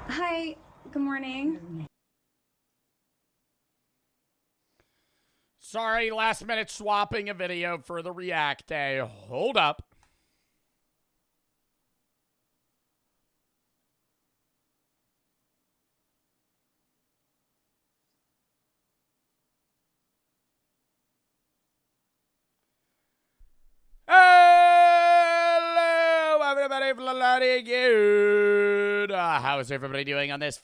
Hi, good morning. Sorry, last minute swapping a video for the React Day. Hold up. Hello, everybody. Bloody good. How is everybody doing on this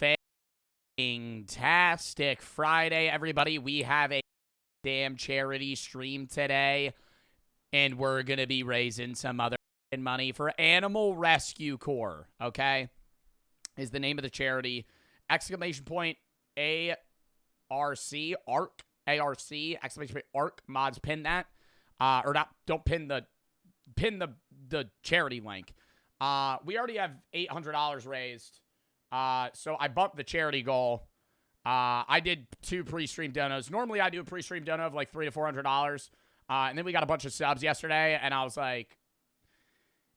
fantastic Friday, everybody? We have a damn charity stream today, and we're going to be raising some other money for Animal Rescue Corps, okay? Is the name of the charity. Exclamation point ARC, ARC, ARC, exclamation point ARC. Mods pin that. Or not, don't pin the charity link. We already have $800 raised. So I bumped the charity goal. I did 2 pre-stream donos. Normally I do a pre-stream dono of like $300 to $400. And then we got a bunch of subs yesterday, and I was like,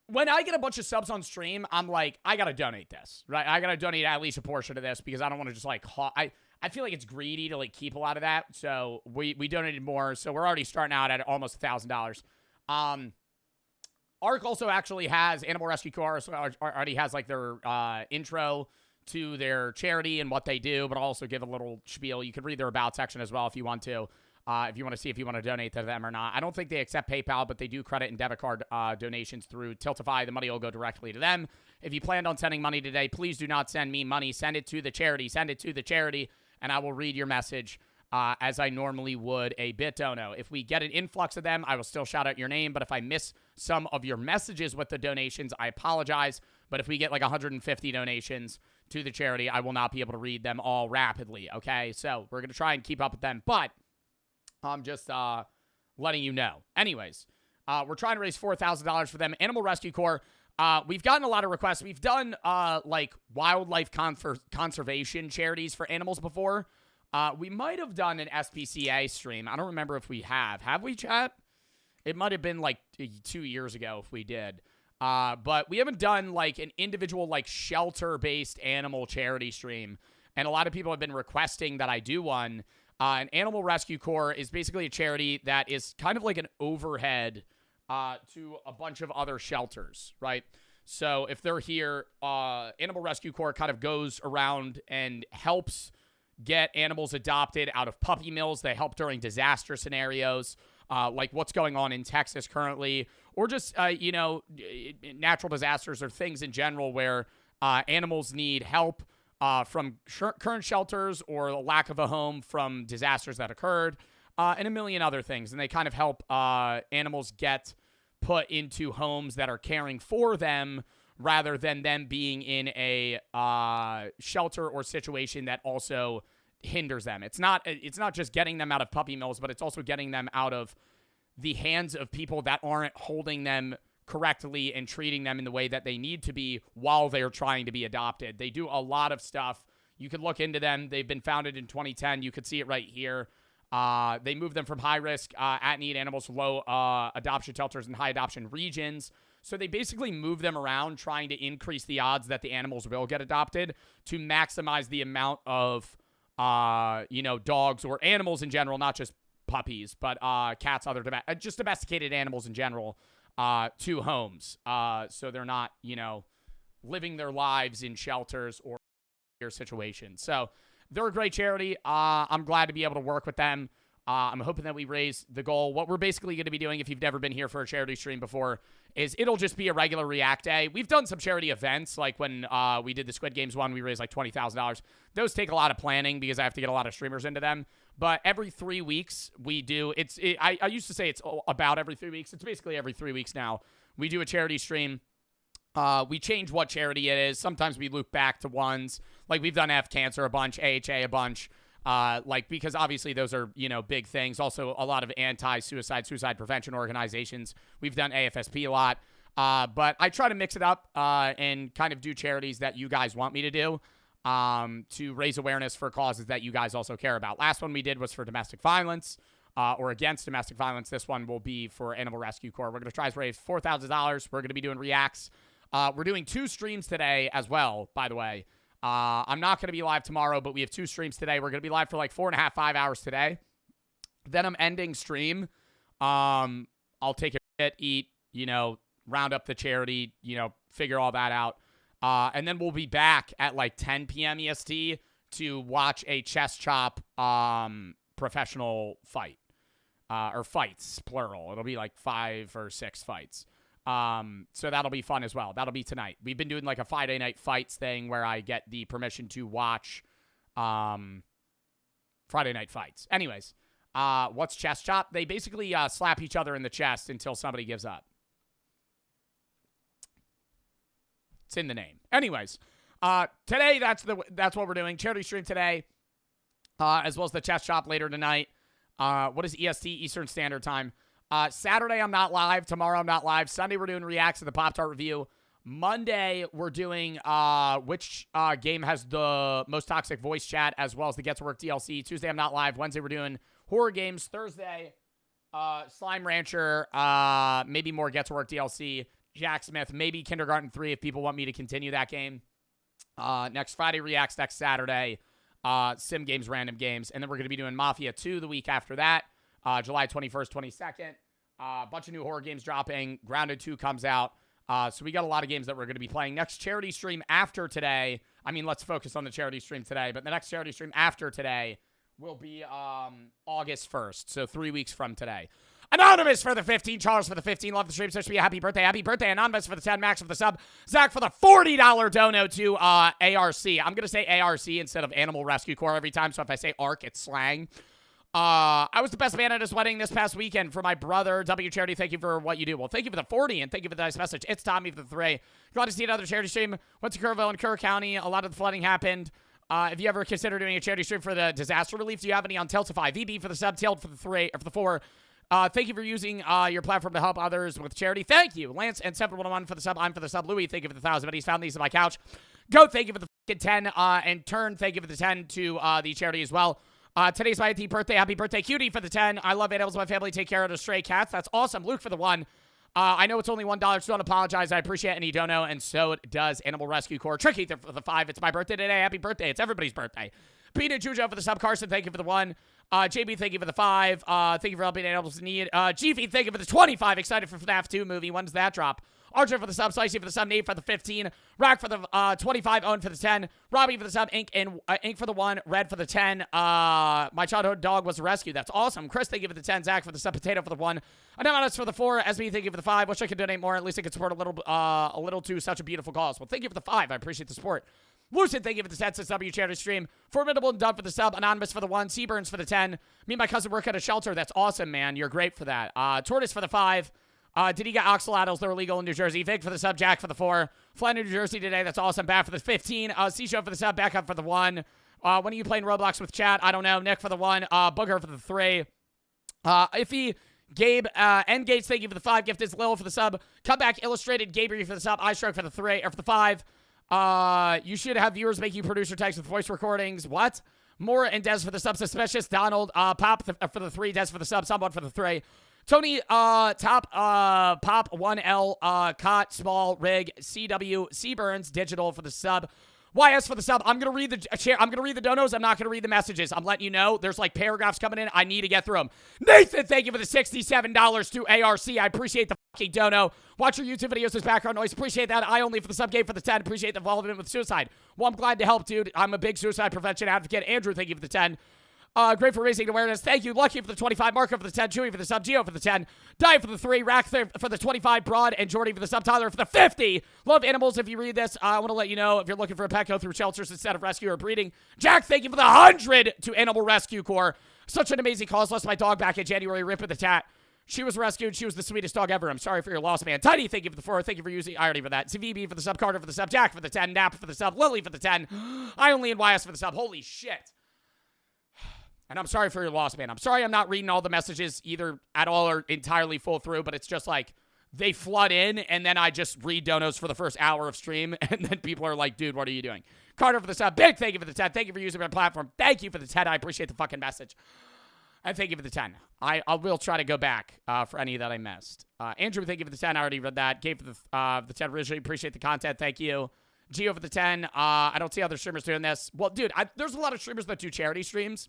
when I get a bunch of subs on stream, I'm like, I gotta donate this, right? I gotta donate at least a portion of this because I don't want to just like, I feel like it's greedy to like keep a lot of that. So we donated more. So we're already starting out at almost $1,000. ARC also actually has Animal Rescue Corps, so already has like their intro to their charity and what they do, but I'll also give a little spiel. You can read their about section as well if you want to. If you want to see if you want to donate to them or not. I don't think they accept PayPal, but they do credit and debit card donations through Tiltify. The money will go directly to them. If you planned on sending money today, please do not send me money. Send it to the charity. Send it to the charity, and I will read your message as I normally would a BitDono. If we get an influx of them, I will still shout out your name, but if I miss some of your messages with the donations, I apologize. But if we get like 150 donations to the charity, I will not be able to read them all rapidly, okay? So we're going to try and keep up with them, but I'm just letting you know. Anyways, we're trying to raise $4,000 for them. Animal Rescue Corps. We've gotten a lot of requests. We've done like wildlife conservation charities for animals before. We might have done an SPCA stream. I don't remember if we have. Have we, chat? It might have been like 2 years ago if we did. But we haven't done like an individual like shelter-based animal charity stream. And a lot of people have been requesting that I do one. An Animal Rescue Corps is basically a charity that is kind of like an overhead to a bunch of other shelters, right? So if they're here, Animal Rescue Corps kind of goes around and helps get animals adopted out of puppy mills. They help during disaster scenarios, like what's going on in Texas currently, or just, natural disasters or things in general where animals need help from current shelters or the lack of a home from disasters that occurred, and a million other things. And they kind of help animals get put into homes that are caring for them rather than them being in a shelter or situation that also hinders them. It's not just getting them out of puppy mills, but it's also getting them out of the hands of people that aren't holding them correctly and treating them in the way that they need to be while they're trying to be adopted. They do a lot of stuff. You could look into them. They've been founded in 2010. You could see it right here. They move them from high-risk, at-need animals to low adoption shelters and high adoption regions. So they basically move them around, trying to increase the odds that the animals will get adopted to maximize the amount of, dogs or animals in general, not just puppies, but cats, other just domesticated animals in general, to homes. So they're not, living their lives in shelters or situations. So they're a great charity. I'm glad to be able to work with them. I'm hoping that we raise the goal. What we're basically going to be doing, if you've never been here for a charity stream before, is it'll just be a regular React Day. We've done some charity events, like when we did the Squid Games one, we raised like $20,000. Those take a lot of planning because I have to get a lot of streamers into them. But every 3 weeks, we do. I used to say it's about every 3 weeks. It's basically every 3 weeks now. We do a charity stream. We change what charity it is. Sometimes we loop back to ones. Like we've done F Cancer a bunch, AHA a bunch. Because obviously those are, big things. Also, a lot of suicide prevention organizations. We've done AFSP a lot. But I try to mix it up and kind of do charities that you guys want me to do to raise awareness for causes that you guys also care about. Last one we did was for domestic violence or against domestic violence. This one will be for Animal Rescue Corps. We're going to try to raise $4,000. We're going to be doing reacts. We're doing 2 streams today as well, by the way. I'm not going to be live tomorrow, but we have 2 streams today. We're going to be live for like 4.5, 5 hours today. Then I'm ending stream. I'll take a shit, eat, round up the charity, figure all that out. And then we'll be back at like 10 p.m. EST to watch a chest chop professional fight. Or fights, plural. It'll be like 5 or 6 fights. So that'll be fun as well. That'll be tonight. We've been doing like a Friday night fights thing where I get the permission to watch Friday night fights. Anyways, what's chest chop? They basically slap each other in the chest until somebody gives up. It's in the name. Anyways, today that's what we're doing. Charity stream today, as well as the chest chop later tonight. What is EST, Eastern Standard Time? Saturday, I'm not live. Tomorrow, I'm not live. Sunday, we're doing reacts to the Pop-Tart review. Monday, we're doing which game has the most toxic voice chat, as well as the Get to Work DLC. Tuesday, I'm not live. Wednesday, we're doing horror games. Thursday, Slime Rancher, maybe more Get to Work DLC. Jack Smith, maybe Kindergarten 3 if people want me to continue that game. Next Friday, reacts. Next Saturday, Sim Games, Random Games. And then we're going to be doing Mafia 2 the week after that. July 21st, 22nd. A bunch of new horror games dropping. Grounded 2 comes out. So we got a lot of games that we're going to be playing. Next charity stream after today. I mean, let's focus on the charity stream today. But the next charity stream after today will be August 1st. So 3 weeks from today. Anonymous for the 15. Charles for the 15. Love the stream. So it should be a happy birthday. Happy birthday, Anonymous for the 10. Max for the sub. Zach for the $40 dono to ARC. I'm going to say ARC instead of Animal Rescue Corps every time. So if I say ARC, it's slang. I was the best man at his wedding this past weekend for my brother. W Charity, thank you for what you do. Well, thank you for the 40 and thank you for the nice message. It's Tommy for the 3. Glad to see another charity stream. Went to Kerrville in Kerr County. A lot of the flooding happened. If you ever consider doing a charity stream for the disaster relief, do you have any on Tiltify? VB for the sub, Tailed for the 3 or for the 4. Thank you for using your platform to help others with charity. Thank you. Lance and 711 for the sub. I'm for the sub. Louis, thank you for the 1,000. But he's found these on my couch. Goat, thank you for the 10. And Turn, thank you for the 10 to the charity as well. Today's my 18th birthday. Happy birthday, Cutie, for the 10. I love animals. My family take care of the stray cats. That's awesome. Luke for the 1. I know it's only $1, so don't apologize. I appreciate any dono, and so does Animal Rescue Corps. Tricky for the 5. It's my birthday today. Happy birthday. It's everybody's birthday. Peter Jujo for the sub. Carson, thank you for the 1. JB, thank you for the 5. Thank you for helping animals in need. Chiefy, thank you for the 25. Excited for FNAF 2 movie. When does that drop? Archer for the sub, Slicey for the sub, Nate for the 15, Rack for the 25, Owen for the 10, Robbie for the sub, Ink for the 1, Red for the 10. My childhood dog was rescued. That's awesome. Chris, thank you for the 10, Zach for the sub, Potato for the 1, Anonymous for the 4, SB, thank you for the 5. Wish I could donate more. At least I could support a little to such a beautiful cause. Well, thank you for the 5. I appreciate the support. Lucid, thank you for the set. W charity stream. Formidable and Dub for the sub. Anonymous for the 1. Seaburns for the 10. Me and my cousin work at a shelter. That's awesome, man. You're great for that. Tortoise for the 5. Did he get oxalatos? They're illegal in New Jersey. Vic for the sub. Jack for the 4. Flying to New Jersey today. That's awesome. Bat for the 15. C-Show for the sub. Back up for the 1. When are you playing Roblox with chat? I don't know. Nick for the 1. Booger for the 3. Iffy. Gabe. N Gates, thank you for the 5. Gift is Lil for the sub. Comeback Illustrated. Gabriel for the sub. I Stroke for the 3. Or for the 5. You should have viewers make you producer tags with voice recordings. What? More and Des for the sub. Suspicious. Donald. Pop for the 3. Des for the sub. Someone for the 3. Tony, Top, Pop, 1L, Cot, Small, Rig, CW, Seaburns, Digital for the sub. YS for the sub. I'm gonna read the donos. I'm not gonna read the messages. I'm letting you know. There's like paragraphs coming in. I need to get through them. Nathan, thank you for the $67 to ARC. I appreciate the fucking dono. Watch your YouTube videos as background noise. Appreciate that. I only for the sub game for the 10. Appreciate the involvement with suicide. Well, I'm glad to help, dude. I'm a big suicide prevention advocate. Andrew, thank you for the 10. Great for raising awareness. Thank you. Lucky for the 25. Marco for the 10. Chewy for the sub. Geo for the 10. Die for the 3. Rack for the 25. Broad and Jordy for the sub. Tyler for the 50. Love animals. If you read this, I want to let you know if you're looking for a pet, go through shelters instead of rescue or breeding. Jack, thank you for the 100 to Animal Rescue Corps. Such an amazing cause. Lost my dog back in January. Rip with the tat. She was rescued. She was the sweetest dog ever. I'm sorry for your loss, man. Tiny, thank you for the 4. Thank you for using. I already for that. CVB for the sub. Carter for the sub. Jack for the 10. Nap for the sub. Lily for the 10. I only and YS for the sub. Holy shit. And I'm sorry for your loss, man. I'm sorry I'm not reading all the messages either at all or entirely full through, but it's just like they flood in, and then I just read donos for the first hour of stream, and then people are like, dude, what are you doing? Carter for the sub. Big thank you for the 10. Thank you for using my platform. Thank you for the 10. I appreciate the fucking message. And thank you for the 10. I will try to go back for any that I missed. Andrew, thank you for the 10. I already read that. Gabe for the 10 originally. Appreciate the content. Thank you. Geo for the 10. I don't see other streamers doing this. Well, dude, there's a lot of streamers that do charity streams.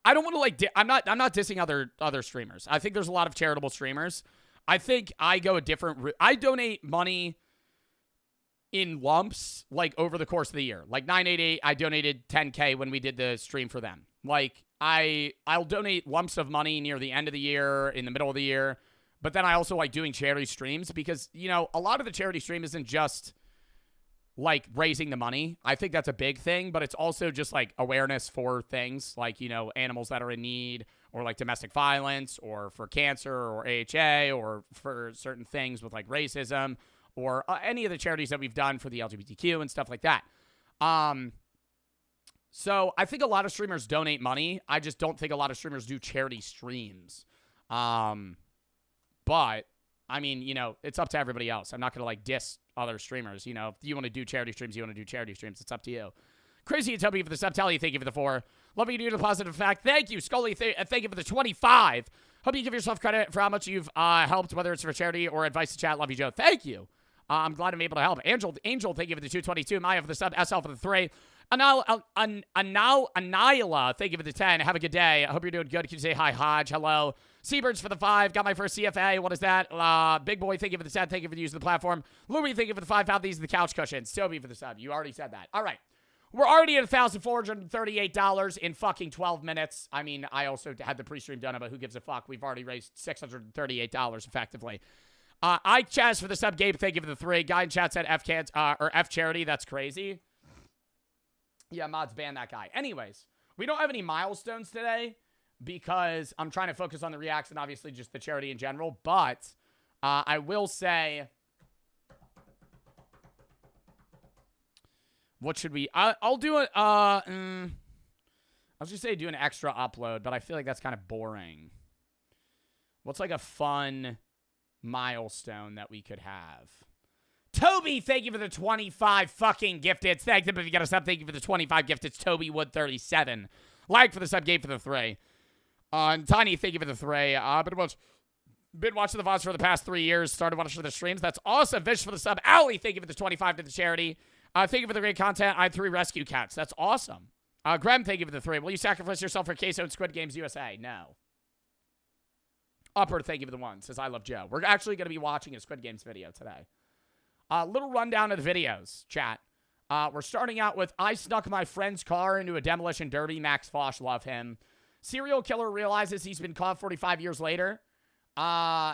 I don't want to like. I'm not dissing other streamers. I think there's a lot of charitable streamers. I think I go a different route. I donate money in lumps, like over the course of the year. Like 988, I donated 10K when we did the stream for them. Like I'll donate lumps of money near the end of the year, in the middle of the year. But then I also like doing charity streams because, you know, a lot of the charity stream isn't just like raising the money. I think that's a big thing, but it's also just like awareness for things like, you know, animals that are in need, or like domestic violence, or for cancer, or AHA, or for certain things with like racism, or any of the charities that we've done for the LGBTQ and stuff like that. So I think a lot of streamers donate money. I just don't think a lot of streamers do charity streams. But I mean, you know, it's up to everybody else. I'm not going to like diss other streamers. You know, if you want to do charity streams, you want to do charity streams. It's up to you. Crazy and Toby for the sub. Tally, thank you for the 4. Love you to the positive fact. Thank you. Scully, thank you for the 25. Hope you give yourself credit for how much you've helped, whether it's for charity or advice to chat. Love you, Joe. Thank you. I'm glad I'm able to help. Angel, thank you for the 222. Maya for the sub. SL for the 3. Anila, thank you for the 10. Have a good day. I hope you're doing good. Can you say hi, Hodge? Hello. Seabirds for the 5. Got my first CFA. What is that? Big Boy, thank you for the 10. Thank you for the use of the platform. Louis, thank you for the 5. Found these are the couch cushions. Toby for the sub. You already said that. All right. We're already at $1,438 in fucking 12 minutes. I mean, I also had the pre-stream done, but who gives a fuck? We've already raised $638 effectively. I Chaz for the sub. Gabe, thank you for the 3. Guy in chat said F charity. That's crazy. Yeah, mods banned that guy. Anyways, we don't have any milestones today because I'm trying to focus on the reacts and obviously just the charity in general. But I will say, what should we? I'll do it. I was just say do an extra upload, but I feel like that's kind of boring. What's like a fun milestone that we could have? Toby, thank you for the 25 fucking gifteds. Thank you if you got a sub. Thank you for the 25 gifteds. Toby Wood 37. Like for the sub. Gabe for the 3. And Tiny, thank you for the 3. Been watching the VODs for the past 3 years. Started watching the streams. That's awesome. Vish for the sub. Allie, thank you for the 25 to the charity. Thank you for the great content. I had 3 rescue cats. That's awesome. Graham, thank you for the 3. Will you sacrifice yourself for Queso and Squid Games USA? No. Upper, thank you for the 1. Says I love Joe. We're actually going to be watching a Squid Games video today. Little rundown of the videos, chat. We're starting out with I snuck my friend's car into a demolition derby. Max Fosh, love him. Serial killer realizes he's been caught 45 years later.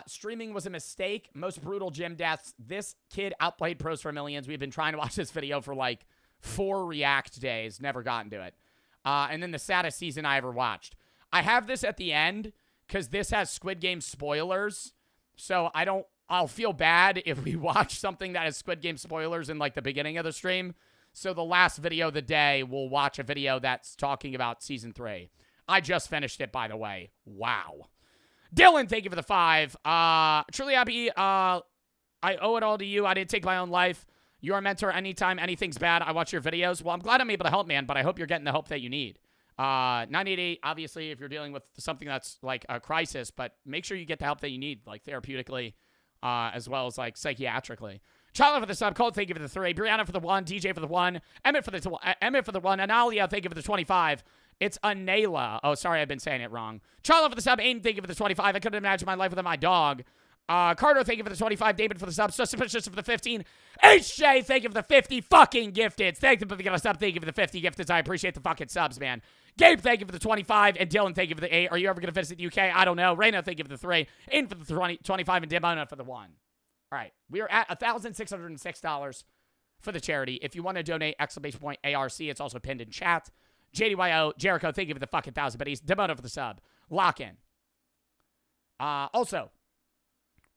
Streaming was a mistake. Most brutal gym deaths. This kid outplayed pros for millions. We've been trying to watch this video for like 4 react days. Never gotten to it. And then the saddest season I ever watched. I have this at the end because this has Squid Game spoilers. So I'll feel bad if we watch something that has Squid Game spoilers in like the beginning of the stream. So the last video of the day, we'll watch a video that's talking about season 3. I just finished it, by the way. Wow. Dylan, thank you for the 5. Truly happy. I owe it all to you. I didn't take my own life. You're a mentor anytime anything's bad. I watch your videos. Well, I'm glad I'm able to help, man, but I hope you're getting the help that you need. 988, obviously, if you're dealing with something that's like a crisis, but make sure you get the help that you need, like therapeutically, as well as like psychiatrically. Charlie for the sub. Cold, thank you for the 3. Brianna for the 1. DJ for the 1. Emmett for the 1. Analia, thank you for the 25. It's Anela. Oh, sorry, I've been saying it wrong. Charlie for the sub. Aiden, thank you for the 25. I couldn't imagine my life without my dog. Carter, thank you for the 25. David for the sub. Suspicious for the 15. HJ, thank you for the 50 fucking gifteds. Thank you for the sub. Thank you for the 50 gifteds. I appreciate the fucking subs, man. Gabe, thank you for the 25. And Dylan, thank you for the 8. Are you ever going to visit the UK? I don't know. Raina, thank you for the 3. Aiden for the 25. And Demona for the 1. All right. We are at $1,606 for the charity. If you want to donate, !ARC. It's also pinned in chat. JDYO, Jericho, thank you for the fucking 1,000 biddies. Demona for the sub. Lock in. Also,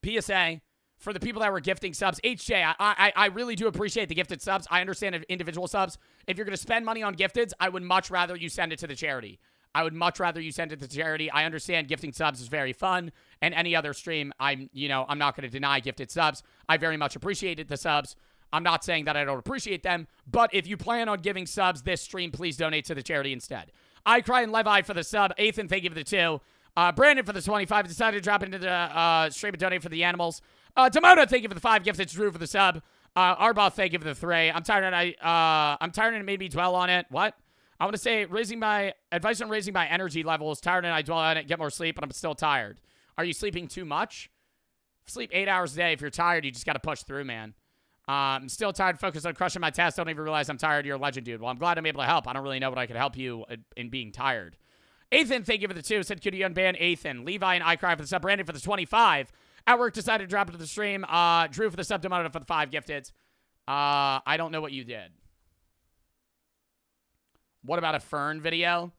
PSA, for the people that were gifting subs, HJ, I really do appreciate the gifted subs. I understand individual subs. If you're going to spend money on gifteds, I would much rather you send it to the charity. I would much rather you send it to charity. I understand gifting subs is very fun, and any other stream, I'm not going to deny gifted subs. I very much appreciated the subs. I'm not saying that I don't appreciate them, but if you plan on giving subs this stream, please donate to the charity instead. I Cry and Levi for the sub. Ethan, thank you for the 2. Brandon for the 25. Decided to drop into the stream and donate for the animals. Demona, thank you for the 5 gifted. Drew for the sub. Arbaugh, thank you for the 3. I'm tired and it made me dwell on it. What? I want to say advice on raising my energy levels. Tired and I dwell on it. Get more sleep, but I'm still tired. Are you sleeping too much? Sleep 8 hours a day. If you're tired, you just got to push through, man. I'm still tired, focused on crushing my test. Don't even realize I'm tired. You're a legend, dude. Well, I'm glad I'm able to help. I don't really know what I could help you in being tired. Ethan, thank you for the 2. Said, could you unban Ethan? Levi and I cry for the sub. Brandon for the 25. At work, decided to drop into the stream. Drew for the sub. Demoted for the 5 gifted. I don't know what you did. What about a Fern video?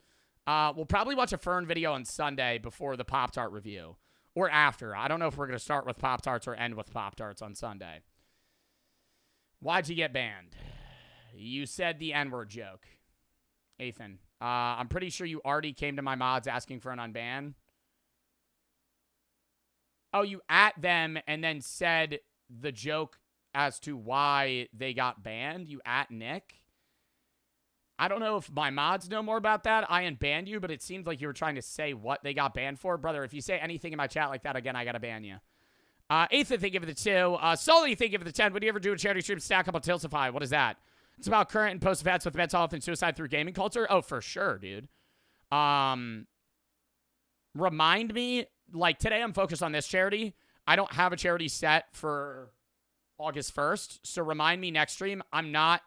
We'll probably watch a Fern video on Sunday before the Pop-Tart review. Or after. I don't know if we're going to start with Pop-Tarts or end with Pop-Tarts on Sunday. Why'd you get banned? You said the N-word joke. Ethan. I'm pretty sure you already came to my mods asking for an unban. Oh, you at them and then said the joke as to why they got banned? You at Nick? I don't know if my mods know more about that. I unbanned you, but it seemed like you were trying to say what they got banned for. Brother, if you say anything in my chat like that again, I gotta ban you. Ethan, thank you for the 2. Sully, thank you for the 10. Would you ever do a charity stream stack up on Tiltify? What is that? It's about current and post events with mental health and suicide through gaming culture. Oh, for sure, dude. Remind me, like today I'm focused on this charity. I don't have a charity set for August 1st. So remind me next stream. I'm not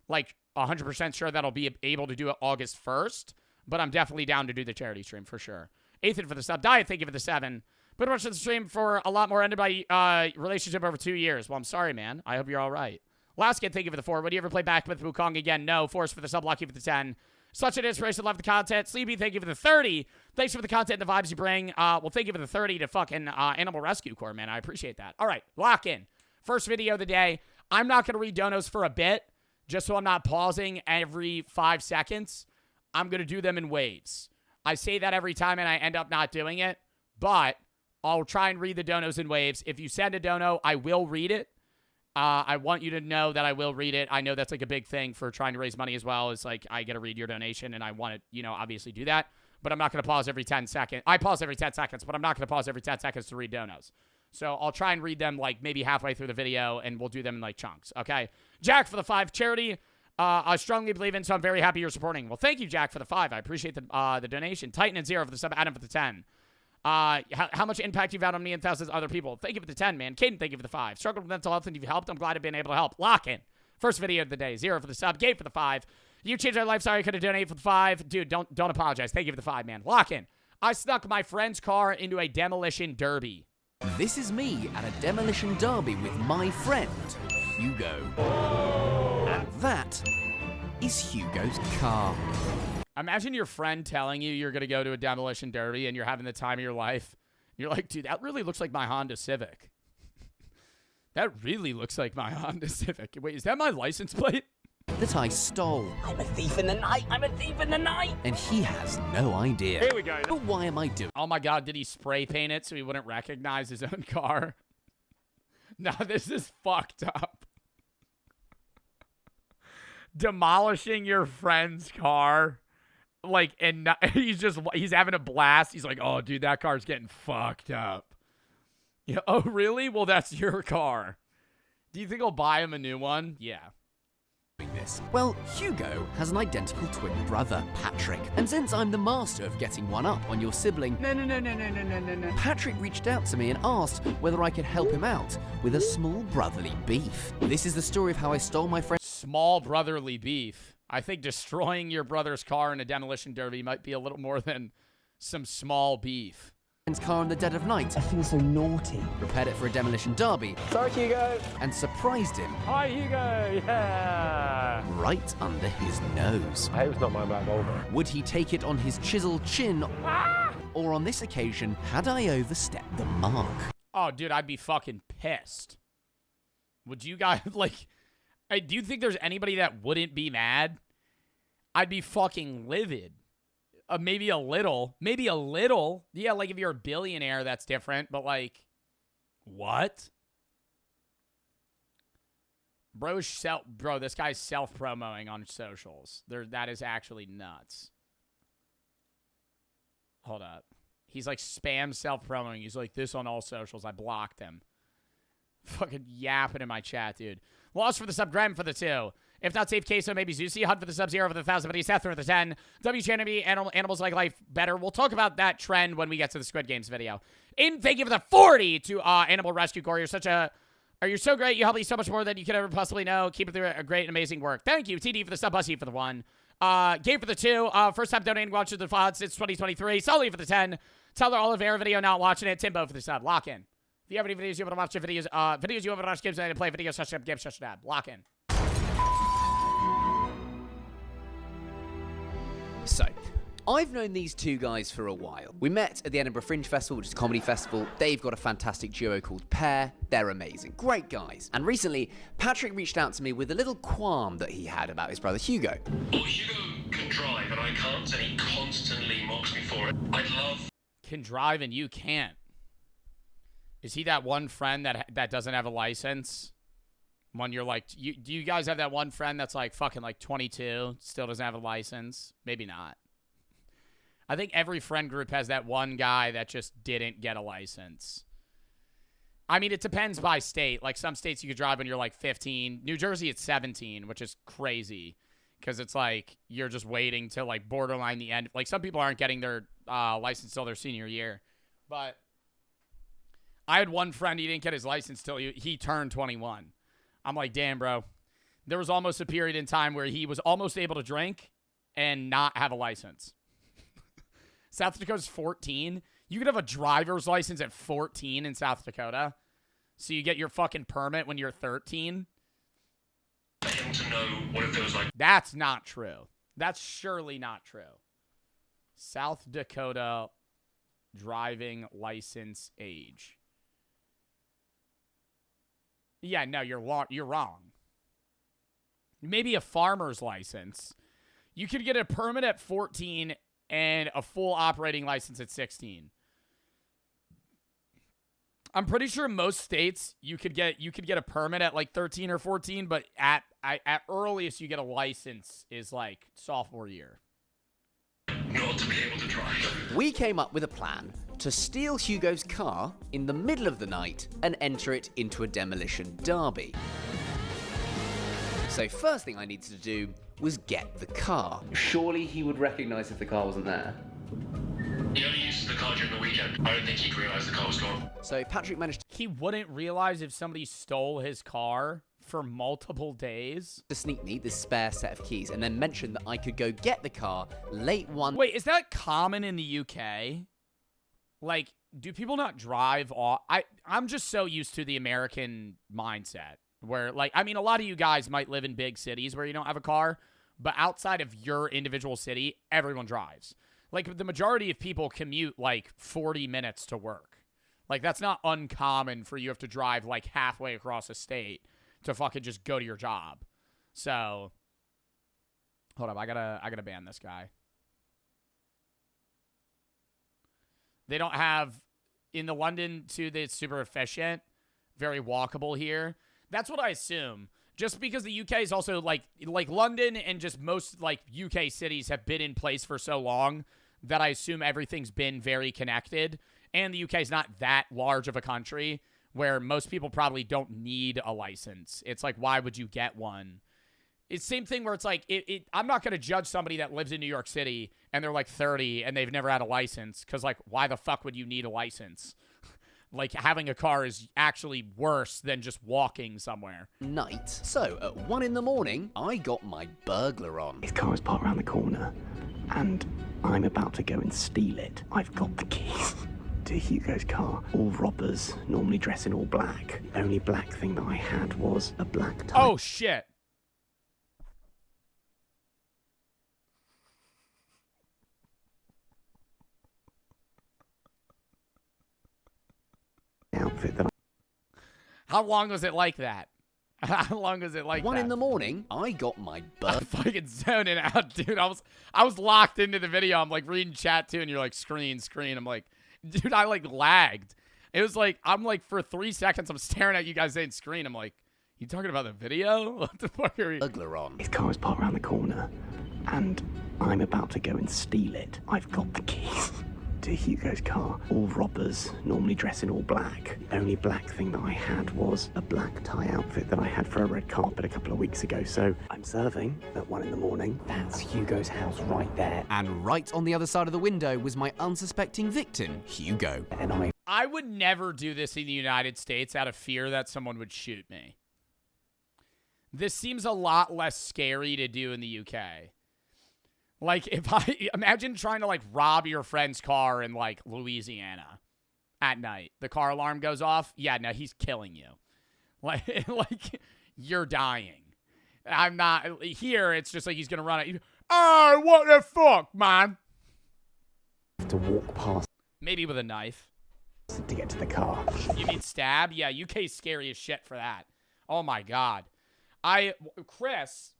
like 100% sure that I'll be able to do it August 1st, but I'm definitely down to do the charity stream for sure. Ethan for the sub. Diet, thank you for the 7. Been watching the stream for a lot more ended by relationship over 2 years. Well, I'm sorry, man. I hope you're all right. Last kid, thank you for the 4. Would you ever play back with Wukong again? No. Force for the sub. Lucky for the 10. Such an inspiration. Love the content. Sleepy, thank you for the 30. Thanks for the content and the vibes you bring. Well, thank you for the 30 to fucking Animal Rescue Corps, man. I appreciate that. All right. Lock in. First video of the day. I'm not going to read donos for a bit, just so I'm not pausing every 5 seconds. I'm going to do them in waves. I say that every time and I end up not doing it, but I'll try and read the donos in waves. If you send a dono, I will read it. I want you to know that I will read it. I know that's like a big thing for trying to raise money as well. It's like I get to read your donation and I want to, you know, obviously do that. But I'm not going to pause every 10 seconds. I pause every 10 seconds, but I'm not going to pause every 10 seconds to read donos. So I'll try and read them like maybe halfway through the video and we'll do them in like chunks. Okay. Jack for the 5. Charity I strongly believe in, so I'm very happy you're supporting. Well, thank you, Jack, for the 5. I appreciate the donation. Titan and 0 for the sub. Adam for the 10. How much impact you've had on me and thousands of other people. Thank you for the 10, man. Caden, thank you for the 5. Struggled with mental health and you've helped. I'm glad I've been able to help. Lock in. First video of the day. 0 for the sub. Gabe for the 5. You changed my life. Sorry I could have donated for the 5. Dude, don't apologize. Thank you for the 5, man. Lock in. I snuck my friend's car into a demolition derby. This is me at a demolition derby with my friend, Hugo. And that is Hugo's car. Imagine your friend telling you you're going to go to a demolition derby and you're having the time of your life. You're like, dude, that really looks like my Honda Civic. That really looks like my Honda Civic. Wait, is that my license plate? That I stole. I'm a thief in the night. I'm a thief in the night. And he has no idea. Here we go. But why am I doing? Oh my God, did he spray paint it so he wouldn't recognize his own car? No, this is fucked up. Demolishing your friend's car. Like, and he's having a blast. He's like, oh, dude, that car's getting fucked up. Yeah. Oh, really? Well, that's your car. Do you think I'll buy him a new one? Yeah. This? Well, Hugo has an identical twin brother, Patrick. And since I'm the master of getting one up on your sibling, No. Patrick reached out to me and asked whether I could help him out with a small brotherly beef. This is the story of how I stole my friend's Small brotherly beef. I think destroying your brother's car in a demolition derby might be a little more than some small beef. car in the dead of night. I feel so naughty. Prepared it for a demolition derby. Sorry, Hugo. And surprised him Hi, Hugo. Yeah. right under his nose. I hope it's not my Mad Volvo. Would he take it on his chiseled chin? Or on this occasion, had I overstepped the mark? Oh, dude, I'd be fucking pissed. Would you guys, like, do you think there's anybody that wouldn't be mad? I'd be fucking livid. Maybe a little. Maybe a little. Yeah, like if you're a billionaire, that's different. But like, what? Bro, this guy's self-promoting on socials. That is actually nuts. Hold up. He's like spam self-promoting. He's like, this on all socials. I blocked him. Fucking yapping in my chat, dude. Lost for the sub, Graham for the 2. If not safe, Queso, maybe Zeusy. Hunt for the sub, 0 for the 1,000, but he's Seth for the 10. WChanemy, animals like life better. We'll talk about that trend when we get to the Squid Games video. Aiden, thank you for the 40 to Animal Rescue Corps. You're so great. You help me so much more than you could ever possibly know. Keep it through a great and amazing work. Thank you. TD for the sub, Bussy for the 1. Gabe for the 2. First time donating, watching the VODs since 2023. Sully for the 10. Tyler Oliveira video, not watching it. Timbo for the sub. Lock in. If you have any videos you want to watch, videos you want to watch, games and play, videos, such up, games, such tab. Lock in. So, I've known these two guys for a while. We met at the Edinburgh Fringe Festival, which is a comedy festival. They've got a fantastic duo called Pair. They're amazing. Great guys. And recently, Patrick reached out to me with a little qualm that he had about his brother Hugo. Well, Hugo can drive and I can't, and he constantly mocks me for it. I'd love... Can drive and you can't. Is he that one friend that doesn't have a license? When you're like, do you guys have that one friend that's like fucking like 22, still doesn't have a license? Maybe not. I think every friend group has that one guy that just didn't get a license. I mean, it depends by state. Like some states you could drive when you're like 15. New Jersey, it's 17, which is crazy. Because it's like you're just waiting till like borderline the end. Like some people aren't getting their license till their senior year. But I had one friend, he didn't get his license till he turned 21. I'm like, damn, bro. There was almost a period in time where he was almost able to drink and not have a license. South Dakota's 14. You could have a driver's license at 14 in South Dakota. So you get your fucking permit when you're 13. him to know what it feels like. That's not true. That's surely not true. South Dakota driving license age. Yeah, no, you're wrong. Maybe a farmer's license. You could get a permit at 14 and a full operating license at 16. I'm pretty sure most states you could get a permit at like 13 or 14, but at earliest you get a license is like sophomore year. Not to be able to drive. We came up with a plan to steal Hugo's car in the middle of the night and enter it into a demolition derby. So first thing I needed to do was get the car. Surely he would recognize if the car wasn't there. He only uses the car during the weekend. I don't think he'd realize the car was gone. So Patrick managed He wouldn't realize if somebody stole his car for multiple days. to sneak me this spare set of keys and then mention that I could go get the car late one. Wait, is that common in the UK? Like, do people not drive off? I'm just so used to the American mindset where, like, I mean, a lot of you guys might live in big cities where you don't have a car, but outside of your individual city, everyone drives. Like, the majority of people commute, like, 40 minutes to work. Like, that's not uncommon for you to have to drive, like, halfway across a state to fucking just go to your job. So, hold up, I gotta ban this guy. They don't have, in the London, too, it's super efficient, very walkable here. That's what I assume. Just because the UK is also, like London and just most, like, UK cities have been in place for so long that I assume everything's been very connected. And the UK is not that large of a country where most people probably don't need a license. It's like, why would you get one? It's the same thing where it's like, I'm not going to judge somebody that lives in New York City and they're like 30 and they've never had a license because, like, why the fuck would you need a license? Like, having a car is actually worse than just walking somewhere. night. So at 1 in the morning, I got my burglar on. His car is parked around the corner, and I'm about to go and steal it. I've got the keys to Hugo's car. All robbers normally dress in all black. The only black thing that I had was a black tie. Oh, shit. Outfit that How long was it like that? How long was it like 1 that? in the morning, I got my I'm burglar. fucking zoning out, dude. I was locked into the video. I'm like reading chat too, and you're like screen. I'm like, dude, I like lagged. It was like I'm like for 3 seconds I'm staring at you guys saying screen. I'm like, you talking about the video? What the fuck are you? on. his car is parked around the corner, and I'm about to go and steal it. I've got the keys to Hugo's car. All robbers normally dress in all black. The only black thing that I had was a black tie outfit that I had for a red carpet a couple of weeks ago. So I'm serving at 1 a.m. That's Hugo's house right there. And right on the other side of the window was my unsuspecting victim, Hugo. And I would never do this in the United States out of fear that someone would shoot me. This seems a lot less scary to do in the UK. Like, if I imagine trying to like rob your friend's car in like Louisiana at night, the car alarm goes off. Yeah, no, he's killing you. Like you're dying. I'm not here. It's just like he's gonna run it. Oh, what the fuck, man? to walk past Maybe with a knife. to get to the car. You mean stab? Yeah, UK's scary as shit for that. Oh my god. Chris,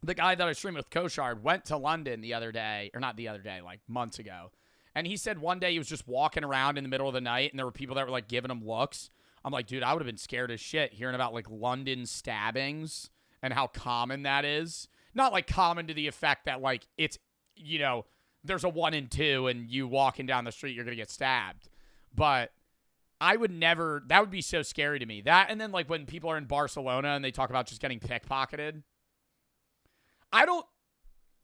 the guy that I streamed with Koshard, went to London the other day, or not the other day, like months ago. And he said one day he was just walking around in the middle of the night and there were people that were like giving him looks. I'm like, dude, I would have been scared as shit hearing about like London stabbings and how common that is. Not like common to the effect that like it's, you know, there's a 1 in 2 and you walking down the street, you're going to get stabbed. But I would never, that would be so scary to me. That, and then like when people are in Barcelona and they talk about just getting pickpocketed.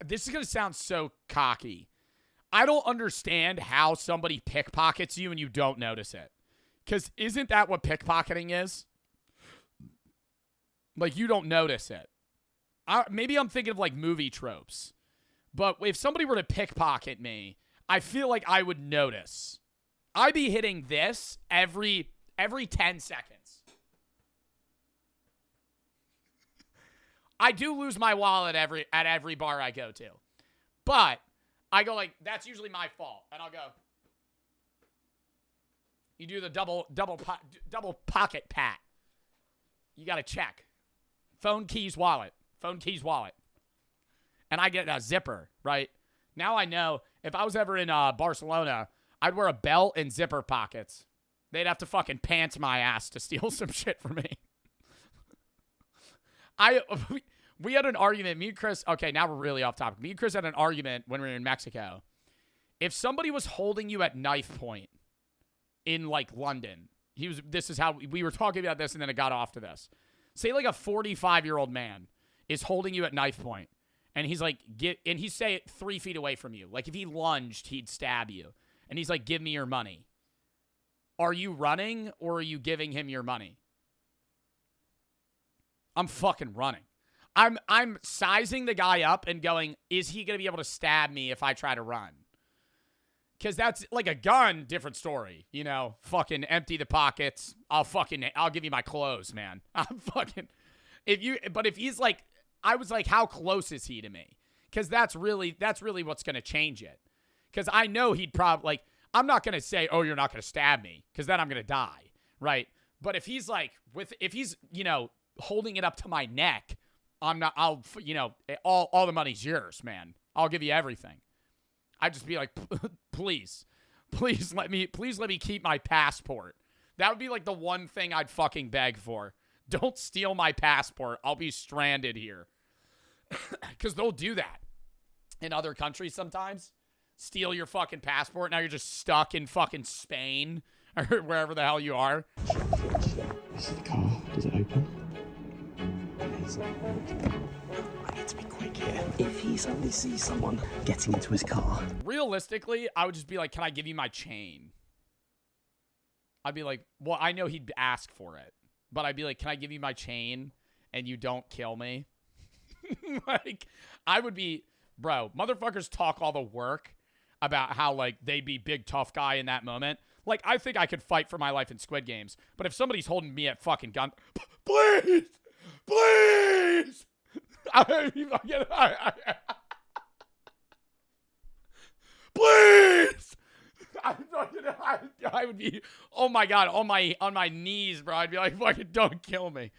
This is going to sound so cocky. I don't understand how somebody pickpockets you and you don't notice it. Because isn't that what pickpocketing is? Like, you don't notice it. Maybe I'm thinking of, like, movie tropes. But if somebody were to pickpocket me, I feel like I would notice. I'd be hitting this every 10 seconds. I do lose my wallet at every bar I go to. But I go like, that's usually my fault. And I'll go. You do the double pocket pat. You got to check. Phone, keys, wallet. Phone, keys, wallet. And I get a zipper, right? Now I know if I was ever in Barcelona, I'd wear a belt and zipper pockets. They'd have to fucking pants my ass to steal some shit from me. We had an argument. Me and Chris, okay, now we're really off topic. Me and Chris had an argument when we were in Mexico. If somebody was holding you at knife point in like London, this is how we were talking about this and then it got off to this. Say like a 45-year-old man is holding you at knife point and he's like, and he's say 3 feet away from you. Like if he lunged, he'd stab you. And he's like, give me your money. Are you running or are you giving him your money? I'm fucking running. I'm sizing the guy up and going, is he going to be able to stab me if I try to run? Because that's like a gun, different story. You know, fucking empty the pockets. I'll give you my clothes, man. But if he's like, I was like, how close is he to me? Because that's really what's going to change it. Because I know he'd probably, like, I'm not going to say, oh, you're not going to stab me. Because then I'm going to die, right? But if he's like, if he's, you know, holding it up to my neck, all the money's yours, man. I'll give you everything. I'd just be like, please let me keep my passport. That would be like the one thing I'd fucking beg for. Don't steal my passport. I'll be stranded here. Because they'll do that in other countries sometimes. Steal your fucking passport. Now you're just stuck in fucking Spain or wherever the hell you are. This is the car. Does it open? I need to be quick here. If he suddenly sees someone getting into his car. Realistically, I would just be like, can I give you my chain? I'd be like, well, I know he'd ask for it. But I'd be like, can I give you my chain and you don't kill me? Like, I would be, bro, motherfuckers talk all the work about how, like, they'd be big tough guy in that moment. Like, I think I could fight for my life in Squid Games. But if somebody's holding me at fucking gun, please! Please! Please! I would be, oh my god, on my knees, bro. I'd be like, fucking don't kill me.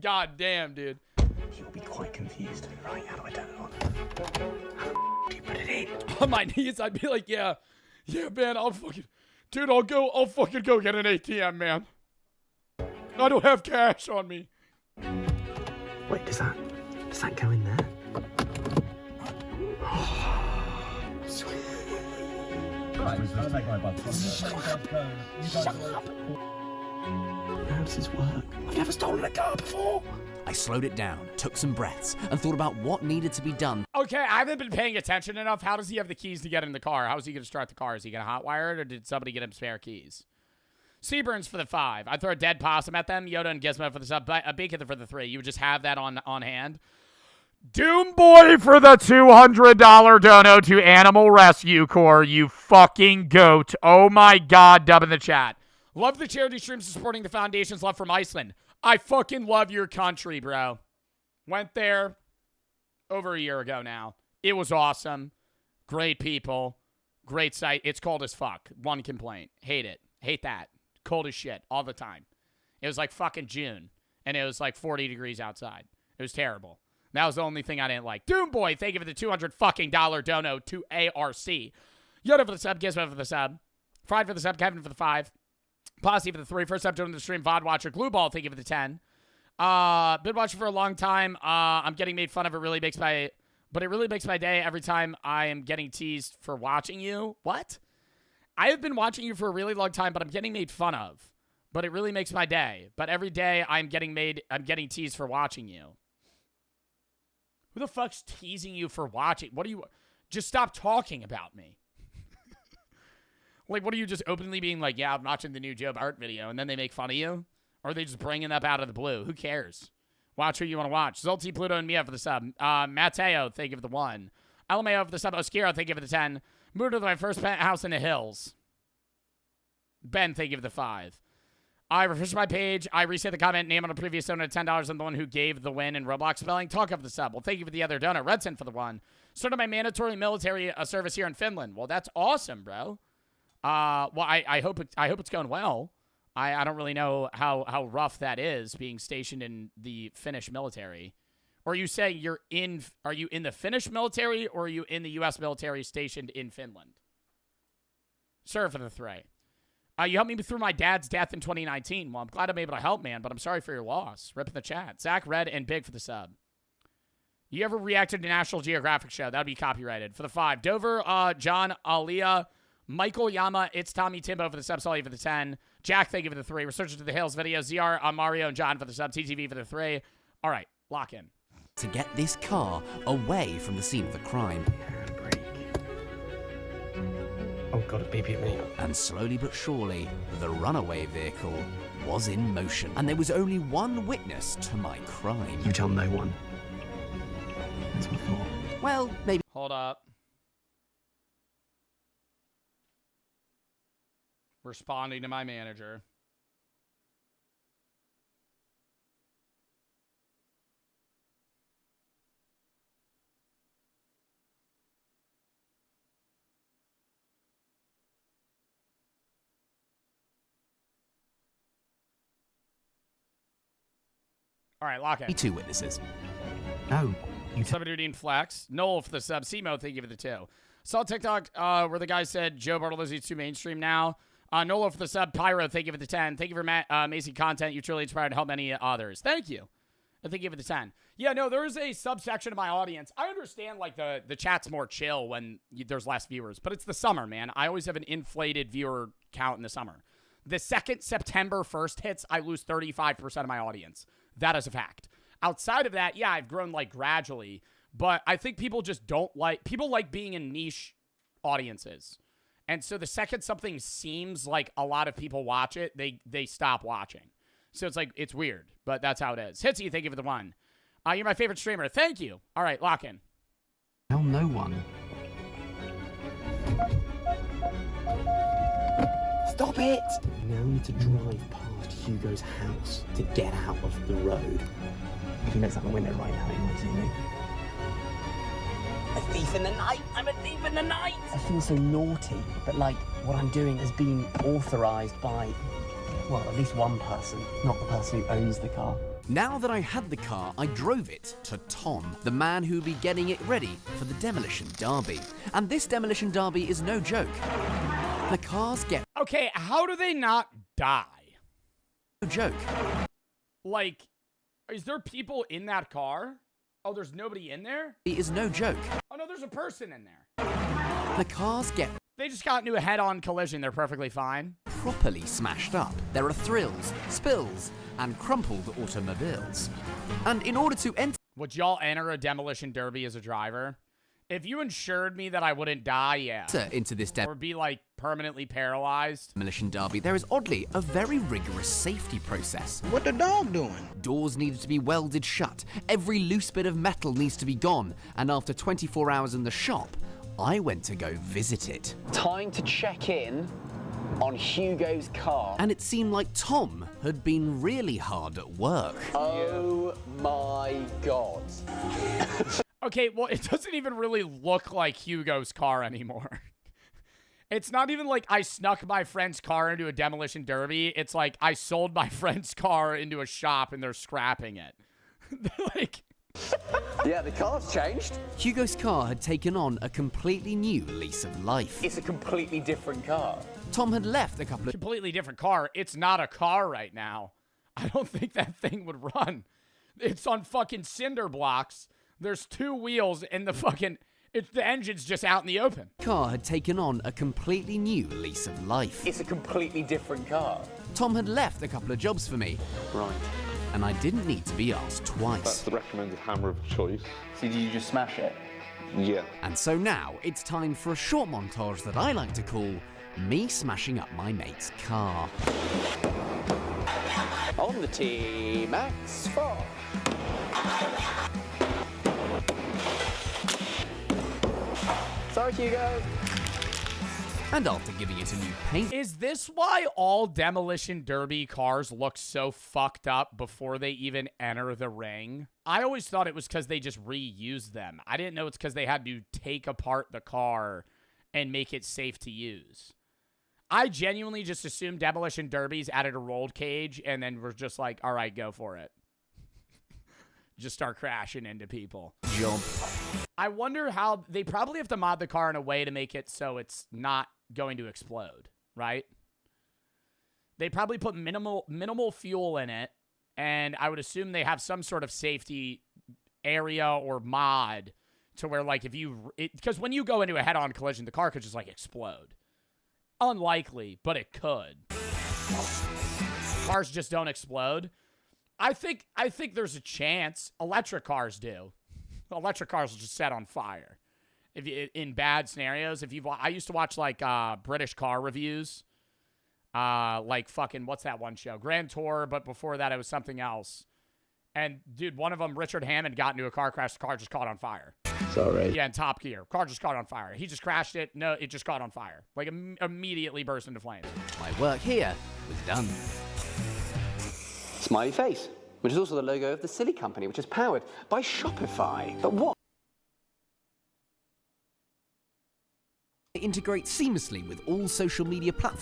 Goddamn, dude. You'll be quite confused. Right, how do I turn it on? How do you put it in? On my knees, I'd be like, yeah, man, I'll fucking fucking go get an ATM, man. I don't have cash on me. Wait, does that go in there? How does this work? I've never stolen a car before. I slowed it down, took some breaths, and thought about what needed to be done Okay, I haven't been paying attention enough. How does he have the keys to get in the car? How is he going to start the car? Is he going to hotwire it, or did somebody get him spare keys? Seaburns for the 5. I throw a dead possum at them. Yoda and Gizmo for the sub. A beacon for the 3. You would just have that on hand. Doom Boy for the $200 dono to Animal Rescue Corps, you fucking goat. Oh my god, dub in the chat. Love the charity streams supporting the foundation's love from Iceland. I fucking love your country, bro. Went there over a year ago now. It was awesome. Great people. Great site. It's cold as fuck. One complaint. Hate it. Hate that. Cold as shit all the time. It was like fucking June, and it was like 40 degrees outside. It was terrible. That was the only thing I didn't like. Doom Boy, thank you for the $200 fucking dono to ARC. Yoda for the sub, Gizmo for the sub, Fried for the sub, Kevin for the 5, Posse for the 3, first up joining the stream, VOD Watcher, Glueball, thank you for the 10. Been watching for a long time. I'm getting made fun of. It really makes my day every time I am getting teased for watching you. What? I have been watching you for a really long time, but I'm getting made fun of. But it really makes my day. But every day I'm getting teased for watching you. Who the fuck's teasing you for watching? What do you... Just stop talking about me. Like, what are you just openly being like, yeah, I'm watching the new Joe Bart video, and then they make fun of you? Or are they just bringing it up out of the blue? Who cares? Watch who you want to watch. Zolti, Pluto, and Mia for the sub. Mateo, thank you for the 1. LMAO for the sub. Oskiro, thank you for the 10. Moved to my first penthouse in the hills. Ben, thank you for the 5. I refreshed my page. I reset the comment name on a previous donor at $10. I'm the one who gave the win in Roblox spelling. Talk of the sub. Well, thank you for the other donor. Redson for the 1. Started my mandatory military service here in Finland. Well, that's awesome, bro. Well, I hope it's going well. I don't really know how rough that is being stationed in the Finnish military. Or you say are you in the Finnish military, or are you in the U.S. military stationed in Finland? Sir for the 3. You helped me through my dad's death in 2019. Well, I'm glad I'm able to help, man, but I'm sorry for your loss. Rip in the chat. Zach, Red, and Big for the sub. You ever reacted to National Geographic show? That would be copyrighted. For the 5. Dover, John, Aliyah, Michael Yama, It's Tommy Timbo for the sub. Solly for the 10. Jack, thank you for the 3. Researchers to the Hills video. ZR, Mario, and John for the sub. TTV for the 3. All right, lock in. to get this car away from the scene of the crime. Handbrake. Oh god, beep at me. And slowly but surely, the runaway vehicle was in motion. And there was only one witness to my crime. You tell no one. That's what I thought. Well, maybe. Hold up. Responding to my manager. All right, lock it. 2 witnesses. No. You Subadudine Flex. Noel for the sub. Simo, thank you for the 2. Saw TikTok where the guy said Joe Bartolozzi's too mainstream now. Nola for the sub. Pyro, thank you for the 10. Thank you for amazing content. You truly inspired to help many others. Thank you. And thank you for the 10. Yeah, no, there's a subsection of my audience. I understand, like, the chat's more chill when there's less viewers. But it's the summer, man. I always have an inflated viewer count in the summer. The second September 1st hits, I lose 35% of my audience. That is a fact. Outside of that, yeah, I've grown, like, gradually. But I think people just don't like... People like being in niche audiences. And so the second something seems like a lot of people watch it, they stop watching. So it's like, it's weird. But that's how it is. Hitsy, thank you for the 1. You're my favorite streamer. Thank you. All right, lock in. tell no one. Stop it! You now need to drive past Hugo's house to get out of the road. He looks out the window right now, he might see me. A thief in the night! I'm a thief in the night! I feel so naughty, but like, what I'm doing has been authorised by, well, at least one person, not the person who owns the car. Now that I had the car, I drove it to Tom, the man who would be getting it ready for the Demolition Derby. And this Demolition Derby is no joke. The cars get... Okay, how do they not die? No joke. Like, is there people in that car? Oh, there's nobody in there? It is no joke. Oh, no, there's a person in there. The cars get... They just got into a head-on collision. They're perfectly fine. Properly smashed up. There are thrills, spills, and crumpled automobiles. And in order to enter Would y'all enter a demolition derby as a driver? If you insured me that I wouldn't die, yeah. into this Or be, like, permanently paralyzed. demolition derby, there is oddly a very rigorous safety process. What the dog doing? Doors needed to be welded shut, every loose bit of metal needs to be gone, and after 24 hours in the shop, I went to go visit it. Time to check in on Hugo's car. And it seemed like Tom had been really hard at work. Oh my god. Okay, well, it doesn't even really look like Hugo's car anymore. It's not even like I snuck my friend's car into a demolition derby. It's like I sold my friend's car into a shop and they're scrapping it. Like... Yeah, the car's changed. Hugo's car had taken on a completely new lease of life. It's a completely different car. Tom had left a couple of Completely different car. It's not a car right now. I don't think that thing would run. It's on fucking cinder blocks. There's 2 wheels and the engine's just out in the open. car had taken on a completely new lease of life. It's a completely different car. Tom had left a couple of jobs for me, Right. and I didn't need to be asked That's twice. the recommended hammer of choice. So did you just smash it? Yeah. And so now it's time for a short montage that I like to call me smashing up my mate's car. On the T-Max 4. Sorry, Hugo. And after giving it a new paint Is this why all demolition derby cars look so fucked up before they even enter the ring? I always thought it was because they just reused them. I didn't know it's because they had to take apart the car and make it safe to use. I genuinely just assumed demolition derbies added a rolled cage and then were just like, all right, go for it. Just start crashing into people. job. I wonder how they probably have to mod the car in a way to make it so it's not going to explode, right? They probably put minimal fuel in it, and I would assume they have some sort of safety area or mod to where, like, if you... Because when you go into a head-on collision, the car could just, like, explode. Unlikely, but it could. Cars just don't explode. I think there's a chance. Electric cars do. Electric cars will just set on fire. If you, in bad scenarios, I used to watch like British car reviews, like fucking what's that one show, Grand Tour, but before that it was something else. And dude, one of them, Richard Hammond, got into a car crash. The car just caught on fire. Sorry. Yeah, in Top Gear, car just caught on fire. He just crashed it. No, it just caught on fire. Like immediately burst into flames. My work here was done. Smiley face, which is also the logo of the Silly Company, which is powered by Shopify. But what? It integrates seamlessly with all social media platforms.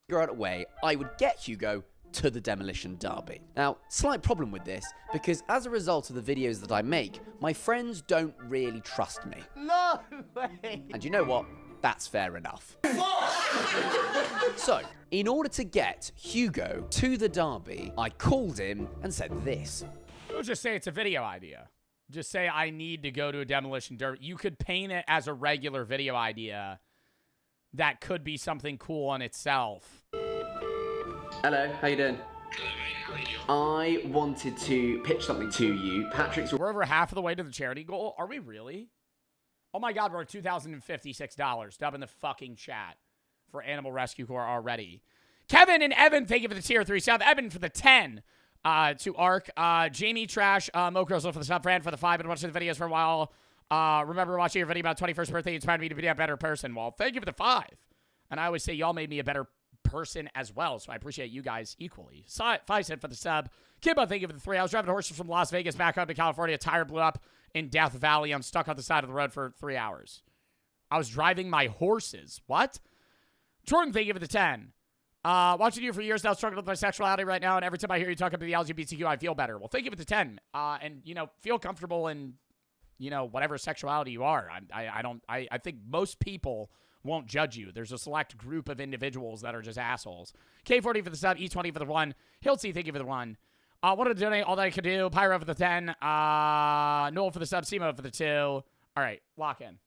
Figure out a way I would get Hugo to the demolition derby. Now, slight problem with this, because as a result of the videos that I make, my friends don't really trust me. No way. And you know what? That's fair enough. So, in order to get Hugo to the derby, I called him and said this. We'll just say it's a video idea. Just say I need to go to a demolition derby. You could paint it as a regular video idea that could be something cool on itself. Hello, how you doing? Hello, mate. How are you doing? I wanted to pitch something to you. Patrick's... We're over half of the way to the charity goal. Are we really? Oh my God, we're at $2,056. Dub in the fucking chat for Animal Rescue Corps already. Kevin and Evan, thank you for the tier 3 sub. Evan for the 10. To Ark. Jamie Trash, Mokrosel for the sub. Fran for the 5. Been watching the videos for a while. Remember watching your video about 21st birthday. Inspired me to be a better person. Well, thank you for the 5. And I always say y'all made me a better person as well, so I appreciate you guys equally. 5 cent for the sub. Kimbo, thank you for the 3. I was driving horses from Las Vegas back home to California. Tire blew up in Death Valley. I'm stuck on the side of the road for 3 hours. I was driving my horses. What? Jordan, thank you for the 10. Watching you for years now, struggling with my sexuality right now, and every time I hear you talk about the LGBTQ, I feel better. Well, thank you for the 10. And, you know, feel comfortable in, you know, whatever sexuality you are. I think most people won't judge you. There's a select group of individuals that are just assholes. K40 for the sub, E20 for the 1. Hiltzy, thank you for the 1. Wanted to donate all that I could do. Pyro for the 10. Noel for the sub, Simo for the 2. All right, lock in.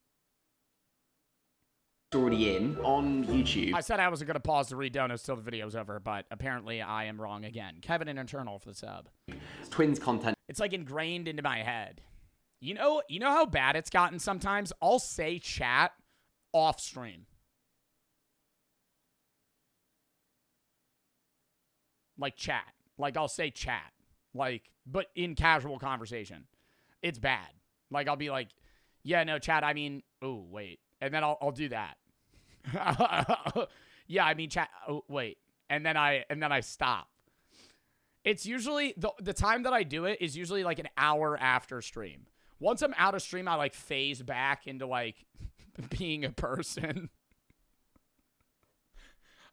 already in on YouTube. I said I wasn't going to pause to read donuts till the video's over, but apparently I am wrong again. Kevin and Internal for the sub. Twins content. It's like ingrained into my head. You know how bad it's gotten sometimes? I'll say chat off stream. Like chat. Like I'll say chat. Like, but in casual conversation. It's bad. Like I'll be like, yeah, no, chat, I mean, oh, wait. And then I'll do that. Yeah, I mean chat, oh, wait. And then I stop. It's usually the time that I do it is usually like an hour after stream. Once I'm out of stream, I like phase back into like being a person.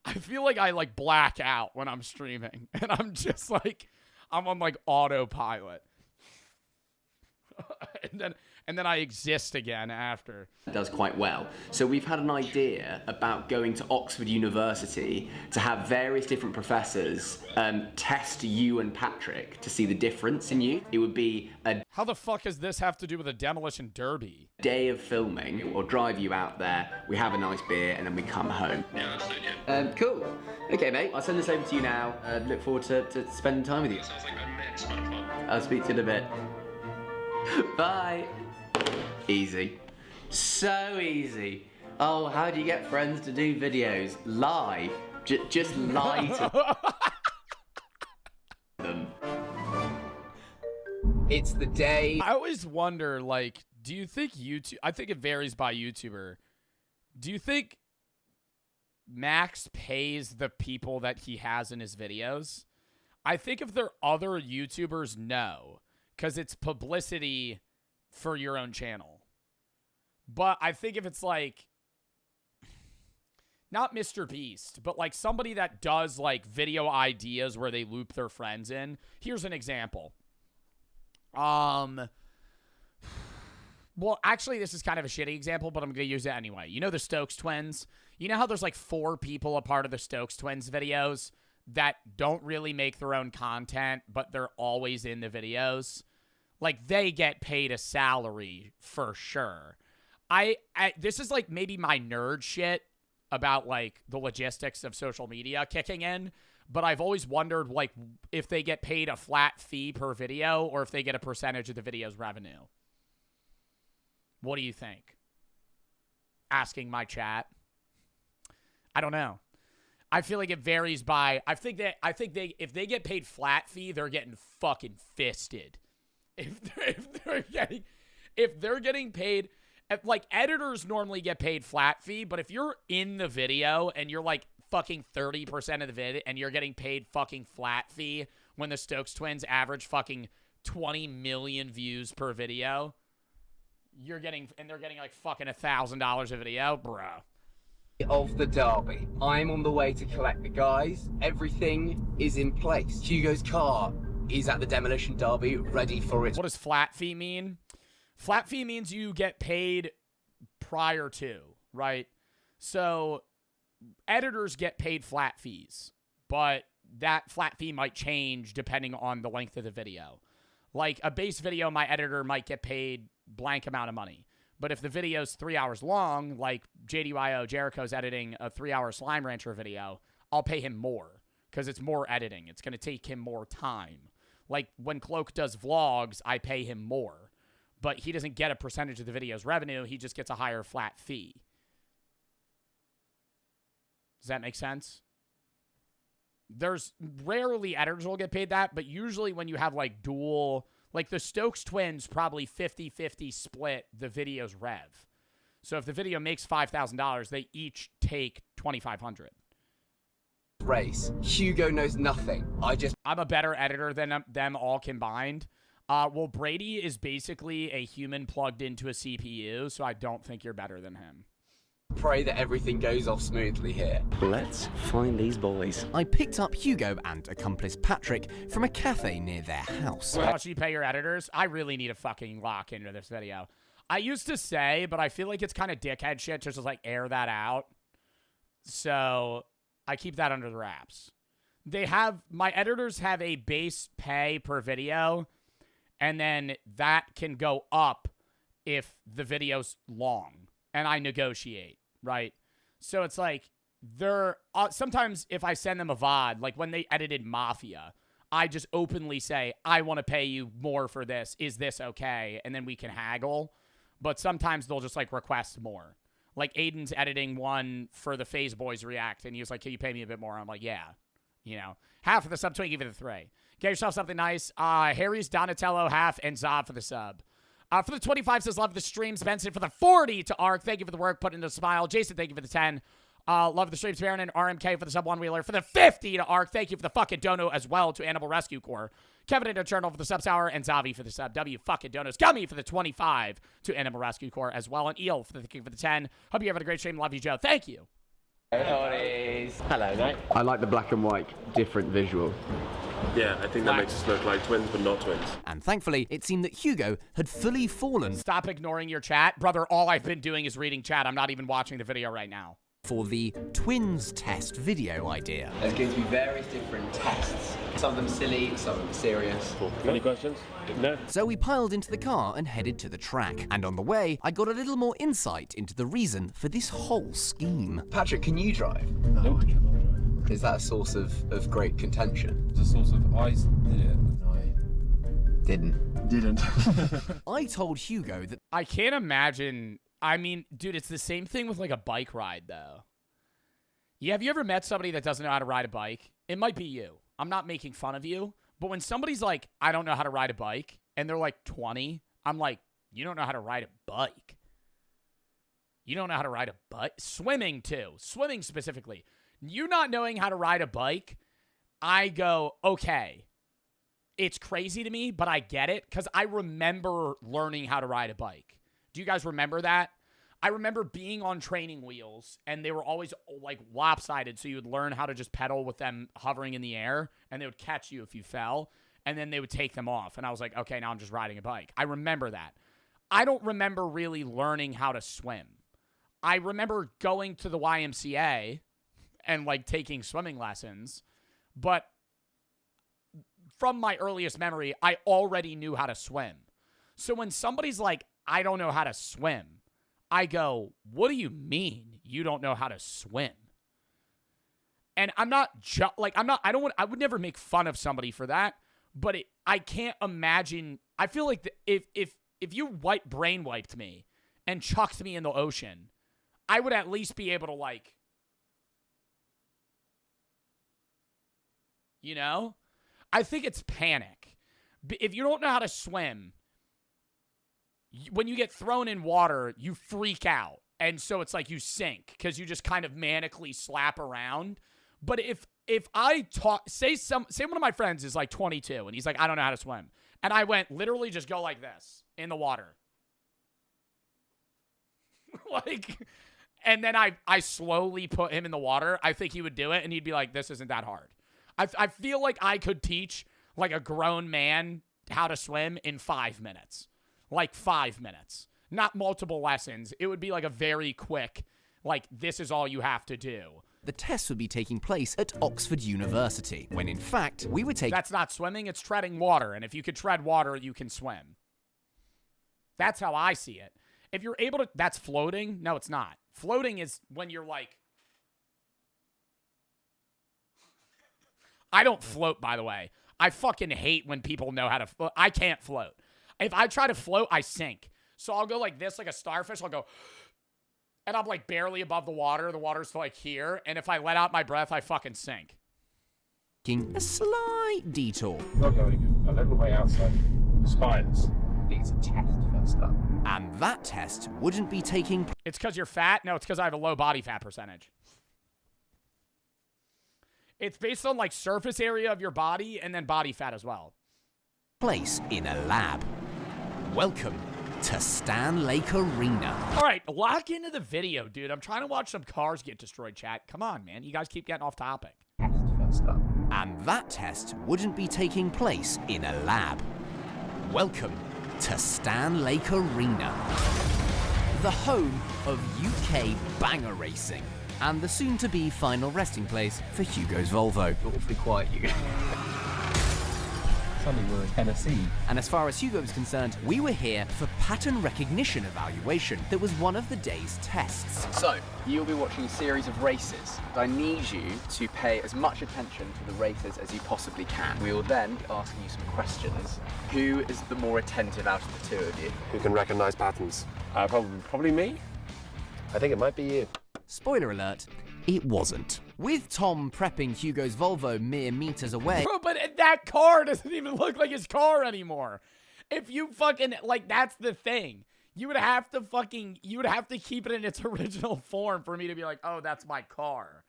I feel like I like black out when I'm streaming and I'm just like, I'm on like autopilot. and then I exist again after. Does quite well. So we've had an idea about going to Oxford University to have various different professors test you and Patrick to see the difference in you. It would be a How the fuck does this have to do with a demolition derby? day of filming. We'll drive you out there, we have a nice beer, and then we come home. Yeah, absolutely. Cool. Okay, mate, I'll send this over to you now. Look forward to spending time with you. Sounds like an immense amount of fun. I'll speak to you in a bit. Bye. Easy. So easy. Oh, how do you get friends to do videos? Lie. Just lie to them. It's the day. I always wonder, like, do you think YouTube... I think it varies by YouTuber. Do you think Max pays the people that he has in his videos? I think if they're other YouTubers, no. Because it's publicity for your own channel. But I think if it's like, not Mr. Beast, but like somebody that does like video ideas where they loop their friends in. Here's an example. Well, actually, this is kind of a shitty example, but I'm going to use it anyway. You know the Stokes twins? You know how there's like 4 people a part of the Stokes twins videos that don't really make their own content, but they're always in the videos? Like, they get paid a salary for sure. This is like maybe my nerd shit about like the logistics of social media kicking in, but I've always wondered like if they get paid a flat fee per video or if they get a percentage of the video's revenue. What do you think? Asking my chat. I don't know. I feel like it varies by, I think if they get paid flat fee, they're getting fucking fisted. If they're getting paid, like editors normally get paid flat fee, but if you're in the video and you're like fucking 30% of the vid and you're getting paid fucking flat fee when the Stokes twins average fucking 20 million views per video, they're getting like fucking $1,000 a video, bro. Of the derby. I'm on the way to collect the guys. Everything is in place. Hugo's car is at the Demolition derby, ready for it. What does flat fee mean? Flat fee means you get paid prior to, right? So editors get paid flat fees, but that flat fee might change depending on the length of the video. Like a base video, my editor might get paid blank amount of money. But if the video's 3 hours long, like JDYO, Jericho's editing a 3-hour Slime Rancher video, I'll pay him more because it's more editing. It's going to take him more time. Like when Cloak does vlogs, I pay him more. But he doesn't get a percentage of the video's revenue. He just gets a higher flat fee. Does that make sense? There's rarely editors will get paid that, but usually when you have like dual, like the Stokes twins probably 50-50 split the video's rev. So if the video makes $5,000, they each take $2,500. Race. Hugo knows nothing. I'm a better editor than them all combined. Well, Brady is basically a human plugged into a CPU, so I don't think you're better than him. Pray that everything goes off smoothly here. Let's find these boys. I picked up Hugo and accomplice Patrick from a cafe near their house. How much do you pay your editors? I really need to fucking lock into this video. I used to say, but I feel like it's kind of dickhead shit just to like air that out. So I keep that under the wraps. My editors have a base pay per video, and then that can go up if the video's long, and I negotiate, right? So it's like, they're sometimes if I send them a VOD, like when they edited Mafia, I just openly say, I want to pay you more for this. Is this okay? And then we can haggle. But sometimes they'll just like request more. Like Aiden's editing one for the FaZe Boys React, and he was like, can you pay me a bit more? I'm like, yeah. You know, half for the sub, Twinkie for the 3. Get yourself something nice. Harry's Donatello half and Zob for the sub. For the 25 says, love the streams. Benson for the 40 to Ark. Thank you for the work. Put into a smile. Jason, thank you for the 10. Love the streams, Baron and RMK for the sub 1 wheeler. For the 50 to Ark. Thank you for the fucking dono as well to Animal Rescue Corps. Kevin and Eternal for the sub sour. And Zavi for the sub. W fucking donos. Gummy for the 25 to Animal Rescue Corps as well. And Eel for the 10. Hope you're having a great stream. Love you, Joe. Thank you. Hello, mate. I like the black and white, different visual. Yeah, I think that makes us look like twins, but not twins. And thankfully, it seemed that Hugo had fully fallen Stop ignoring your chat. Brother, all I've been doing is reading chat. I'm not even watching the video right now. for the twins test video idea. There's going to be various different tests. Some of them silly, some of them serious. Cool. Any questions? No? So we piled into the car and headed to the track. And on the way, I got a little more insight into the reason for this whole scheme. Patrick, can you drive? No, I cannot drive. Is that a source of great contention? It's a source of I did it and I Didn't. I told Hugo that I can't imagine. I mean, dude, it's the same thing with like a bike ride, though. Yeah, have you ever met somebody that doesn't know how to ride a bike? It might be you. I'm not making fun of you. But when somebody's like, I don't know how to ride a bike, and they're like 20, I'm like, you don't know how to ride a bike. You don't know how to ride a bike? Swimming, too. Swimming specifically. You not knowing how to ride a bike, I go, okay. It's crazy to me, but I get it, because I remember learning how to ride a bike. Do you guys remember that? I remember being on training wheels, and they were always, like, lopsided, so you would learn how to just pedal with them hovering in the air, and they would catch you if you fell, and then they would take them off, and I was like, okay, now I'm just riding a bike. I remember that. I don't remember really learning how to swim. I remember going to the YMCA and, like, taking swimming lessons, but from my earliest memory, I already knew how to swim. So when somebody's like, I don't know how to swim, I go, what do you mean you don't know how to swim? And I'm not I would never make fun of somebody for that, but I can't imagine. I feel like if you brain wiped me and chucked me in the ocean, I would at least be able to, like, you know? I think it's panic. If you don't know how to swim, when you get thrown in water, you freak out. And so it's like you sink because you just kind of manically slap around. But if I talk, say one of my friends is like 22 and he's like, I don't know how to swim. And I went literally just go like this in the water. Like, and then I slowly put him in the water. I think he would do it and he'd be like, this isn't that hard. I feel like I could teach like a grown man how to swim in 5 minutes. Like 5 minutes. Not multiple lessons. It would be like a very quick, like, this is all you have to do. the test would be taking place at Oxford University, when in fact we were taking... That's not swimming, it's treading water. And if you could tread water, you can swim. That's how I see it. If you're able to... That's floating? No, it's not. Floating is when you're like... I don't float, by the way. I fucking hate when people know how to float. I can't float. If I try to float, I sink. So I'll go like this, like a starfish. I'll go... And I'm like barely above the water. The water's like here. And if I let out my breath, I fucking sink. A slight detour. Not going a little way outside. Spiders. It's a test first up. And that test wouldn't be taking It's because you're fat? No, it's because I have a low body fat percentage. It's based on like surface area of your body and then body fat as well. place in a lab. Welcome to Stan Lake Arena. All right, lock into the video, dude. I'm trying to watch some cars get destroyed, chat. Come on, man. You guys keep getting off topic. Test first up. And that test wouldn't be taking place in a lab. Welcome to Stan Lake Arena, the home of UK banger racing, and the soon-to-be final resting place for Hugo's Volvo. Awfully quiet, you. Suddenly we're in Tennessee. And as far as Hugo was concerned, we were here for pattern recognition evaluation that was one of the day's tests. So, you'll be watching a series of races. I need you to pay as much attention to the races as you possibly can. We will then be asking you some questions. Who is the more attentive out of the two of you? Who can recognize patterns? Probably me. I think it might be you. Spoiler alert, it wasn't. With Tom prepping Hugo's Volvo mere meters away. Bro, but that car doesn't even look like his car anymore. If you fucking, like, that's the thing. You would have to keep it in its original form for me to be like, oh, that's my car.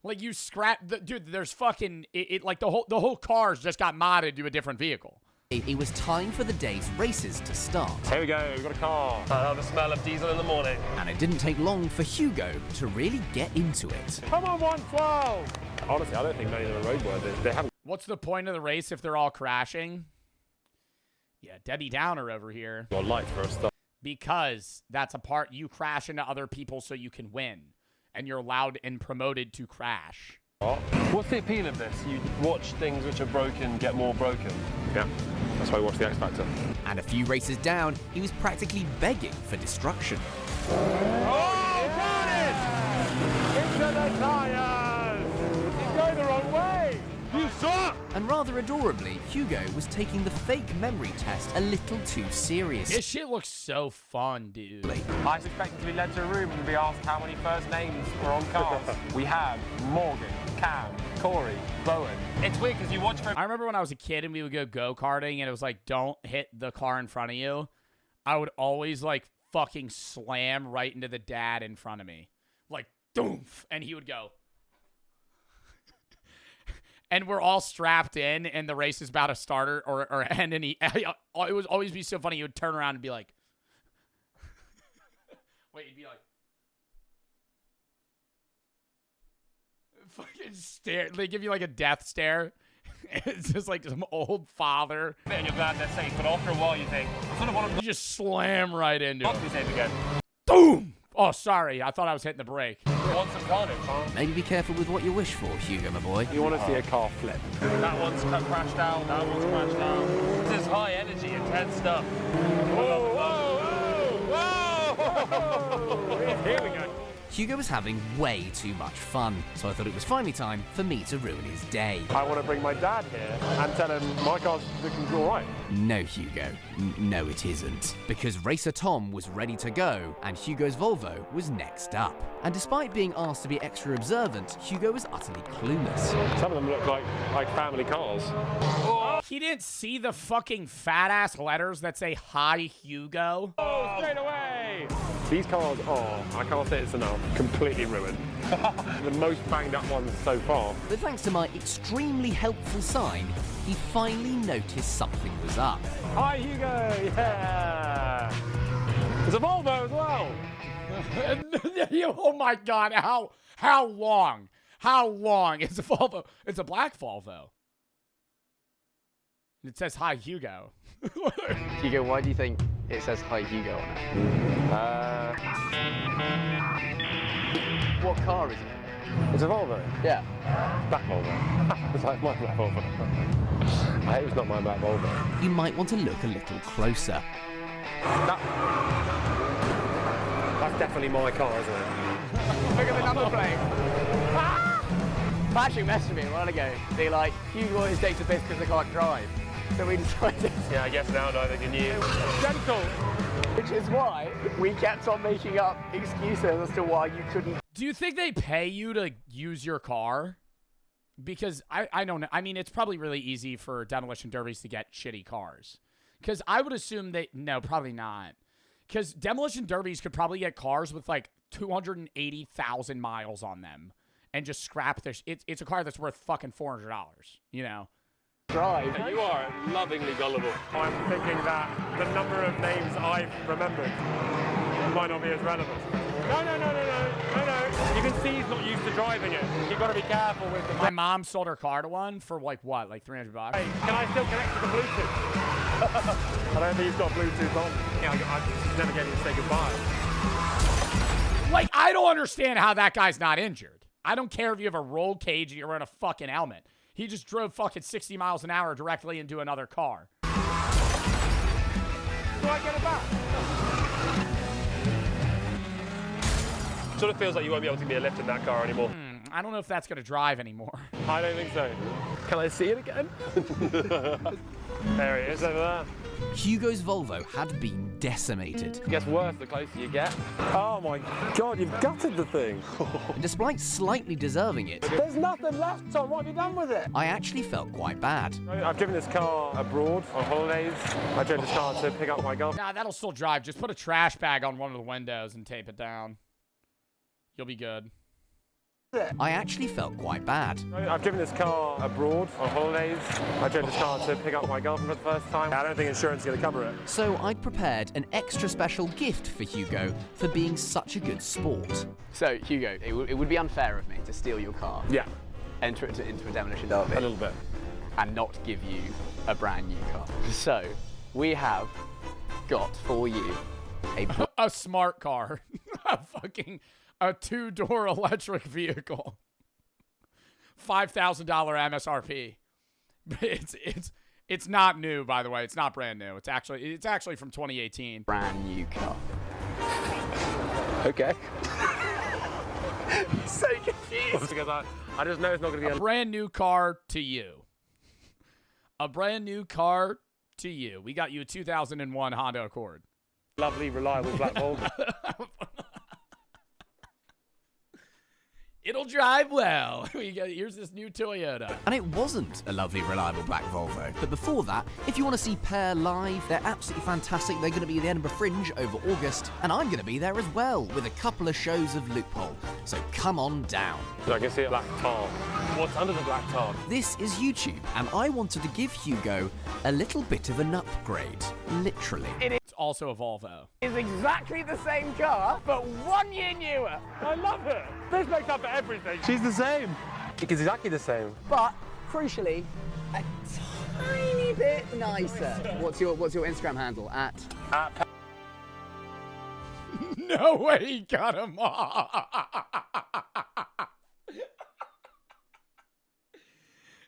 Like, you scrap, dude, there's fucking, like, the whole car's just got modded to a different vehicle. It was time for the day's races to start. Here we go, we've got a car. I love the smell of diesel in the morning. And it didn't take long for Hugo to really get into it. Come on, 112! Honestly, I don't think many of them are roadworthy. They haven't. What's the point of the race if they're all crashing? Yeah, Debbie Downer over here. Got lights for a start. Because that's a part you crash into other people so you can win. And you're allowed and promoted to crash. What's the appeal of this? You watch things which are broken get more broken. Yeah, that's why I watch the X Factor. And a few races down, he was practically begging for destruction. Oh, got it! Into the tires! He's going the wrong way! You suck! And rather adorably, Hugo was taking the fake memory test a little too seriously. This shit looks so fun, dude. I was expecting to be led to a room and be asked how many first names were on cars. We have Morgan, Cam, Corey, Bowen. It's weird because you watch for... I remember when I was a kid and we would go go-karting and it was like, don't hit the car in front of you. I would always like fucking slam right into the dad in front of me. Like, doof. And he would go. And we're all strapped in and the race is about to start or end. And it would always be so funny. He would turn around and be like. Wait, he'd be like. Fucking stare. They give you like a death stare. It's just like some old father. And you're glad they're safe, but after a while you think, I sort of want them You just slam right into to him. be safe again. Boom! Oh, sorry. I thought I was hitting the brake. Want some carnage? Maybe be careful with what you wish for, Hugo, my boy. You want to see a car flip? That one's crashed out, that one's crashed out. This is high energy, intense stuff. Whoa, whoa, whoa, whoa! Here we go. Hugo was having way too much fun, so I thought it was finally time for me to ruin his day. I want to bring my dad here and tell him my car's looking all right. No, Hugo. No, it isn't. Because Racer Tom was ready to go, and Hugo's Volvo was next up. And despite being asked to be extra observant, Hugo was utterly clueless. Some of them look like family cars. He didn't see the fucking fat-ass letters that say, Hi, Hugo. Oh, straight away! These cars are, I can't say it's enough, completely ruined. The most banged up ones so far. But thanks to my extremely helpful sign, he finally noticed something was up. Hi, Hugo! Yeah! There's a Volvo as well! Oh my God, how long? How long? It's a Volvo. It's a black Volvo. It says, Hi, Hugo. Hugo, why do you think it says Hi Hugo on it? What car is it? It's a Volvo. Yeah. Black Volvo. It's like my black Volvo. I hope it's not my black Volvo. You might want to look a little closer. That's definitely my car, isn't it? Look at the number plate. Patrick messaged me a while ago. They like, Hugo got his date to piss because they can't drive. So we decided. Yeah, I guess now neither can you. Gentle. Which is why we kept on making up excuses as to why you couldn't. Do you think they pay you to use your car? Because I don't know. I mean, it's probably really easy for demolition derbies to get shitty cars. Because I would assume no, probably not. Because demolition derbies could probably get cars with like 280,000 miles on them and just scrap their. It's a car that's worth fucking $400. You know. Drive. You are lovingly gullible. I'm thinking that the number of names I've remembered might not be as relevant. No. You can see he's not used to driving it. You've got to be careful with the... My mom sold her car to one for like what? Like $300? Hey, can I still connect to the Bluetooth? I don't think he's got Bluetooth on. Yeah, I'm just never getting to say goodbye. Like, I don't understand how that guy's not injured. I don't care if you have a roll cage and you're wearing a fucking helmet. He just drove fucking 60 miles an hour directly into another car. Do I get it back? Sort of feels like you won't be able to give me a lift in that car anymore. I don't know if that's going to drive anymore. I don't think so. Can I see it again? There it is over there. Hugo's Volvo had been decimated. It gets worse the closer you get. Oh my God, you've gutted the thing. And despite slightly deserving it, There's nothing left, Tom. What have you done with it? I actually felt quite bad. I've driven this car abroad on holidays. I drove this car to pick up my girlfriend. Nah, that'll still drive. Just put a trash bag on one of the windows and tape it down. You'll be good. I actually felt quite bad. I've driven this car abroad on holidays. I drove this car to pick up my girlfriend for the first time. I don't think insurance is going to cover it. So I'd prepared an extra special gift for Hugo for being such a good sport. So, Hugo, it would be unfair of me to steal your car, Yeah, enter it into a demolition derby, a little bit. and not give you a brand new car. So, we have got for you A smart car. A 2-door electric vehicle. $5,000 MSRP. It's not new, by the way. It's not brand new. It's actually from 2018. brand new car. Okay. So confused. Because I just know it's not going to be A brand new car to you. A brand new car to you. We got you a 2001 Honda Accord. a lovely, reliable black Volvo. It'll drive well. Here's this new Toyota. And it wasn't a lovely, reliable black Volvo. But before that, if you want to see Pear live, they're absolutely fantastic. They're going to be at the Edinburgh Fringe over August, and I'm going to be there as well with a couple of shows of Loophole. So come on down. I can see a black tar. What's under the black tar? This is YouTube, and I wanted to give Hugo a little bit of an upgrade. Literally. It's also a Volvo. It's exactly the same car, but 1 year newer. I love it. This makes up for everything. She's the same. It's exactly the same. But, crucially, a tiny bit nicer. What's your Instagram handle? At No way he got him off.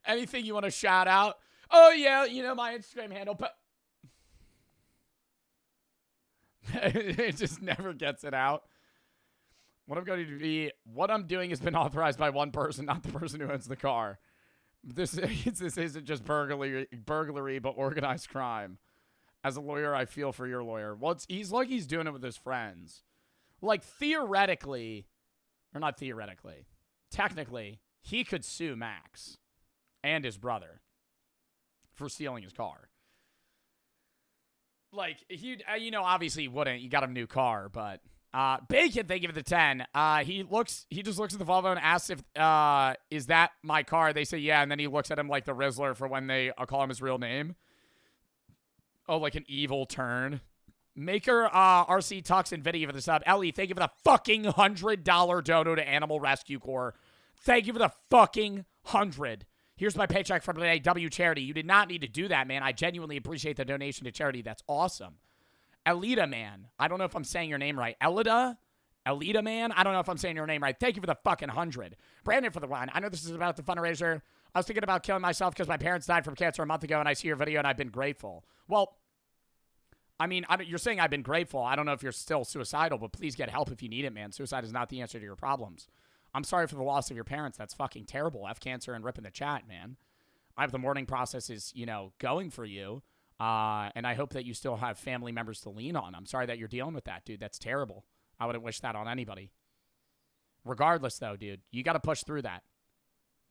Anything you want to shout out? Oh, yeah, you know my Instagram handle, but it just never gets it out. What I'm doing has been authorized by one person, not the person who owns the car. This isn't just burglary, but organized crime. As a lawyer, I feel for your lawyer. Well, he's doing it with his friends. Like, theoretically, or not theoretically, technically, he could sue Max and his brother for stealing his car. Like, he, obviously he wouldn't. You got a new car, but Bacon, thank you for the 10. He just looks at the Volvo and asks if, is that my car? They say, yeah, and then he looks at him like the Rizzler for when they call him his real name. Oh, like an evil turn. Maker, RC Tux and Vinny for the sub. Ellie, thank you for the fucking $100 dono to Animal Rescue Corps. Thank you for the fucking 100. Here's my paycheck from today, W Charity. You did not need to do that, man. I genuinely appreciate the donation to charity. That's awesome. Elita, man. I don't know if I'm saying your name right. Elita, man. I don't know if I'm saying your name right. Thank you for the fucking 100. Brandon for the one. I know this is about the fundraiser. I was thinking about killing myself because my parents died from cancer a month ago, and I see your video, and I've been grateful. Well, I mean, you're saying I've been grateful. I don't know if you're still suicidal, but please get help if you need it, man. Suicide is not the answer to your problems. I'm sorry for the loss of your parents. That's fucking terrible. F cancer and ripping the chat, man. I hope the mourning process is, going for you. And I hope that you still have family members to lean on. I'm sorry that you're dealing with that, dude. That's terrible. I wouldn't wish that on anybody. Regardless, though, dude, you got to push through that.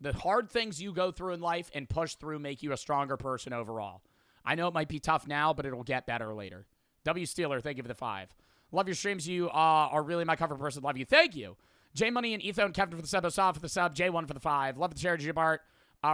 The hard things you go through in life and push through make you a stronger person overall. I know it might be tough now, but it'll get better later. W Steeler, thank you for the 5. Love your streams. You are really my comfort person. Love you. Thank you. J Money and Etho and Kevin for the sub. Osaf for the sub. J1 for the 5. Love the charity, Jabart.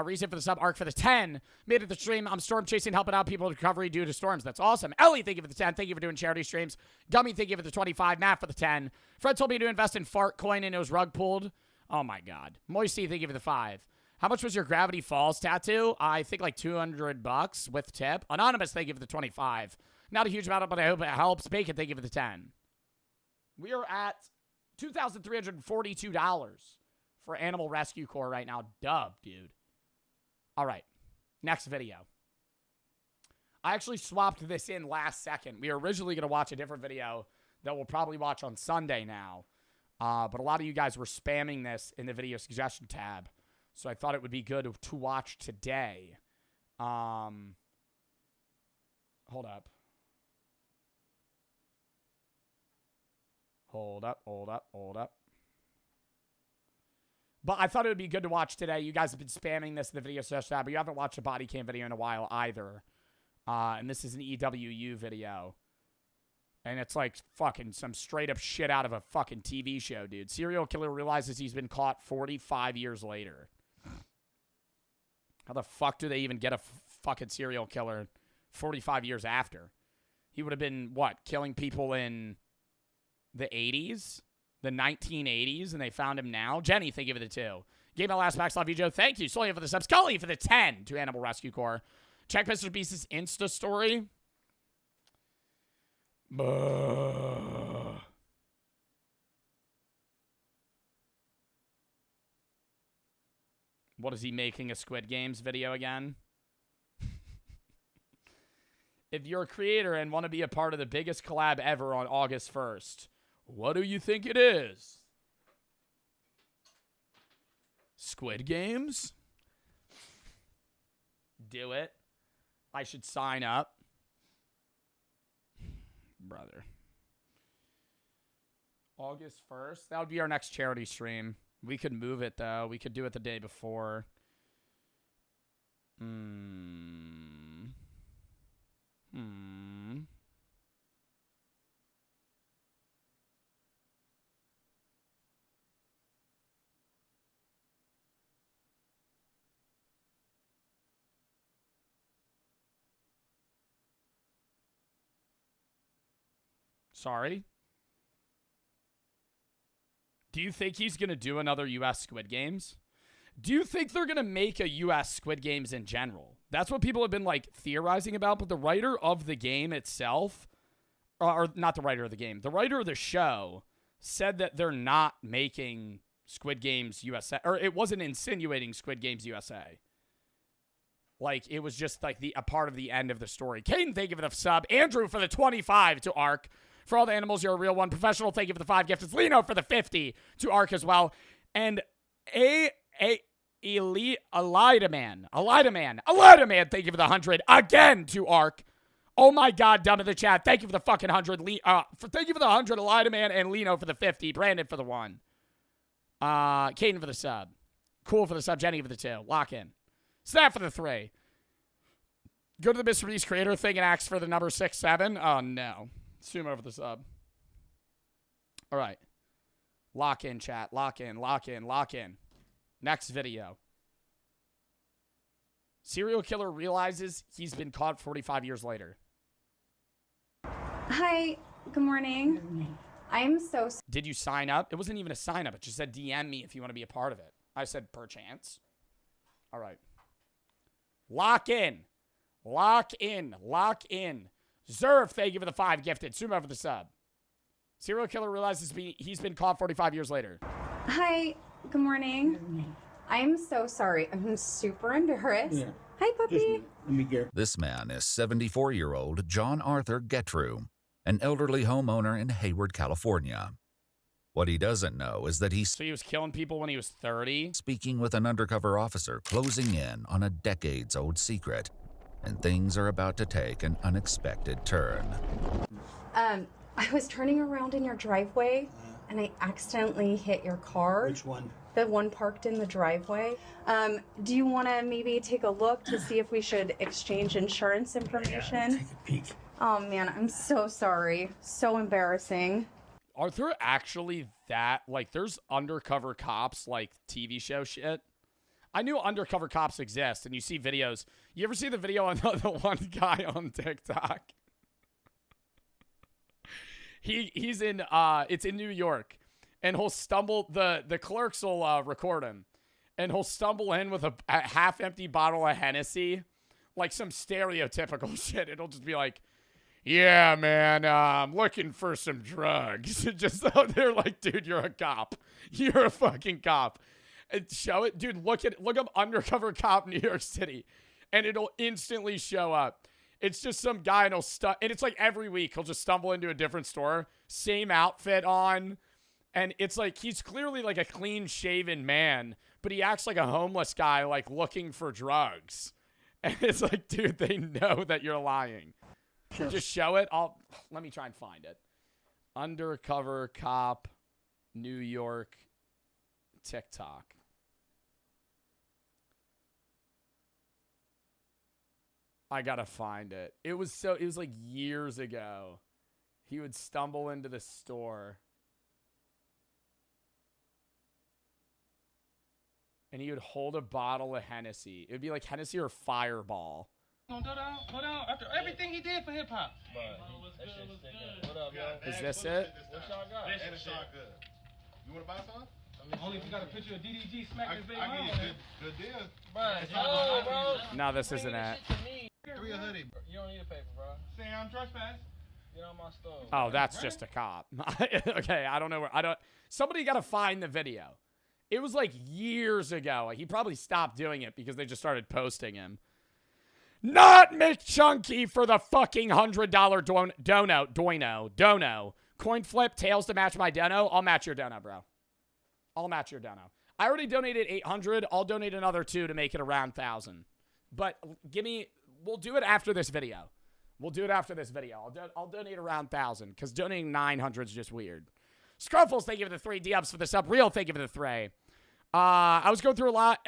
Reason for the sub. Arc for the 10. Made it the stream. I'm storm chasing, helping out people in recovery due to storms. That's awesome. Ellie, thank you for the 10. Thank you for doing charity streams. Gummy, thank you for the 25. Matt for the 10. Fred told me to invest in fart coin and it was rug pulled. Oh my God. Moisty, thank you for the 5. How much was your Gravity Falls tattoo? I think like $200 with tip. Anonymous, thank you for the 25. Not a huge amount, but I hope it helps. Bacon, thank you for the 10. We are at $2,342 for Animal Rescue Corps right now. Dub, dude. All right. Next video. I actually swapped this in last second. We were originally going to watch a different video that we'll probably watch on Sunday now. But a lot of you guys were spamming this in the video suggestion tab. So I thought it would be good to watch today. Hold up. Hold up. But I thought it would be good to watch today. You guys have been spamming this in the video suggestion tab, but you haven't watched a body cam video in a while either. And this is an EWU video. And it's like fucking some straight up shit out of a fucking TV show, dude. Serial killer realizes he's been caught 45 years later. How the fuck do they even get a fucking serial killer 45 years after? He would have been, what, killing people in the 80s? The 1980s, and they found him now? Jenny, thank you for the 2. Gave my last max, love you, Joe. Thank you. Solia for the subs. Scully for the 10 to Animal Rescue Corps. Check Mr. Beast's Insta story. What is he making, a Squid Games video again? If you're a creator and want to be a part of the biggest collab ever on August 1st, what do you think it is? Squid Games? Do it. I should sign up. Brother. August 1st? That would be our next charity stream. We could move it, though. We could do it the day before. Sorry? Do you think he's going to do another U.S. Squid Games? Do you think they're going to make a U.S. Squid Games in general? That's what people have been, like, theorizing about, but the writer of the game itself, or not the writer of the game, the writer of the show said that they're not making Squid Games USA, or it wasn't insinuating Squid Games USA. Like, it was just, like, a part of the end of the story. Caden, thank you for the sub. Andrew for the 25 to Ark. For all the animals, you're a real one. Professional, thank you for the 5 gifts. It's Lino for the 50 to Ark as well. And Elida Man, thank you for the 100 again to Ark. Oh my God, dumb in the chat. Thank you for the fucking 100. Thank you for the 100, Elida Man, and Lino for the 50. Brandon for the 1. Caden for the sub. Cool for the sub. Jenny for the 2. Lock in. Snap for the 3. Go to the Mr. Beast creator thing and ask for the number 67. Oh no. Sumo for the sub. All right. Lock in, chat. Lock in. Next video. Serial killer realizes he's been caught 45 years later. Hi, good morning. I'm so sorry. Did you sign up? It wasn't even a sign up. It just said DM me if you want to be a part of it. I said perchance. All right. Lock in. Zerf, thank you for the 5 gifted. Sumo for the sub. Serial killer realizes he's been caught 45 years later. Hi, good morning. I'm so sorry. I'm super embarrassed. Yeah. Hi, puppy. This man is 74-year-old John Arthur Getru, an elderly homeowner in Hayward, California. What he doesn't know is that So he was killing people when he was 30? Speaking with an undercover officer closing in on a decades-old secret. And things are about to take an unexpected turn. I was turning around in your driveway, and I accidentally hit your car. Which one? The one parked in the driveway. Do you want to maybe take a look to see if we should exchange insurance information? Take a peek. Oh, man, I'm so sorry. So embarrassing. Are there actually that, like, there's undercover cops, like, TV show shit? I knew undercover cops exist, and you see videos. You ever see the video on the one guy on TikTok? He's in, it's in New York, and he'll stumble, the clerks will record him, and he'll stumble in with a half-empty bottle of Hennessy, like some stereotypical shit. It'll just be like, yeah, man, I'm looking for some drugs. Just out there like, dude, you're a cop. You're a fucking cop. And show it. Dude, look up undercover cop New York City. And it'll instantly show up. It's just some guy and and it's like every week he'll just stumble into a different store. Same outfit on. And it's like he's clearly like a clean shaven man, but he acts like a homeless guy like looking for drugs. And it's like, dude, they know that you're lying. Sure. Just show it. Let me try and find it. Undercover cop New York TikTok. I gotta find it. It was like years ago. He would stumble into the store. And he would hold a bottle of Hennessy. It would be like Hennessy or Fireball. Go down. After everything he did for hip hop. Is this it? What y'all got? This shot good. You want to buy some? Only if you got a picture of DDG smack his baby I mom. get good deal. Bro. No, this isn't it. Give me a hoodie. You don't need a paper, bro. Say I'm trespass. Get on my stove. Oh, that's just a cop. Okay, I don't know where. Somebody got to find the video. It was like years ago. He probably stopped doing it because they just started posting him. Not McChunky for the fucking $100 dono. Coin flip, tails to match my dono. I'll match your dono, bro. I'll match your dono. I already donated 800. I'll donate another 2 to make it around 1,000. But we'll do it after this video. I'll donate around 1,000 because donating 900 is just weird. Scruffles, thank you for the 3 D-ups for the sub. Real, thank you for the 3. I was going through a lot,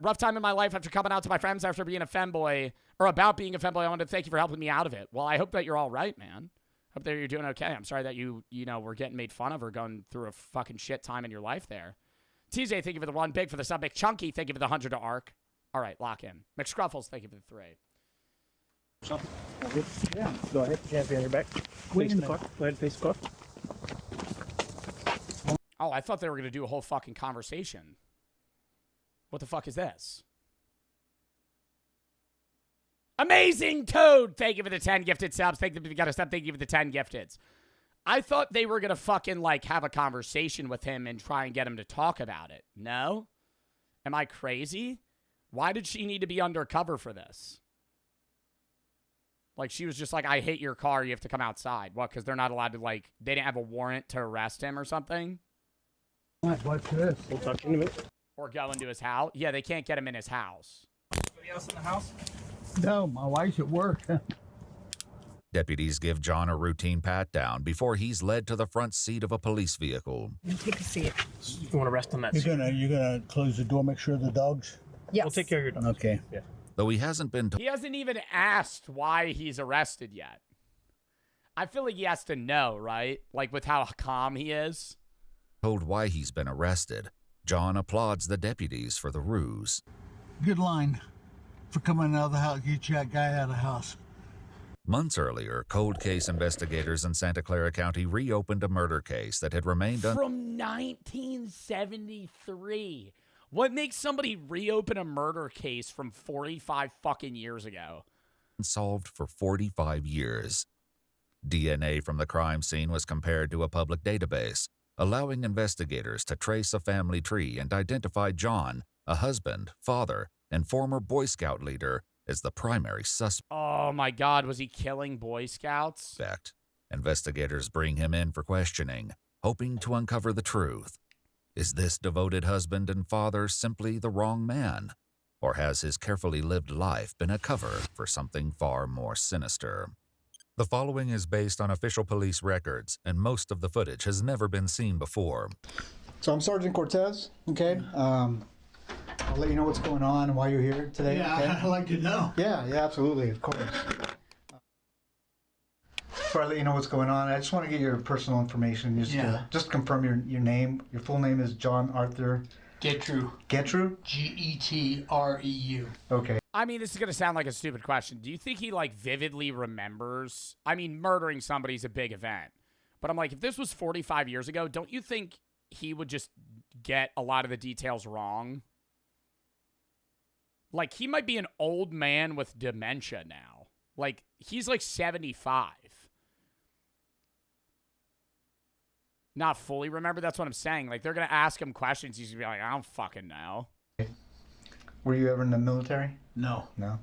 rough time in my life after coming out to my friends after being a femboy, or about being a femboy. I wanted to thank you for helping me out of it. Well, I hope that you're all right, man. Hope that you're doing okay. I'm sorry that you were getting made fun of or going through a fucking shit time in your life there. TJ, thank you for the 1. Big for the sub. Big Chunky, thank you for the 100 to Arc. All right, lock in. McScruffles, thank you for the 3. Yeah, go ahead. Hands behind your back. Face the car. Go ahead, face the car. Oh, I thought they were going to do a whole fucking conversation. What the fuck is this? Amazing Toad! Thank you for the 10 gifted subs. Thank you if you got a sub. Thank you for the 10 gifteds. I thought they were going to fucking, like, have a conversation with him and try and get him to talk about it. No? Am I crazy? Why did she need to be undercover for this? Like, she was just like, I hate your car. You have to come outside. What, because they're not allowed to, like, they didn't have a warrant to arrest him or something? Watch this. We'll talk in a minute. Or go into his house? Yeah, they can't get him in his house. Anybody else in the house? No, my wife's at work. Deputies give John a routine pat-down before he's led to the front seat of a police vehicle. Take a seat. You want to rest on that seat? You're gonna close the door, make sure the dogs. Yes. We'll take care of your dog. Okay. Yeah. Though he hasn't been He hasn't even asked why he's arrested yet. I feel like he has to know, right? Like with how calm he is. told why he's been arrested, John applauds the deputies for the ruse. Good line for coming out of the house, get that guy out of the house. Months earlier, cold case investigators in Santa Clara County reopened a murder case that had remained from 1973. What makes somebody reopen a murder case from 45 fucking years ago? unsolved for 45 years. DNA from the crime scene was compared to a public database, allowing investigators to trace a family tree and identify John, a husband, father, and former Boy Scout leader, as the primary suspect. Oh my God, was he killing Boy Scouts? Investigators bring him in for questioning, hoping to uncover the truth. Is this devoted husband and father simply the wrong man? Or has his carefully lived life been a cover for something far more sinister? The following is based on official police records, and most of the footage has never been seen before. So I'm Sergeant Cortez, okay? I'll let you know what's going on and why you're here today. Yeah, okay? I'd like to know. Yeah, absolutely, of course. Before I let you know what's going on, I just want to get your personal information. Just confirm your name. Your full name is John Arthur Getreu. Getreu? Getreu. Okay. I mean, this is going to sound like a stupid question. Do you think he, like, vividly remembers? I mean, murdering somebody's a big event. But I'm like, if this was 45 years ago, don't you think he would just get a lot of the details wrong? Like, he might be an old man with dementia now. Like, he's like 75. not fully remember. That's what I'm saying. Like, they're going to ask him questions. He's going to be like, I don't fucking know. Were you ever in the military? No. No.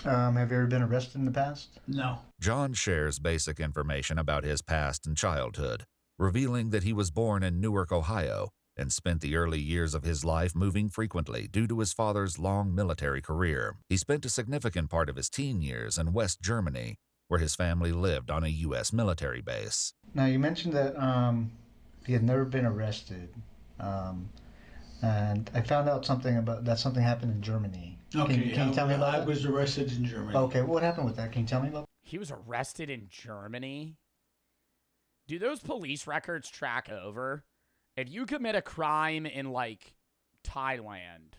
Have you ever been arrested in the past? No. John shares basic information about his past and childhood, revealing that he was born in Newark, Ohio, and spent the early years of his life moving frequently due to his father's long military career. He spent a significant part of his teen years in West Germany, where his family lived on a U.S. military base. Now, you mentioned that he had never been arrested, and I found out something happened in Germany. Okay, Can you tell me about I that? was arrested in Germany. Okay, what happened with that? Can you tell me about that? He was arrested in Germany? Do those police records track over? If you commit a crime in, like, Thailand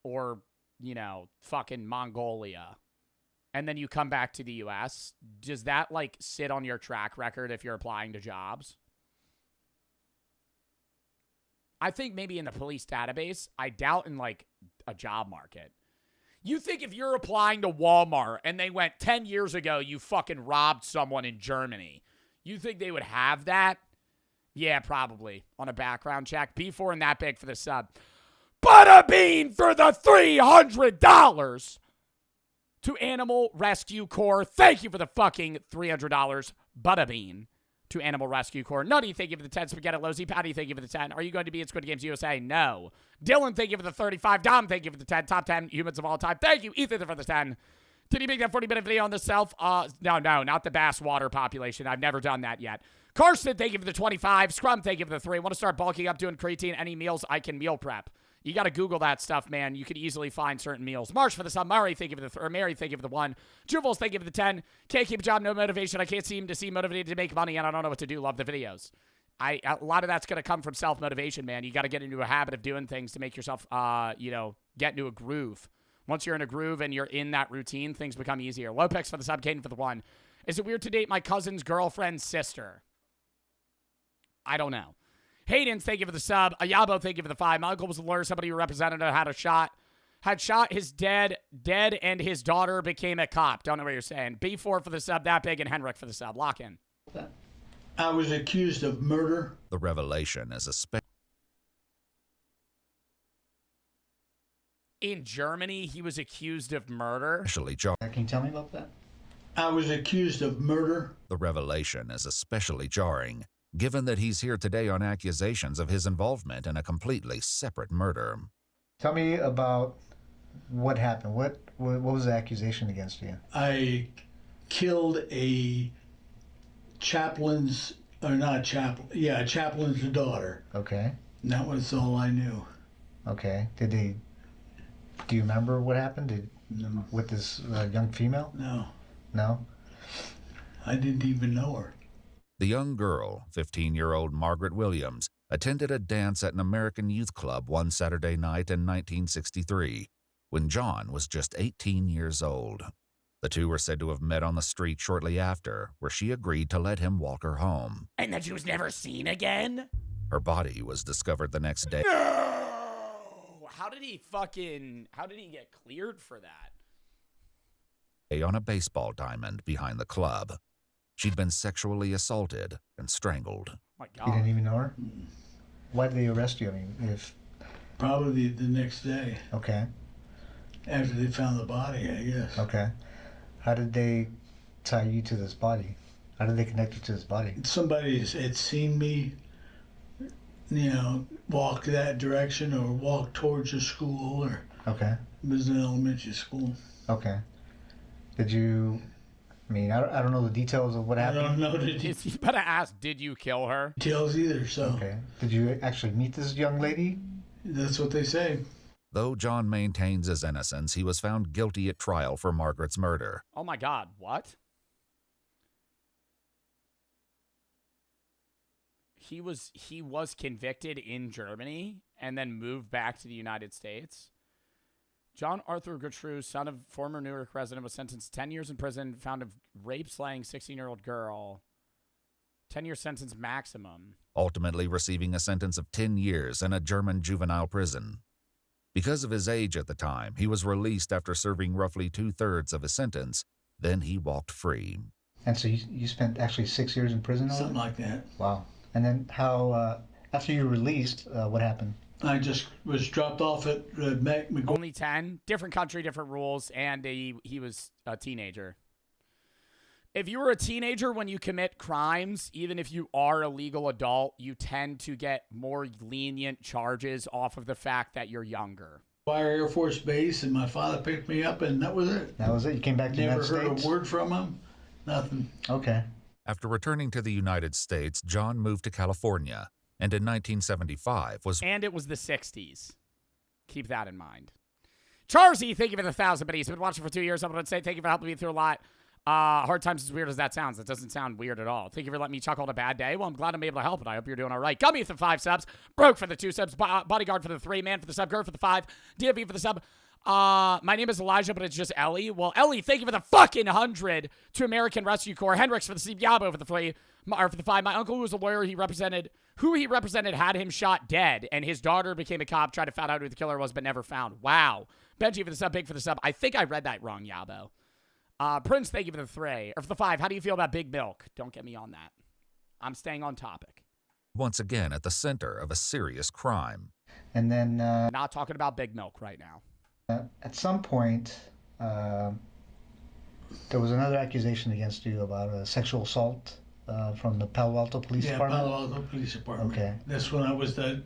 or, you know, fucking Mongolia, and then you come back to the U.S., does that, like, sit on your track record if you're applying to jobs? I think maybe in the police database. I doubt in, like, a job market. You think if you're applying to Walmart and they went 10 years ago, you fucking robbed someone in Germany, you think they would have that? Yeah, probably. On a background check. B4 and that big for the sub. Bada bean for the $300 to Animal Rescue Corps. Thank you for the fucking $300. Bada bean to Animal Rescue Corps. Nutty, thank you for the 10. Spaghetti Lozzi. Patty, thank you for the 10. Are you going to be at Squid Games USA? No. Dylan, thank you for the 35. Dom, thank you for the 10. Top 10 humans of all time. Thank you, Ethan, for the 10. Did he make that 40-minute video on the self? No, not the bass water population. I've never done that yet. Carson, thank you for the 25. Scrum, thank you for the 3. Want to start bulking up, doing creatine? Any meals I can meal prep. You got to Google that stuff, man. You could easily find certain meals. Marsh for the sub. Murray, thank you for the Mary, thank you for the 1. Juvals, thank you for the 10. Can't keep a job, no motivation. I can't seem to seem motivated to make money, and I don't know what to do. Love the videos. A lot of that's going to come from self-motivation, man. You got to get into a habit of doing things to make yourself, get into a groove. Once you're in a groove and you're in that routine, things become easier. Lopex for the sub, Caden for the 1. Is it weird to date my cousin's girlfriend's sister? I don't know. Hayden, thank you for the sub. Ayabo, thank you for the 5. My uncle was a lawyer. Somebody who represented had shot his dead, and his daughter became a cop. Don't know what you're saying. B4 for the sub, that big, and Henrik for the sub. Lock in. I was accused of murder. The revelation is In Germany, he was accused of murder. especially jarring. Can you tell me about that? I was accused of murder. The revelation is especially jarring, given that he's here today on accusations of his involvement in a completely separate murder. Tell me about what happened. What was the accusation against you? I killed a chaplain's daughter. Okay. And that was all I knew. Okay. Do you remember what happened? With this young female? No. No? I didn't even know her. The young girl, 15-year-old Margaret Williams, attended a dance at an American youth club one Saturday night in 1963, when John was just 18 years old. The two were said to have met on the street shortly after, where she agreed to let him walk her home. And then she was never seen again? Her body was discovered the next day. No! How did he get cleared for that? On a baseball diamond behind the club. She'd been sexually assaulted and strangled. My God. You didn't even know her? Why did they arrest you? I mean, if... Probably the next day. Okay. After they found the body, I guess. Okay. How did they tie you to this body? How did they connect you to this body? Somebody had seen me, walk that direction or walk towards a school or... Okay. It was an elementary school. Okay. Did you... I mean, I don't know the details of what happened. I don't know the You better ask, did you kill her? details either, so... Okay. Did you actually meet this young lady? That's what they say. Though John maintains his innocence, he was found guilty at trial for Margaret's murder. Oh my God, what? He was convicted in Germany and then moved back to the United States. John Arthur Gertrude, son of former Newark resident, was sentenced to 10 years in prison, found of rape slaying 16-year-old girl. 10-year sentence maximum. Ultimately receiving a sentence of 10 years in a German juvenile prison. Because of his age at the time, he was released after serving roughly 2/3 of his sentence. Then he walked free. And so you spent actually 6 years in prison? Something like that. Wow. And then how, after you were released, what happened? I just was dropped off at Only 10. Different country, different rules, and he was a teenager. If you were a teenager when you commit crimes, even if you are a legal adult, you tend to get more lenient charges off of the fact that you're younger. McGuire Air Force Base, and my father picked me up, and that was it. That was it? You came back to the United States? Never heard a word from him. Nothing. Okay. After returning to the United States, John moved to California, and in 1975 was... And it was the 60s. Keep that in mind. Charzy, thank you for the 1,000 biddies. Been watching for 2 years. I'm going to say thank you for helping me through a lot. Hard times, as weird as that sounds. It doesn't sound weird at all. Thank you for letting me chuckle on a bad day. Well, I'm glad I'm able to help it. I hope you're doing all right. Gummy for the 5 subs. Broke for the 2 subs. Bodyguard for the 3. Man for the sub. Girl for the 5. DFB for the sub. My name is Elijah, but it's just Ellie. Well, Ellie, thank you for the fucking 100 to American Rescue Corps. Hendricks for the Yabo for the 3. Or for the 5. My uncle, who was a lawyer, who he represented had him shot dead, and his daughter became a cop, tried to find out who the killer was, but never found. Wow. Benji for the sub. Big for the sub. I think I read that wrong, Yabo. Prince, thank you for the 3. Or for the 5, how do you feel about Big Milk? Don't get me on that. I'm staying on topic. once again at the center of a serious crime. And then... Not talking about Big Milk right now. At some point, there was another accusation against you about a sexual assault from the Palo Alto Police Department? Yeah, Palo Alto Police Department. Okay. That's when I was the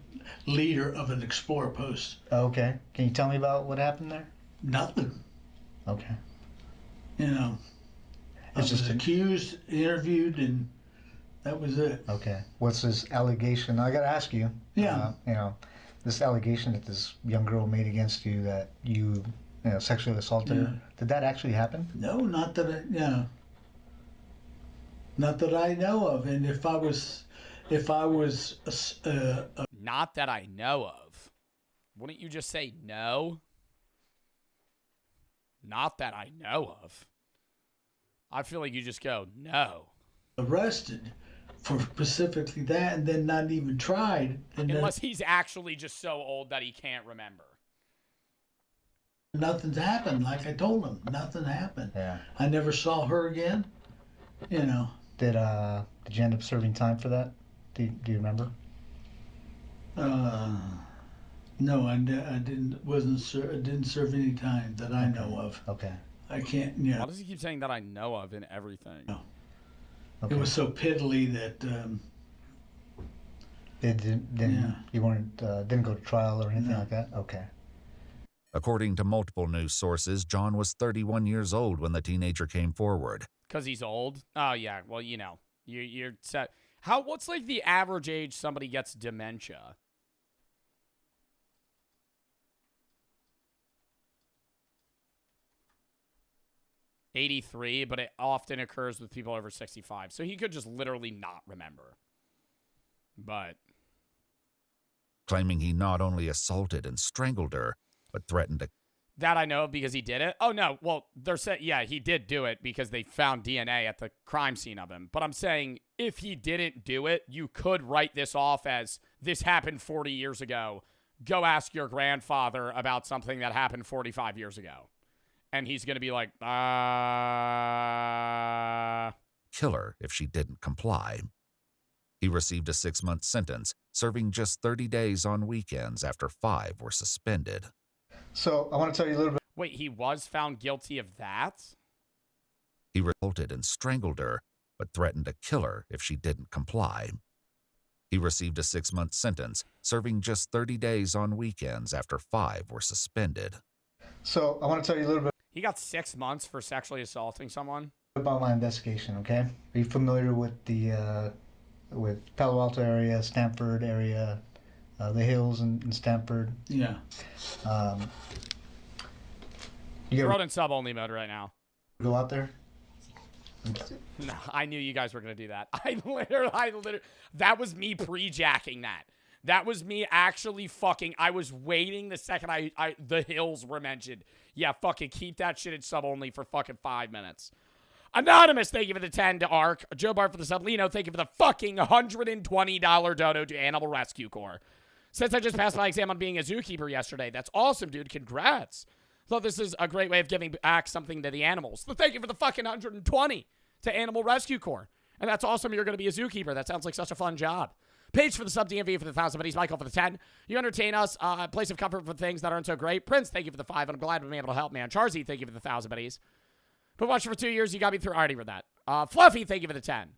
leader of an Explorer post. Okay. Can you tell me about what happened there? Nothing. Okay. You know, I was accused, interviewed, and that was it. Okay. What's this allegation? I got to ask you. Yeah. You know, this allegation that this young girl made against you that you sexually assaulted her. Did that actually happen? No, not that not that I know of. And if I was not that I know of. Wouldn't you just say no? Not that I know of. I feel like you just go, no. Arrested for specifically that and then not even tried. Unless he's actually just so old that he can't remember. Nothing's happened. Like I told him, nothing happened. Yeah. I never saw her again. You know. Did you end up serving time for that? Do you remember? No, I didn't. I didn't serve any time that I know of. Okay. I can't. Yeah. Why does he keep saying that I know of in everything? No. Okay. It was so piddly that. You weren't didn't go to trial or anything like that. Okay. According to multiple news sources, John was 31 years old when the teenager came forward. Because he's old? Oh, yeah. Well, you're set. What's like the average age somebody gets dementia? '83, but it often occurs with people over 65. So he could just literally not remember. But Claiming he not only assaulted and strangled her, but threatened to... That I know because he did it. Oh, no. Well, they're saying, yeah, he did do it because they found DNA at the crime scene of him. But I'm saying if he didn't do it, you could write this off as this happened 40 years ago. Go ask your grandfather about something that happened 45 years ago. And he's going to be like, kill her if she didn't comply. He received a 6-month sentence, serving just 30 days on weekends after 5 were suspended. So I want to tell you a little bit. Wait, he was found guilty of that? He assaulted and strangled her, but threatened to kill her if she didn't comply. He received a 6-month sentence, serving just 30 days on weekends after 5 were suspended. So I want to tell you a little bit. He got 6 months for sexually assaulting someone? About my investigation, okay? Are you familiar with the with Palo Alto area, Stanford area, the hills in Stanford? Yeah. You're in sub-only mode right now. Go out there? No, I knew you guys were going to do that. I literally, that was me pre-jacking that. That was me actually I was waiting the second the hills were mentioned. Yeah, fucking keep that shit in sub-only for fucking 5 minutes. Anonymous, thank you for the 10 to Ark. Joe Bart for the sub. Lino, thank you for the fucking $120 dono to Animal Rescue Corps. Since I just passed my exam on being a zookeeper yesterday. That's awesome, dude. Congrats. Thought this is a great way of giving back something to the animals. So thank you for the fucking 120. to Animal Rescue Corps. And that's awesome. You're going to be a zookeeper. That sounds like such a fun job. Paige for the sub, DMV for the 1,000 buddies, Michael for the 10. You entertain us. Place of comfort for things that aren't so great. Prince, thank you for the 5, and I'm glad we've been able to help, man. Charzy, thank you for the 1,000 buddies. Been watching for 2 years. You got me through. I already read that. Fluffy, thank you for the 10.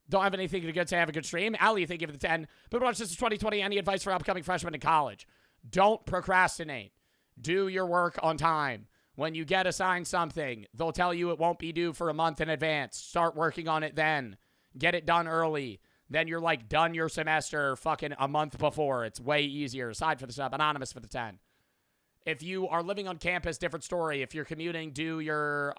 Don't have anything to good say. Have a good stream. Ali, thank you for the 10. Been watching this is 2020. Any advice for upcoming freshmen in college? Don't procrastinate. Do your work on time. When you get assigned something, they'll tell you it won't be due for a month in advance. Start working on it then. Get it done early. Then you're like done your semester fucking a month before. It's way easier. Aside for the sub, Anonymous for the 10. If you are living on campus, different story. If you're commuting, do your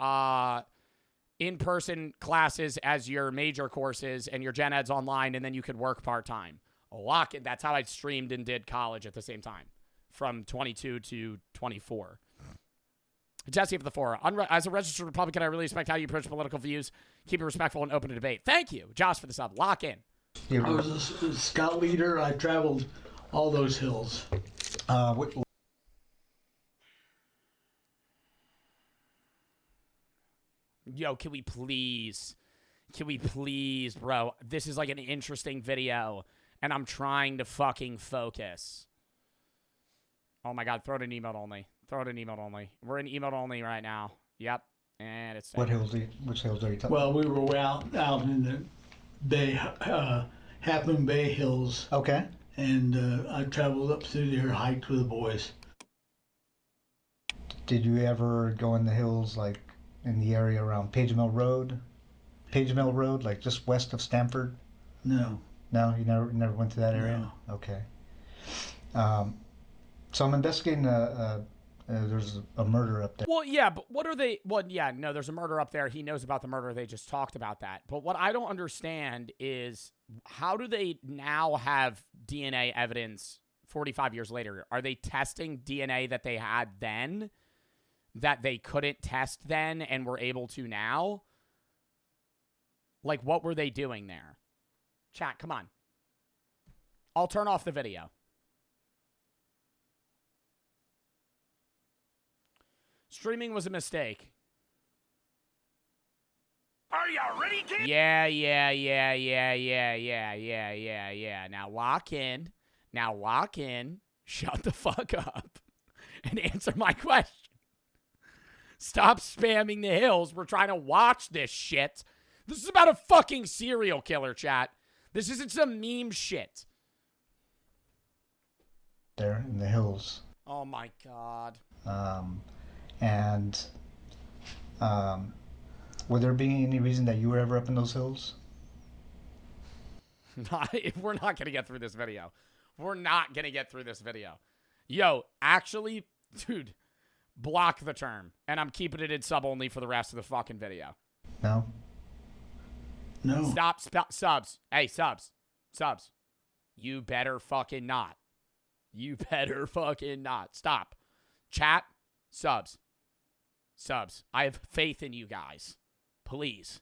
in-person classes as your major courses and your gen eds online, and then you could work part-time. Lock it. That's how I streamed and did college at the same time, from 22 to 24. Jesse for the 4. As a registered Republican, I really respect how you approach political views. Keep it respectful and open to debate. Thank you. Josh for the sub. Lock in. I was a scout leader. I traveled all those hills. Yo, can we please, bro? This is like an interesting video, and I'm trying to fucking focus. Oh my God, throw it in emote only. Throw it in emote only. We're in emote only right now. Yep, and it's... Which hills are you talking Well, we were out in the Bay, Half Moon Bay Hills. Okay. And I traveled up through there, hiked with the boys. Did you ever go in the hills, like in the area around Page Mill Road? Page Mill Road, like just west of Stamford? No. No, you never went to that area? No. Okay. So I'm investigating there's a murder up there. Well, yeah, but what are they... Well, yeah, no, there's a murder up there. He knows about the murder. They just talked about that. But what I don't understand is how do they now have DNA evidence 45 years later? Are they testing DNA that they had then that they couldn't test then and were able to now? Like, what were they doing there? Chat, come on. I'll turn off the video. Streaming was a mistake. Are you ready, kid? Yeah. Now lock in. Shut the fuck up. And answer my question. Stop spamming the hills. We're trying to watch this shit. This is about a fucking serial killer, chat. This isn't some meme shit. There in the hills. Oh my God. Would there be any reason that you were ever up in those hills? We're not going to get through this video. Yo, actually, dude, block the term. And I'm keeping it in sub only for the rest of the fucking video. No? No. Stop subs. Hey, subs. You better fucking not. Stop. Chat, subs. I have faith in you guys. Please.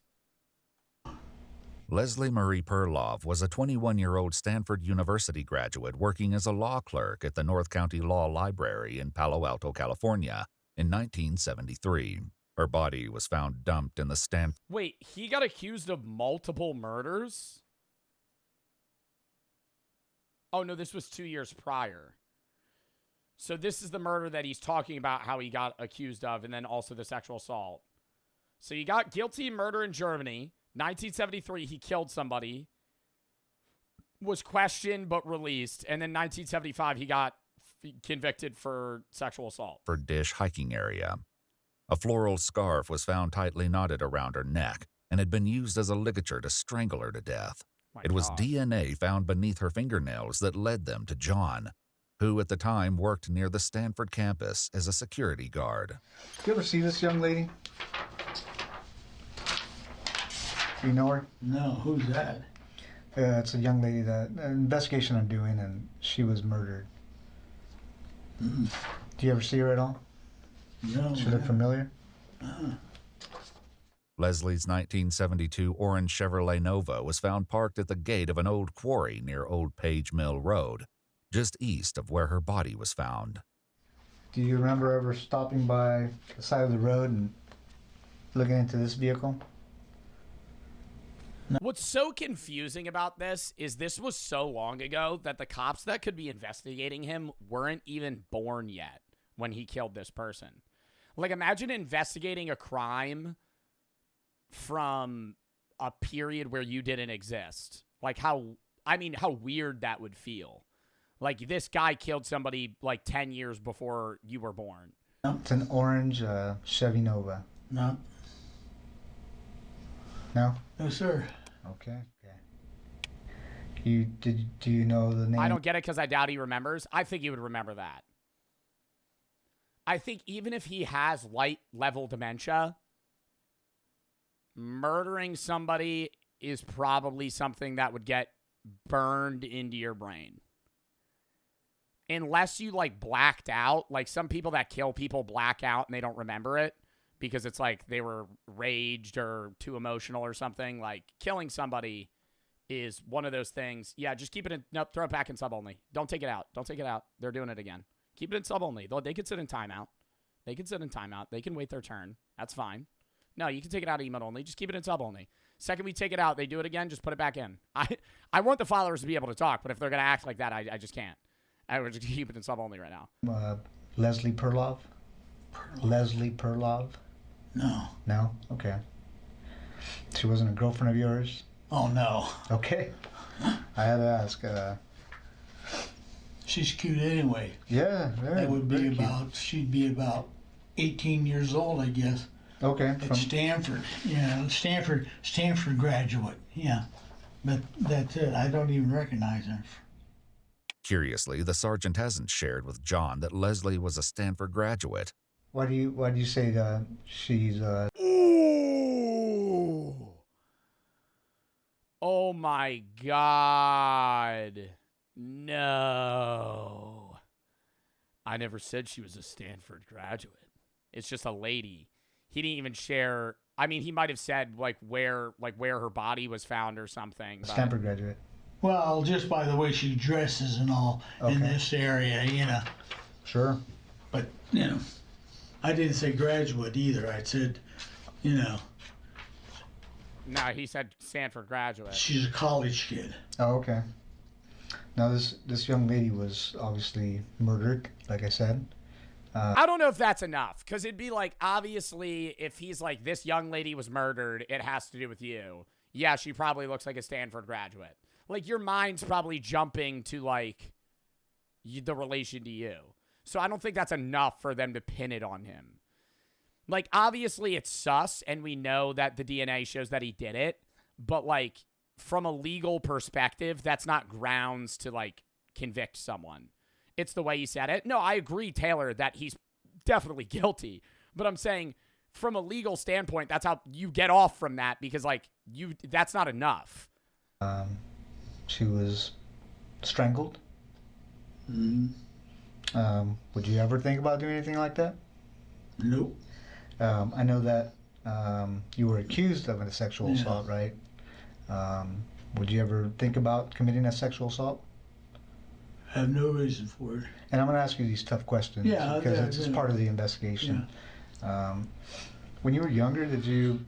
Leslie Marie Perloff was a 21-year-old Stanford University graduate working as a law clerk at the North County Law Library in Palo Alto, California in 1973. Her body was found dumped in the Stanford... Wait, he got accused of multiple murders? Oh, no, this was 2 years prior. So this is the murder that he's talking about, how he got accused of, and then also the sexual assault. So you got guilty murder in Germany. 1973, he killed somebody. Was questioned but released. And then 1975, he got convicted for sexual assault. For Dish hiking area. A floral scarf was found tightly knotted around her neck and had been used as a ligature to strangle her to death. It was DNA found beneath her fingernails that led them to John, who at the time worked near the Stanford campus as a security guard. Did you ever see this young lady? You know her? No, who's that? It's a young lady that an investigation I'm doing, and she was murdered. Do you ever see her at all? No. She look familiar? Leslie's 1972 orange Chevrolet Nova was found parked at the gate of an old quarry near Old Page Mill Road, just east of where her body was found. Do you remember ever stopping by the side of the road and looking into this vehicle? What's so confusing about this was so long ago that the cops that could be investigating him weren't even born yet when he killed this person. Like, imagine investigating a crime from a period where you didn't exist. Like, how weird that would feel. Like, this guy killed somebody, like, 10 years before you were born. It's an orange Chevy Nova. No. No? No, sir. Okay. Do you know the name? I don't get it because I doubt he remembers. I think he would remember that. I think even if he has light level dementia, murdering somebody is probably something that would get burned into your brain. Unless you, like, blacked out. Like, some people that kill people black out and they don't remember it because it's like they were raged or too emotional or something. Like, killing somebody is one of those things. Yeah, just keep it in. Nope, throw it back in sub only. Don't take it out. Don't take it out. They're doing it again. Keep it in sub only. They can sit in timeout. They can sit in timeout. They can wait their turn. That's fine. No, you can take it out of emote only. Just keep it in sub only. Second we take it out, they do it again, just put it back in. I want the followers to be able to talk, but if they're going to act like that, I just can't. I would just keep it in sub only right now. Leslie Perlov? Leslie Perlov? No. No? Okay. She wasn't a girlfriend of yours? Oh, no. Okay. I had to ask. She's cute anyway. Yeah, very. That would be very about, she'd be about 18 years old, I guess. Okay. At Stanford. Yeah, Stanford graduate. Yeah. But that's it. I don't even recognize her. Curiously, the sergeant hasn't shared with John that Leslie was a Stanford graduate. Why do you say that she's Ooh. Oh my God. No. I never said she was a Stanford graduate. It's just a lady. He didn't even share. I mean, he might have said where her body was found or something. a Stanford graduate? Well, just by the way she dresses and all in this area, you know. Sure. But, you know, I didn't say graduate either. I said, you know. No, he said Stanford graduate. She's a college kid. Oh, okay. Now, this young lady was obviously murdered, like I said. I don't know if that's enough, because it'd be like, obviously, if he's like, this young lady was murdered, it has to do with you. Yeah, she probably looks like a Stanford graduate. Like, your mind's probably jumping to, like, the relation to you. So I don't think that's enough for them to pin it on him. Like, obviously, it's sus, and we know that the DNA shows that he did it. But, like, from a legal perspective, that's not grounds to, like, convict someone. It's the way he said it. No, I agree, Taylor, that he's definitely guilty. But I'm saying, from a legal standpoint, that's how you get off from that, because, like, that's not enough. She was strangled. Mm-hmm. Would you ever think about doing anything like that? Nope. I know that you were accused of a sexual assault, right? Would you ever think about committing a sexual assault? I have no reason for it. And I'm going to ask you these tough questions because it's part of the investigation. Yeah. When you were younger, did you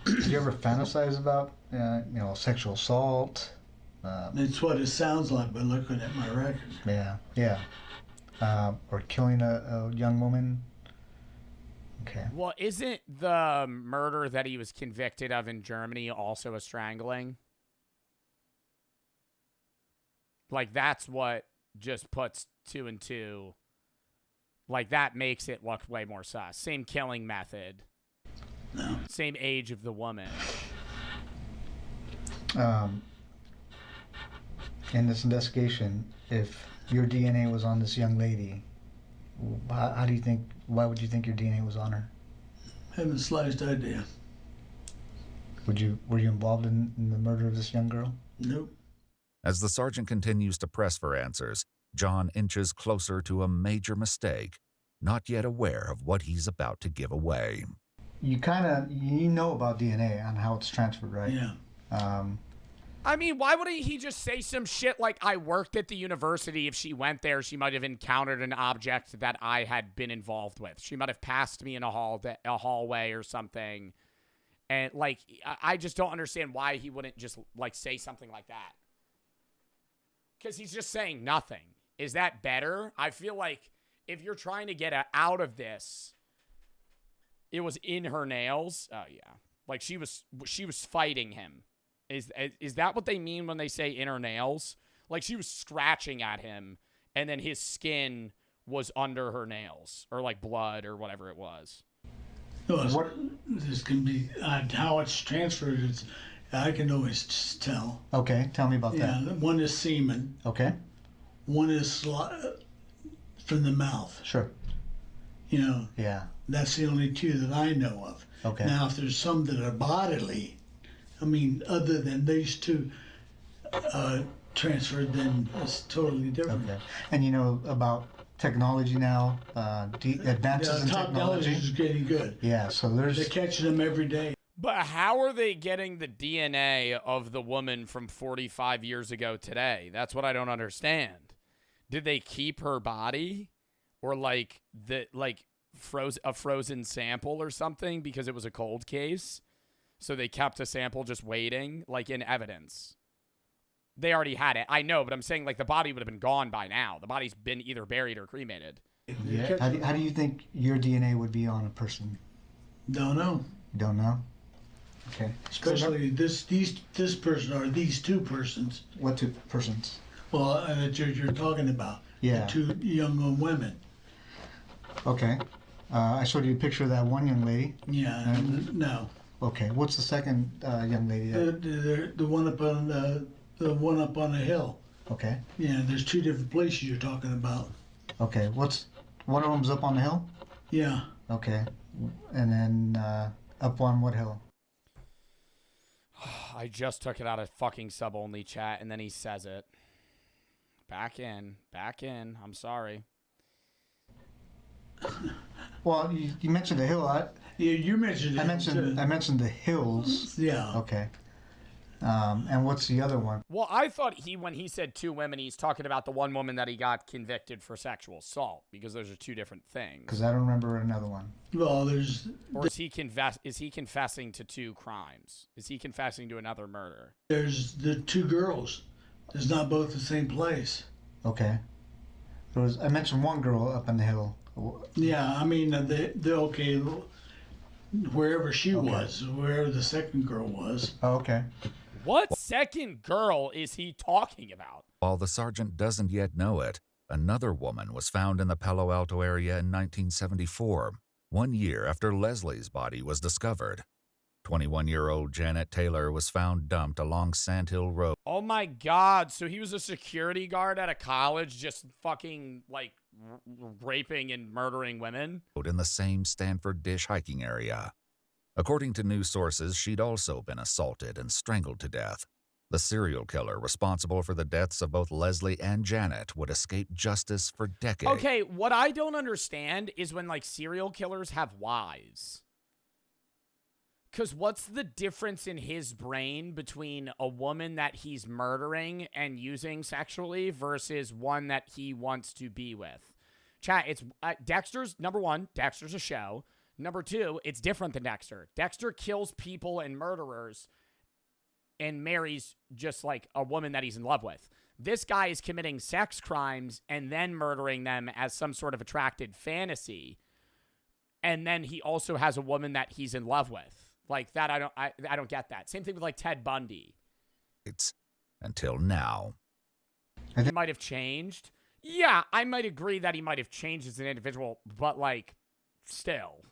ever fantasize about sexual assault? That's what it sounds like by looking at my record. Yeah. Or killing a young woman? Okay. Well, isn't the murder that he was convicted of in Germany also a strangling? Like, that's what just puts 2 and 2. Like, that makes it look way more sus. Same killing method. No. Same age of the woman. In this investigation, if your DNA was on this young lady, why would you think your DNA was on her? Haven't the slightest idea. Were you involved in the murder of this young girl? Nope. As the sergeant continues to press for answers, John inches closer to a major mistake, not yet aware of what he's about to give away. You know about DNA and how it's transferred, right? Yeah. I mean, why wouldn't he just say some shit like, I worked at the university? If she went there, she might have encountered an object that I had been involved with. She might have passed me in a hallway or something. And, like, I just don't understand why he wouldn't just, like, say something like that. Because he's just saying nothing. Is that better? I feel like if you're trying to get out of this, it was in her nails. Oh, yeah. Like, she was fighting him. Is that what they mean when they say in her nails? Like, she was scratching at him, and then his skin was under her nails, or, like, blood, or whatever it was. What? This can be how it's transferred. I can always just tell. Okay, tell me about that. Yeah, one is semen. Okay. One is from the mouth. Sure. You know. Yeah. That's the only two that I know of. Okay. Now, if there's some that are bodily, I mean, other than these two transferred, then it's totally different. Okay. And you know about technology now, advances in technology is getting good. Yeah, so they're catching them every day. But how are they getting the DNA of the woman from 45 years ago today? That's what I don't understand. Did they keep her body, or like a frozen sample or something because it was a cold case? So they kept a sample just waiting, like in evidence. They already had it. I know, but I'm saying like the body would have been gone by now. The body's been either buried or cremated. Yeah. How do you think your DNA would be on a person? Don't know. Don't know? Okay. Especially this person or these two persons. What two persons? Well, that you're talking about. Yeah. The two young women. Okay. I showed you a picture of that one young lady. Yeah. No. Okay. What's the second young lady? The one up on the one up on the hill. Okay. Yeah. There's two different places you're talking about. Okay. One of them's up on the hill? Yeah. Okay. And then up on what hill? I just took it out of fucking sub-only chat, and then he says it. Back in. I'm sorry. Well, you mentioned the hill. Yeah, you mentioned it. I mentioned the hills. Yeah. Okay. And what's the other one? Well, I thought when he said two women, he's talking about the one woman that he got convicted for sexual assault, because those are two different things. Because I don't remember another one. Well, Or is he confessing to two crimes? Is he confessing to another murder? There's the two girls. It's not both the same place. Okay. I mentioned one girl up on the hill. Yeah, I mean, they're okay. Wherever she was, wherever the second girl was. Oh, okay. What second girl is he talking about? While the sergeant doesn't yet know it, another woman was found in the Palo Alto area in 1974, 1 year after Leslie's body was discovered. 21-year-old Janet Taylor was found dumped along Sandhill Road. Oh my God. So he was a security guard at a college just fucking like raping and murdering women? In the same Stanford Dish hiking area. According to news sources, she'd also been assaulted and strangled to death. The serial killer responsible for the deaths of both Leslie and Janet would escape justice for decades. Okay, what I don't understand is when like serial killers have wives. Because what's the difference in his brain between a woman that he's murdering and using sexually versus one that he wants to be with? Chat, it's Dexter's, number one, Dexter's a show. Number two, it's different than Dexter. Dexter kills people and murderers and marries just like a woman that he's in love with. This guy is committing sex crimes and then murdering them as some sort of attracted fantasy. And then he also has a woman that he's in love with. Like that, I don't get that. Same thing with like Ted Bundy. It's until now. He might have changed. Yeah, I might agree that he might have changed as an individual, but like still.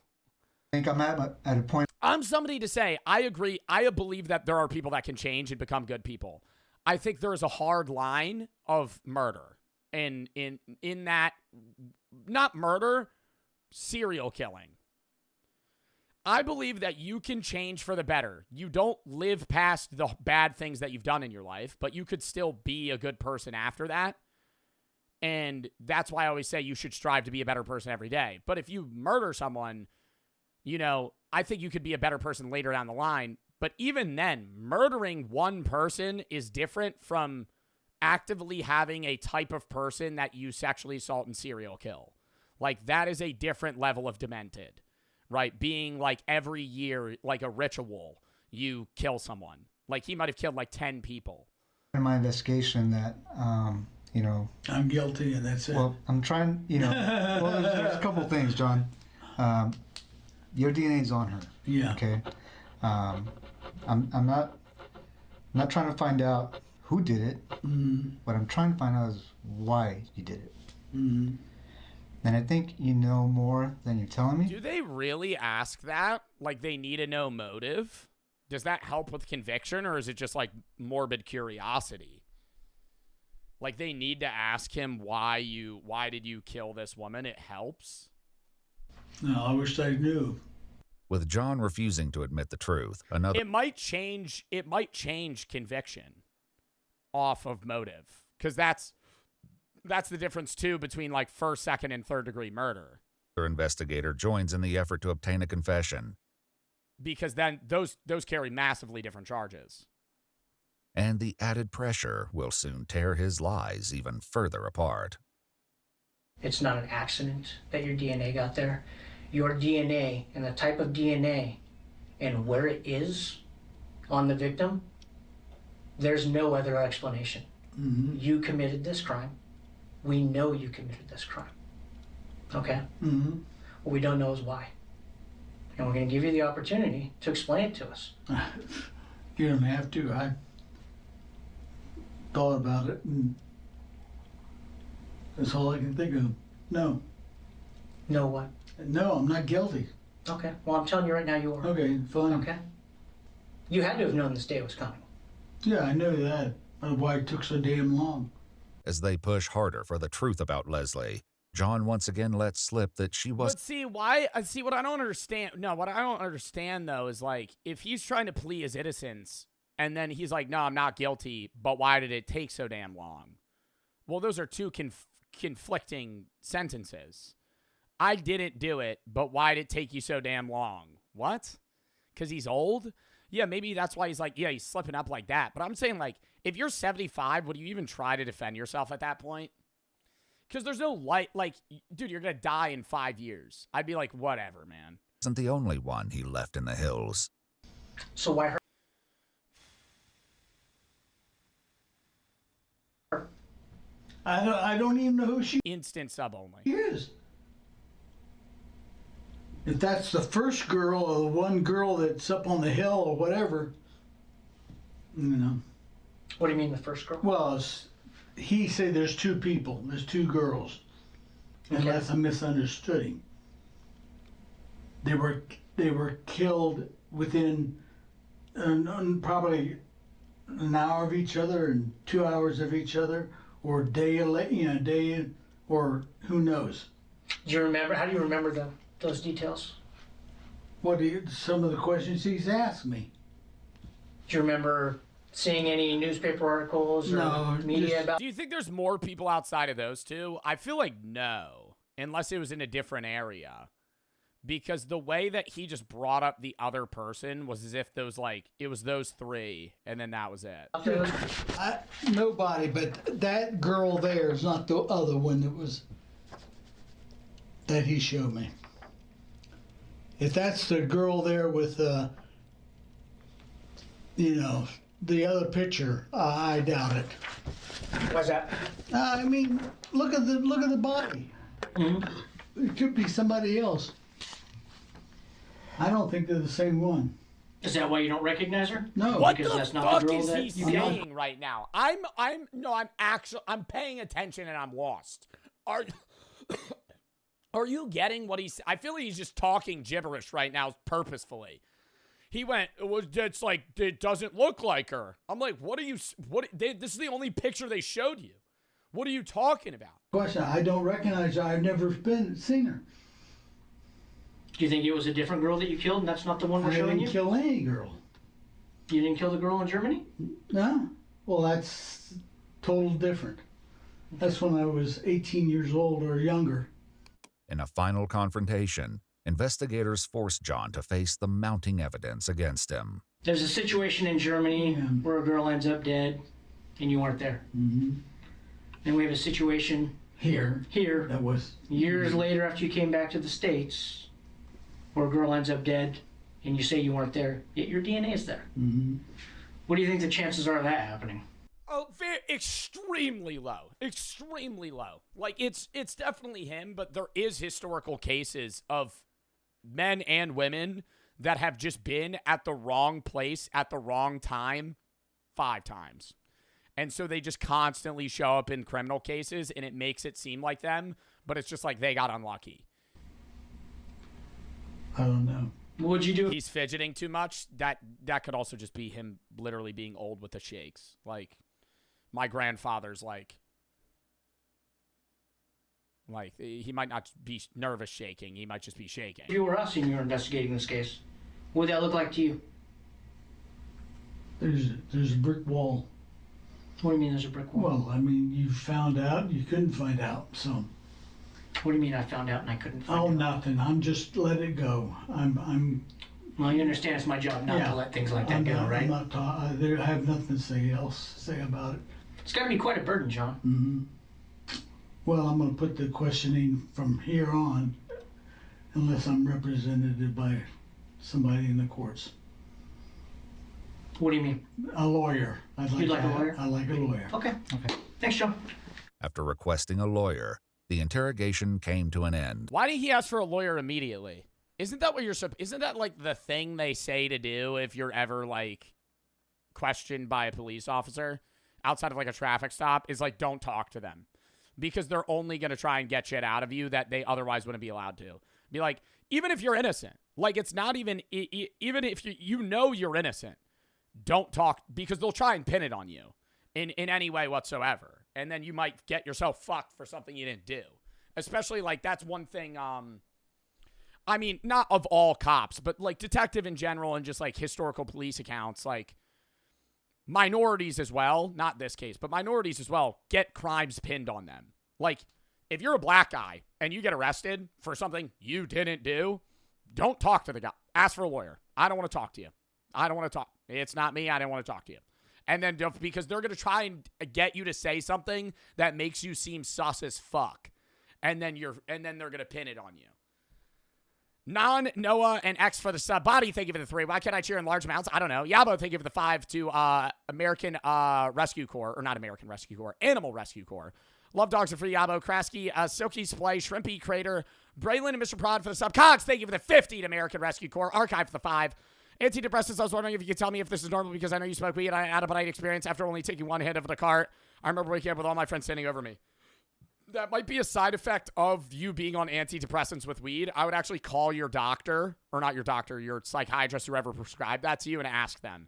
I think I'm at a point. I'm somebody to say, I agree. I believe that there are people that can change and become good people. I think there is a hard line of murder. And in that, not murder, serial killing. I believe that you can change for the better. You don't live past the bad things that you've done in your life, but you could still be a good person after that. And that's why I always say you should strive to be a better person every day. But if you murder someone, you know, I think you could be a better person later down the line. But even then, murdering one person is different from actively having a type of person that you sexually assault and serial kill. Like, that is a different level of demented. right? Being like every year, like a ritual, you kill someone. Like he might have killed like 10 people. In my investigation that, you know... I'm guilty and that's it. Well, I'm trying, you know... well, there's a couple things, John. Your DNA's on her. Yeah. Okay? I'm not trying to find out who did it. What I'm trying to find out is why you did it. And I think you know more than you're telling me. Do they really ask that? Like they need to know motive? Does that help with conviction, or is it just like morbid curiosity? Like they need to ask him why did you kill this woman? It helps. No, I wish I knew. With John refusing to admit the truth, another... It might change conviction off of motive. Because that's the difference, too, between, like, first, second, and third-degree murder. investigator joins in the effort to obtain a confession. Because then those carry massively different charges. And the added pressure will soon tear his lies even further apart. It's not an accident that your DNA got there. Your DNA and the type of DNA and where it is on the victim, there's no other explanation. You committed this crime. We know you committed this crime. Okay? What we don't know is why. And we're going to give you the opportunity to explain it to us. You don't have to. I thought about it, and that's all I can think of. No. No what? No, I'm not guilty. Okay. Well, I'm telling you right now you are. Okay, fine. Okay. You had to have known this day was coming. Yeah, I know that. Why it took so damn long. As they push harder for the truth about Leslie, John once again lets slip that she was... But see, what I don't understand... No, what I don't understand, though, is, like, if he's trying to plead his innocence, and then he's like, no, I'm not guilty, but why did it take so damn long? Well, those are two conflicting sentences. I didn't do it, but why did it take you so damn long? What? Because he's old? Yeah, maybe that's why he's like, yeah, he's slipping up like that. But I'm saying, like, if you're 75, would you even try to defend yourself at that point? Because there's no light, like, dude, you're going to die in 5 years. I'd be like, whatever, man. Wasn't the only one he left in the hills. So why her? I don't even know who she Instant sub only. is. If that's the first girl or the one girl that's up on the hill or whatever, you know. What do you mean the first girl? Well, he said there's two people, there's two girls, unless I misunderstood him. They were killed within probably an hour of each other and 2 hours of each other, or day, or who knows. Do you remember? How do you remember those details? Some of the questions he's asked me. Do you remember seeing any newspaper articles or media about? Do you think there's more people outside of those two? I feel like no, unless it was in a different area. Because the way that he just brought up the other person was as if it was those three, and then that was it. Nobody, but that girl there is not the other one that he showed me. If that's the girl there with, the other picture, I doubt it. What's that? I mean, look at the body. It could be somebody else. I don't think they're the same one. Is that why you don't recognize her? No. What because the that's not fuck the girl is that he you know? saying right now? I'm paying attention and I'm lost. Are you getting what he's... I feel like he's just talking gibberish right now purposefully. He went, it's like, it doesn't look like her. I'm like, this is the only picture they showed you. What are you talking about? Question, I don't recognize her. I've never seen her. Do you think it was a different girl that you killed and that's not the one we're showing you? I didn't kill any girl. You didn't kill the girl in Germany? No. Well, that's total different. That's when I was 18 years old or younger. In a final confrontation, investigators force John to face the mounting evidence against him. There's a situation in Germany where a girl ends up dead and you weren't there. Then we have a situation here that was years later after you came back to the States where a girl ends up dead and you say you weren't there, yet your DNA is there. Mm-hmm. What do you think the chances are of that happening? Oh, extremely low. Extremely low. Like, it's definitely him, but there is historical cases of men and women that have just been at the wrong place at the wrong time 5 times. And so they just constantly show up in criminal cases, and it makes it seem like them, but it's just like they got unlucky. I don't know. What'd you do? He's fidgeting too much. That could also just be him literally being old with the shakes. Like, my grandfather's like he might not be nervous shaking. He might just be shaking. If you were us and you were investigating this case, what would that look like to you? There's a brick wall. What do you mean there's a brick wall? Well, I mean, you found out, you couldn't find out, so. What do you mean I found out and I couldn't find out? Oh, nothing. I'm just let it go. I'm. Well, you understand it's my job not to let things like that go, right? I have nothing to say about it. It's got to be quite a burden, John. Mm-hmm. Well, I'm going to put the questioning from here on, unless I'm represented by somebody in the courts. What do you mean? A lawyer. You'd like a lawyer? I like a lawyer. Okay. Thanks, John. After requesting a lawyer, the interrogation came to an end. Why did he ask for a lawyer immediately? Isn't that what isn't that like the thing they say to do if you're ever like questioned by a police officer outside of like a traffic stop, is like, don't talk to them, because they're only going to try and get shit out of you that they otherwise wouldn't be allowed to. Be like, even if you're innocent, like, it's not even, even if you know you're innocent, don't talk, because they'll try and pin it on you in any way whatsoever. And then you might get yourself fucked for something you didn't do. Especially, like, that's one thing, I mean, not of all cops, but, like, detective in general and just, like, historical police accounts, like, minorities as well, not this case, but minorities as well, get crimes pinned on them. Like, if you're a black guy and you get arrested for something you didn't do, don't talk to the guy. Ask for a lawyer. I don't want to talk to you. I don't want to talk. It's not me. I don't want to talk to you. And then, because they're going to try and get you to say something that makes you seem sus as fuck. And then they're going to pin it on you. Noah and X for the sub. Body, thank you for the 3. Why can't I cheer in large amounts? I don't know. Yabo, thank you for the 5 to American Rescue Corps. Or not American Rescue Corps. Animal Rescue Corps. Love dogs are free. Yabo, Krasky, Silky Splay, Shrimpy, Crater, Braylon, and Mr. Prod for the sub. Cox, thank you for the 50 to American Rescue Corps. Archive for the 5. Antidepressants, I was wondering if you could tell me if this is normal, because I know you smoke weed. I had a bite experience after only taking one hit of the cart. I remember waking up with all my friends standing over me. That might be a side effect of you being on antidepressants with weed. I would actually call your doctor, or not your doctor, your psychiatrist, whoever prescribed that to you, and ask them.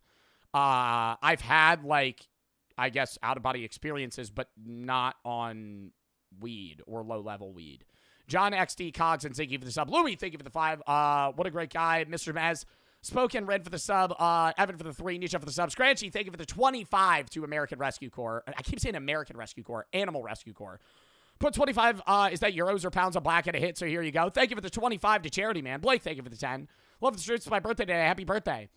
I've had, like, I guess, out-of-body experiences, but not on weed or low-level weed. John XD, Cogs, and thank you for the sub. Louis, thank you for the 5. What a great guy. Mr. Mez, Spoken Red for the sub. Evan for the 3. Nisha for the sub. Scranchy, thank you for the 25 to American Rescue Corps. I keep saying American Rescue Corps. Animal Rescue Corps. Put 25, is that euros or pounds on black at a hit? So here you go. Thank you for the 25 to Charity Man. Blake, thank you for the 10. Love the streets. It's my birthday today. Happy birthday.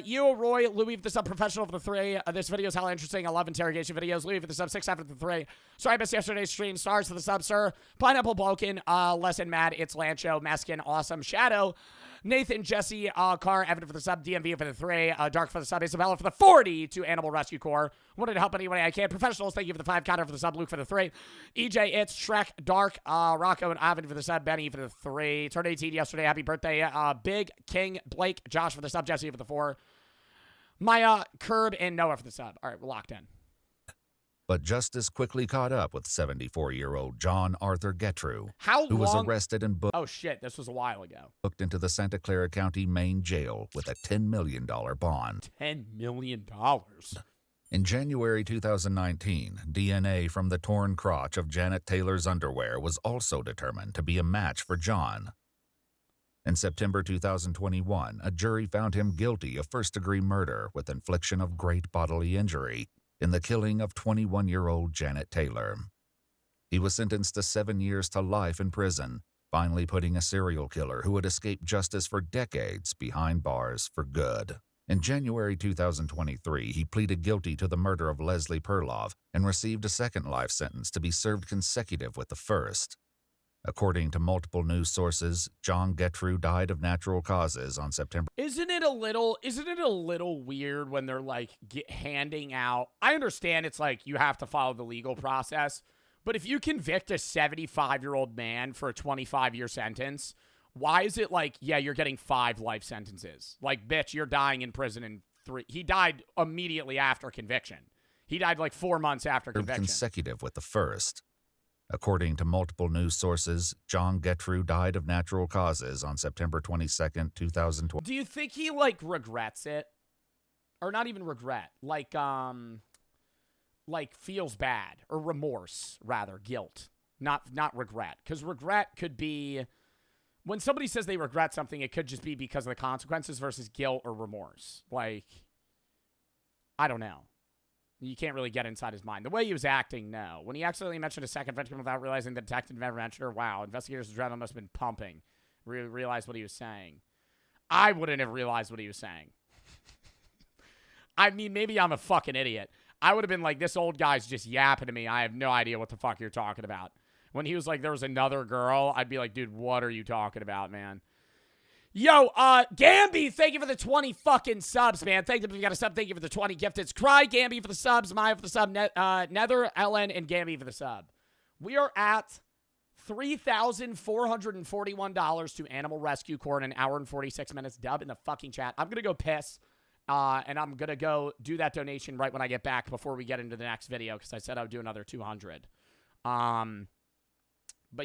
You, Roy, Louis for the sub. Professional for the 3. This video is hella interesting. I love interrogation videos. Louis for the sub. 6 after the 3. Sorry I missed yesterday's stream. Stars for the sub, sir. Pineapple Balkan. Lesson Mad. It's Lancho. Meskin. Awesome. Shadow. Nathan, Jesse, Carr, Evan for the sub, DMV for the 3, Dark for the sub, Isabella for the 40 to Animal Rescue Corps. Wanted to help any way I can. Professionals, thank you for the 5. Connor for the sub, Luke for the 3. EJ, It's, Shrek, Dark, Rocco, and Ivan for the sub, Benny for the 3. Turned 18 yesterday. Happy birthday. Big, King, Blake, Josh for the sub, Jesse for the 4. Maya, Curb, and Noah for the sub. All right, we're locked in. But justice quickly caught up with 74-year-old John Arthur Getrew, who was arrested and booked. Oh, shit, this was a while ago. Booked into the Santa Clara County Main Jail with a $10 million bond. $10 million. In January 2019, DNA from the torn crotch of Janet Taylor's underwear was also determined to be a match for John. In September 2021, a jury found him guilty of first-degree murder with infliction of great bodily injury in the killing of 21-year-old Janet Taylor. He was sentenced to 7 years to life in prison, finally putting a serial killer who had escaped justice for decades behind bars for good. In January 2023, he pleaded guilty to the murder of Leslie Perlov and received a second life sentence to be served consecutive with the first. According to multiple news sources, John Getru died of natural causes on September. Isn't it a little weird when they're like handing out? I understand it's like you have to follow the legal process, but if you convict a 75-year-old man for a 25-year sentence, why is it like, yeah, you're getting 5 life sentences? Like, bitch, you're dying in prison in 3. He died immediately after conviction. He died like 4 months after conviction. Consecutive with the first. According to multiple news sources, John Getru died of natural causes on September 22nd, 2012. Do you think he like regrets it? Or not even regret, like feels bad, or remorse rather, guilt, not regret. Because regret could be, when somebody says they regret something, it could just be because of the consequences versus guilt or remorse. Like, I don't know. You can't really get inside his mind. The way he was acting, no. When he accidentally mentioned a second victim without realizing the detective never mentioned her, wow, investigators' adrenaline must have been pumping. Realized what he was saying. I wouldn't have realized what he was saying. I mean, maybe I'm a fucking idiot. I would have been like, this old guy's just yapping to me. I have no idea what the fuck you're talking about. When he was like, there was another girl, I'd be like, dude, what are you talking about, man? Yo, Gamby, thank you for the 20 fucking subs, man. Thank you if you got a sub. Thank you for the 20 gifted. Cry, Gamby for the subs. Maya for the sub. Nether, Ellen, and Gamby for the sub. We are at $3,441 to Animal Rescue Corps in an hour and 46 minutes. Dub in the fucking chat. I'm going to go piss, and I'm going to go do that donation right when I get back before we get into the next video, because I said I would do another 200. But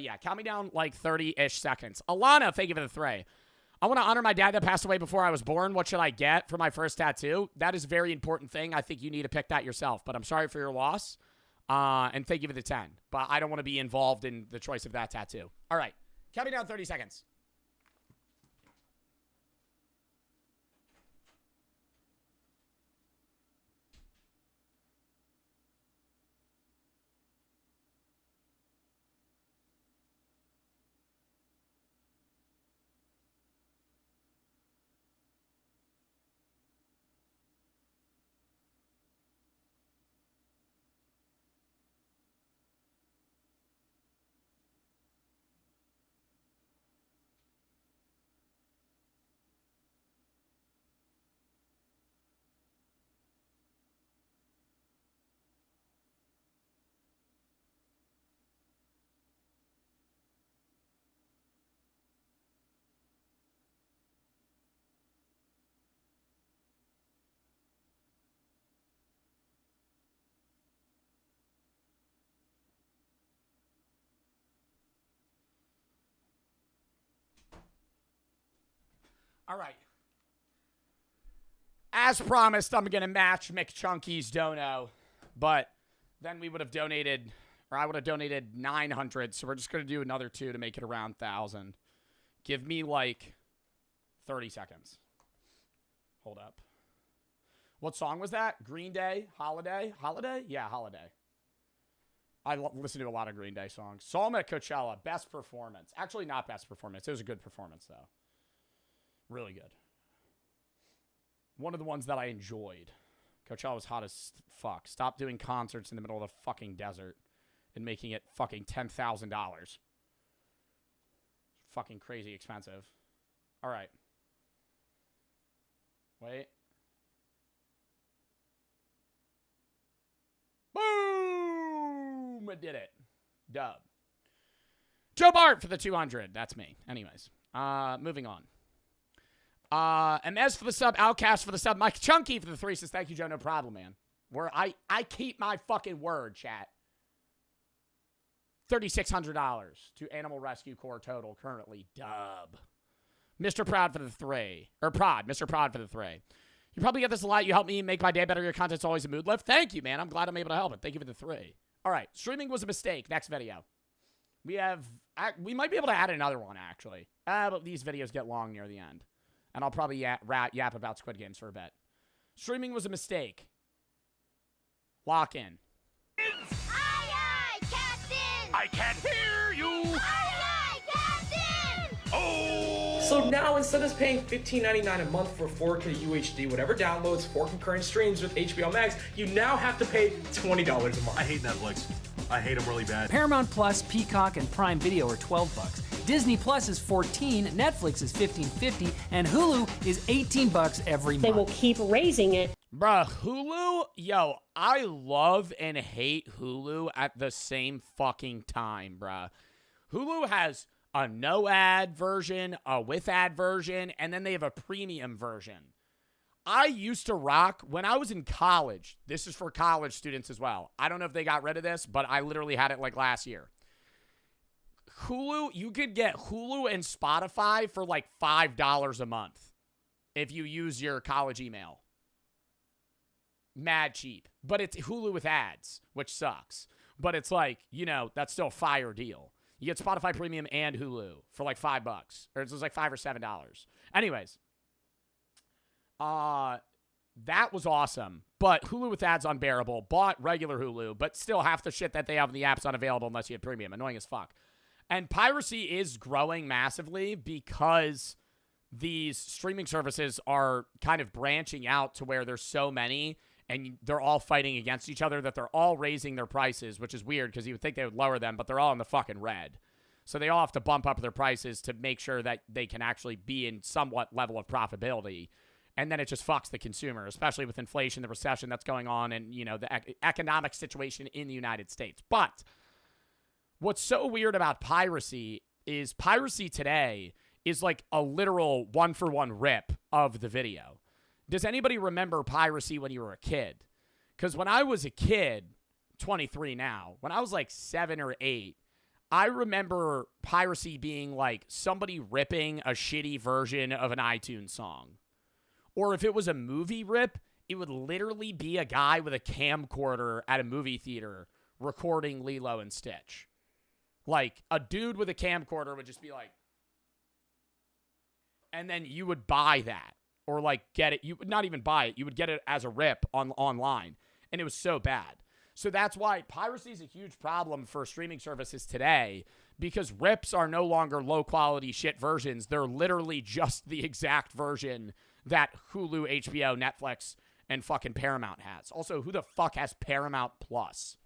yeah, count me down like 30-ish seconds. Alana, thank you for the 3. I want to honor my dad that passed away before I was born. What should I get for my first tattoo? That is a very important thing. I think you need to pick that yourself, but I'm sorry for your loss. And thank you for the 10. But I don't want to be involved in the choice of that tattoo. All right. Count me down 30 seconds. All right. As promised, I'm going to match McChunky's dono, but then we would have donated, or I would have donated 900, so we're just going to do another 2 to make it around 1,000. Give me like 30 seconds. Hold up. What song was that? Green Day? Holiday? Holiday? Yeah, Holiday. I listen to a lot of Green Day songs. Saw him at Coachella. Best performance. Actually, not best performance. It was a good performance, though. Really good. One of the ones that I enjoyed. Coachella was hot as fuck. Stop doing concerts in the middle of the fucking desert and making it fucking $10,000. Fucking crazy expensive. All right. Wait. Boom! I did it. Dub. Joe Bart for the 200. That's me. Anyways. Moving on. MS for the sub, Outcast for the sub, Mike Chunky for the 3 says, thank you, Joe, no problem, man. I keep my fucking word, chat. $3,600 to Animal Rescue Corps total, currently, dub. Mr. Proud for the 3. Or Prod, Mr. Prod for the 3. You probably get this a lot. You help me make my day better. Your content's always a mood lift. Thank you, man. I'm glad I'm able to help it. Thank you for the 3. All right, streaming was a mistake. Next video. We might be able to add another one, actually. But these videos get long near the end. And I'll probably yap about Squid Games for a bit. Streaming was a mistake. Lock in. Aye, aye, Captain! I can't hear you! Aye, aye, Captain! Oh! So now instead of paying $15.99 a month for 4K UHD, whatever downloads, 4 concurrent streams with HBO Max, you now have to pay $20 a month. I hate Netflix. I hate them really bad. Paramount Plus, Peacock, and Prime Video are $12. Disney Plus is $14, Netflix is $15.50, and Hulu is $18 every month. They will keep raising it. Bruh, Hulu, yo, I love and hate Hulu at the same fucking time, bruh. Hulu has a no ad version, a with ad version, and then they have a premium version. I used to rock when I was in college. This is for college students as well. I don't know if they got rid of this, but I literally had it like last year. Hulu, you could get Hulu and Spotify for like $5 a month if you use your college email. Mad cheap. But it's Hulu with ads, which sucks. But it's like, you know, that's still a fire deal. You get Spotify Premium and Hulu for like $5. Or it's like $5 or $7. Anyways. That was awesome. But Hulu with ads unbearable. Bought regular Hulu, but still half the shit that they have in the app's unavailable unless you have premium. Annoying as fuck. And piracy is growing massively because these streaming services are kind of branching out to where there's so many and they're all fighting against each other that they're all raising their prices, which is weird because you would think they would lower them, but they're all in the fucking red. So they all have to bump up their prices to make sure that they can actually be in somewhat level of profitability. And then it just fucks the consumer, especially with inflation, the recession that's going on, and, you know, the economic situation in the United States. But what's so weird about piracy is piracy today is like a literal one-for-one rip of the video. Does anybody remember piracy when you were a kid? Because when I was a kid, 23 now, when I was like 7 or 8, I remember piracy being like somebody ripping a shitty version of an iTunes song. Or if it was a movie rip, it would literally be a guy with a camcorder at a movie theater recording Lilo and Stitch. Like, a dude with a camcorder would just be like... And then you would buy that. Or, like, get it. You would not even buy it. You would get it as a rip online. And it was so bad. So that's why piracy is a huge problem for streaming services today. Because rips are no longer low-quality shit versions. They're literally just the exact version that Hulu, HBO, Netflix, and fucking Paramount has. Also, who the fuck has Paramount Plus?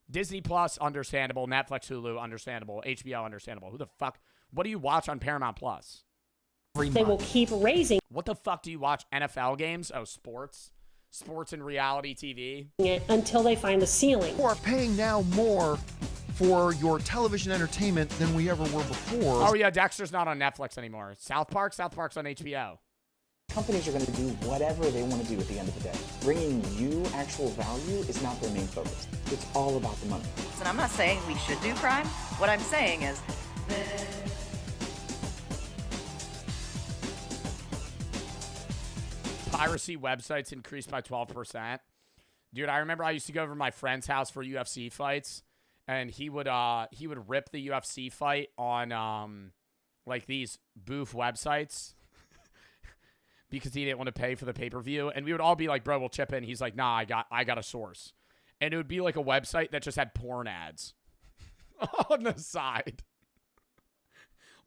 Disney Plus, understandable. Netflix, Hulu, understandable. HBO, understandable. Who the fuck? What do you watch on Paramount Plus? They will keep raising What the fuck do you watch? NFL games? Oh, sports? Sports and reality TV? it until they find the ceiling. We are paying now more for your television entertainment than we ever were before. Oh, yeah, Dexter's not on Netflix anymore. South Park's on HBO. Companies are going to do whatever they want to do at the end of the day. Bringing you actual value is not their main focus. It's all about the money. And I'm not saying we should do crime. What I'm saying is... Piracy websites increased by 12%. Dude, I remember I used to go over to my friend's house for UFC fights, and he would rip the UFC fight on like these boof websites because he didn't want to pay for the pay-per-view. And we would all be like, bro, we'll chip in. He's like, nah, I got a source. And it would be like a website that just had porn ads on the side.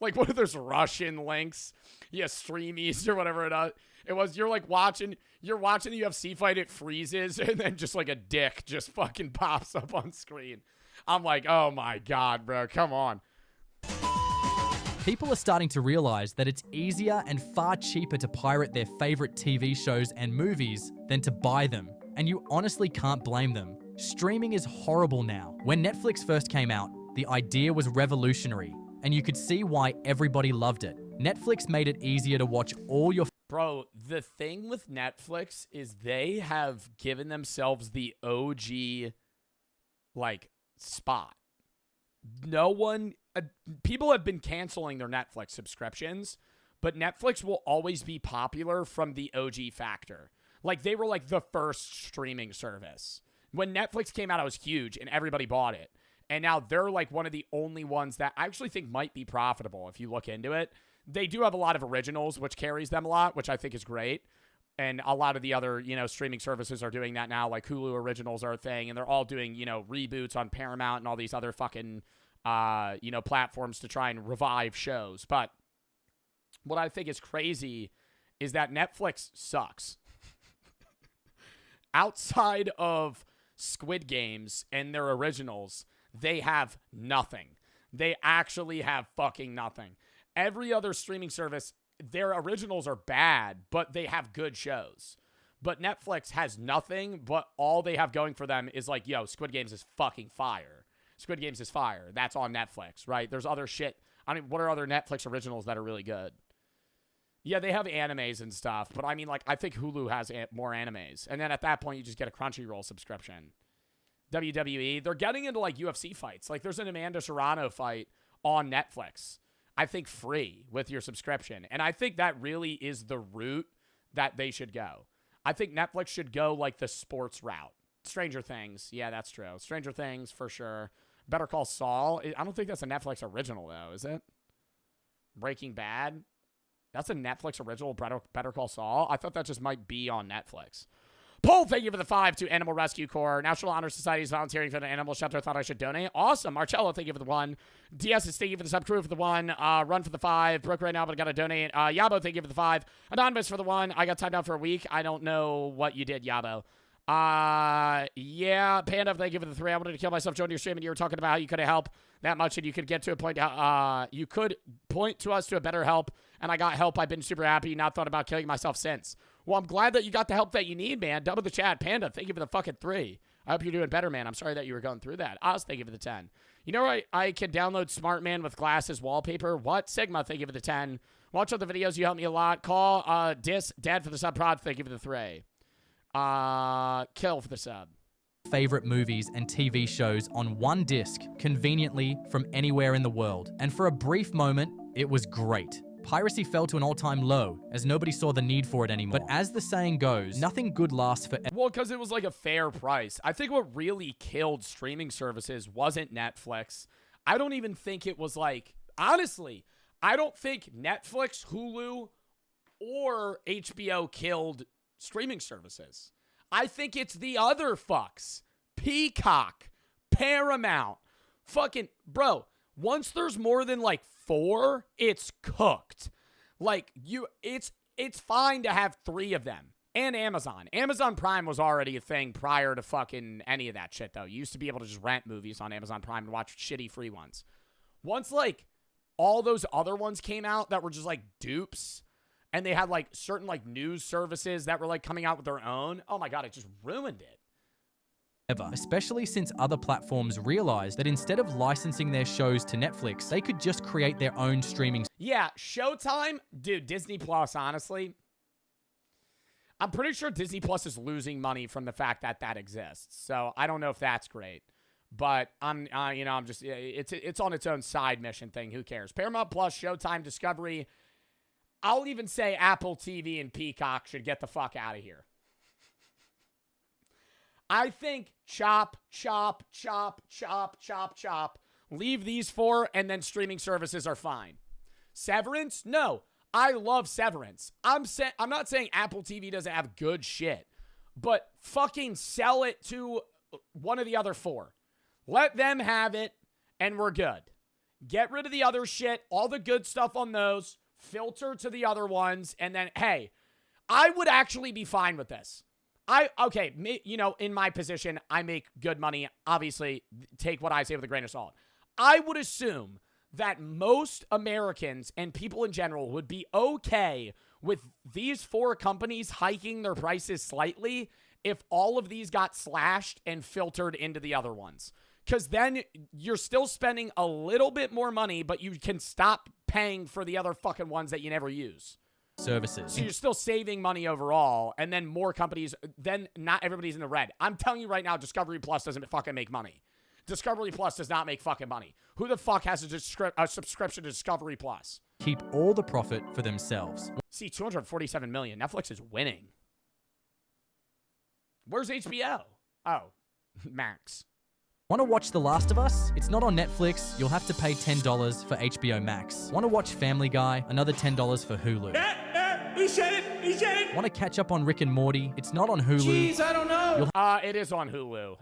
Like, what if there's Russian links? Yeah, Streamies or whatever it was. You're watching the UFC fight, it freezes, and then just like a dick just fucking pops up on screen. I'm like, oh my God, bro, come on. People are starting to realize that it's easier and far cheaper to pirate their favorite TV shows and movies than to buy them. And you honestly can't blame them. Streaming is horrible now. When Netflix first came out, the idea was revolutionary, and you could see why everybody loved it. Netflix made it easier to watch all your... Bro, the thing with Netflix is they have given themselves the OG, like, spot. No one... people have been canceling their Netflix subscriptions, but Netflix will always be popular from the OG factor. Like, they were, like, the first streaming service. When Netflix came out, it was huge, and everybody bought it. And now they're, like, one of the only ones that I actually think might be profitable if you look into it. They do have a lot of originals, which carries them a lot, which I think is great. And a lot of the other, streaming services are doing that now. Like Hulu originals are a thing, and they're all doing, reboots on Paramount and all these other fucking platforms to try and revive shows. But what I think is crazy is that Netflix sucks. Outside of Squid Games and their originals, they have nothing. They actually have fucking nothing. Every other streaming service, their originals are bad, but they have good shows. But Netflix has nothing, but all they have going for them is like, yo, Squid Games is fucking fire. Squid Games is fire. That's on Netflix, right? There's other shit. I mean, what are other Netflix originals that are really good? Yeah, they have animes and stuff, but I mean, like, I think Hulu has more animes. And then at that point, you just get a Crunchyroll subscription. WWE, they're getting into, like, UFC fights. Like, there's an Amanda Serrano fight on Netflix, I think free with your subscription. And I think that really is the route that they should go. I think Netflix should go, like, the sports route. Stranger Things, yeah, that's true. Stranger Things, for sure. Better Call Saul, I don't think that's a Netflix original, though, is it? Breaking Bad? That's a Netflix original, Better Call Saul? I thought that just might be on Netflix. Paul, thank you for the 5 to Animal Rescue Corps. National Honor Society is volunteering for the animal shelter. Thought I should donate. Awesome. Marcello, thank you for the 1. DS is thank you for the sub crew for the 1. Run for the 5. Broke right now, but I got to donate. Yabo, thank you for the 5. Anonymous for the 1. I got timed out for a week. I don't know what you did, Yabo. Yeah, Panda, thank you for the 3. I wanted to kill myself joining your stream, and you were talking about how you couldn't help that much, and you could get to a point, you could point to us to a better help, and I got help. I've been super happy, not thought about killing myself since. Well, I'm glad that you got the help that you need, man. Double the chat. Panda, thank you for the fucking 3. I hope you're doing better, man. I'm sorry that you were going through that. Oz, thank you for the 10. You know what? I can download Smart Man with glasses wallpaper. What? Sigma, thank you for the 10. Watch all the videos. You help me a lot. Call Dad for the sub prod. Thank you for the 3. Kill for the sub. Favorite movies and TV shows on one disc, conveniently from anywhere in the world. And for a brief moment, it was great. Piracy fell to an all-time low, as nobody saw the need for it anymore. But as the saying goes, nothing good lasts forever. Well, because it was like a fair price. I think what really killed streaming services wasn't Netflix. I don't even think it was like, honestly, I don't think Netflix, Hulu, or HBO killed streaming services. I think it's the other fucks. Peacock, Paramount, fucking, bro, once there's more than like 4, it's cooked. Like, it's fine to have 3 of them. And Amazon. Amazon Prime was already a thing prior to fucking any of that shit, though. You used to be able to just rent movies on Amazon Prime and watch shitty free ones. Once, like, all those other ones came out that were just, like, dupes, and they had, like, certain, like, news services that were, like, coming out with their own, oh my god, it just ruined it. Especially since other platforms realized that instead of licensing their shows to Netflix, they could just create their own streaming. Yeah, Showtime, dude, Disney Plus, honestly, I'm pretty sure Disney Plus is losing money from the fact that that exists. So I don't know if that's great, but I'm just, it's on its own side mission thing. Who cares? Paramount Plus, Showtime, Discovery. I'll even say Apple TV and Peacock should get the fuck out of here. I think chop. Leave these 4, and then streaming services are fine. Severance? No. I love Severance. I'm not saying Apple TV doesn't have good shit, but fucking sell it to one of the other 4. Let them have it, and we're good. Get rid of the other shit, all the good stuff on those, filter to the other ones, and then, hey, I would actually be fine with this. In my position, I make good money. Obviously, take what I say with a grain of salt. I would assume that most Americans and people in general would be okay with these 4 companies hiking their prices slightly if all of these got slashed and filtered into the other ones. Because then you're still spending a little bit more money, but you can stop paying for the other fucking ones that you never use. Services. So you're still saving money overall, and then more companies, then not everybody's in the red. I'm telling you right now, Discovery Plus doesn't fucking make money. Discovery Plus does not make fucking money. Who the fuck has a subscription to Discovery Plus? Keep all the profit for themselves. See, 247 million. Netflix is winning. Where's HBO? Oh, Max. Want to watch The Last of Us? It's not on Netflix. You'll have to pay $10 for HBO Max. Want to watch Family Guy? Another $10 for Hulu. He said it! He said it! Want to catch up on Rick and Morty? It's not on Hulu. Jeez, I don't know. You'll It is on Hulu.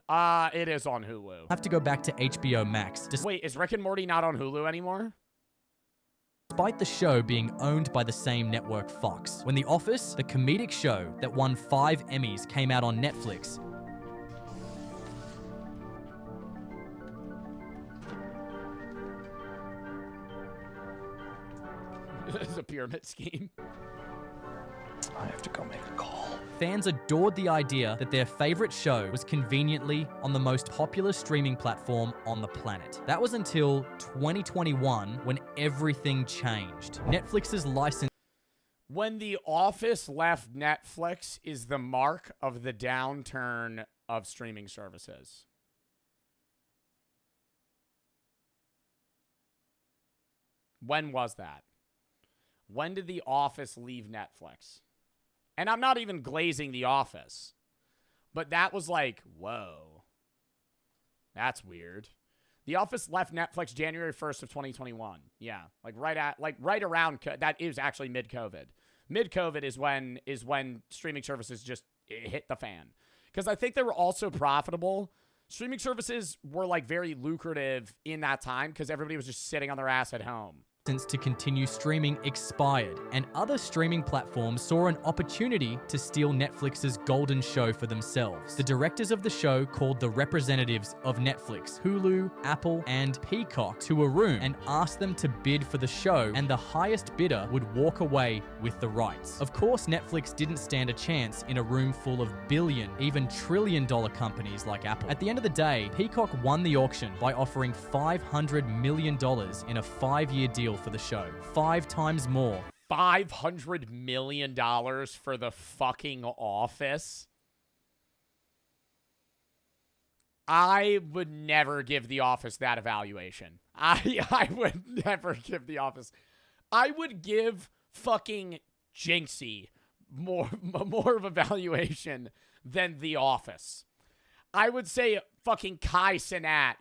It is on Hulu. have to go back to HBO Max. Wait, is Rick and Morty not on Hulu anymore? Despite the show being owned by the same network, Fox. When The Office, the comedic show that won 5 Emmys, came out on Netflix, It's a pyramid scheme. I have to go make a call. fans adored the idea that their favorite show was conveniently on the most popular streaming platform on the planet. That was until 2021 when everything changed. Netflix's license. When The Office left Netflix is the mark of the downturn of streaming services. When was that? When did The Office leave Netflix? And I'm not even glazing The Office, but that was like, whoa, that's weird. The Office left Netflix January 1st of 2021. Yeah, right around that is actually mid-COVID. Mid-COVID is when streaming services just hit the fan. Because I think they were also profitable. Streaming services were like very lucrative in that time because everybody was just sitting on their ass at home. To continue streaming expired, and other streaming platforms saw an opportunity to steal Netflix's golden show for themselves. The directors of the show called the representatives of Netflix, Hulu, Apple, and Peacock to a room and asked them to bid for the show, and the highest bidder would walk away with the rights. Of course, Netflix didn't stand a chance in a room full of billion, even trillion-dollar companies like Apple. At the end of the day, Peacock won the auction by offering $500 million in a 5-year deal for the show. 5 times more. $500 million for the fucking Office? I would never give The Office that evaluation. I would never give The Office. I would give fucking Jinxie more of a valuation than The Office. I would say fucking Kai Cenat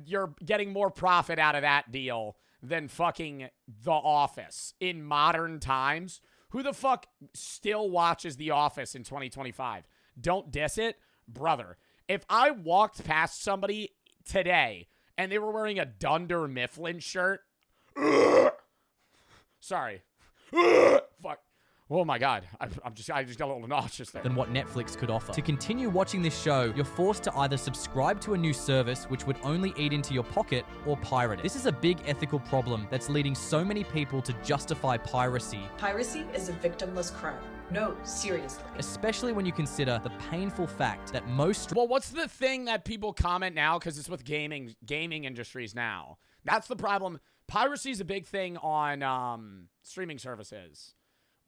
you're getting more profit out of that deal than fucking The Office in modern times. Who the fuck still watches The Office in 2025? Don't diss it, brother. If I walked past somebody today and they were wearing a Dunder Mifflin shirt, sorry, fuck. Oh my God, I just got a little nauseous there. Than what Netflix could offer. To continue watching this show, you're forced to either subscribe to a new service, which would only eat into your pocket, or pirate it. This is a big ethical problem that's leading so many people to justify piracy. Piracy is a victimless crime. No, seriously. Especially when you consider the painful fact that most... Well, what's the thing that people comment now? Because it's with gaming industries now. That's the problem. Piracy is a big thing on streaming services.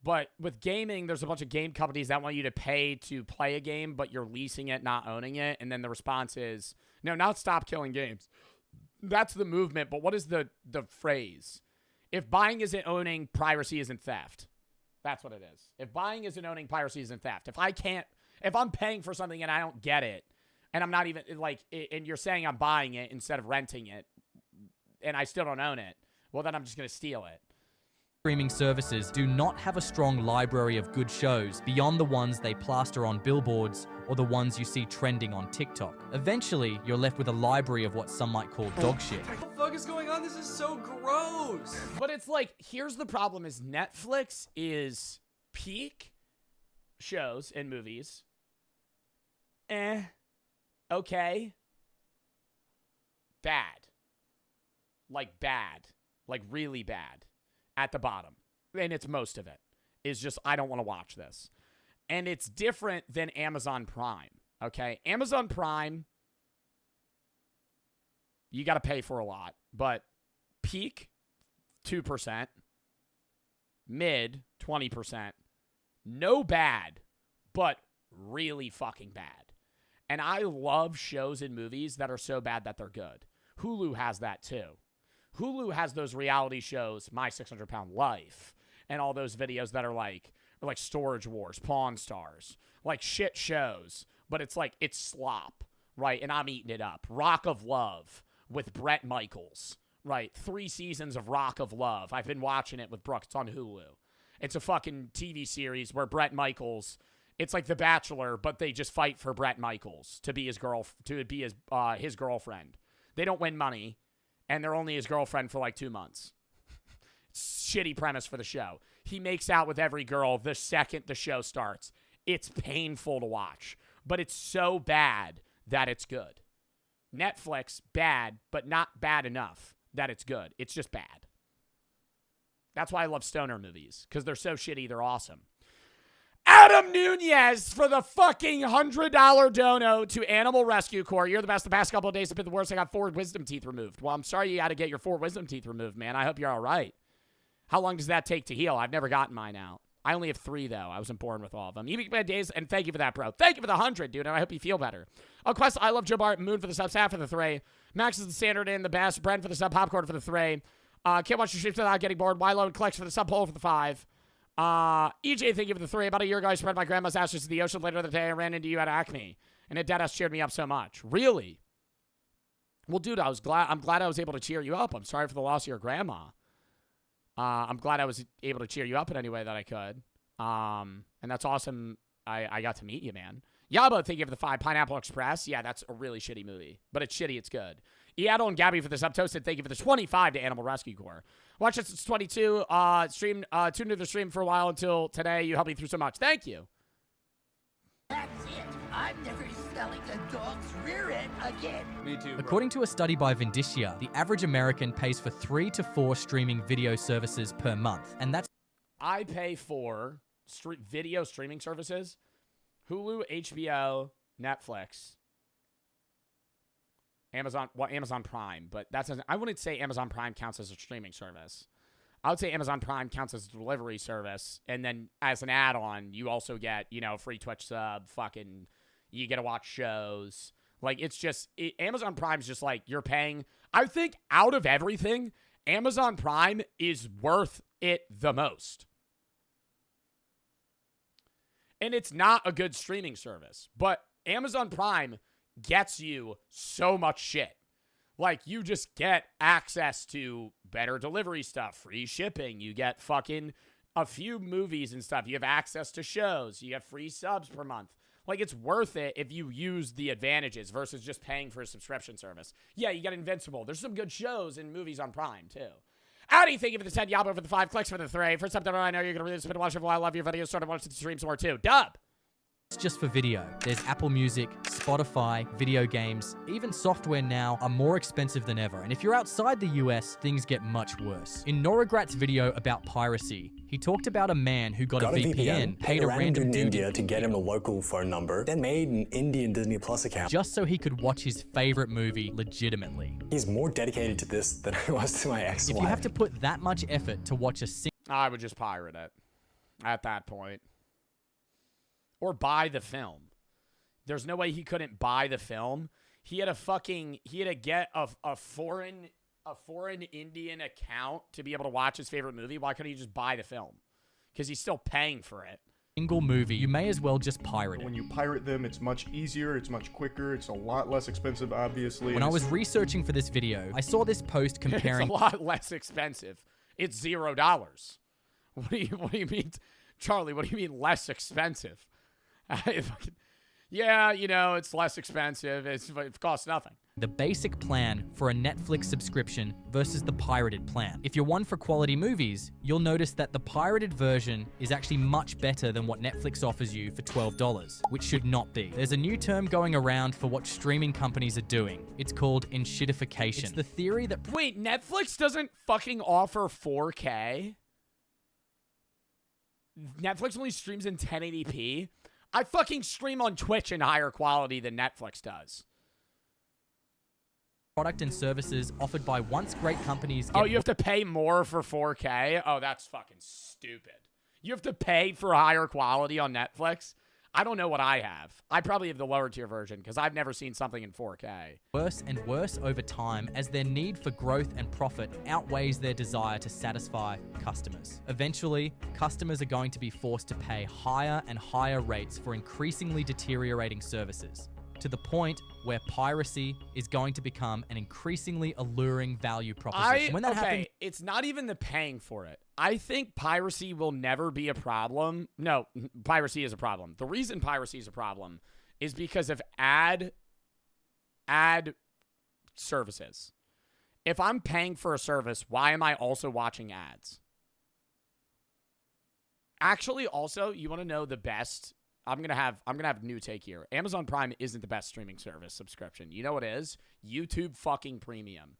But with gaming, there's a bunch of game companies that want you to pay to play a game, but you're leasing it, not owning it. And then the response is, no, not stop killing games. That's the movement. But what is the phrase? If buying isn't owning, piracy isn't theft. That's what it is. If buying isn't owning, piracy isn't theft. If I'm paying for something and I don't get it, and I'm not even and you're saying I'm buying it instead of renting it, and I still don't own it, well, then I'm just going to steal it. Streaming services do not have a strong library of good shows beyond the ones they plaster on billboards or the ones you see trending on TikTok. Eventually, you're left with a library of what some might call dog shit. What the fuck is going on? This is so gross. But it's like, here's the problem is Netflix is peak shows and movies. Okay. Bad. Like really bad. At the bottom. And it's most of it. Is just, I don't want to watch this. And it's different than Amazon Prime. Okay? Amazon Prime, you got to pay for a lot. But peak, 2%. Mid, 20%. No bad, but really fucking bad. And I love shows and movies that are so bad that they're good. Hulu has that too. Hulu has those reality shows, My 600-Pound Life, and all those videos that are like Storage Wars, Pawn Stars, like shit shows, but it's slop, right? And I'm eating it up. Rock of Love with Bret Michaels, right? 3 seasons of Rock of Love. I've been watching it with Brooke. It's on Hulu. It's a fucking TV series where Bret Michaels, it's like The Bachelor, but they just fight for Bret Michaels to be his girlfriend. They don't win money, and they're only his girlfriend for like 2 months. Shitty premise for the show. He makes out with every girl the second the show starts. It's painful to watch, but it's so bad that it's good. Netflix, bad, but not bad enough that it's good. It's just bad. That's why I love stoner movies, because they're so shitty, they're awesome. Adam Nunez for the fucking $100 dono to Animal Rescue Corps. You're the best. The past couple of days have been the worst. I got 4 wisdom teeth removed. Well, I'm sorry you had to get your 4 wisdom teeth removed, man. I hope you're all right. How long does that take to heal? I've never gotten mine out. I only have 3, though. I wasn't born with all of them. You make bad days, and thank you for that, bro. Thank you for the 100, dude, and I hope you feel better. Quest, I love Joe Bart. Moon for the subs, half for the 3. Max is the standard in the best. Brent for the sub, Popcorn for the 3. Can't watch your streams without getting bored. Wilo and Collects for the sub, Hole for the 5. EJ, thank you for the 3. About a year ago, I spread my grandma's ashes to the ocean. Later that day, I ran into you at Acme, and it deadass cheered me up so much. Really? Well, dude, I'm glad I was able to cheer you up. I'm sorry for the loss of your grandma. I'm glad I was able to cheer you up in any way that I could. And that's awesome. I got to meet you, man. Yabo, thank you for the 5. Pineapple Express. Yeah, that's a really shitty movie, but it's shitty. It's good. Eadel and Gabby for the sub. Toasted, thank you for the 25 to Animal Rescue Corps. Watch this. It's 22. Tuned into the stream for a while until today. You helped me through so much. Thank you. That's it. I'm never selling a dog's rear end again. Me too. According to a study by Vindicia, the average American pays for 3 to 4 streaming video services per month, and that's... I pay for video streaming services, Hulu, HBO, Netflix, Amazon Prime, but I wouldn't say Amazon Prime counts as a streaming service. I would say Amazon Prime counts as a delivery service, and then as an add-on, you also get, free Twitch sub, you get to watch shows. Like, it's just, Amazon Prime's just like, you're paying. I think out of everything, Amazon Prime is worth it the most. And it's not a good streaming service, but Amazon Prime gets you so much shit. Like, you just get access to better delivery stuff, free shipping. You get fucking a few movies and stuff. You have access to shows. You have free subs per month. Like, it's worth it if you use the advantages versus just paying for a subscription service. Yeah, you get Invincible. There's some good shows and movies on Prime, too. Audi, thank you for the 10. Yabo for the 5. Clicks for the 3. First up, I know you're going to really spend a watch of. I love your videos. Started watching the streams more, too. Dub. just for video. There's Apple Music, Spotify, video games, even software now are more expensive than ever. And if you're outside the US, things get much worse. In Noragrat's video about piracy, he talked about a man who got a VPN, paid a random dude in India to get him a local phone number, then made an Indian Disney Plus account just so he could watch his favorite movie legitimately. He's more dedicated to this than I was to my ex-wife. If you have to put that much effort to watch a I would just pirate it at that point. Or buy the film. There's no way he couldn't buy the film. He had to get a foreign Indian account to be able to watch his favorite movie. Why couldn't he just buy the film? Because he's still paying for it. Single movie, you may as well just pirate it. When you pirate them, it's much easier, it's much quicker, it's a lot less expensive, obviously. When I was researching for this video, I saw this post comparing... It's a lot less expensive. It's $0. What do you mean, Charlie? What do you mean less expensive? Yeah, you know, it's less expensive. It costs nothing. The basic plan for a Netflix subscription versus the pirated plan. If you're one for quality movies, you'll notice that the pirated version is actually much better than what Netflix offers you for $12, which should not be. There's a new term going around for what streaming companies are doing. It's called enshittification. It's the theory that... Wait, Netflix doesn't fucking offer 4K? Netflix only streams in 1080p? I fucking stream on Twitch in higher quality than Netflix does. Product and services offered by once great companies. Oh, you have to pay more for 4K? Oh, that's fucking stupid. You have to pay for higher quality on Netflix? I don't know what I have. I probably have the lower tier version because I've never seen something in 4K. Worse and worse over time as their need for growth and profit outweighs their desire to satisfy customers. Eventually, customers are going to be forced to pay higher and higher rates for increasingly deteriorating services. to the point where piracy is going to become an increasingly alluring value proposition. When that happens, it's not even the paying for it. I think piracy will never be a problem. No, piracy is a problem. The reason piracy is a problem is because of ad services. If I'm paying for a service, why am I also watching ads? Actually, also, you want to know the best? I'm gonna have a new take here. Amazon Prime isn't the best streaming service subscription. You know what it is? YouTube fucking Premium.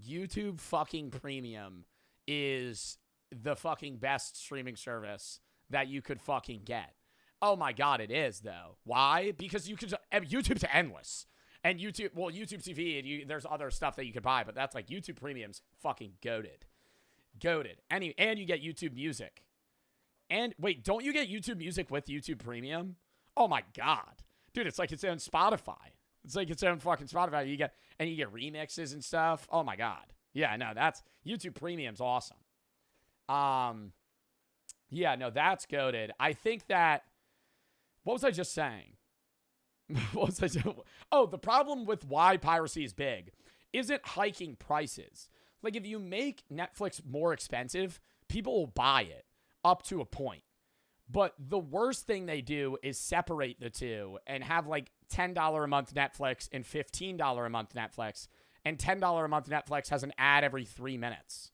YouTube fucking Premium is the fucking best streaming service that you could fucking get. Oh my god, it is though. Why? Because you could YouTube's endless. And YouTube TV, there's other stuff that you could buy, but that's like YouTube Premium's fucking goated. And you get YouTube Music. And wait, don't you get YouTube Music with YouTube Premium? Oh my god. Dude, it's like its own Spotify. It's like its own fucking Spotify. You get remixes and stuff. Oh my god. Yeah, no, that's YouTube Premium's awesome. Yeah, no, that's goated. I think that what was I just saying? What was I saying? Oh, the problem with why piracy is big isn't hiking prices. Like if you make Netflix more expensive, people will buy it up to a point. But the worst thing they do is separate the two and have like $10 a month Netflix and $15 a month Netflix. And $10 a month Netflix has an ad every 3 minutes.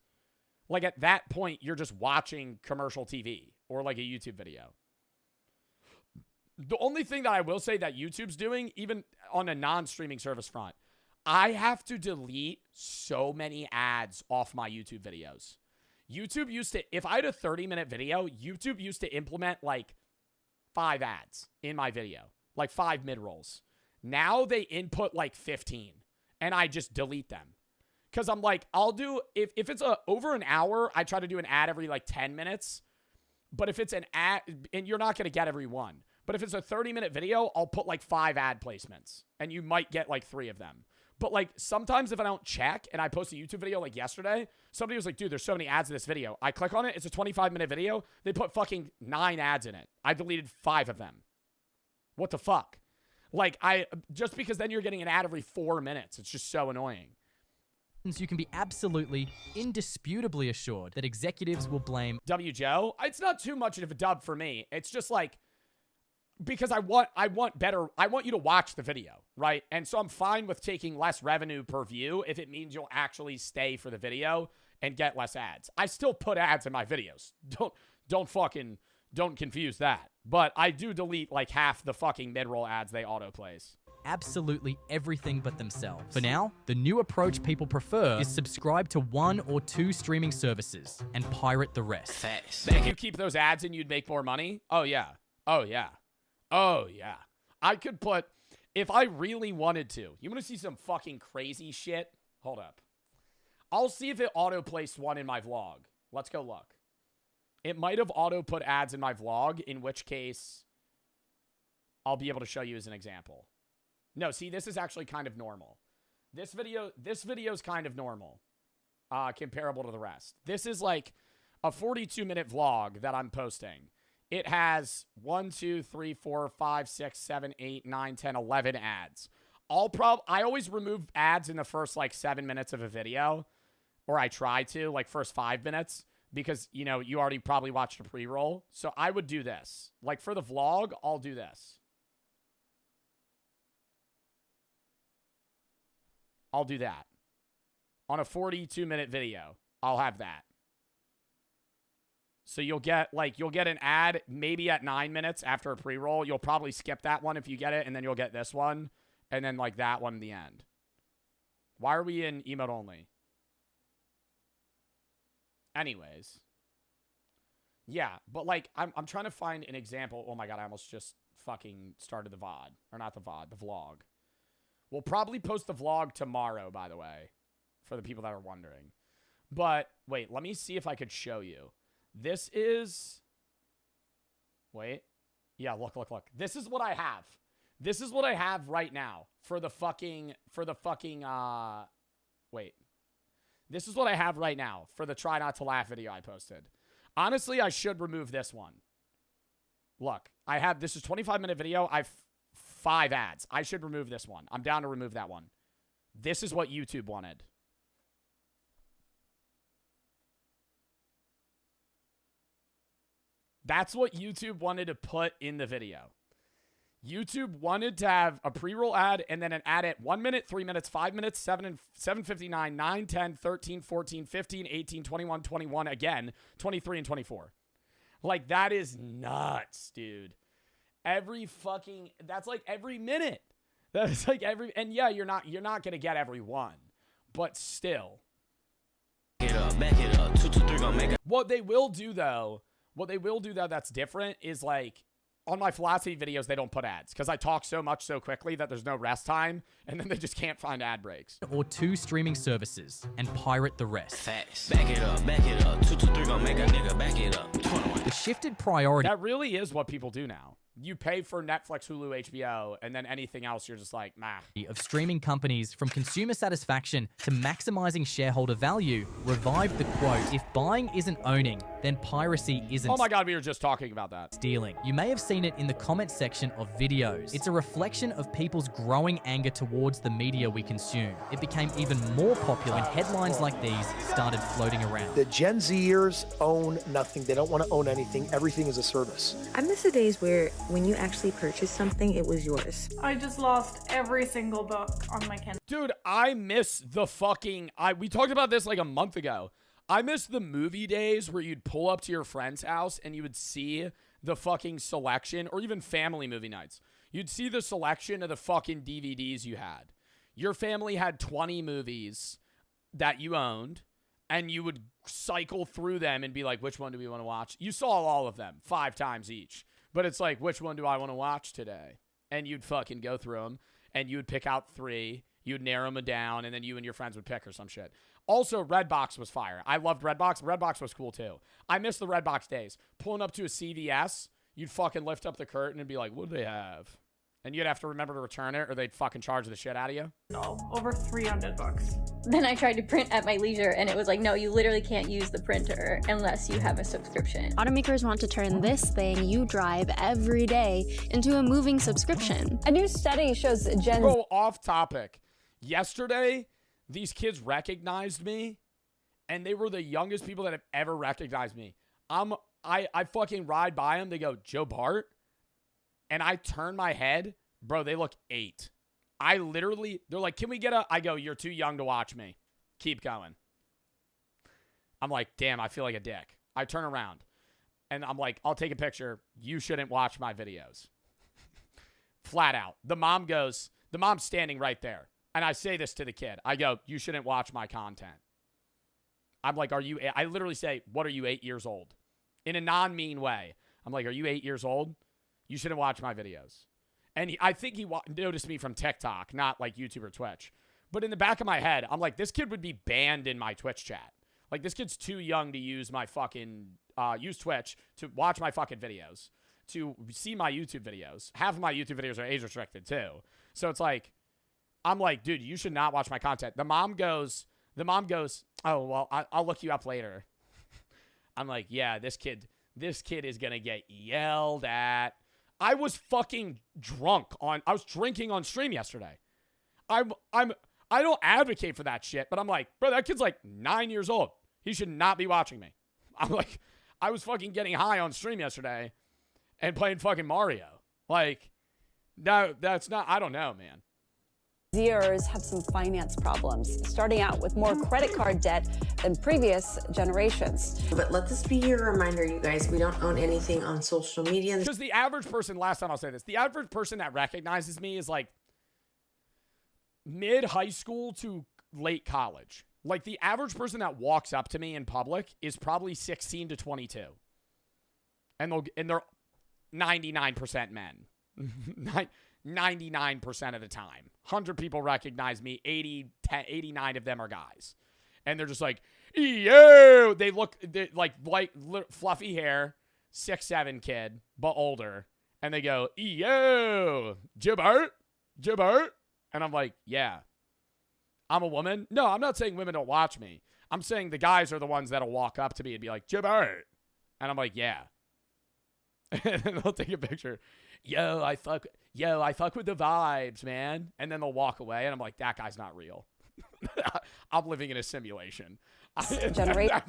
Like at that point, you're just watching commercial TV or like a YouTube video. The only thing that I will say that YouTube's doing, even on a non-streaming service front, I have to delete so many ads off my YouTube videos. YouTube used to, if I had a 30-minute video, YouTube used to implement like 5 ads in my video, like 5 mid-rolls. Now they input like 15, and I just delete them. Because I'm like, I'll do, if it's over an hour, I try to do an ad every like 10 minutes. But if it's an ad, and you're not going to get every one. But if it's a 30-minute video, I'll put like 5 ad placements, and you might get like 3 of them. But like sometimes if I don't check and I post a YouTube video like yesterday, somebody was like, dude, there's so many ads in this video. I click on it. It's a 25-minute video. They put fucking 9 ads in it. I deleted 5 of them. What the fuck? Like just because then you're getting an ad every 4 minutes. It's just so annoying. You can be absolutely, indisputably assured that executives will blame W. Joe. It's not too much of a dub for me. It's just like, because I want you to watch the video, right? And so I'm fine with taking less revenue per view if it means you'll actually stay for the video and get less ads. I still put ads in my videos. Don't confuse that. But I do delete like half the fucking mid-roll ads they autoplays. Absolutely everything but themselves. For now, the new approach people prefer is subscribe to 1 or 2 streaming services and pirate the rest. If you keep those ads in, you'd make more money? Oh, yeah. Oh, yeah. Oh, yeah. I could put, if I really wanted to, you want to see some fucking crazy shit? Hold up. I'll see if it auto-placed one in my vlog. Let's go look. It might have auto-put ads in my vlog, in which case I'll be able to show you as an example. No, see, this is actually kind of normal. This video is kind of normal, comparable to the rest. This is like a 42-minute vlog that I'm posting. It has 1, 2, 3, 4, 5, 6, 7, 8, 9, 10, 11 ads. I always remove ads in the first like 7 minutes of a video, or I try to, like first 5 minutes, because, you know, you already probably watched a pre-roll. So I would do this. Like for the vlog, I'll do this. I'll do that. On a 42-minute video, I'll have that. So you'll get an ad maybe at 9 minutes after a pre-roll. You'll probably skip that one if you get it, and then you'll get this one, and then like that one in the end. Why are we in emote only? Anyways. Yeah, but like I'm trying to find an example. Oh my god, I almost just fucking started the VOD. Or not the VOD, the vlog. We'll probably post the vlog tomorrow, by the way, for the people that are wondering. But wait, let me see if I could show you. This is, wait, yeah, look. This is what I have. This is what I have right now for the fucking, wait. This is what I have right now for the try not to laugh video I posted. Honestly, I should remove this one. Look, this is 25-minute video. I've 5 ads. I should remove this one. I'm down to remove that one. This is what YouTube wanted. That's what YouTube wanted to put in the video. YouTube wanted to have a pre-roll ad and then an ad at 1 minute, 3 minutes, 5 minutes, 7:59, 9, 10, 13, 14, 15, 18, 21, 21, again, 23, and 24. Like, that is nuts, dude. That's like every minute. That's like and yeah, you're not going to get every one, but still. Back it up. 2, 2, 3 gonna make it. What they will do though that's different is like on my philosophy videos, they don't put ads because I talk so much so quickly that there's no rest time, and then they just can't find ad breaks. Or 2 streaming services and pirate the rest. Facts. Back it up. 2, 2, 3 gonna make a nigga back it up. The shifted priority. That really is what people do now. You pay for Netflix, Hulu, HBO, and then anything else, you're just like, nah. Of streaming companies, from consumer satisfaction to maximizing shareholder value, revived the quote, if buying isn't owning, then piracy isn't. Oh my God, we were just talking about that. Stealing. You may have seen it in the comment section of videos. It's a reflection of people's growing anger towards the media we consume. It became even more popular when headlines like these started floating around. The Gen Zers own nothing. They don't want to own anything. Everything is a service. I miss the days where when you actually purchased something, it was yours. I just lost every single book on my Kindle. Dude, I miss the fucking... we talked about this like a month ago. I miss the movie days where you'd pull up to your friend's house and you would see the fucking selection, or even family movie nights. You'd see the selection of the fucking DVDs you had. Your family had 20 movies that you owned, and you would cycle through them and be like, which one do we want to watch? You saw all of them 5 times each. But it's like, which one do I want to watch today? And you'd fucking go through them, and you would pick out 3. You'd narrow them down, and then you and your friends would pick or some shit. Also, Redbox was fire. I loved Redbox. Redbox was cool, too. I miss the Redbox days. Pulling up to a CVS, you'd fucking lift up the curtain and be like, what do they have? And you'd have to remember to return it, or they'd fucking charge the shit out of you. No, over 300 bucks. Then I tried to print at my leisure, and it was like, no, you literally can't use the printer unless you have a subscription. Automakers want to turn this thing you drive every day into a moving subscription. A new study shows Gen... Bro, off topic. Yesterday, these kids recognized me, and they were the youngest people that have ever recognized me. I fucking ride by them. They go, Joe Bart? And I turn my head. Bro, they look 8. They're like, can we get I go, you're too young to watch me. Keep going. I'm like, damn, I feel like a dick. I turn around, and I'm like, I'll take a picture. You shouldn't watch my videos. Flat out. The mom's standing right there. And I say this to the kid. I go, you shouldn't watch my content. I'm like, I literally say, what are you, 8 years old? In a non-mean way. I'm like, are you 8 years old? You shouldn't watch my videos. And I think he noticed me from TikTok, not like YouTube or Twitch. But in the back of my head, I'm like, this kid would be banned in my Twitch chat. Like, this kid's too young to use my fucking, use Twitch to watch my fucking videos, to see my YouTube videos. Half of my YouTube videos are age restricted too. So it's like, I'm like, dude, you should not watch my content. The mom goes, oh, well, I'll look you up later. I'm like, yeah, this kid is going to get yelled at. I was fucking I was drinking on stream yesterday. I don't advocate for that shit, but I'm like, bro, that kid's like 9 years old. He should not be watching me. I'm like, I was fucking getting high on stream yesterday and playing fucking Mario. Like, no, that's not, I don't know, man. Zers have some finance problems, starting out with more credit card debt than previous generations. But let this be your reminder, you guys, we don't own anything on social media. Because the average person, last time I'll say this, the average person that recognizes me is like mid-high school to late college. Like, the average person that walks up to me in public is probably 16 to 22. And they're 99% men. 99% of the time. 100 people recognize me. 89 of them are guys. And they're just like, yo! They look like fluffy hair, 6'7" kid, but older. And they go, yo! Jibbert? And I'm like, yeah. I'm a woman? No, I'm not saying women don't watch me. I'm saying the guys are the ones that'll walk up to me and be like, Jibbert. And I'm like, yeah. And then they'll take a picture. Yo, I fuck with the vibes, man. And then they'll walk away, and I'm like, that guy's not real. I'm living in a simulation. That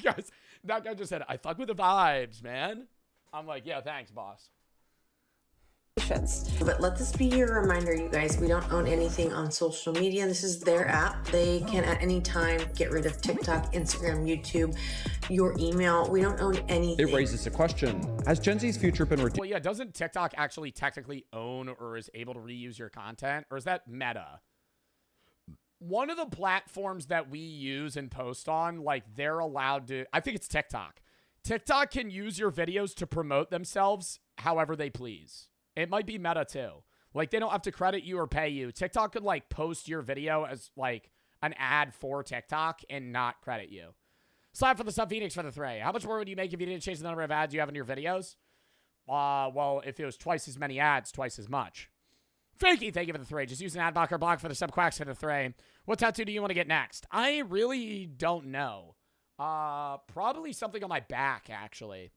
guy just said, I fuck with the vibes, man. I'm like, yeah, thanks, boss. But let this be your reminder, you guys, we don't own anything on social media. This is their app. They can at any time get rid of TikTok, Instagram, YouTube, your email. We don't own anything. It raises a question. Has Gen Z's future been Well, yeah, doesn't TikTok actually technically own or is able to reuse your content? Or is that Meta? One of the platforms that we use and post on, like, they're allowed to, I think it's TikTok. TikTok can use your videos to promote themselves however they please. It might be Meta too. Like, they don't have to credit you or pay you. TikTok could, like, post your video as, like, an ad for TikTok and not credit you. Slap for the sub, Phoenix for the 3. How much more would you make if you didn't change the number of ads you have in your videos? Well, if it was twice as many ads, twice as much. Fakey, thank you for the 3. Just use an ad block or block for the sub. Quacks for the 3. What tattoo do you want to get next? I really don't know. Probably something on my back, actually.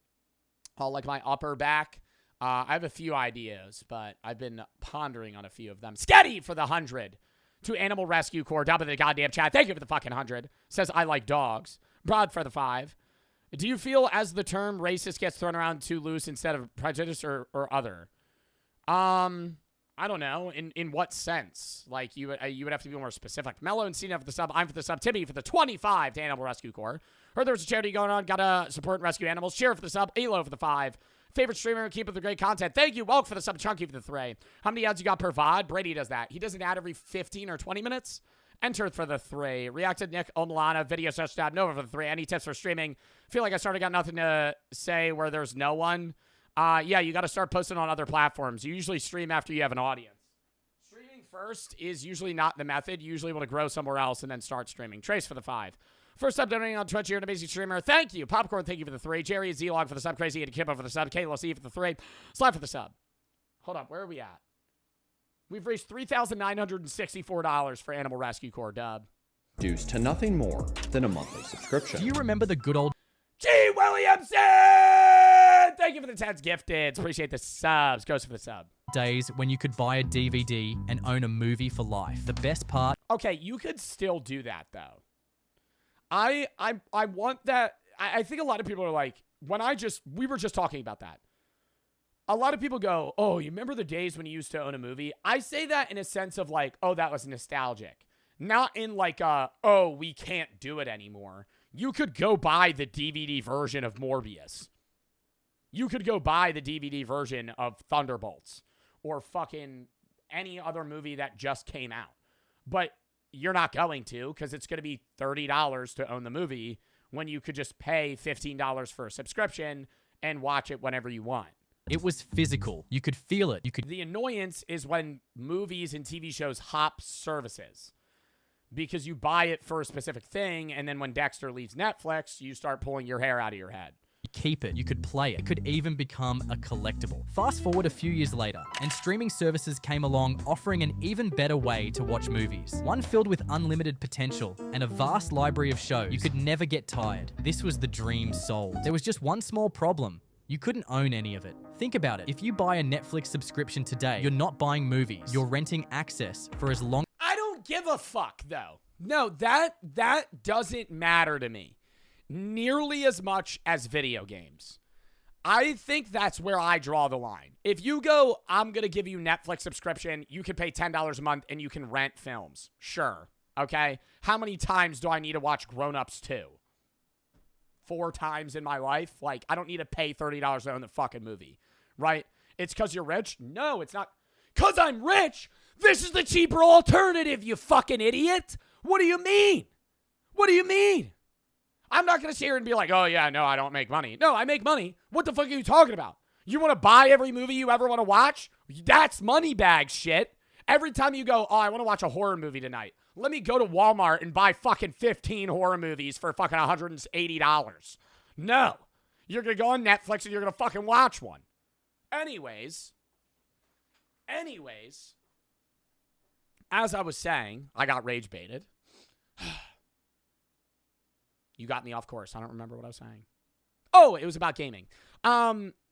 Like my upper back. I have a few ideas, but I've been pondering on a few of them. Sketty for the 100. To Animal Rescue Corps, down in the goddamn chat. Thank you for the fucking 100. Says, I like dogs. Broad for the 5. Do you feel as the term racist gets thrown around too loose instead of prejudice or other? I don't know. In what sense? Like, you would have to be more specific. Mello and Cena for the sub. I'm for the sub. Timmy for the 25 to Animal Rescue Corps. Heard there's a charity going on. Gotta support and rescue animals. Cheer for the sub. Elo for the 5. Favorite streamer, keep up the great content. Thank you. Welcome for the sub. Chunky for the 3. How many ads you got per VOD? Brady does that. He does an ad every 15 or 20 minutes. Enter for the 3. Reacted Nick Omlana. Video search tab. Nova for the 3. Any tips for streaming? Feel like I started got nothing to say where there's no one. Yeah, you got to start posting on other platforms. You usually stream after you have an audience. Streaming first is usually not the method. You usually want to grow somewhere else and then start streaming. Trace for the 5. First up, donating on Twitch. You're an amazing streamer. Thank you. Popcorn, thank you for the 3. Jerry Z-Log for the sub. Crazy and Kippo for the sub. Kayla C for the 3. Slide for the sub. Hold up. Where are we at? We've reached $3,964 for Animal Rescue Corps, dub. reduced to nothing more than a monthly subscription? Do you remember the good old G. Williamson? Thank you for the 10s gifted. Appreciate the subs. Goes for the sub. days when you could buy a DVD and own a movie for life? The best part... Okay, you could still do that, though. I want that. I think a lot of people are like, we were just talking about that. A lot of people go, oh, you remember the days when you used to own a movie? I say that in a sense of like, oh, that was nostalgic. Not in like, oh, we can't do it anymore. You could go buy the DVD version of Morbius. You could go buy the DVD version of Thunderbolts or fucking any other movie that just came out. But you're not going to, because it's going to be $30 to own the movie when you could just pay $15 for a subscription and watch it whenever you want. It was physical. You could feel it. The annoyance is when movies and TV shows hop services, because you buy it for a specific thing, and then when Dexter leaves Netflix, you start pulling your hair out of your head. You keep it. You could play it. It could even become a collectible. Fast forward a few years later, and streaming services came along offering an even better way to watch movies. One filled with unlimited potential and a vast library of shows. You could never get tired. This was the dream sold. There was just one small problem. You couldn't own any of it. Think about it. If you buy a Netflix subscription today, you're not buying movies. You're renting access for as long... I don't give a fuck, though. No, that doesn't matter to me nearly as much as video games. I think that's where I draw the line. If you go, I'm going to give you Netflix subscription, you can pay $10 a month and you can rent films. Sure. Okay? How many times do I need to watch Grown Ups 2? 4 times in my life? Like, I don't need to pay $30 to own the fucking movie. Right? It's because you're rich? No, it's not. Because I'm rich? This is the cheaper alternative, you fucking idiot. What do you mean? What do you mean? I'm not going to sit here and be like, oh, yeah, no, I don't make money. No, I make money. What the fuck are you talking about? You want to buy every movie you ever want to watch? That's money bag shit. Every time you go, oh, I want to watch a horror movie tonight. Let me go to Walmart and buy fucking 15 horror movies for fucking $180. No. You're going to go on Netflix and you're going to fucking watch one. Anyways, as I was saying, I got rage baited. You got me off course. I don't remember what I was saying. Oh, it was about gaming.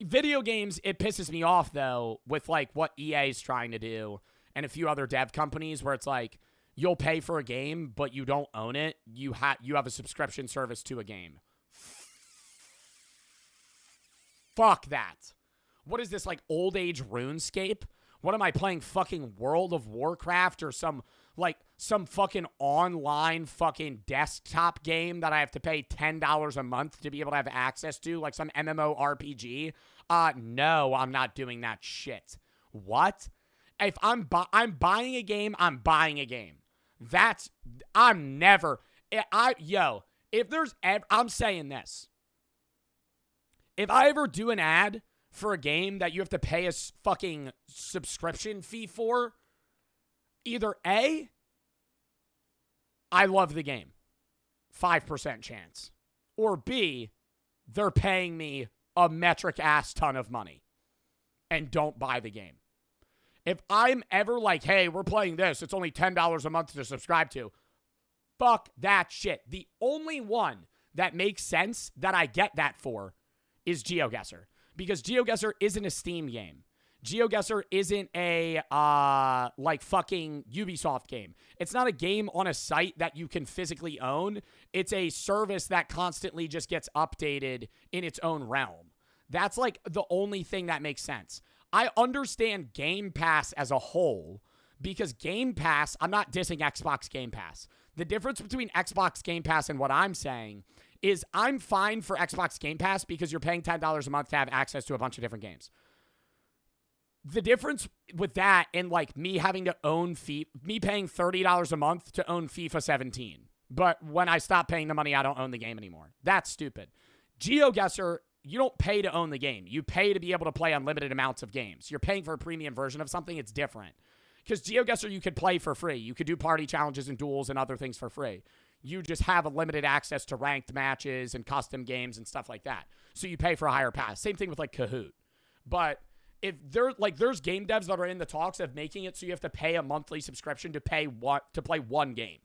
Video games, it pisses me off, though, with, like, what EA is trying to do and a few other dev companies where it's like, you'll pay for a game, but you don't own it. You have a subscription service to a game. Fuck that. What is this, like, old age RuneScape? What am I playing, fucking World of Warcraft or some fucking online fucking desktop game that I have to pay $10 a month to be able to have access to, like some MMORPG? No, I'm not doing that shit. What? If I'm buying a game, I'm buying a game. I'm saying this. If I ever do an ad for a game that you have to pay a fucking subscription fee for, either A, I love the game, 5% chance, or B, they're paying me a metric ass ton of money and don't buy the game. If I'm ever like, hey, we're playing this, it's only $10 a month to subscribe to, fuck that shit. The only one that makes sense that I get that for is GeoGuessr, because GeoGuessr isn't a Steam game. GeoGuessr isn't a, like, fucking Ubisoft game. It's not a game on a site that you can physically own. It's a service that constantly just gets updated in its own realm. That's, like, the only thing that makes sense. I understand Game Pass as a whole, because Game Pass, I'm not dissing Xbox Game Pass. The difference between Xbox Game Pass and what I'm saying is I'm fine for Xbox Game Pass because you're paying $10 a month to have access to a bunch of different games. The difference with that and, like, me having to own me paying $30 a month to own FIFA 17. But when I stop paying the money, I don't own the game anymore. That's stupid. GeoGuessr, you don't pay to own the game. You pay to be able to play unlimited amounts of games. You're paying for a premium version of something. It's different. Because GeoGuessr, you could play for free. You could do party challenges and duels and other things for free. You just have a limited access to ranked matches and custom games and stuff like that. So you pay for a higher pass. Same thing with, like, Kahoot. But if there's game devs that are in the talks of making it so you have to pay a monthly subscription to play one game.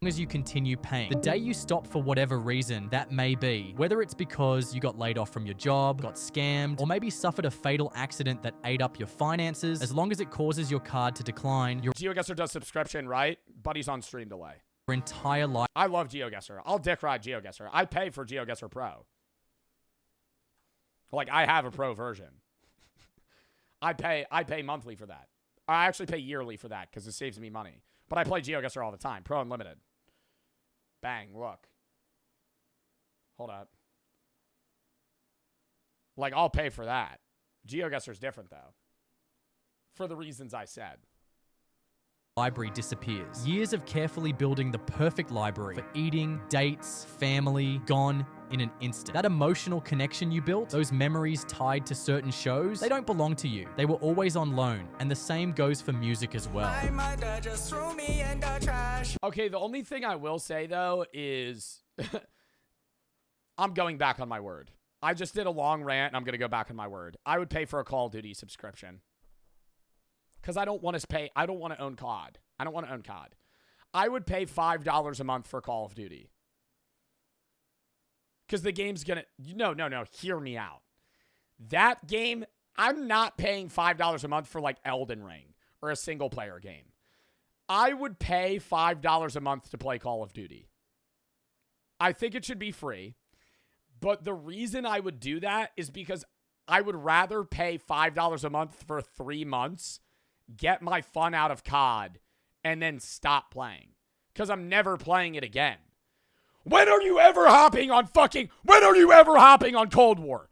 As you continue paying. The day you stop for whatever reason that may be, whether it's because you got laid off from your job, got scammed, or maybe suffered a fatal accident that ate up your finances, as long as it causes your card to decline, your GeoGuessr does subscription, right? Buddy's on stream delay. Entire life. I love GeoGuessr. I'll dick ride GeoGuessr. I pay for GeoGuessr Pro. Like, I have a pro version. I pay monthly for that. I actually pay yearly for that because it saves me money. But I play GeoGuessr all the time. Pro Unlimited. Bang, look. Hold up. Like, I'll pay for that. GeoGuessr's different, though. For the reasons I said. Library disappears. Years of carefully building the perfect library for eating, dates, family, gone in an instant. That emotional connection you built, those memories tied to certain shows, they don't belong to you. They were always on loan, and the same goes for music as well. Okay, the only thing I will say, though, is I'm going back on my word. I just did a long rant, and I'm going to go back on my word. I would pay for a Call of Duty subscription. Because I don't want to own COD. I don't want to own COD. I would pay $5 a month for Call of Duty. Because the game's going to... No. Hear me out. That game, I'm not paying $5 a month for, like, Elden Ring or a single-player game. I would pay $5 a month to play Call of Duty. I think it should be free. But the reason I would do that is because I would rather pay $5 a month for 3 months, get my fun out of COD, and then stop playing. Because I'm never playing it again. When are you ever hopping on Cold War?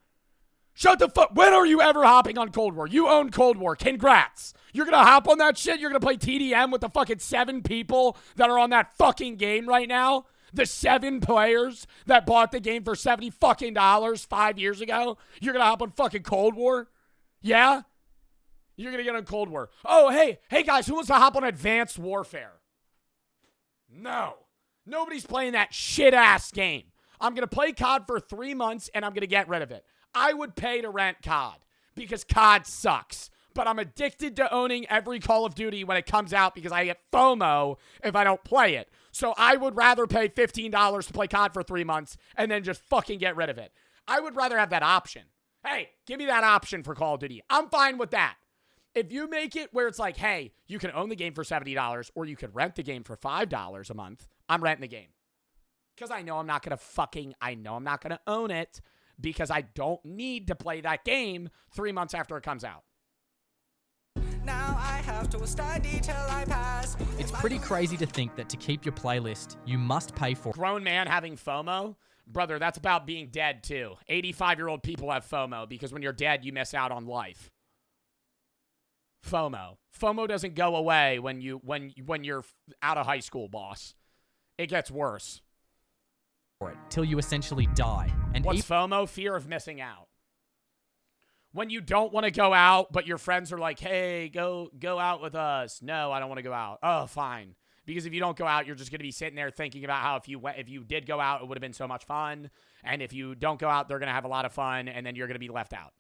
Shut the fuck. When are you ever hopping on Cold War? You own Cold War. Congrats. You're going to hop on that shit? You're going to play TDM with the fucking 7 people that are on that fucking game right now? The 7 players that bought the game for $70 fucking 5 years ago? You're going to hop on fucking Cold War? Yeah? You're going to get on Cold War. Oh, hey guys, who wants to hop on Advanced Warfare? No. Nobody's playing that shit-ass game. I'm going to play COD for 3 months, and I'm going to get rid of it. I would pay to rent COD because COD sucks. But I'm addicted to owning every Call of Duty when it comes out because I get FOMO if I don't play it. So I would rather pay $15 to play COD for 3 months and then just fucking get rid of it. I would rather have that option. Hey, give me that option for Call of Duty. I'm fine with that. If you make it where it's like, hey, you can own the game for $70 or you could rent the game for $5 a month, I'm renting the game. Because I know I'm not going to own it because I don't need to play that game 3 months after it comes out. Now I have to study till I pass. It's pretty crazy to think that to keep your playlist, you must pay for it. Grown man having FOMO? Brother, that's about being dead too. 85-year-old people have FOMO because when you're dead, you miss out on life. FOMO. FOMO doesn't go away when you're out of high school, boss. It gets worse. Till you essentially die. And what's FOMO? Fear of missing out. When you don't want to go out, but your friends are like, hey, go out with us. No, I don't want to go out. Oh, fine. Because if you don't go out, you're just going to be sitting there thinking about how if you did go out, it would have been so much fun. And if you don't go out, they're going to have a lot of fun, and then you're going to be left out.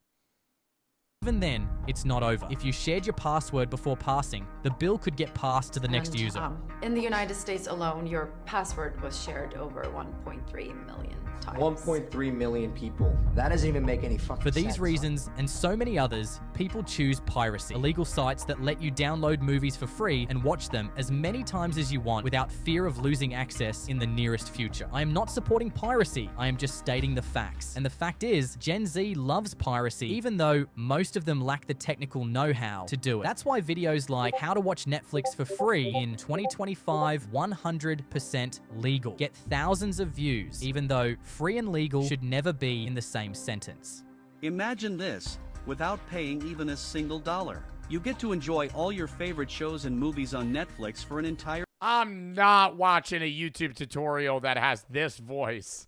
Even then, it's not over. If you shared your password before passing, the bill could get passed to the next user. In the United States alone, your password was shared over 1.3 million times. 1.3 million people. That doesn't even make any fucking sense. For these reasons, and so many others, people choose piracy. Illegal sites that let you download movies for free and watch them as many times as you want without fear of losing access in the nearest future. I am not supporting piracy. I am just stating the facts. And the fact is, Gen Z loves piracy, even though most of them lack the technical know-how to do it. That's why videos like how to watch Netflix for free in 2025 100% legal get thousands of views, even though free and legal should never be in the same sentence. Imagine this, without paying even a single dollar. You get to enjoy all your favorite shows and movies on Netflix for an entire... I'm not watching a YouTube tutorial that has this voice.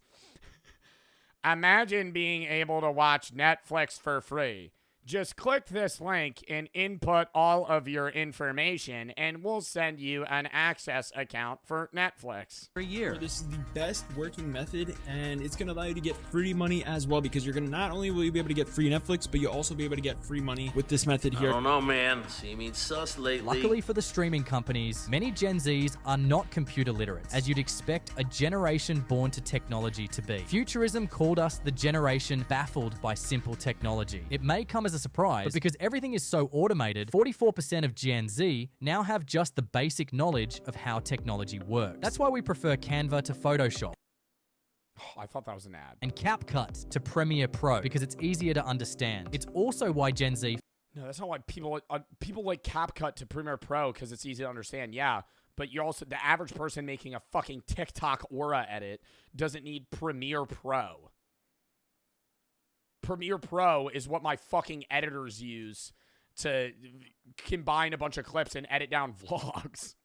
Imagine being able to watch Netflix for free. Just click this link and input all of your information, and we'll send you an access account for Netflix. For a year. This is the best working method, and it's going to allow you to get free money as well, because you're going to not only will you be able to get free Netflix, but you'll also be able to get free money with this method here. I don't know, man. Seeming sus lately. Luckily for the streaming companies, many Gen Zs are not computer literate, as you'd expect a generation born to technology to be. Futurism called us the generation baffled by simple technology. It may come as a surprise, but because everything is so automated, 44% of Gen Z now have just the basic knowledge of how technology works. That's why we prefer Canva to Photoshop. Oh, I thought that was an ad. And CapCut to Premiere Pro, because it's easier to understand. It's also why Gen Z... No, that's not why people like CapCut to Premiere Pro, because it's easy to understand. Yeah, but you're also... The average person making a fucking TikTok Aura edit doesn't need Premiere Pro. Premiere Pro is what my fucking editors use to combine a bunch of clips and edit down vlogs.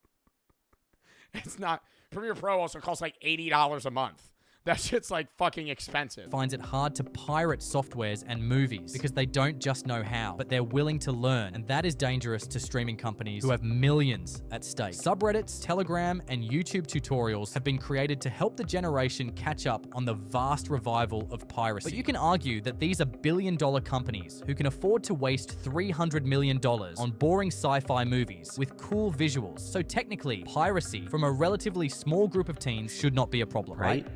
It's not... Premiere Pro also costs like $80 a month. That shit's like fucking expensive. Finds it hard to pirate softwares and movies because they don't just know how, but they're willing to learn. And that is dangerous to streaming companies who have millions at stake. Subreddits, Telegram, and YouTube tutorials have been created to help the generation catch up on the vast revival of piracy. But you can argue that these are billion-dollar companies who can afford to waste $300 million on boring sci-fi movies with cool visuals. So technically, piracy from a relatively small group of teens should not be a problem, right?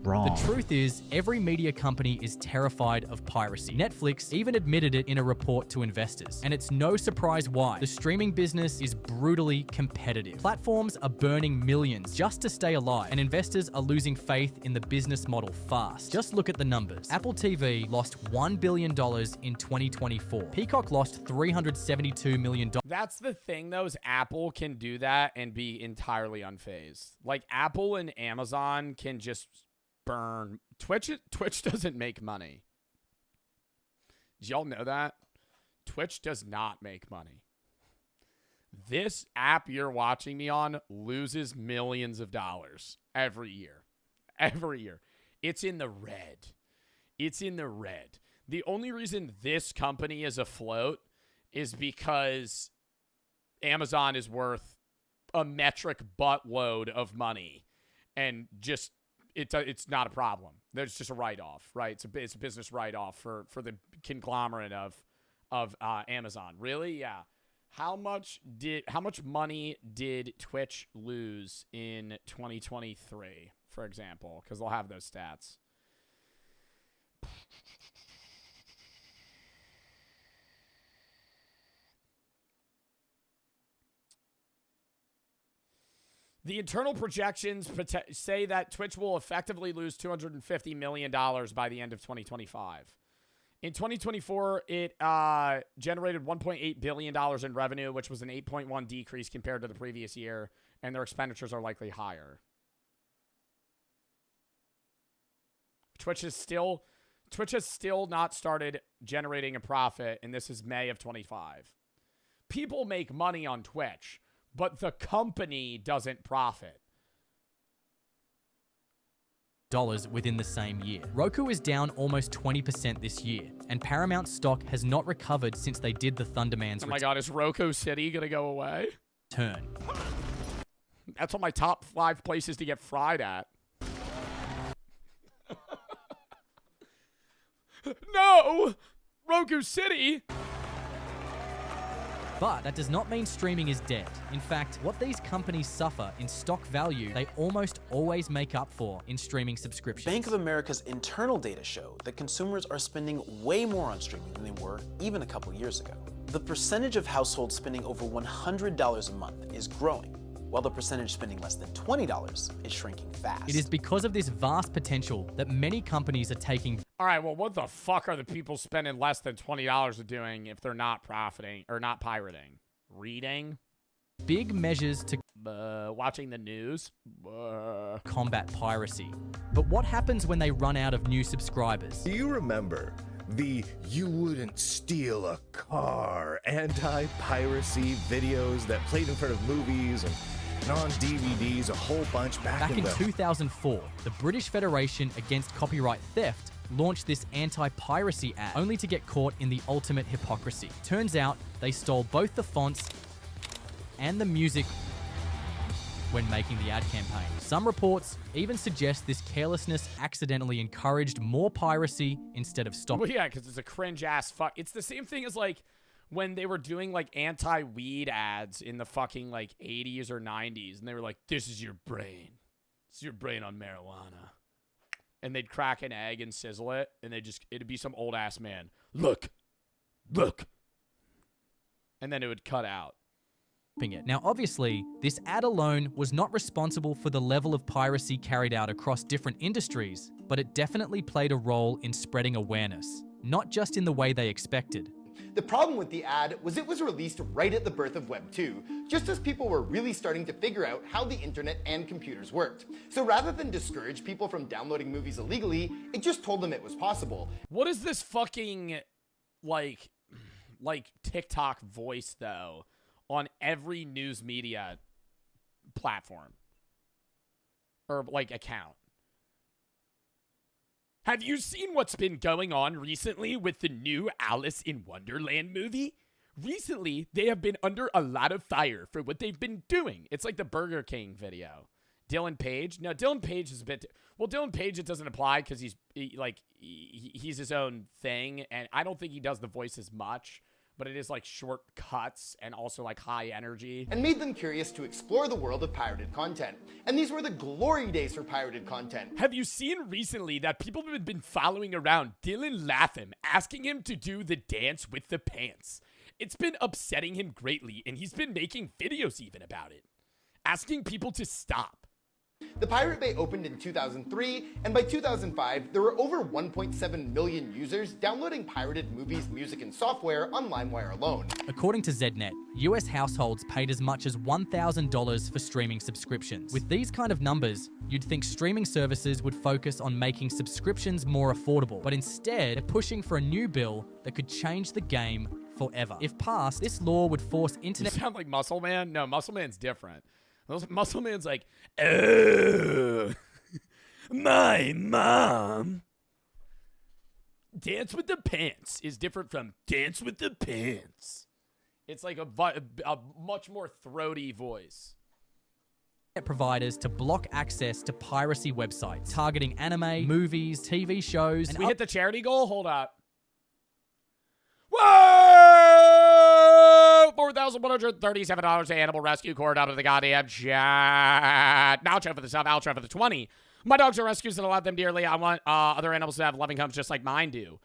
Wrong. The truth is, every media company is terrified of piracy. Netflix even admitted it in a report to investors. And it's no surprise why. The streaming business is brutally competitive. Platforms are burning millions just to stay alive, and investors are losing faith in the business model fast. Just look at the numbers. Apple TV lost $1 billion in 2024. Peacock lost $372 million. That's the thing, though, is Apple can do that and be entirely unfazed. Like, Apple and Amazon can just burn. Twitch doesn't make money. Did y'all know that? Twitch does not make money. This app you're watching me on loses millions of dollars every year. Every year. It's in the red. It's in the red. The only reason this company is afloat is because Amazon is worth a metric buttload of money, and just it's not a problem. There's just a write-off, right? It's a business write-off for the conglomerate of Amazon. Really? Yeah. How much money did Twitch lose in 2023, for example? Because they'll have those stats. The internal projections say that Twitch will effectively lose $250 million by the end of 2025. In 2024, it generated $1.8 billion in revenue, which was an 8.1 decrease compared to the previous year, and their expenditures are likely higher. Twitch has still not started generating a profit, and this is May of 25. People make money on Twitch, but the company doesn't profit. Dollars within the same year. Roku is down almost 20% this year, and Paramount stock has not recovered since they did the Thunderman's Oh my god, is Roku City gonna go away? Turn. That's on my top 5 places to get fried at. No! Roku City! But that does not mean streaming is dead. In fact, what these companies suffer in stock value, they almost always make up for in streaming subscriptions. Bank of America's internal data show that consumers are spending way more on streaming than they were even a couple years ago. The percentage of households spending over $100 a month is growing, while the percentage spending less than $20 is shrinking fast. It is because of this vast potential that many companies are taking. All right, well, what the fuck are the people spending less than $20 doing if they're not profiting or not pirating? Reading? Big measures to watching the news? Combat piracy. But what happens when they run out of new subscribers? Do you remember the "you wouldn't steal a car" anti-piracy videos that played in front of movies and on DVDs a whole bunch back in 2004, the British Federation Against Copyright Theft launched this anti-piracy ad, only to get caught in the ultimate hypocrisy. Turns out they stole both the fonts and the music when making the ad campaign. Some reports even suggest this carelessness accidentally encouraged more piracy instead of stopping. Well, yeah, because it's a cringe-ass fuck. It's the same thing as, like, when they were doing, like, anti-weed ads in the fucking, like, 80s or 90s, and they were like, this is your brain. It's your brain on marijuana. And they'd crack an egg and sizzle it, and it'd be some old-ass man. Look. And then it would cut out. Now, obviously, this ad alone was not responsible for the level of piracy carried out across different industries, but it definitely played a role in spreading awareness, not just in the way they expected. The problem with the ad was it was released right at the birth of Web 2, just as people were really starting to figure out how the internet and computers worked. So rather than discourage people from downloading movies illegally, it just told them it was possible. What is this fucking, like TikTok voice, though, on every news media platform? Or, like, account? Have you seen what's been going on recently with the new Alice in Wonderland movie? Recently, they have been under a lot of fire for what they've been doing. It's like the Burger King video. Dylan Page? No, Dylan Page is a bit... Well, Dylan Page, it doesn't apply because he's his own thing, and I don't think he does the voice as much. But it is like short cuts and also like high energy. And made them curious to explore the world of pirated content. And these were the glory days for pirated content. Have you seen recently that people have been following around Dylan Latham, asking him to do the dance with the pants? It's been upsetting him greatly, and he's been making videos even about it, asking people to stop. The Pirate Bay opened in 2003, and by 2005, there were over 1.7 million users downloading pirated movies, music, and software on LimeWire alone. According to Znet, US households paid as much as $1,000 for streaming subscriptions. With these kind of numbers, you'd think streaming services would focus on making subscriptions more affordable, but instead, they're pushing for a new bill that could change the game forever. If passed, this law would force internet... You sound like Muscle Man? No, Muscle Man's different. Muscle Man's like, oh, my mom. Dance with the Pants is different from Dance with the Pants. It's like a much more throaty voice. Providers to block access to piracy websites, targeting anime, movies, TV shows. And we hit the charity goal? Hold up. Whoa! $4,137 Animal Rescue Corps out of the goddamn chat. Outro for the sub, outro for the 20. My dogs are rescues and I love them dearly. I want other animals to have loving homes just like mine do.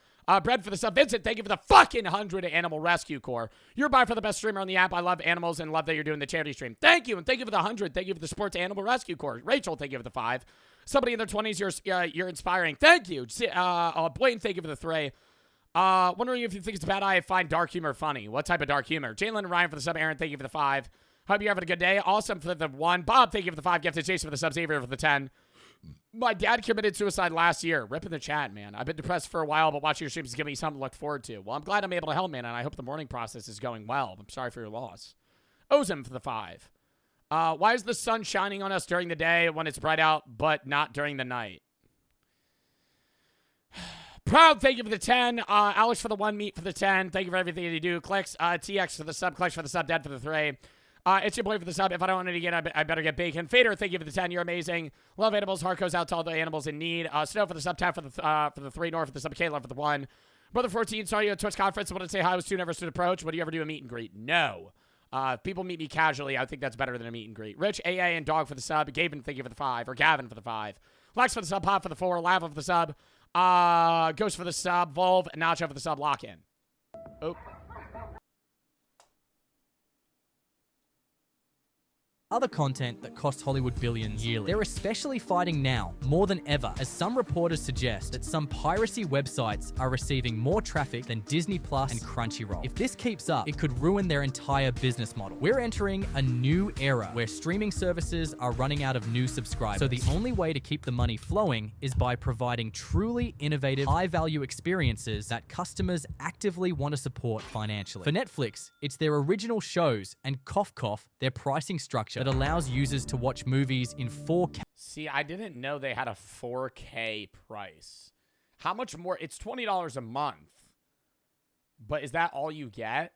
Bread for the sub. Vincent, thank you for the fucking 100 Animal Rescue Corps. You're by for the best streamer on the app. I love animals and love that you're doing the charity stream. Thank you, and thank you for the 100. Thank you for the Sports Animal Rescue Corps. Rachel, thank you for the 5. Somebody in their 20s, you're inspiring. Thank you. Blaine, thank you for the 3. Wondering if you think it's a bad idea I find dark humor funny. What type of dark humor? Jalen and Ryan for the sub. Aaron, thank you for the 5. Hope you're having a good day. Awesome for the 1. Bob, thank you for the 5. Gifted Jason for the sub. Xavier for the 10. My dad committed suicide last year. Rip in the chat, man. I've been depressed for a while, but watching your streams is giving me something to look forward to. Well, I'm glad I'm able to help, man, and I hope the mourning process is going well. I'm sorry for your loss. Ozim for the 5. Why is the sun shining on us during the day when it's bright out, but not during the night? Proud, thank you for the 10. Alex for the 1. Meat for the 10. Thank you for everything you do. Clicks, TX for the sub. Clicks for the sub. Dead for the 3. It's your boy for the sub. If I don't want it again, I better get bacon. Fader, thank you for the 10. You're amazing. Love animals. Heart goes out to all the animals in need. Snow for the sub. Tap for the 3. Nor for the sub. Kayla for the 1. Brother 14, saw you at Twitch conference. I wanted to say hi. I was too nervous to approach. Would you ever do a meet and greet? No. If people meet me casually, I think that's better than a meet and greet. Rich, AA, and Dog for the sub. Gavin, thank you for the 5. Or Gavin for the 5. Lex for the sub. Pop for the 4. Lava for the sub. Ghost for the sub. Volve, and Nacho for the sub. Lock in. Oh. Other content that costs Hollywood billions yearly. They're especially fighting now, more than ever, as some reporters suggest that some piracy websites are receiving more traffic than Disney Plus and Crunchyroll. If this keeps up, it could ruin their entire business model. We're entering a new era where streaming services are running out of new subscribers. So the only way to keep the money flowing is by providing truly innovative, high-value experiences that customers actively want to support financially. For Netflix, it's their original shows and cough, their pricing structure that allows users to watch movies in 4K. See, I didn't know they had a 4K price. How much more? It's $20 a month. But is that all you get?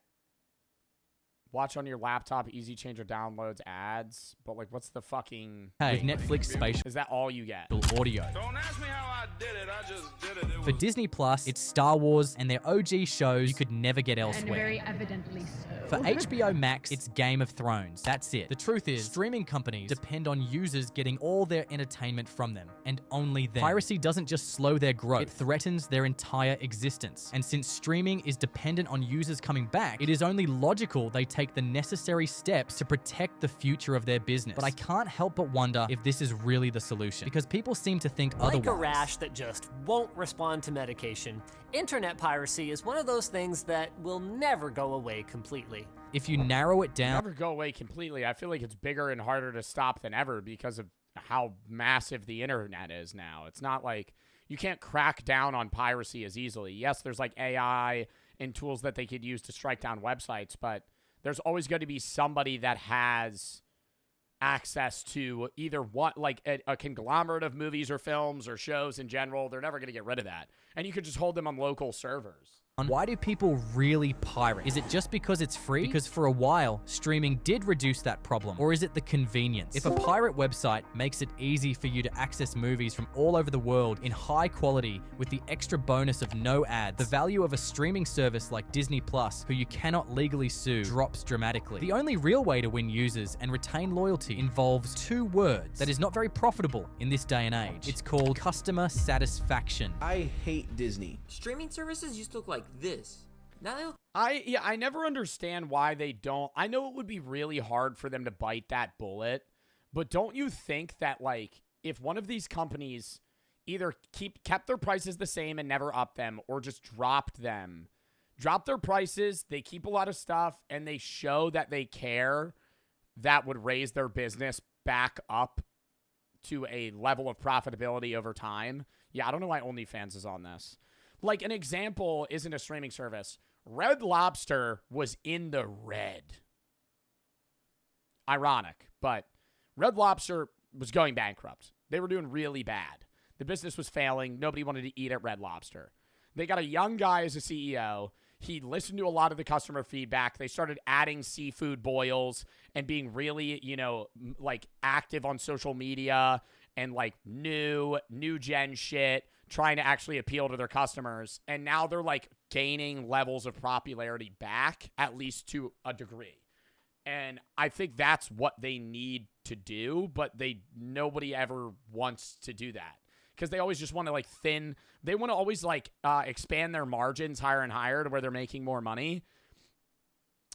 Watch on your laptop, easy changer downloads, ads. But like, what's the fucking... With Netflix spatial... Is that all you get? Audio. Don't ask me how I did it, I just did it. For Disney Plus, it's Star Wars and their OG shows you could never get elsewhere. And very evidently so. For HBO Max, it's Game of Thrones. That's it. The truth is, streaming companies depend on users getting all their entertainment from them, and only them. Piracy doesn't just slow their growth, it threatens their entire existence. And since streaming is dependent on users coming back, it is only logical they take the necessary steps to protect the future of their business. But I can't help but wonder if this is really the solution, because people seem to think otherwise. Like a rash that just won't respond to medication, internet piracy is one of those things that will never go away completely. If you narrow it down... Never go away completely. I feel like it's bigger and harder to stop than ever because of how massive the internet is now. It's not like you can't crack down on piracy as easily. Yes, there's like AI and tools that they could use to strike down websites, but there's always going to be somebody that has access to either what, like a conglomerate of movies or films or shows in general. They're never going to get rid of that. And you could just hold them on local servers. Why do people really pirate? Is it just because it's free? Because for a while, streaming did reduce that problem. Or is it the convenience? If a pirate website makes it easy for you to access movies from all over the world in high quality with the extra bonus of no ads, the value of a streaming service like Disney Plus, who you cannot legally sue, drops dramatically. The only real way to win users and retain loyalty involves 2 words that is not very profitable in this day and age. It's called customer satisfaction. I hate Disney. Streaming services used to look like this. Now they look... I never understand why they don't. I know it would be really hard for them to bite that bullet, but don't you think that, like, if one of these companies either kept their prices the same and never upped them, or just dropped their prices, they keep a lot of stuff, and they show that they care, that would raise their business back up to a level of profitability over time. Yeah, I don't know why OnlyFans is on this. Like, an example isn't a streaming service. Red Lobster was in the red. Ironic, but Red Lobster was going bankrupt. They were doing really bad. The business was failing. Nobody wanted to eat at Red Lobster. They got a young guy as a CEO. He listened to a lot of the customer feedback. They started adding seafood boils and being really, you know, like active on social media and like new gen shit, trying to actually appeal to their customers. And now they're like gaining levels of popularity back, at least to a degree. And I think that's what they need to do, but nobody ever wants to do that. Because they always just want to, like, they want to always, like, expand their margins higher and higher to where they're making more money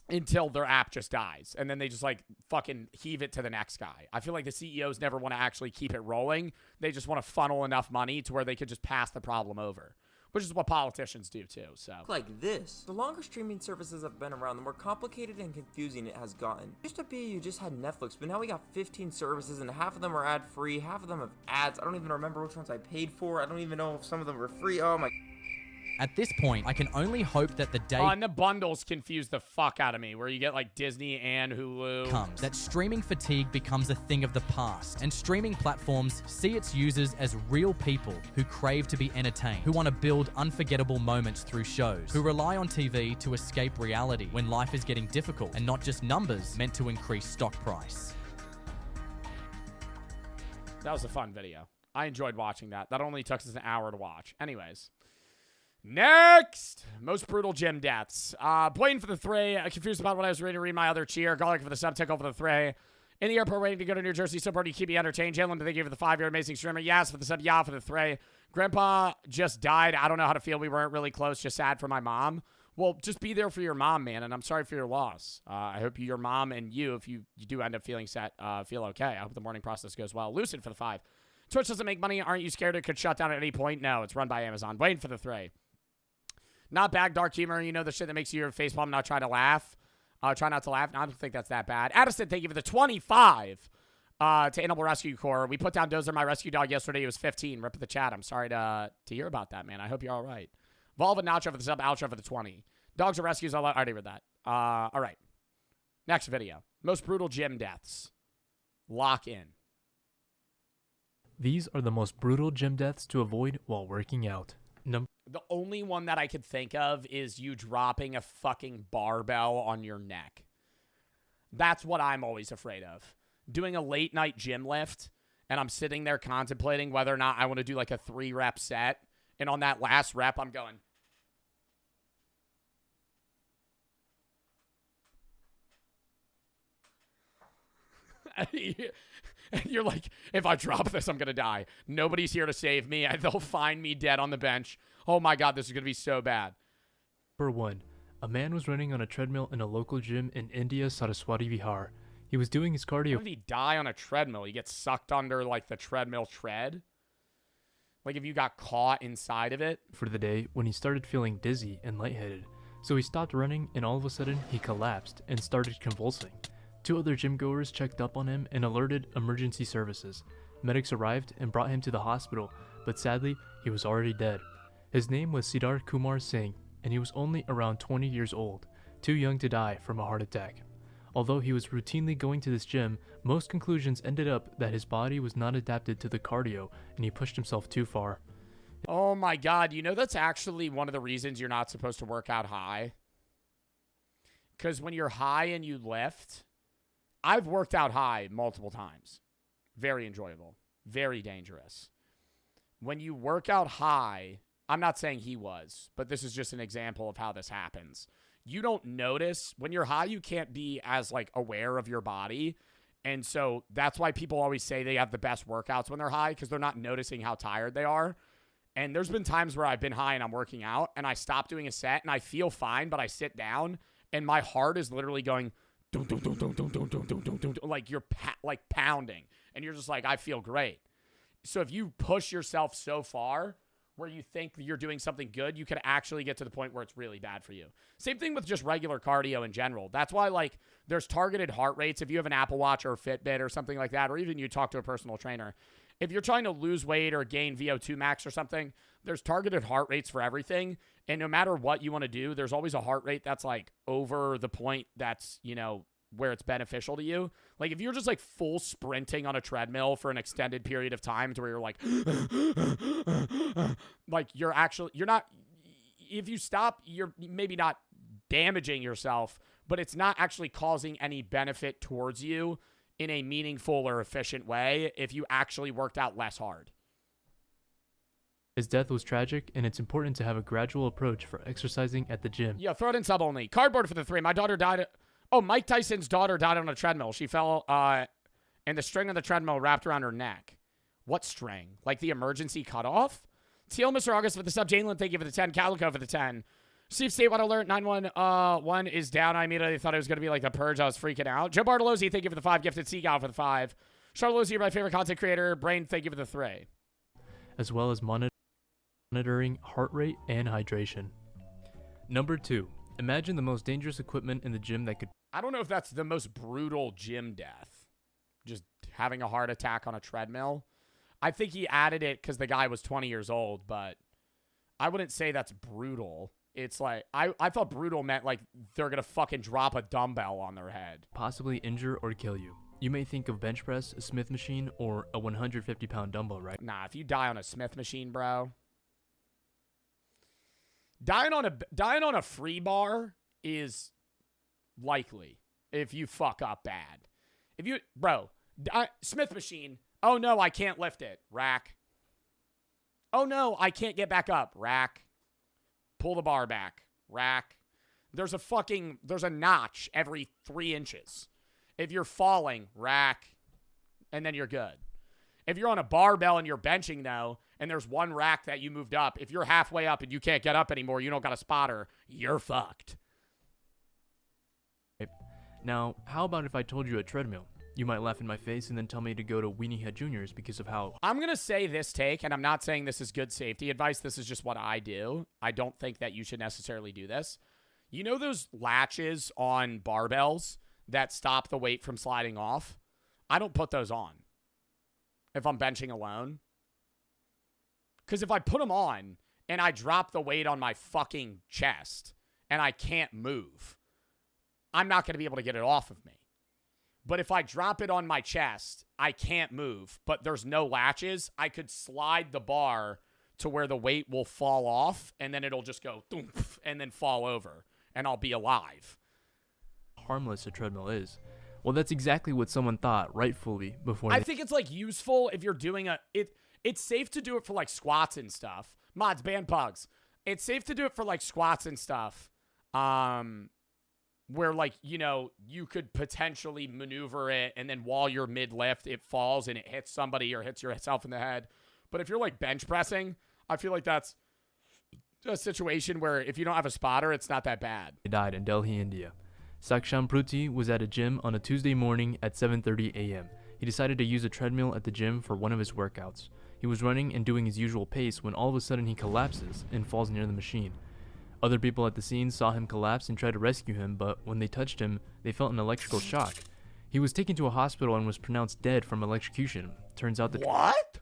until their app just dies. And then they just, like, fucking heave it to the next guy. I feel like the CEOs never want to actually keep it rolling. They just want to funnel enough money to where they could just pass the problem over, which is what politicians do too. So like this. The longer streaming services have been around, the more complicated and confusing it has gotten. Used to be you just had Netflix, but now we got 15 services and half of them are ad-free, half of them have ads. I don't even remember which ones I paid for. I don't even know if some of them were free. Oh my. At this point, I can only hope that the day and the bundles confuse the fuck out of me, where you get like Disney and Hulu comes that streaming fatigue becomes a thing of the past, and streaming platforms see its users as real people who crave to be entertained, who want to build unforgettable moments through shows, who rely on TV to escape reality when life is getting difficult, and not just numbers meant to increase stock price. That was a fun video. I enjoyed watching that. That only took us an hour to watch. Anyways. Next, most brutal gym deaths. Waiting for the three. Confused about what I was ready to read my other cheer. Garlic for the sub, tickle for the three. In the airport waiting to go to New Jersey. So party keep me entertained. Jalen, thank you for the 5-year amazing streamer. Yes for the sub, yeah for the three. Grandpa just died. I don't know how to feel. We weren't really close. Just sad for my mom. Well, just be there for your mom, man, and I'm sorry for your loss. I hope your mom and you, if you do end up feeling set, feel okay. I hope the mourning process goes well. Lucid for the 5. Twitch doesn't make money. Aren't you scared it could shut down at any point? No, it's run by Amazon. Waiting for the 3. Not bad, dark humor. You know, the shit that makes you your facepalm not try to laugh. Try not to laugh. No, I don't think that's that bad. Addison, thank you for the 25 to Animal Rescue Corps. We put down Dozer, my rescue dog, yesterday. He was 15. Rip the chat. I'm sorry to hear about that, man. I hope you're all right. Volva Nacho for the sub, Outro for the 20. Dogs are rescues. I already read that. All right. Next video. Most brutal gym deaths. Lock in. These are the most brutal gym deaths to avoid while working out. The only one that I could think of is you dropping a fucking barbell on your neck. That's what I'm always afraid of. Doing a late night gym lift, and I'm sitting there contemplating whether or not I want to do like a 3-rep set. And on that last rep, I'm going. And you're like, if I drop this, I'm going to die. Nobody's here to save me. They'll find me dead on the bench. Oh my God, this is going to be so bad. For 1, a man was running on a treadmill in a local gym in India's Saraswati Vihar. He was doing his cardio. How did he die on a treadmill? He gets sucked under like the treadmill tread? Like if you got caught inside of it? For the day when he started feeling dizzy and lightheaded. So he stopped running and all of a sudden he collapsed and started convulsing. 2 other gym goers checked up on him and alerted emergency services. Medics arrived and brought him to the hospital, but sadly, he was already dead. His name was Siddharth Kumar Singh, and he was only around 20 years old, too young to die from a heart attack. Although he was routinely going to this gym, most conclusions ended up that his body was not adapted to the cardio, and he pushed himself too far. Oh my God, you know that's actually one of the reasons you're not supposed to work out high? Because when you're high and you lift... I've worked out high multiple times. Very enjoyable. Very dangerous. When you work out high, I'm not saying he was, but this is just an example of how this happens. You don't notice. When you're high, you can't be as, like, aware of your body. And so that's why people always say they have the best workouts when they're high, because they're not noticing how tired they are. And there's been times where I've been high and I'm working out, and I stop doing a set, and I feel fine, but I sit down, and my heart is literally going... like you're pounding, and you're just like, I feel great. So if you push yourself so far where you think you're doing something good, you can actually get to the point where it's really bad for you. Same thing with just regular cardio in general. That's why, like, there's targeted heart rates. If you have an Apple Watch or a Fitbit or something like that, or even you talk to a personal trainer, if you're trying to lose weight or gain VO2 max or something, there's targeted heart rates for everything. And no matter what you want to do, there's always a heart rate that's like over the point that's, you know, where it's beneficial to you. Like if you're just like full sprinting on a treadmill for an extended period of time to where you're like, like you're not, if you stop, you're maybe not damaging yourself, but it's not actually causing any benefit towards you in a meaningful or efficient way if you actually worked out less hard. His death was tragic, and it's important to have a gradual approach for exercising at the gym. Yeah, throw it in sub only. Cardboard for the 3. My daughter died Oh, Mike Tyson's daughter died on a treadmill. She fell, and the string on the treadmill wrapped around her neck. What string? Like the emergency cutoff? Teal, Mr. August for the sub. Jalen, thank you for the 10. Calico for the 10. Steve Statewide Alert 911 is down. I immediately thought it was going to be like the Purge. I was freaking out. Joe Bartolozzi, thank you for the 5. Gifted Seagull for the 5. Charlotte, you're my favorite content creator. Brain, thank you for the 3. As well as monitoring heart rate and hydration. Number 2. Imagine the most dangerous equipment in the gym that could... I don't know if that's the most brutal gym death. Just having a heart attack on a treadmill. I think he added it because the guy was 20 years old, but I wouldn't say that's brutal. It's like, I thought brutal meant like they're going to fucking drop a dumbbell on their head. Possibly injure or kill you. You may think of bench press, a Smith machine, or a 150-pound dumbbell, right? Nah, if you die on a Smith machine, bro. Dying on a free bar is likely if you fuck up bad. If you, bro, Smith machine. Oh no, I can't lift it. Rack. Oh no, I can't get back up. Rack. Pull the bar back. Rack. There's a notch every 3 inches. If you're falling, rack. And then you're good. If you're on a barbell and you're benching though, and there's one rack that you moved up, if you're halfway up and you can't get up anymore, you don't got a spotter, you're fucked. Now, how about if I told you a treadmill? You might laugh in my face and then tell me to go to Weenie Head Juniors because of how... I'm going to say this take, and I'm not saying this is good safety advice. This is just what I do. I don't think that you should necessarily do this. You know those latches on barbells that stop the weight from sliding off? I don't put those on if I'm benching alone. Because if I put them on and I drop the weight on my fucking chest and I can't move, I'm not going to be able to get it off of me. But if I drop it on my chest, I can't move, but there's no latches, I could slide the bar to where the weight will fall off, and then it'll just go thoomph, and then fall over, and I'll be alive. Harmless a treadmill is. Well, that's exactly what someone thought, rightfully, before I think it's like useful if you're doing it's safe to do it for like squats and stuff. Mods, band pugs. It's safe to do it for like squats and stuff. Where like, you know, you could potentially maneuver it and then while you're mid-lift, it falls and it hits somebody or hits yourself in the head. But if you're like bench pressing, I feel like that's a situation where if you don't have a spotter, it's not that bad. He died in Delhi, India. Saksham Pruti was at a gym on a Tuesday morning at 7:30 a.m. He decided to use a treadmill at the gym for one of his workouts. He was running and doing his usual pace when all of a sudden he collapses and falls near the machine. Other people at the scene saw him collapse and tried to rescue him, but when they touched him, they felt an electrical shock. He was taken to a hospital and was pronounced dead from electrocution. Turns out that... What?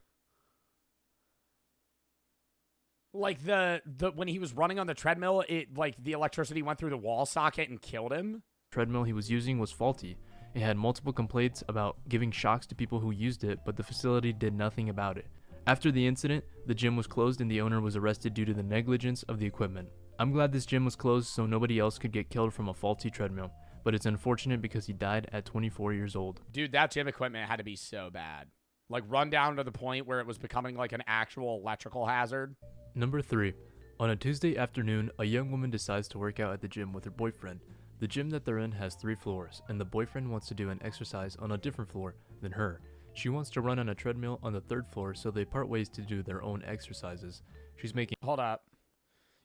Like the when he was running on the treadmill, it like the electricity went through the wall socket and killed him? Treadmill he was using was faulty. It had multiple complaints about giving shocks to people who used it, but the facility did nothing about it. After the incident, the gym was closed and the owner was arrested due to the negligence of the equipment. I'm glad this gym was closed so nobody else could get killed from a faulty treadmill, but it's unfortunate because he died at 24 years old. Dude, that gym equipment had to be so bad. Like run down to the point where it was becoming like an actual electrical hazard. Number 3. On a Tuesday afternoon, a young woman decides to work out at the gym with her boyfriend. The gym that they're in has 3 floors, and the boyfriend wants to do an exercise on a different floor than her. She wants to run on a treadmill on the 3rd floor, so they part ways to do their own exercises. She's making... Hold up.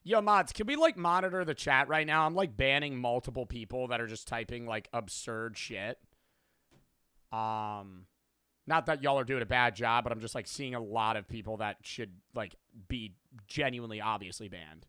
Yo, mods, can we, like, monitor the chat right now? I'm, like, banning multiple people that are just typing, like, absurd shit. Not that y'all are doing a bad job, but I'm just, like, seeing a lot of people that should, like, be genuinely obviously banned.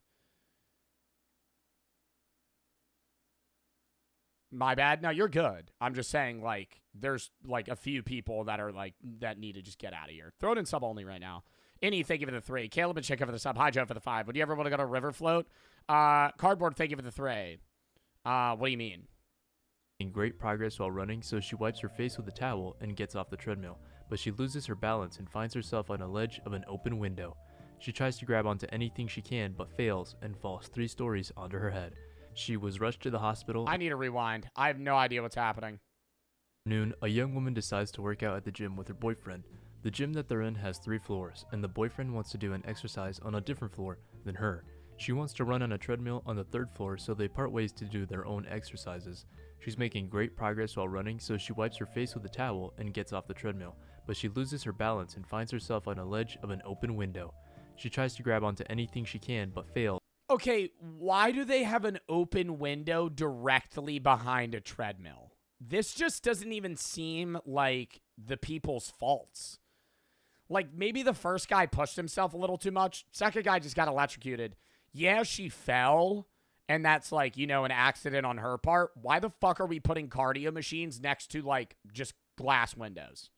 My bad? No, you're good. I'm just saying, like, there's, like, a few people that are, like, that need to just get out of here. Throw it in sub only right now. Any, thank you for the 3. Caleb and Chica for the sub. Hi, Joe for the 5. Would you ever want to go to River Float? Cardboard, thank you for the 3. What do you mean? Great progress while running, so she wipes her face with a towel and gets off the treadmill, but she loses her balance and finds herself on a ledge of an open window. She tries to grab onto anything she can, but fails and falls 3 stories onto her head. She was rushed to the hospital. I need a rewind. I have no idea what's happening. Noon, a young woman decides to work out at the gym with her boyfriend. The gym that they're in has 3 floors, and the boyfriend wants to do an exercise on a different floor than her. She wants to run on a treadmill on the 3rd floor, so they part ways to do their own exercises. She's making great progress while running, so she wipes her face with a towel and gets off the treadmill, but she loses her balance and finds herself on a ledge of an open window. She tries to grab onto anything she can, but fails. Okay, why do they have an open window directly behind a treadmill? This just doesn't even seem like the people's faults. Like, maybe the first guy pushed himself a little too much. Second guy just got electrocuted. Yeah, she fell, and that's like, you know, an accident on her part. Why the fuck are we putting cardio machines next to, like, just glass windows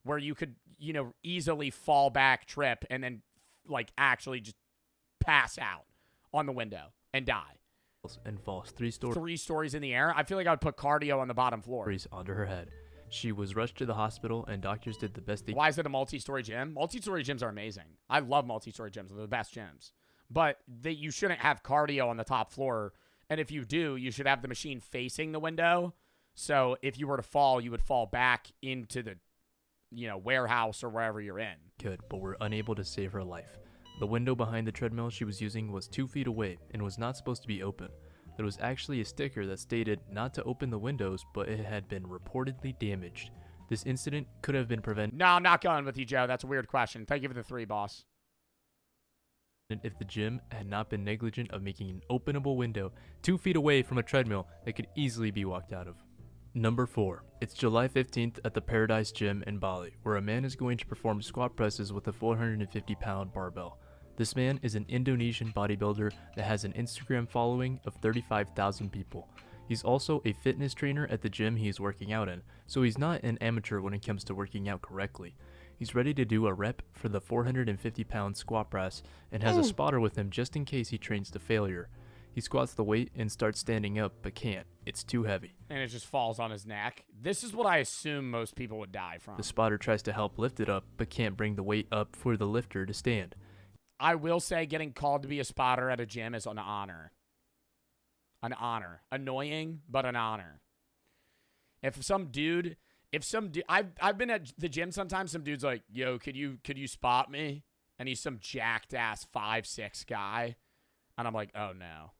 where you could, you know, easily fall back, trip, and then, like, actually just pass out on the window and die? And falls 3 stories in the air? I feel like I would put cardio on the bottom floor. Onto her head. She was rushed to the hospital, and doctors did the best they could. Why is it a multi-story gym? Multi-story gyms are amazing. I love multi-story gyms. They're the best gyms. But you shouldn't have cardio on the top floor. And if you do, you should have the machine facing the window. So if you were to fall, you would fall back into the, you know, warehouse or wherever you're in. But were unable to save her life. The window behind the treadmill she was using was 2 feet away and was not supposed to be open. There was actually a sticker that stated not to open the windows, but it had been reportedly damaged. This incident could have been prevented. No, I'm not going with you, Joe. That's a weird question. Thank you for the 3, boss. If the gym had not been negligent of making an openable window 2 feet away from a treadmill that could easily be walked out of. Number 4. It's July 15th at the Paradise Gym in Bali, where a man is going to perform squat presses with a 450-pound barbell. This man is an Indonesian bodybuilder that has an Instagram following of 35,000 people. He's also a fitness trainer at the gym he is working out in, so he's not an amateur when it comes to working out correctly. He's ready to do a rep for the 450-pound squat press and has a spotter with him just in case he trains to failure. He squats the weight and starts standing up, but can't. It's too heavy. And it just falls on his neck. This is what I assume most people would die from. The spotter tries to help lift it up, but can't bring the weight up for the lifter to stand. I will say getting called to be a spotter at a gym is an honor. An honor. Annoying, but an honor. I've been at the gym sometimes, some dude's like, yo, could you spot me? And he's some jacked ass 5'6" guy. And I'm like, oh no.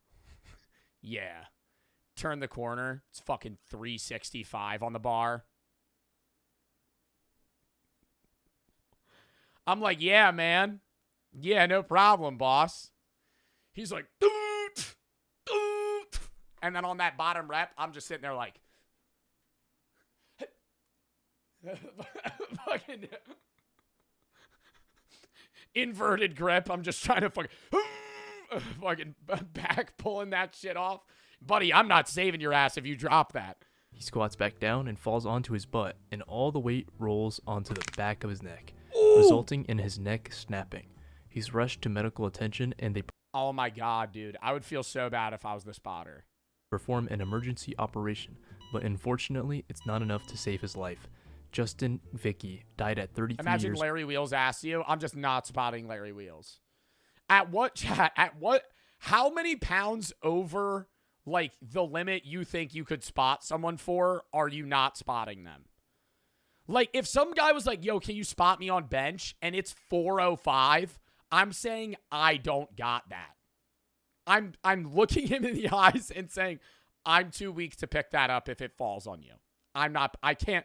Yeah. Turn the corner. It's fucking 365 on the bar. I'm like, yeah, man. Yeah, no problem, boss. He's like, doot, doot. And then on that bottom rep, I'm just sitting there like, fucking inverted grip. I'm just trying to fucking back pulling that shit off. Buddy, I'm not saving your ass if you drop that. He squats back down and falls onto his butt, and all the weight rolls onto the back of his neck, resulting in his neck snapping. He's rushed to medical attention, and they oh my god, dude. I would feel so bad if I was the spotter. Perform an emergency operation, but unfortunately, it's not enough to save his life. Justin Vicky died at 33 Imagine years. Larry Wheels asked you. I'm just not spotting Larry Wheels. At what, how many pounds over, like, the limit you think you could spot someone for are you not spotting them? Like, if some guy was like, yo, can you spot me on bench? And it's 405, I'm saying I don't got that. I'm looking him in the eyes and saying, I'm too weak to pick that up if it falls on you. I can't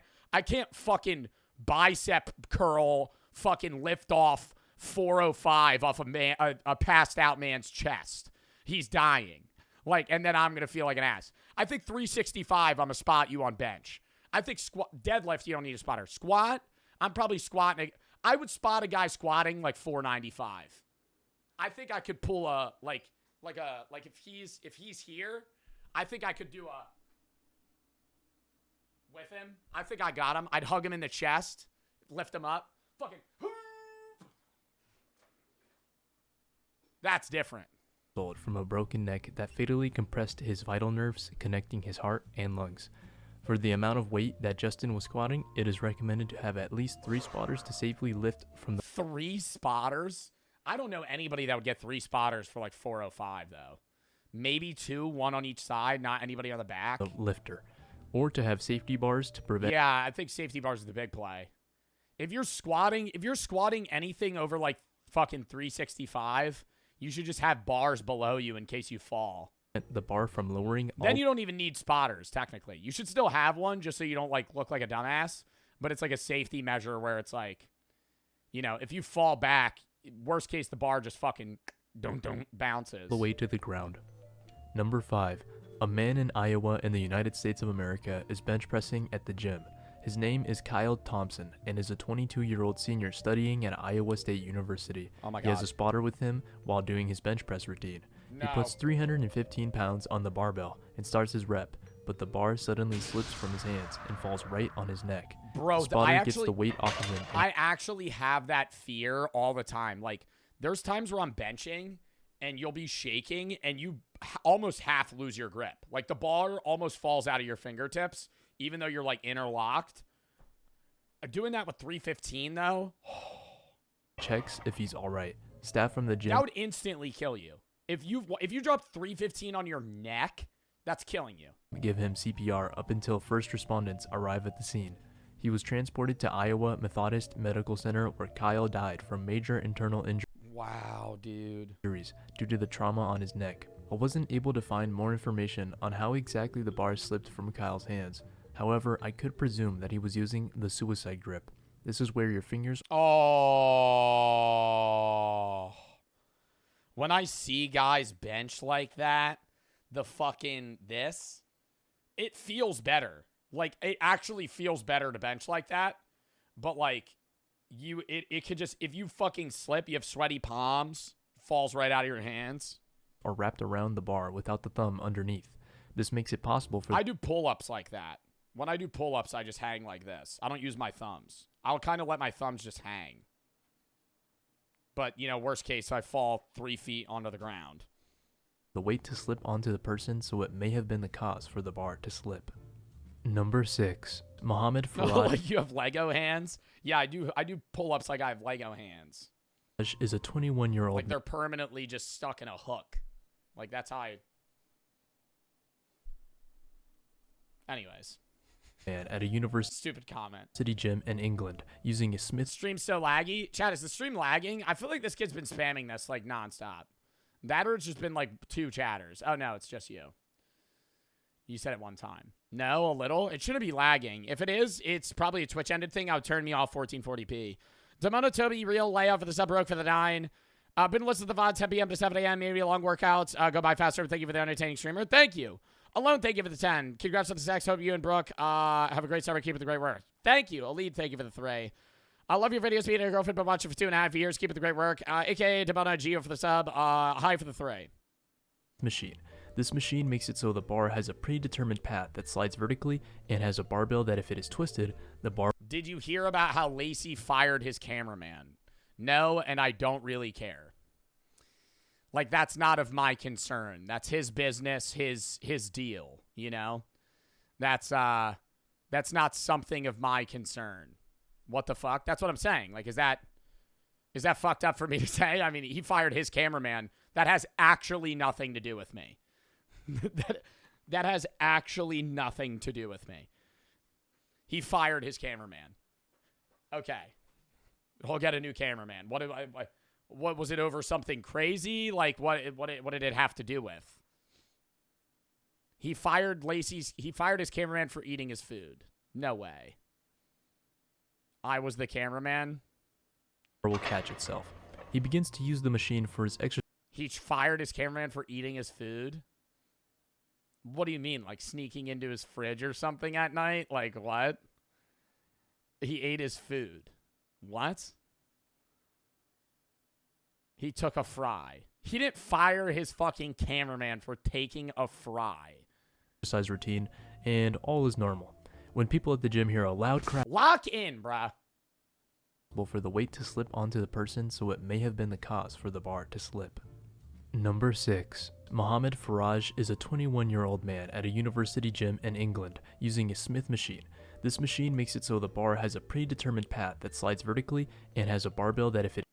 fucking bicep curl, fucking lift off 405 off a passed out man's chest. He's dying. Like, and then I'm going to feel like an ass. I think 365, I'm going to spot you on bench. I think deadlift, you don't need a spotter. Squat, I'm probably squatting. I would spot a guy squatting like 495. I think I could pull if he's here, I think I could do a with him. I think I got him. I'd hug him in the chest, lift him up. Fucking that's different. From a broken neck that fatally compressed his vital nerves connecting his heart and lungs. For the amount of weight that Justin was squatting, it is recommended to have at least 3 spotters to safely lift from the 3 spotters? I don't know anybody that would get 3 spotters for like 405 though. Maybe 2, 1 on each side, not anybody on the back. The lifter. Or to have safety bars to prevent. Yeah, I think safety bars is the big play. If you're squatting anything over like fucking 365, you should just have bars below you in case you fall. the bar from lowering Then you don't even need spotters, technically. You should still have one just so you don't, like, look like a dumbass. But it's like a safety measure where it's like, you know, if you fall back, worst case, the bar just fucking bounces. the way to the ground. Number 5. A man in Iowa in the United States of America is bench pressing at the gym. His name is Kyle Thompson and is a 22-year-old senior studying at Iowa State University. Oh my He has God. a spotter with him while doing his bench press routine. No. He puts 315 pounds on the barbell and starts his rep, but the bar suddenly slips from his hands and falls right on his neck. Bro, the spotter I gets actually, the weight off of him. I actually have that fear all the time. Like, there's times where I'm benching and you'll be shaking and you almost half lose your grip. Like, the bar almost falls out of your fingertips, even though you're, like, interlocked. Doing that with 315, though, Checks if he's all right. Staff from the gym that would instantly kill you. If you drop 315 on your neck, that's killing you. give him CPR up until first respondents arrive at the scene. He was transported to Iowa Methodist Medical Center where Kyle died from major internal Wow, dude. injuries due to the trauma on his neck. I wasn't able to find more information on how exactly the bar slipped from Kyle's hands. However, I could presume that he was using the suicide grip. This is where your fingers Oh. When I see guys bench like that, the fucking this, it feels better. Like, it actually feels better to bench like that. But, like, it could just, if you fucking slip, you have sweaty palms, falls right out of your hands. are wrapped around the bar without the thumb underneath. This makes it possible for I do pull-ups like that. When I do pull-ups, I just hang like this. I don't use my thumbs. I'll kind of let my thumbs just hang. But, you know, worst case, I fall 3 feet onto the ground. the weight to slip onto the person, so it may have been the cause for the bar to slip. Number 6. Mohammed Faraj Like you have Lego hands? Yeah, I do pull-ups like I have Lego hands. is a 21-year-old Like they're permanently just stuck in a hook. Like that's how I... Anyways. man at a university Stupid comment. gym in England using a Smith Stream's so laggy. Chad, is the stream lagging? I feel like this kid's been spamming this like nonstop. That or it's just been like 2 chatters. Oh no, it's just you. You said it one time. No, a little. It shouldn't be lagging. If it is, it's probably a Twitch-ended thing. I would turn me off 1440p. Demono Toby, real layout for the sub broke for the 9. Been listening to the VOD 10 p.m. to 7 a.m. Maybe a long workout. Go by faster. Thank you for the entertaining streamer. Thank you. Alone, thank you for the 10. Congrats on the sex. Hope you and Brooke have a great summer. Keep up the great work. Thank you. Alid, thank you for the 3. I love your videos. Being a girlfriend, been watching for 2.5 years. Keep up the great work. AKA Demono Gio for the sub. Hi for the 3. machine. This machine makes it so the bar has a predetermined path that slides vertically and has a barbell that if it is twisted, the bar... Did you hear about how Lacey fired his cameraman? No, and I don't really care. Like, that's not of my concern. That's his business, his deal, you know? That's not something of my concern. What the fuck? That's what I'm saying. Like, is that fucked up for me to say? I mean, he fired his cameraman. That has actually nothing to do with me. that has actually nothing to do with me. He fired his cameraman. Okay. He'll get a new cameraman. What was it over something crazy? Like what did it have to do with? He fired his cameraman for eating his food. No way. I was the cameraman. will catch itself. He begins to use the machine for his exercise. He fired his cameraman for eating his food? What do you mean? Like sneaking into his fridge or something at night? Like what? He ate his food. What? He took a fry. He didn't fire his fucking cameraman for taking a fry. Exercise routine, and all is normal. When people at the gym hear a loud crack... Lock in, bruh. ...for the weight to slip onto the person, so it may have been the cause for the bar to slip. Number 6. Mohammed Faraj is a 21-year-old man at a university gym in England using a Smith machine. This machine makes it so the bar has a predetermined path that slides vertically and has a barbell that if it...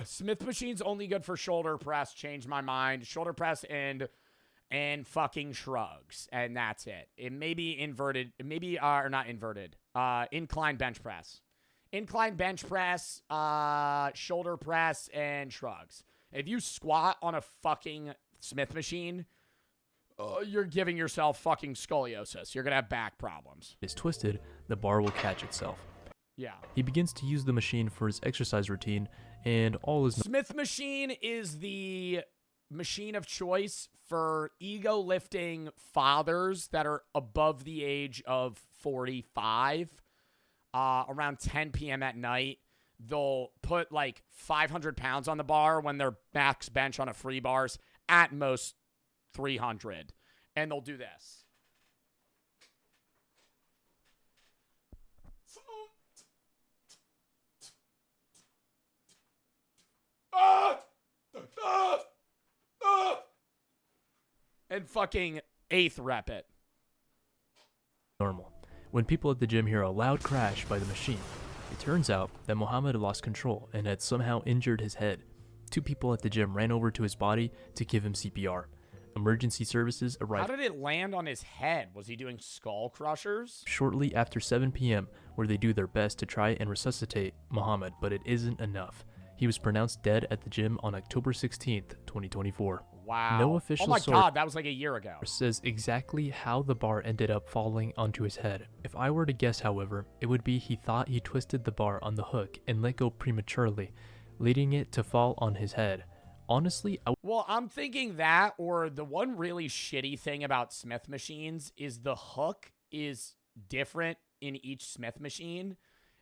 Smith machine's only good for shoulder press. Changed my mind. Shoulder press and fucking shrugs. And that's it. It may be inverted. Maybe, or not inverted. Incline bench press. Incline bench press, shoulder press, and shrugs. If you squat on a fucking Smith machine, you're giving yourself fucking scoliosis. You're going to have back problems. Is twisted, the bar will catch itself. Yeah. He begins to use the machine for his exercise routine, and all is... Smith machine is the machine of choice for ego lifting fathers that are above the age of 45. Around 10 p.m. at night, they'll put like 500 pounds on the bar when their max bench on a free bar's at most 300. And they'll do this. And fucking eighth rep it. Normal. When people at the gym hear a loud crash by the machine, it turns out that Muhammad lost control and had somehow injured his head. 2 people at the gym ran over to his body to give him CPR. Emergency services arrived. How did it land on his head? Was he doing skull crushers? Shortly after 7 p.m., where they do their best to try and resuscitate Muhammad, but it isn't enough. He was pronounced dead at the gym on October 16th, 2024. Wow. No official Oh my source God, that was like a year ago. says exactly how the bar ended up falling onto his head. If I were to guess, however, it would be he thought he twisted the bar on the hook and let go prematurely, leading it to fall on his head. Honestly, Well, I'm thinking that, or the one really shitty thing about Smith machines is the hook is different in each Smith machine.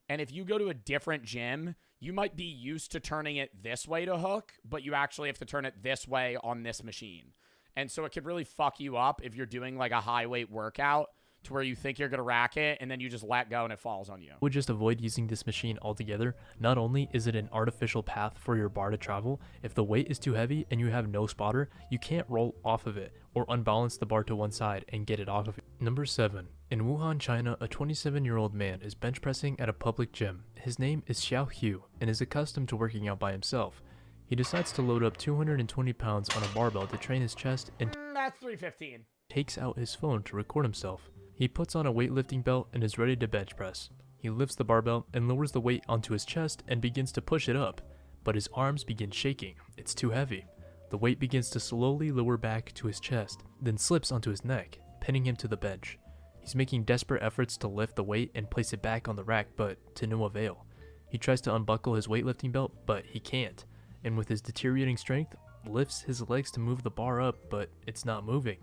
And if you go to a different gym, you might be used to turning it this way to hook, but you actually have to turn it this way on this machine. And so it could really fuck you up if you're doing like a high weight workout to where you think you're going to rack it and then you just let go and it falls on you. would just avoid using this machine altogether. Not only is it an artificial path for your bar to travel, if the weight is too heavy and you have no spotter, you can't roll off of it or unbalance the bar to one side and get it off of it. Number 7. In Wuhan, China, a 27-year-old man is bench pressing at a public gym. His name is Xiao Hu and is accustomed to working out by himself. He decides to load up 220 pounds on a barbell to train his chest and That's 315. takes out his phone to record himself. He puts on a weightlifting belt and is ready to bench press. He lifts the barbell and lowers the weight onto his chest and begins to push it up, but his arms begin shaking. It's too heavy. The weight begins to slowly lower back to his chest, then slips onto his neck, pinning him to the bench. He's making desperate efforts to lift the weight and place it back on the rack, but to no avail. He tries to unbuckle his weightlifting belt, but he can't, and with his deteriorating strength, lifts his legs to move the bar up, but it's not moving.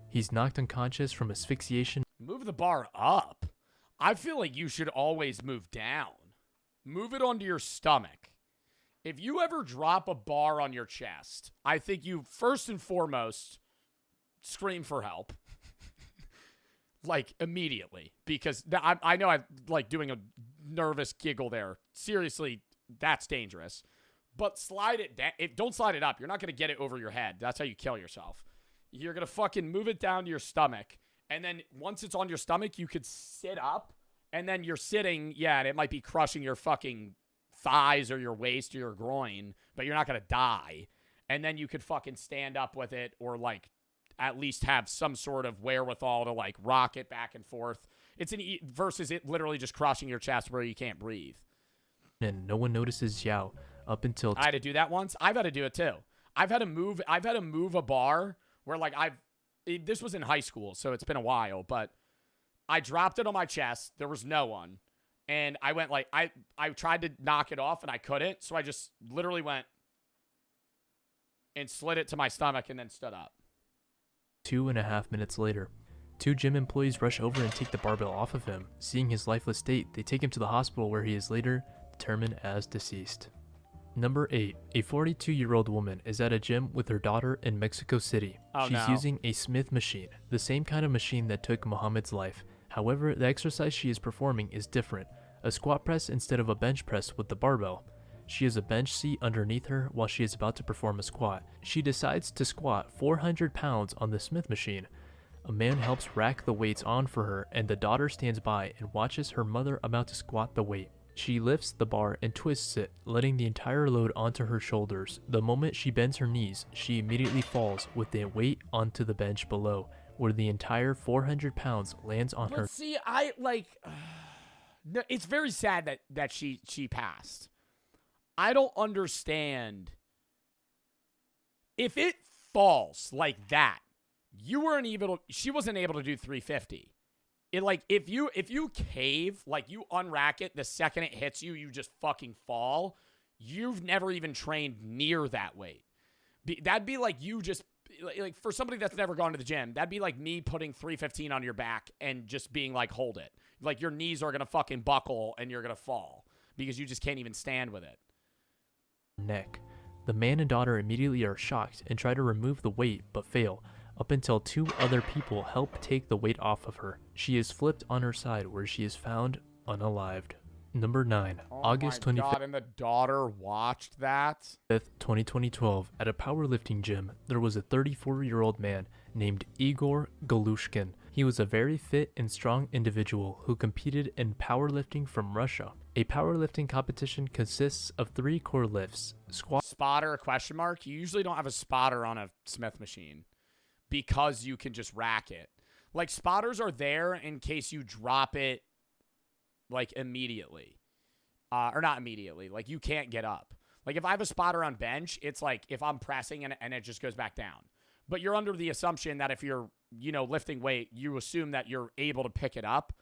He's knocked unconscious from asphyxiation. Move the bar up? I feel like you should always move down. Move it onto your stomach. If you ever drop a bar on your chest, I think you first and foremost scream for help. Like immediately, because I know I'm like doing a nervous giggle there. Seriously, that's dangerous. But slide it down. Don't slide it up. You're not going to get it over your head. That's how you kill yourself. You're going to fucking move it down to your stomach. And then once it's on your stomach, you could sit up. And then you're sitting, yeah, and it might be crushing your fucking thighs or your waist or your groin, but you're not going to die. And then you could fucking stand up with it or like at least have some sort of wherewithal to like rock it back and forth. It's versus it literally just crushing your chest where you can't breathe. And no one notices Xiao up until... I had to do that once. I've had to do it too. I've had to move a bar where like this was in high school, so it's been a while, but I dropped it on my chest. There was no one. And I went like, I tried to knock it off and I couldn't. So I just literally went and slid it to my stomach and then stood up. 2.5 minutes later, 2 gym employees rush over and take the barbell off of him. Seeing his lifeless state, they take him to the hospital where he is later determined as deceased. Number 8. A 42-year-old woman is at a gym with her daughter in Mexico City. She's using a Smith machine, the same kind of machine that took Muhammad's life. However, the exercise she is performing is different. A squat press instead of a bench press with the barbell. She has a bench seat underneath her while she is about to perform a squat. She decides to squat 400 pounds on the Smith machine. A man helps rack the weights on for her, and the daughter stands by and watches her mother about to squat the weight. She lifts the bar and twists it, letting the entire load onto her shoulders. The moment she bends her knees, she immediately falls with the weight onto the bench below, where the entire 400 pounds lands on her. See, I like... no, it's very sad that she passed. I don't understand. If it falls like that, she wasn't able to do 350. It like, if you cave, like you unrack it, the second it hits you, you just fucking fall. You've never even trained near that weight. That'd be like you just, like for somebody that's never gone to the gym, that'd be like me putting 315 on your back and just being like, hold it. Like your knees are going to fucking buckle and you're going to fall because you just can't even stand with it. Neck. The man and daughter immediately are shocked and try to remove the weight but fail, up until 2 other people help take the weight off of her. She is flipped on her side where she is found unalived. Number 9, August 25th. God, and the daughter watched that? 2012, at a powerlifting gym, there was a 34-year-old man named Igor Galushkin. He was a very fit and strong individual who competed in powerlifting from Russia. A powerlifting competition consists of 3 core lifts, squat... Spotter, question mark? You usually don't have a spotter on a Smith machine because you can just rack it. Like, spotters are there in case you drop it, like, immediately. Or not immediately. Like, you can't get up. Like, if I have a spotter on bench, it's like if I'm pressing and it just goes back down. But you're under the assumption that if you're, you know, lifting weight, you assume that you're able to pick it up.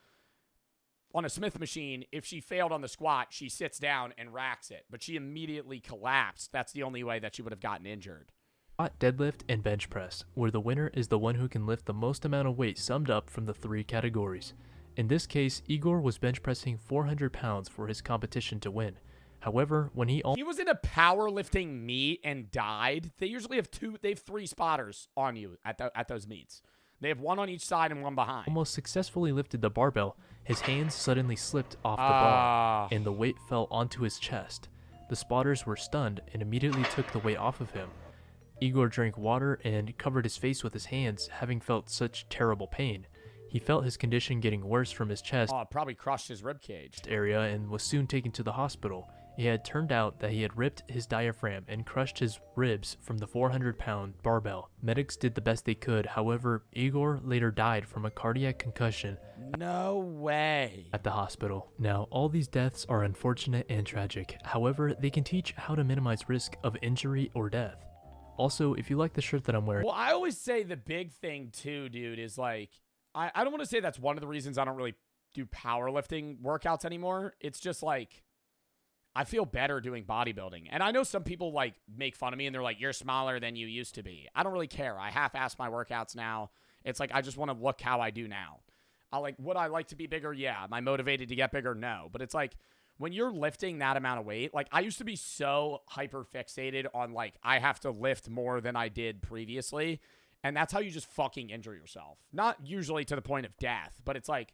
On a Smith machine, if she failed on the squat, she sits down and racks it. But she immediately collapsed. That's the only way that she would have gotten injured. Squat, deadlift, and bench press, where the winner is the one who can lift the most amount of weight summed up from the 3 categories. In this case, Igor was bench pressing 400 pounds for his competition to win. However, when he was in a powerlifting meet and died, they usually have 3 spotters on you at those meets. They have 1 on each side and 1 behind. Almost successfully lifted the barbell, his hands suddenly slipped off the bar, and the weight fell onto his chest. The spotters were stunned and immediately took the weight off of him. Igor drank water and covered his face with his hands, having felt such terrible pain. He felt his condition getting worse from his chest it probably crushed his ribcage area and was soon taken to the hospital. It had turned out that he had ripped his diaphragm and crushed his ribs from the 400-pound barbell. Medics did the best they could, however, Igor later died from a cardiac concussion. No way. At the hospital. Now, all these deaths are unfortunate and tragic. However, they can teach how to minimize risk of injury or death. Also, if you like the shirt that I'm wearing... Well, I always say the big thing too, dude, is like, I don't want to say that's one of the reasons I don't really do powerlifting workouts anymore. It's just like, I feel better doing bodybuilding. And I know some people like make fun of me and they're like, you're smaller than you used to be. I don't really care. I half-ass my workouts now. It's like, I just want to look how I do now. Would I like to be bigger? Yeah. Am I motivated to get bigger? No. But it's like, when you're lifting that amount of weight, like I used to be so hyper fixated on like, I have to lift more than I did previously. And that's how you just fucking injure yourself. Not usually to the point of death, but it's like,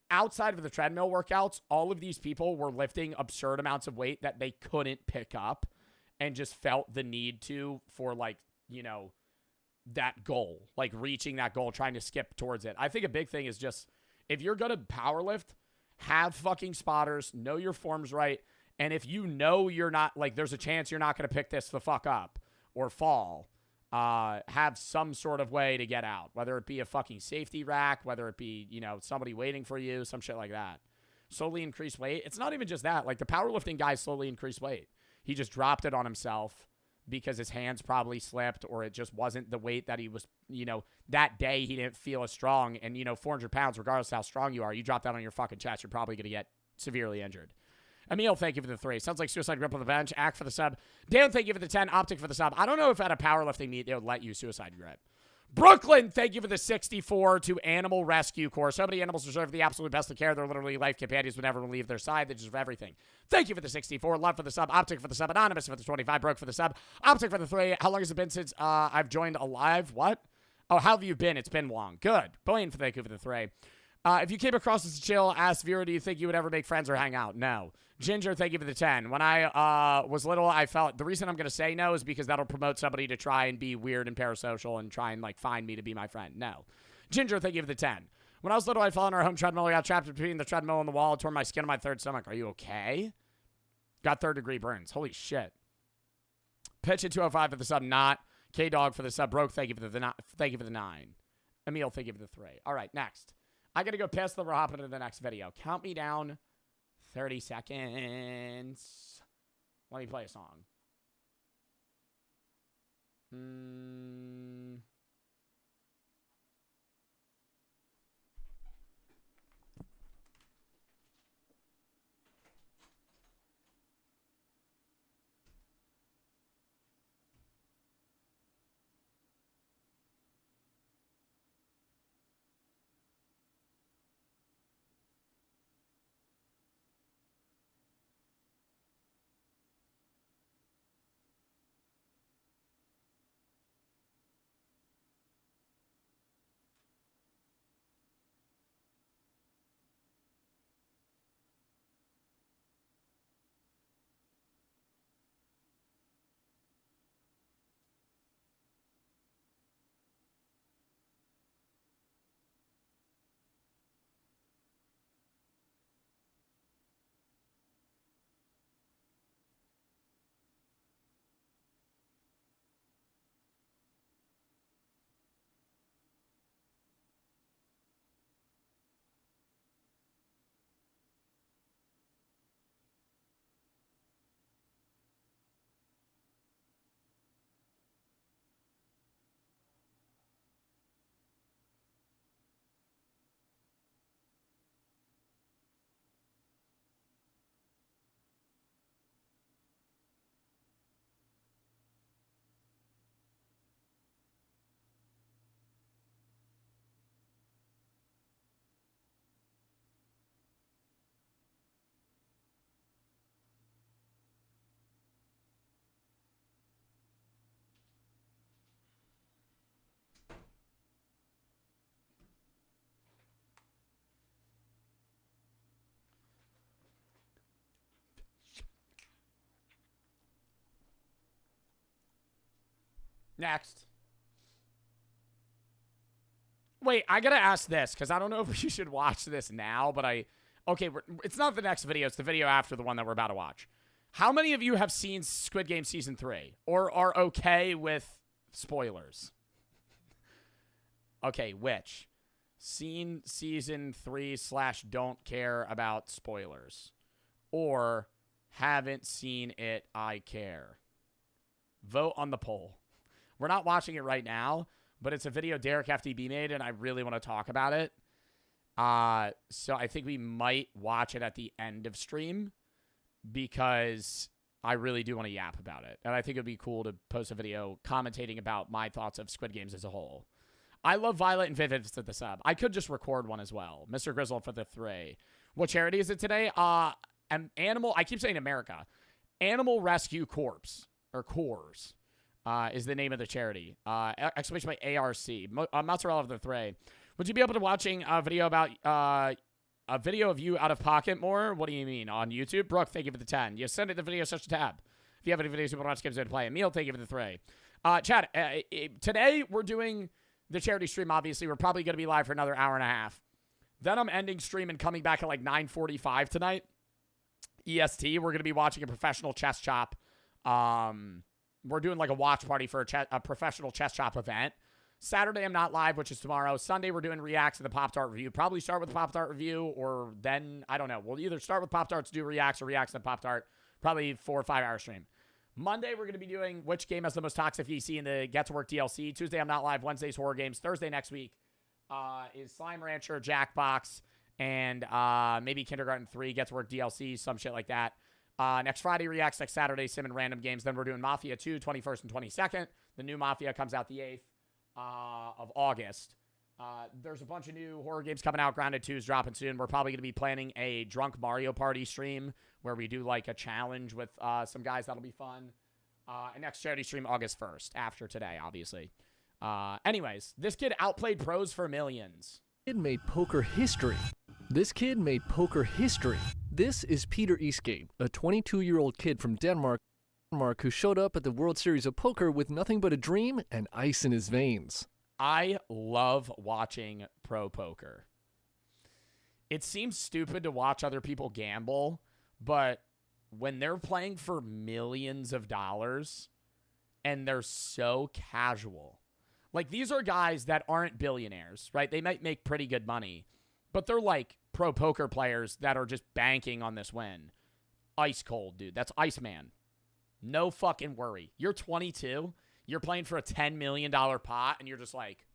outside of the treadmill workouts, all of these people were lifting absurd amounts of weight that they couldn't pick up and just felt the need to for like, you know, that goal, like reaching that goal, trying to skip towards it. I think a big thing is just, if you're going to powerlift, have fucking spotters, know your form's right. And if you know you're not, like, there's a chance you're not going to pick this the fuck up or fall, have some sort of way to get out, whether it be a fucking safety rack, whether it be, you know, somebody waiting for you, some shit like that. Slowly increase weight. It's not even just that. Like, the powerlifting guy slowly increased weight. He just dropped it on himself because his hands probably slipped, or it just wasn't the weight that he was, you know, that day he didn't feel as strong. And, you know, 400 pounds, regardless of how strong you are, you drop that on your fucking chest, you're probably going to get severely injured. Emil, thank you for the 3. Sounds like Suicide Grip on the bench. Act for the sub. Dan, thank you for the 10. Optic for the sub. I don't know if at a powerlifting meet they would let you Suicide Grip. Brooklyn, thank you for the 64 to Animal Rescue Corps. So many animals deserve the absolute best of care. They're literally life companions would never leave their side. They deserve everything. Thank you for the 64. Love for the sub. Optic for the sub. Anonymous for the 25. Broke for the sub. Optic for the 3. How long has it been since I've joined Alive? What? Oh, how have you been? It's been long. Good. Blaine, thank you for the 3. If you came across as chill, ask Vera, do you think you would ever make friends or hang out? No. Ginger, thank you for the 10. When I was little, I felt the reason I'm going to say no is because that'll promote somebody to try and be weird and parasocial and try and like find me to be my friend. No. Ginger, thank you for the 10. When I was little, I fell on our home treadmill. I got trapped between the treadmill and the wall. I tore my skin on my 3rd stomach. Are you okay? Got 3rd-degree burns. Holy shit. Pitch at 205 for the sub. Not. K-Dog for the sub. Broke, thank you for the 9. Emil, thank you for the 3. All right, next. I got to go piss, then we're hopping into the next video. Count me down 30 seconds. Let me play a song. Next. Wait, I gotta ask this, because I don't know if we should watch this now, but okay, it's not the next video, it's the video after the one that we're about to watch. How many of you have seen Squid Game Season 3? Or are okay with spoilers? Okay, which? Seen Season 3 / don't care about spoilers. Or haven't seen it, I care. Vote on the poll. We're not watching it right now, but it's a video Derek FDB made, and I really want to talk about it. So I think we might watch it at the end of stream, because I really do want to yap about it. And I think it would be cool to post a video commentating about my thoughts of Squid Games as a whole. I love Violet and Vivid for the sub. I could just record one as well. Mr. Grizzle for the 3. What charity is it today? Animal, I keep saying America. Animal Rescue Corps, or Corps, is the name of the charity. Exclamation by ARC. Mozzarella for the 3. Would you be able to watching a video about a video of you out of pocket more? What do you mean? On YouTube? Brooke, thank you for the 10. You send it the video search tab. If you have any videos you want to watch games to play. Emil, thank you for the 3. Chad, today we're doing the charity stream, obviously. We're probably going to be live for another hour and a half. Then I'm ending stream and coming back at like 9:45 tonight. EST. We're going to be watching a professional chess chop. We're doing like a watch party for a professional chess chop event. Saturday, I'm not live, which is tomorrow. Sunday, we're doing reacts to the Pop-Tart review. Probably start with the Pop-Tart review, or then, I don't know. We'll either start with Pop-Tarts, do reacts, or reacts to the Pop-Tart. Probably 4 or 5 hour stream. Monday, we're going to be doing which game has the most toxic VC in the Get to Work DLC. Tuesday, I'm not live. Wednesday's horror games. Thursday next week is Slime Rancher, Jackbox, and maybe Kindergarten 3, Get to Work DLC, some shit like that. Next Friday, reacts. Next Saturday, Sim and Random Games. Then we're doing Mafia 2, 21st and 22nd. The new Mafia comes out the 8th. Of August. There's a bunch of new horror games coming out. Grounded 2 is dropping soon. We're probably going to be planning a drunk Mario Party stream where we do like a challenge with some guys. That'll be fun. And next charity stream August 1st, after today, obviously. Anyways, this kid outplayed pros for millions. Kid made poker history. This kid made poker history. This is Peter Eastgate, a 22-year-old kid from Denmark who showed up at the World Series of Poker with nothing but a dream and ice in his veins. I love watching pro poker. It seems stupid to watch other people gamble, but when they're playing for millions of dollars and they're so casual, like these are guys that aren't billionaires, right? They might make pretty good money, but they're like pro poker players that are just banking on this win. Ice cold, dude. That's Iceman. No fucking worry. You're 22. You're playing for a $10 million pot, and you're just like,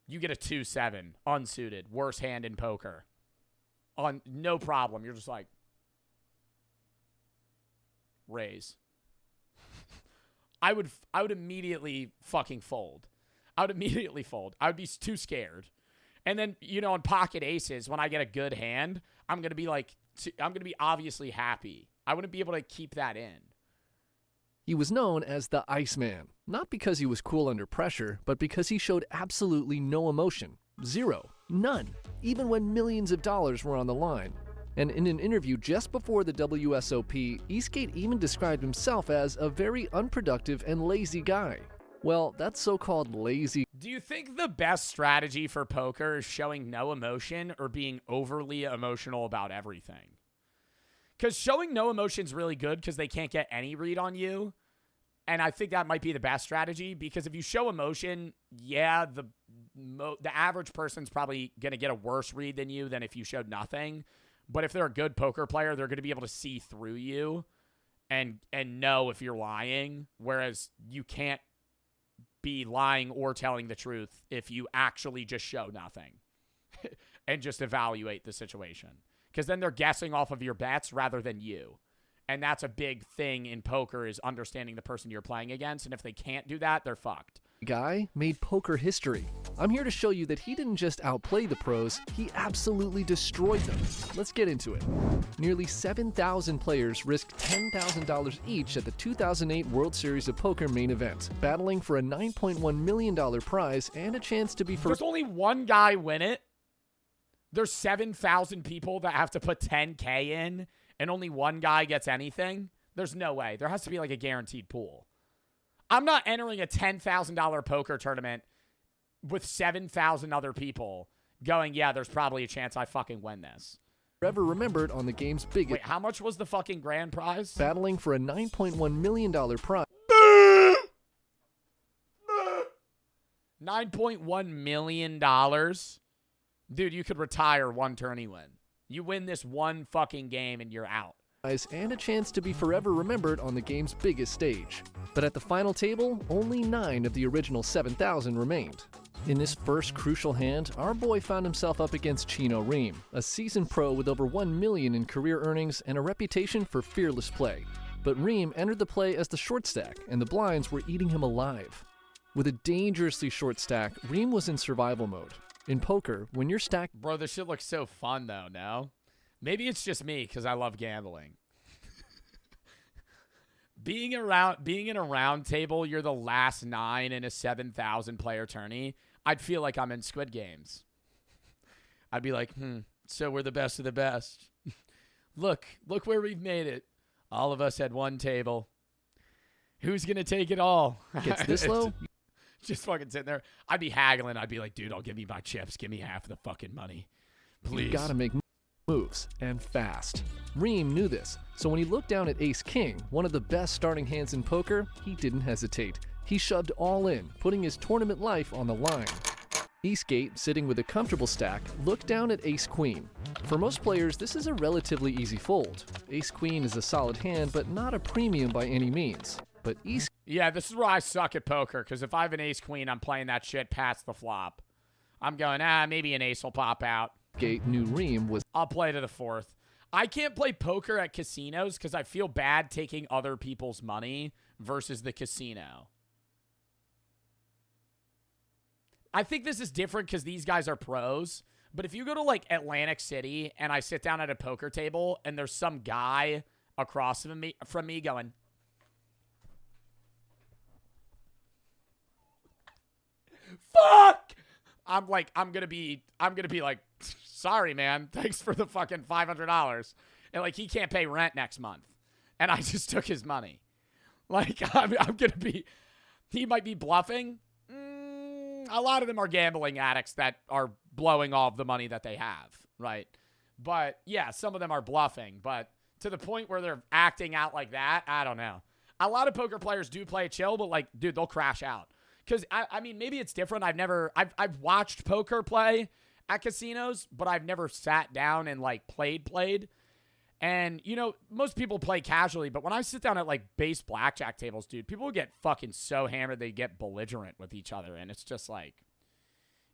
you get a 2-7, unsuited, worst hand in poker. On no problem. You're just like, raise. I would immediately fucking fold. I would immediately fold. I would be too scared. And then, you know, on pocket aces, when I get a good hand, I'm going to be obviously happy. I wouldn't be able to keep that in. He was known as the Iceman, not because he was cool under pressure, but because he showed absolutely no emotion. Zero. None. Even when millions of dollars were on the line. And in an interview just before the WSOP, Eastgate even described himself as a very unproductive and lazy guy. Well, that's so-called lazy. Do you think the best strategy for poker is showing no emotion or being overly emotional about everything? Because showing no emotion is really good because they can't get any read on you. And I think that might be the best strategy, because if you show emotion, yeah, the average person's probably going to get a worse read than you than if you showed nothing. But if they're a good poker player, they're going to be able to see through you and know if you're lying, whereas you can't be lying or telling the truth if you actually just show nothing and just evaluate the situation. Because then they're guessing off of your bets rather than you. And that's a big thing in poker, is understanding the person you're playing against. And if they can't do that, they're fucked. Guy made poker history. I'm here to show you that he didn't just outplay the pros, he absolutely destroyed them. Let's get into it. Nearly 7,000 players risked $10,000 each at the 2008 World Series of Poker main event, battling for a $9.1 million prize and a chance to be first. There's only one guy win it. There's 7,000 people that have to put 10K in, and only one guy gets anything? There's no way. There has to be like a guaranteed pool. I'm not entering a $10,000 poker tournament with 7,000 other people going, yeah, there's probably a chance I fucking win this. Forever remembered on the game's biggest. Wait, how much was the fucking grand prize? Battling for a $9.1 million prize. $9.1 million? Dude, you could retire one tourney win. You win this one fucking game and you're out. And a chance to be forever remembered on the game's biggest stage. But at the final table, only 9 of the original 7,000 remained. In this first crucial hand, our boy found himself up against Chino Ream, a seasoned pro with over $1 million in career earnings and a reputation for fearless play. But Ream entered the play as the short stack, and the blinds were eating him alive. With a dangerously short stack, Ream was in survival mode. In poker, when you're stacked... Bro, this shit looks so fun, though, no? Maybe it's just me, because I love gambling. Being in a round table, you're the last 9 in a 7,000 player tourney. I'd feel like I'm in Squid Games. I'd be like, so we're the best of the best. Look where we've made it. All of us had one table. Who's going to take it all? Gets this low? Just fucking sitting there. I'd be haggling. I'd be like, dude, I'll give me my chips. Give me half of the fucking money. Please. You gotta make moves, and fast. Ream knew this, so when he looked down at Ace-King, one of the best starting hands in poker, he didn't hesitate. He shoved all in, putting his tournament life on the line. Eastgate, sitting with a comfortable stack, looked down at Ace-Queen. For most players, this is a relatively easy fold. Ace-Queen is a solid hand, but not a premium by any means. But Yeah, this is where I suck at poker, because if I have an Ace-Queen, I'm playing that shit past the flop. I'm going, maybe an ace will pop out. Gate knew Ream was... I'll play to the 4th. I can't play poker at casinos because I feel bad taking other people's money versus the casino. I think this is different because these guys are pros. But if you go to, like, Atlantic City and I sit down at a poker table and there's some guy across from me going... Fuck! I'm gonna be like, sorry, man. Thanks for the fucking $500. And like, he can't pay rent next month. And I just took his money. Like, I'm gonna be, he might be bluffing. A lot of them are gambling addicts that are blowing off the money that they have, right? But yeah, some of them are bluffing. But to the point where they're acting out like that, I don't know. A lot of poker players do play chill, but like, dude, they'll crash out. Because, I mean, maybe it's different. I've watched poker play at casinos, but I've never sat down and, like, played. And, you know, most people play casually, but when I sit down at, like, base blackjack tables, dude, people get fucking so hammered they get belligerent with each other. And it's just, like,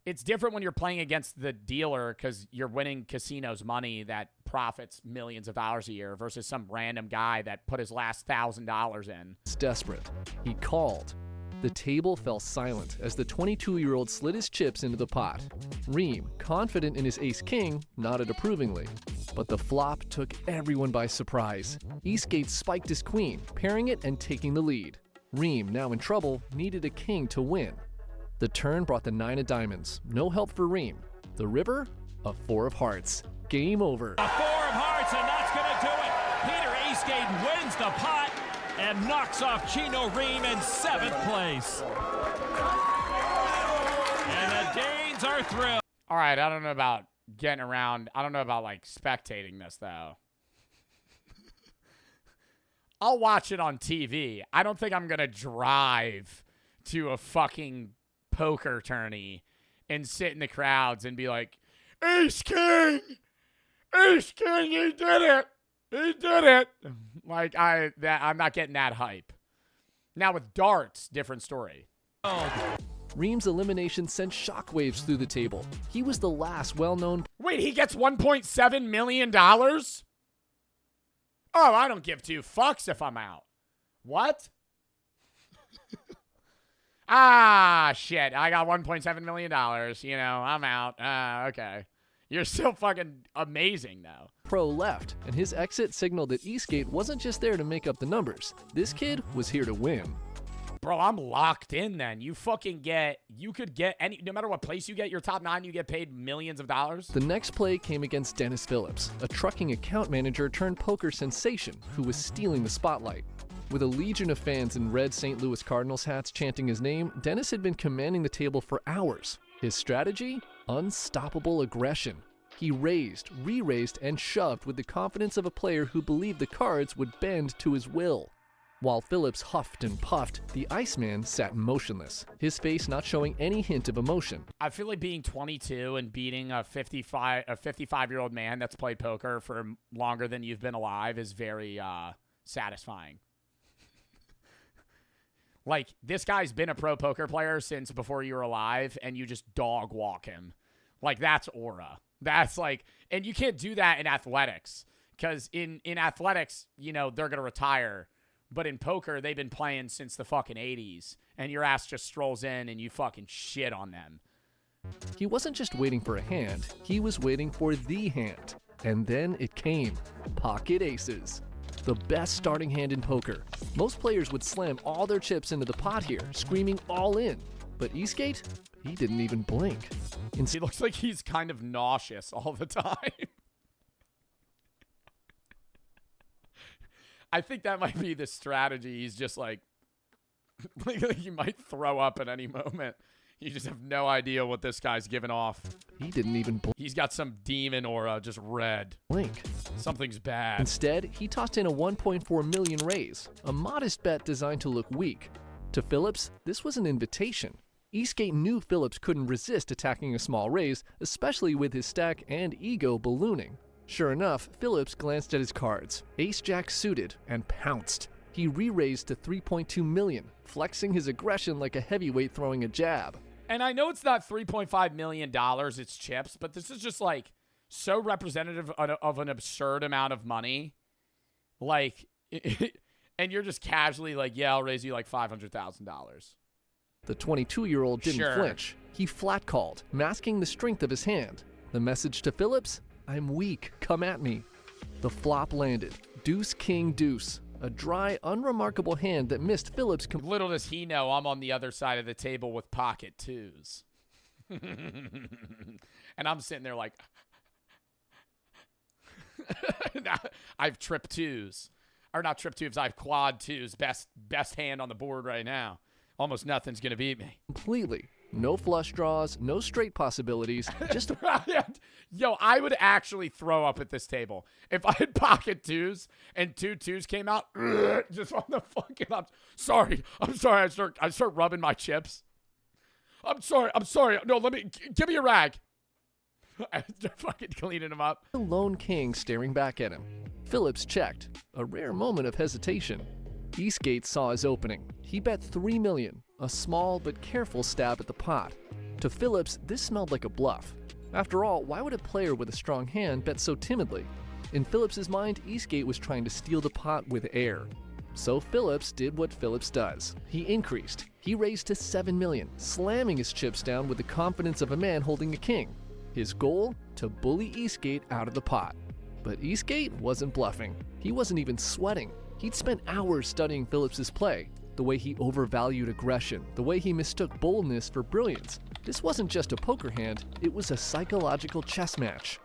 it's different when you're playing against the dealer because you're winning casinos money that profits millions of dollars a year versus some random guy that put his last $1,000 in. It's desperate. He called. The table fell silent as the 22-year-old slid his chips into the pot. Ream, confident in his ace-king, nodded approvingly. But the flop took everyone by surprise. Eastgate spiked his queen, pairing it and taking the lead. Ream, now in trouble, needed a king to win. The turn brought the 9 of diamonds. No help for Ream. The river, a 4 of hearts. Game over. A 4 of hearts, and that's going to do it. Peter Eastgate wins the pot and knocks off Chino Ream in 7th place. And the Danes are thrilled. All right, I don't know about getting around. I don't know about, like, spectating this, though. I'll watch it on TV. I don't think I'm going to drive to a fucking poker tourney and sit in the crowds and be like, Ace-King! Ace-King, he did it! He did it! Like, I'm not getting that hype. Now with darts, different story. Ream's elimination sent shockwaves through the table. He was the last well-known... Wait, he gets $1.7 million? Oh, I don't give 2 fucks if I'm out. What? Shit. I got $1.7 million. You know, I'm out. Okay. You're still fucking amazing, though. Pro left, and his exit signaled that Eastgate wasn't just there to make up the numbers. This kid was here to win. Bro, I'm locked in then. You could get any, no matter what place you get, your top 9, you get paid millions of dollars. The next play came against Dennis Phillips, a trucking account manager turned poker sensation who was stealing the spotlight. With a legion of fans in red St. Louis Cardinals hats chanting his name, Dennis had been commanding the table for hours. His strategy? Unstoppable aggression. He raised, re-raised, and shoved with the confidence of a player who believed the cards would bend to his will. While Phillips huffed and puffed, the Iceman sat motionless, his face not showing any hint of emotion. I feel like being 22 and beating a 55-year-old man that's played poker for longer than you've been alive is very satisfying. Like, this guy's been a pro poker player since before you were alive, and you just dog walk him. Like, that's aura. That's like, and you can't do that in athletics, because in athletics, you know, they're going to retire. But in poker, they've been playing since the fucking 80s, and your ass just strolls in and you fucking shit on them. He wasn't just waiting for a hand, he was waiting for the hand. And then it came. Pocket aces. The best starting hand in poker. Most players would slam all their chips into the pot here, screaming all in. But Eastgate? He didn't even blink. He looks like he's kind of nauseous all the time. I think that might be the strategy. He's just like you might throw up at any moment. You just have no idea what this guy's giving off. He didn't even blink. He's got some demon aura, just red. Blink. Something's bad. Instead, he tossed in a 1.4 million raise, a modest bet designed to look weak. To Phillips, this was an invitation. Eastgate knew Phillips couldn't resist attacking a small raise, especially with his stack and ego ballooning. Sure enough, Phillips glanced at his cards. Ace-Jack suited and pounced. He re-raised to 3.2 million, flexing his aggression like a heavyweight throwing a jab. And I know it's not $3.5 million, it's chips, but this is just like so representative of an absurd amount of money. Like, and you're just casually like, yeah, I'll raise you like $500,000. The 22-year-old didn't flinch. He flat called, masking the strength of his hand. The message to Phillips? I'm weak, come at me. The flop landed. Deuce, king, deuce. A dry, unremarkable hand that missed Phillips. Little does he know I'm on the other side of the table with pocket twos. And I'm sitting there like, I've tripped twos. Or not tripped twos, I've quad twos. Best hand on the board right now. Almost nothing's going to beat me. Completely. No flush draws, no straight possibilities, just Yo, I would actually throw up at this table. If I had pocket twos and two twos came out, just on the fucking, I'm sorry. I start rubbing my chips. I'm sorry. No, give me a rag. I start fucking cleaning them up. The lone king staring back at him. Phillips checked, a rare moment of hesitation. Eastgate saw his opening. He bet $3 million, a small but careful stab at the pot. To Phillips, this smelled like a bluff. After all, why would a player with a strong hand bet so timidly? In Phillips's mind, Eastgate was trying to steal the pot with air. So Phillips did what Phillips does. He increased. He raised to $7 million, slamming his chips down with the confidence of a man holding a king. His goal? To bully Eastgate out of the pot. But Eastgate wasn't bluffing. He wasn't even sweating. He'd spent hours studying Phillips's play, the way he overvalued aggression, the way he mistook boldness for brilliance. This wasn't just a poker hand, it was a psychological chess match.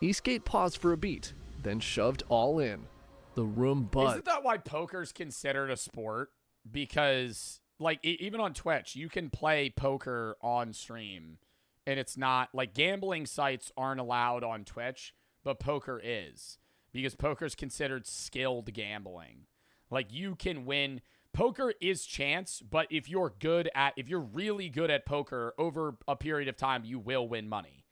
Eastgate paused for a beat, then shoved all in. The room buzzed. Isn't that why poker's considered a sport? Because, like, even on Twitch, you can play poker on stream, and it's not, like, gambling sites aren't allowed on Twitch, but poker is. Because poker's considered skilled gambling. Like, you can win. Poker is chance, but if you're really good at poker over a period of time, you will win money.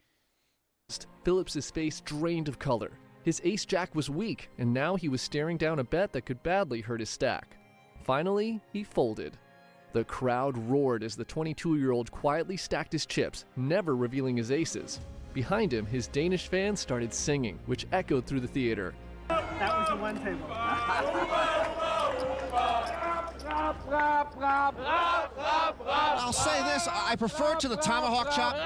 Phillips's face drained of color. His ace-jack was weak, and now he was staring down a bet that could badly hurt his stack. Finally, he folded. The crowd roared as the 22-year-old quietly stacked his chips, never revealing his aces. Behind him, his Danish fans started singing, which echoed through the theater. That was the one table. I'll say this, I prefer it to the tomahawk chop.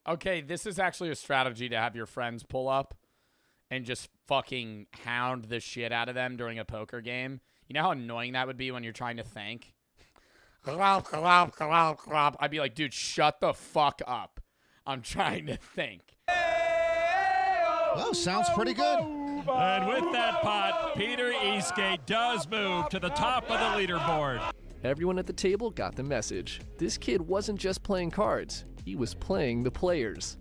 Okay, this is actually a strategy to have your friends pull up and just fucking hound the shit out of them during a poker game. You know how annoying that would be when you're trying to think? I'd be like, dude, shut the fuck up. I'm trying to think. Oh, sounds pretty good. And with that pot, Peter Eastgate does move to the top of the leaderboard. Everyone at the table got the message. This kid wasn't just playing cards, he was playing the players.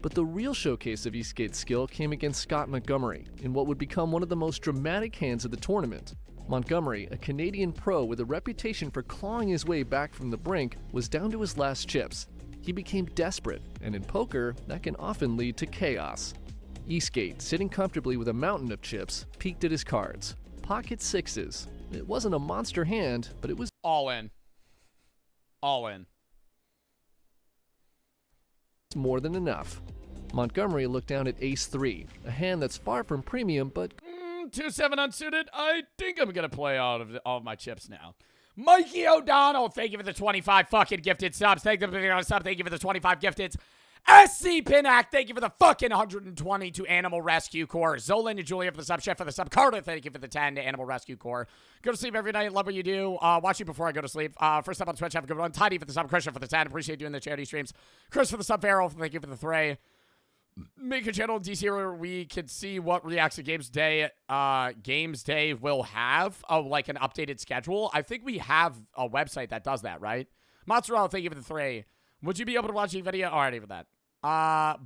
But the real showcase of Eastgate's skill came against Scott Montgomery in what would become one of the most dramatic hands of the tournament. Montgomery, a Canadian pro with a reputation for clawing his way back from the brink, was down to his last chips. He became desperate, and in poker, that can often lead to chaos. Eastgate, sitting comfortably with a mountain of chips, peeked at his cards. Pocket sixes. It wasn't a monster hand, but it was all in. All in. More than enough. Montgomery looked down at ace-3, a hand that's far from premium, but 2-7 unsuited. I think I'm going to play all of my chips now. Mikey O'Donnell, thank you for the 25 fucking gifted subs. Thank you for the sub. Thank you for the 25 gifted. SC Pinac, thank you for the fucking 120 to Animal Rescue Corps. Zolan and Julia for the sub. Chef for the sub. Carter, thank you for the 10 to Animal Rescue Corps. Go to sleep every night. Love what you do. Watch you before I go to sleep. First up on Twitch, have a good one. Tidy for the sub. Christian for the 10. Appreciate doing the charity streams. Chris for the sub. Farrell, thank you for the 3. Make a channel in DC where we can see what Reacts to Games Day will have, like an updated schedule. I think we have a website that does that, right? Mozzarella, thank you for the 3. Would you be able to watch a video? Alrighty for that.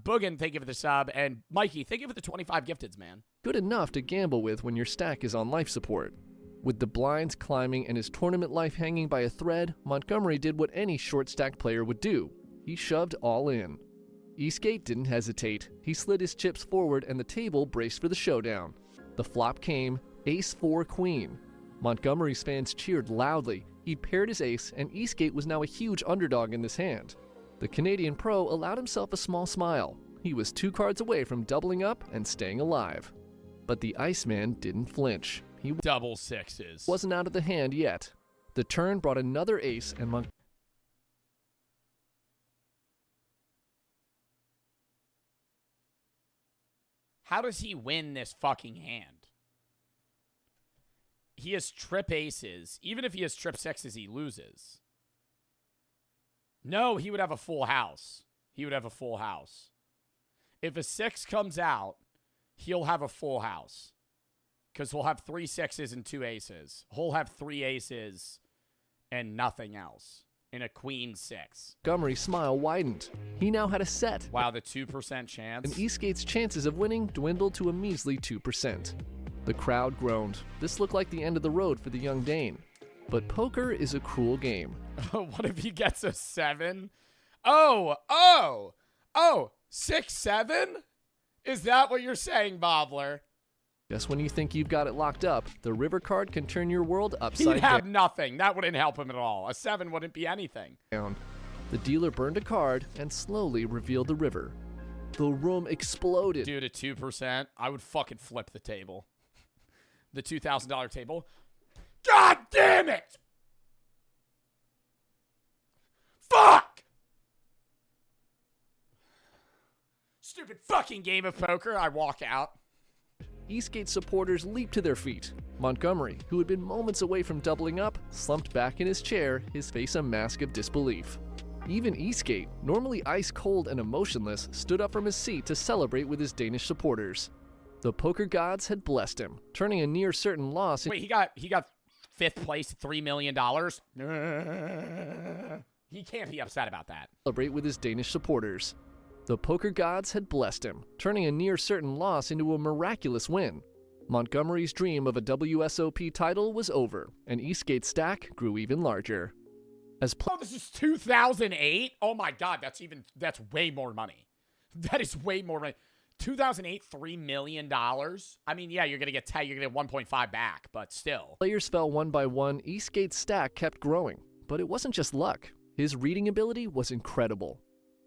Boogan, thank you for the sub. And Mikey, thank you for the 25 gifteds, man. Good enough to gamble with when your stack is on life support. With the blinds climbing and his tournament life hanging by a thread, Montgomery did what any short stack player would do. He shoved all in. Eastgate didn't hesitate. He slid his chips forward and the table braced for the showdown. The flop came, ace-4 queen. Montgomery's fans cheered loudly. He paired his ace, and Eastgate was now a huge underdog in this hand. The Canadian pro allowed himself a small smile. He was 2 cards away from doubling up and staying alive. But the Iceman didn't flinch. He double sixes. Wasn't out of the hand yet. The turn brought another ace and How does he win this fucking hand? He has trip aces. Even if he has trip sixes, he loses. No, he would have a full house. He would have a full house. If a 6 comes out, he'll have a full house. Because he'll have 3 6s and 2 aces. He'll have 3 aces and nothing else. In a queen 6. Montgomery's smile widened. He now had a set. Wow, the 2% chance. And Eastgate's chances of winning dwindled to a measly 2%. The crowd groaned. This looked like the end of the road for the young Dane. But poker is a cruel game. What if he gets a 7? 6-7? Is that what you're saying, Bobbler? Just when you think you've got it locked up, the river card can turn your world upside down. He'd have nothing. That wouldn't help him at all. A 7 wouldn't be anything. The dealer burned a card and slowly revealed the river. The room exploded. Dude, at 2%, I would fucking flip the table. The $2,000 table. God damn it! Fuck! Stupid fucking game of poker. I walk out. Eastgate supporters leaped to their feet. Montgomery, who had been moments away from doubling up, slumped back in his chair, his face a mask of disbelief. Even Eastgate, normally ice cold and emotionless, stood up from his seat to celebrate with his Danish supporters. The poker gods had blessed him, turning a near certain loss. Wait, he got 5th place, $3 million. He can't be upset about that. Celebrate with his Danish supporters. The poker gods had blessed him, turning a near certain loss into a miraculous win. Montgomery's dream of a WSOP title was over, and Eastgate's stack grew even larger. This is 2008? Oh my god, that's way more money. That is way more money. 2008, $3 million? I mean, yeah, you're gonna get 1.5 back, but still. Players fell one by one, Eastgate's stack kept growing. But it wasn't just luck. His reading ability was incredible.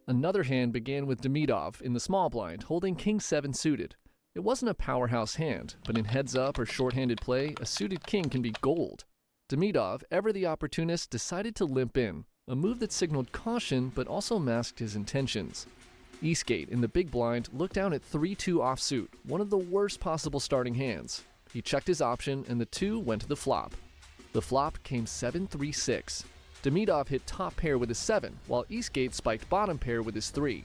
Another hand began with Demidov in the small blind, holding King 7 suited. It wasn't a powerhouse hand, but in heads-up or short-handed play, a suited king can be gold. Demidov, ever the opportunist, decided to limp in, a move that signaled caution but also masked his intentions. Eastgate, in the big blind, looked down at 3-2 offsuit, one of the worst possible starting hands. He checked his option, and the 2 went to the flop. The flop came 7-3-6. Demidov hit top pair with his 7, while Eastgate spiked bottom pair with his 3.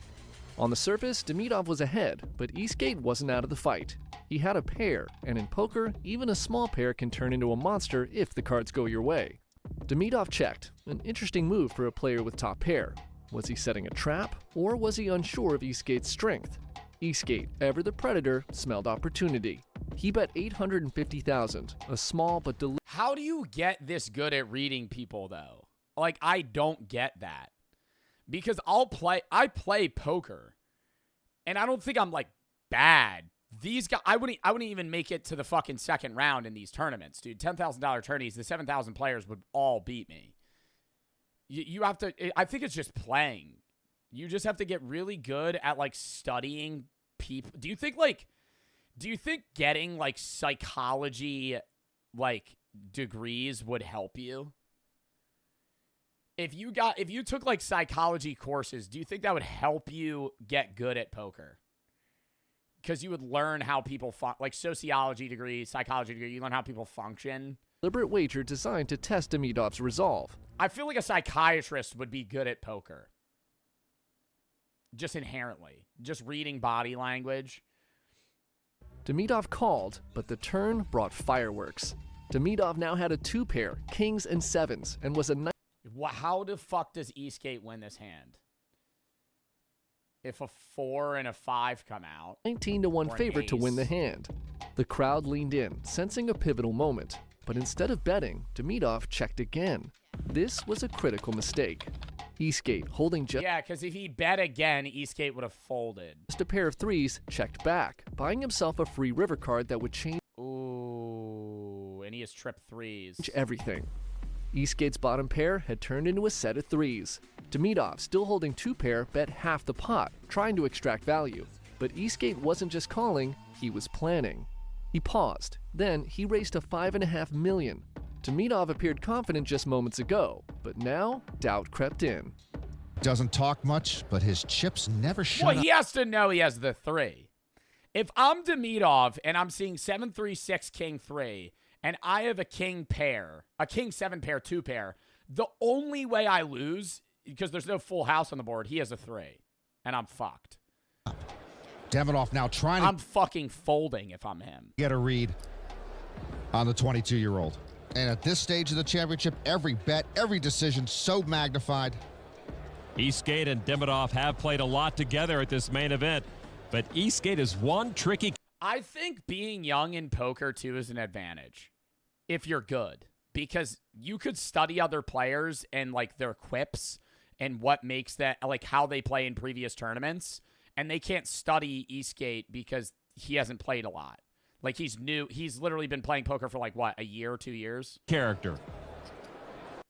On the surface, Demidov was ahead, but Eastgate wasn't out of the fight. He had a pair, and in poker, even a small pair can turn into a monster if the cards go your way. Demidov checked, an interesting move for a player with top pair. Was he setting a trap, or was he unsure of Eastgate's strength? Eastgate, ever the predator, smelled opportunity. He bet 850,000, a small but How do you get this good at reading people, though? Like, I don't get that. Because I play poker, and I don't think I'm, like, bad. These guys, I wouldn't even make it to the fucking second round in these tournaments, dude. $10,000 tourneys, the 7,000 players would all beat me. You have to, I think it's just playing. You just have to get really good at, like, studying people. Do you think getting, like, psychology, like, degrees would help you? If you took, like, psychology courses, do you think that would help you get good at poker? Because you would learn how people, like, sociology degree, psychology degree, you learn how people function. Deliberate wager designed to test Demidov's resolve. I feel like a psychiatrist would be good at poker. Just inherently. Just reading body language. Demidov called, but the turn brought fireworks. Demidov now had a 2-pair, kings and sevens, and was a How the fuck does Eastgate win this hand? If a 4 and a 5 come out. 19-1 favorite to win the hand. The crowd leaned in, sensing a pivotal moment. But instead of betting, Demidov checked again. This was a critical mistake. Eastgate, holding just... Yeah, because if he bet again, Eastgate would have folded. Just a pair of threes, checked back, buying himself a free river card that would change... Ooh, and he has tripped threes. Everything. Eastgate's bottom pair had turned into a set of threes. Demidov, still holding 2-pair, bet half the pot, trying to extract value. But Eastgate wasn't just calling, he was planning. He paused. Then he raced to $5.5 million. Demidov appeared confident just moments ago, but now doubt crept in. Doesn't talk much, but his chips never shut up. Well, he has to know he has the 3. If I'm Demidov and I'm seeing 7, 3, 6, king 3, and I have a king pair, a king 7 pair, 2 pair, the only way I lose, because there's no full house on the board, he has a 3, and I'm fucked. Demidov now trying to... I'm fucking folding if I'm him. Get a read on the 22-year-old. And at this stage of the championship, every bet, every decision so magnified. Eastgate and Demidov have played a lot together at this main event, but Eastgate is one tricky... I think being young in poker, too, is an advantage if you're good, because you could study other players and, like, their quips and what makes that, like, how they play in previous tournaments, and they can't study Eastgate because he hasn't played a lot. Like, he's new. He's literally been playing poker for, like, what, a year or 2 years? Character.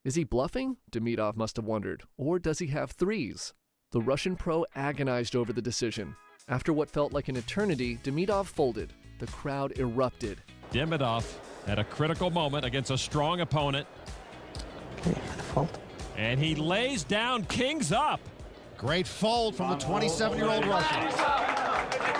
Is he bluffing? Demidov must have wondered. Or does he have threes? The Russian pro agonized over the decision. After what felt like an eternity, Demidov folded. The crowd erupted. Demidov at a critical moment against a strong opponent. Okay, fold. And he lays down kings up. Great fold from the 27-year-old Russian.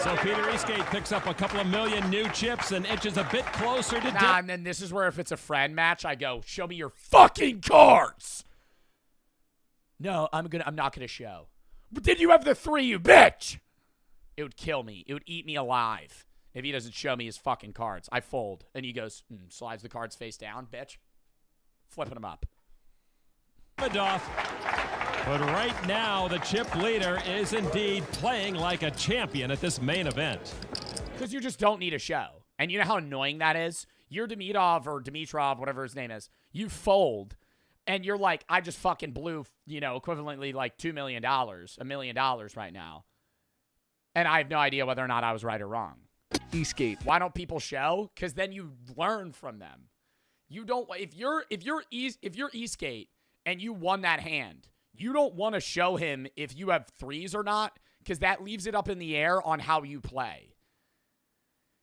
So Peter Eastgate picks up a couple of million new chips and inches a bit closer to... and then this is where if it's a friend match, I go, show me your fucking cards. No, I'm not gonna show. But then you have the 3, you bitch. It would kill me. It would eat me alive if he doesn't show me his fucking cards. I fold. And he goes, slides the cards face down, bitch. Flipping them up. Demidov. But right now, the chip leader is indeed playing like a champion at this main event. Because you just don't need a show. And you know how annoying that is? You're Demidov or Dimitrov, whatever his name is. You fold, and you're like, I just fucking blew, equivalently like $2 million, $1 million right now. And I have no idea whether or not I was right or wrong. Eastgate. Why don't people show? Because then you learn from them. You don't. If you're Eastgate and you won that hand, you don't want to show him if you have threes or not, because that leaves it up in the air on how you play.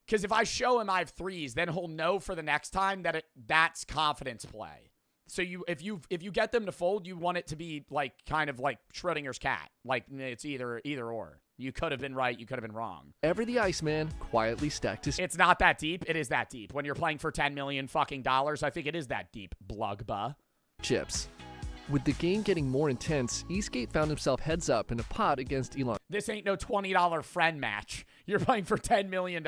Because if I show him I have threes, then he'll know for the next time that that's confidence play. So if you get them to fold, you want it to be like kind of like Schrodinger's cat. Like it's either or. You could have been right. You could have been wrong. Ever the Iceman quietly stacked his... It's not that deep. It is that deep. When you're playing for $10 million fucking dollars, I think it is that deep. Blugba. Chips. With the game getting more intense, Eastgate found himself heads up in a pot against Elon This ain't no $20 friend match. You're playing for $10 million.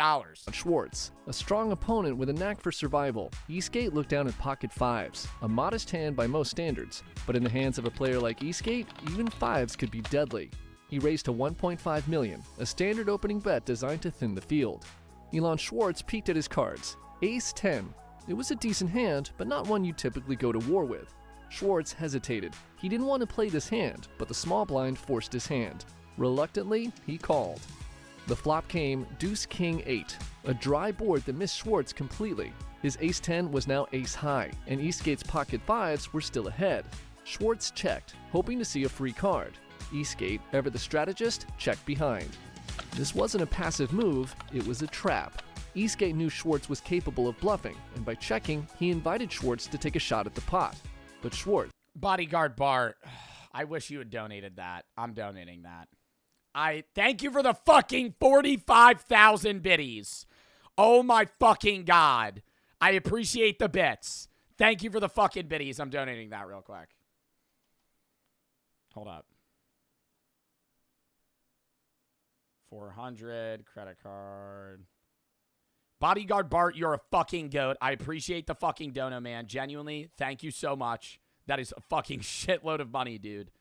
Schwartz, a strong opponent with a knack for survival. Eastgate looked down at pocket fives, a modest hand by most standards, but in the hands of a player like Eastgate, even fives could be deadly. He raised to $1.5 million, a standard opening bet designed to thin the field. Elon Schwartz peeked at his cards. Ace-10. It was a decent hand, but not one you typically go to war with. Schwartz hesitated. He didn't want to play this hand, but the small blind forced his hand. Reluctantly, he called. The flop came Deuce-King-8, a dry board that missed Schwartz completely. His Ace-10 was now ace-high, and Eastgate's pocket fives were still ahead. Schwartz checked, hoping to see a free card. Eastgate, ever the strategist, checked behind. This wasn't a passive move, it was a trap. Eastgate knew Schwartz was capable of bluffing, and by checking, he invited Schwartz to take a shot at the pot. But Schwartz... Bodyguard Bart, I wish you had donated that. I'm donating that. I thank you for the fucking 45,000 biddies. Oh my fucking God. I appreciate the bits. Thank you for the fucking biddies. I'm donating that real quick. Hold up. 400 credit card. Bodyguard Bart, you're a fucking goat. I appreciate the fucking dono, man. Genuinely, thank you so much. That is a fucking shitload of money, dude.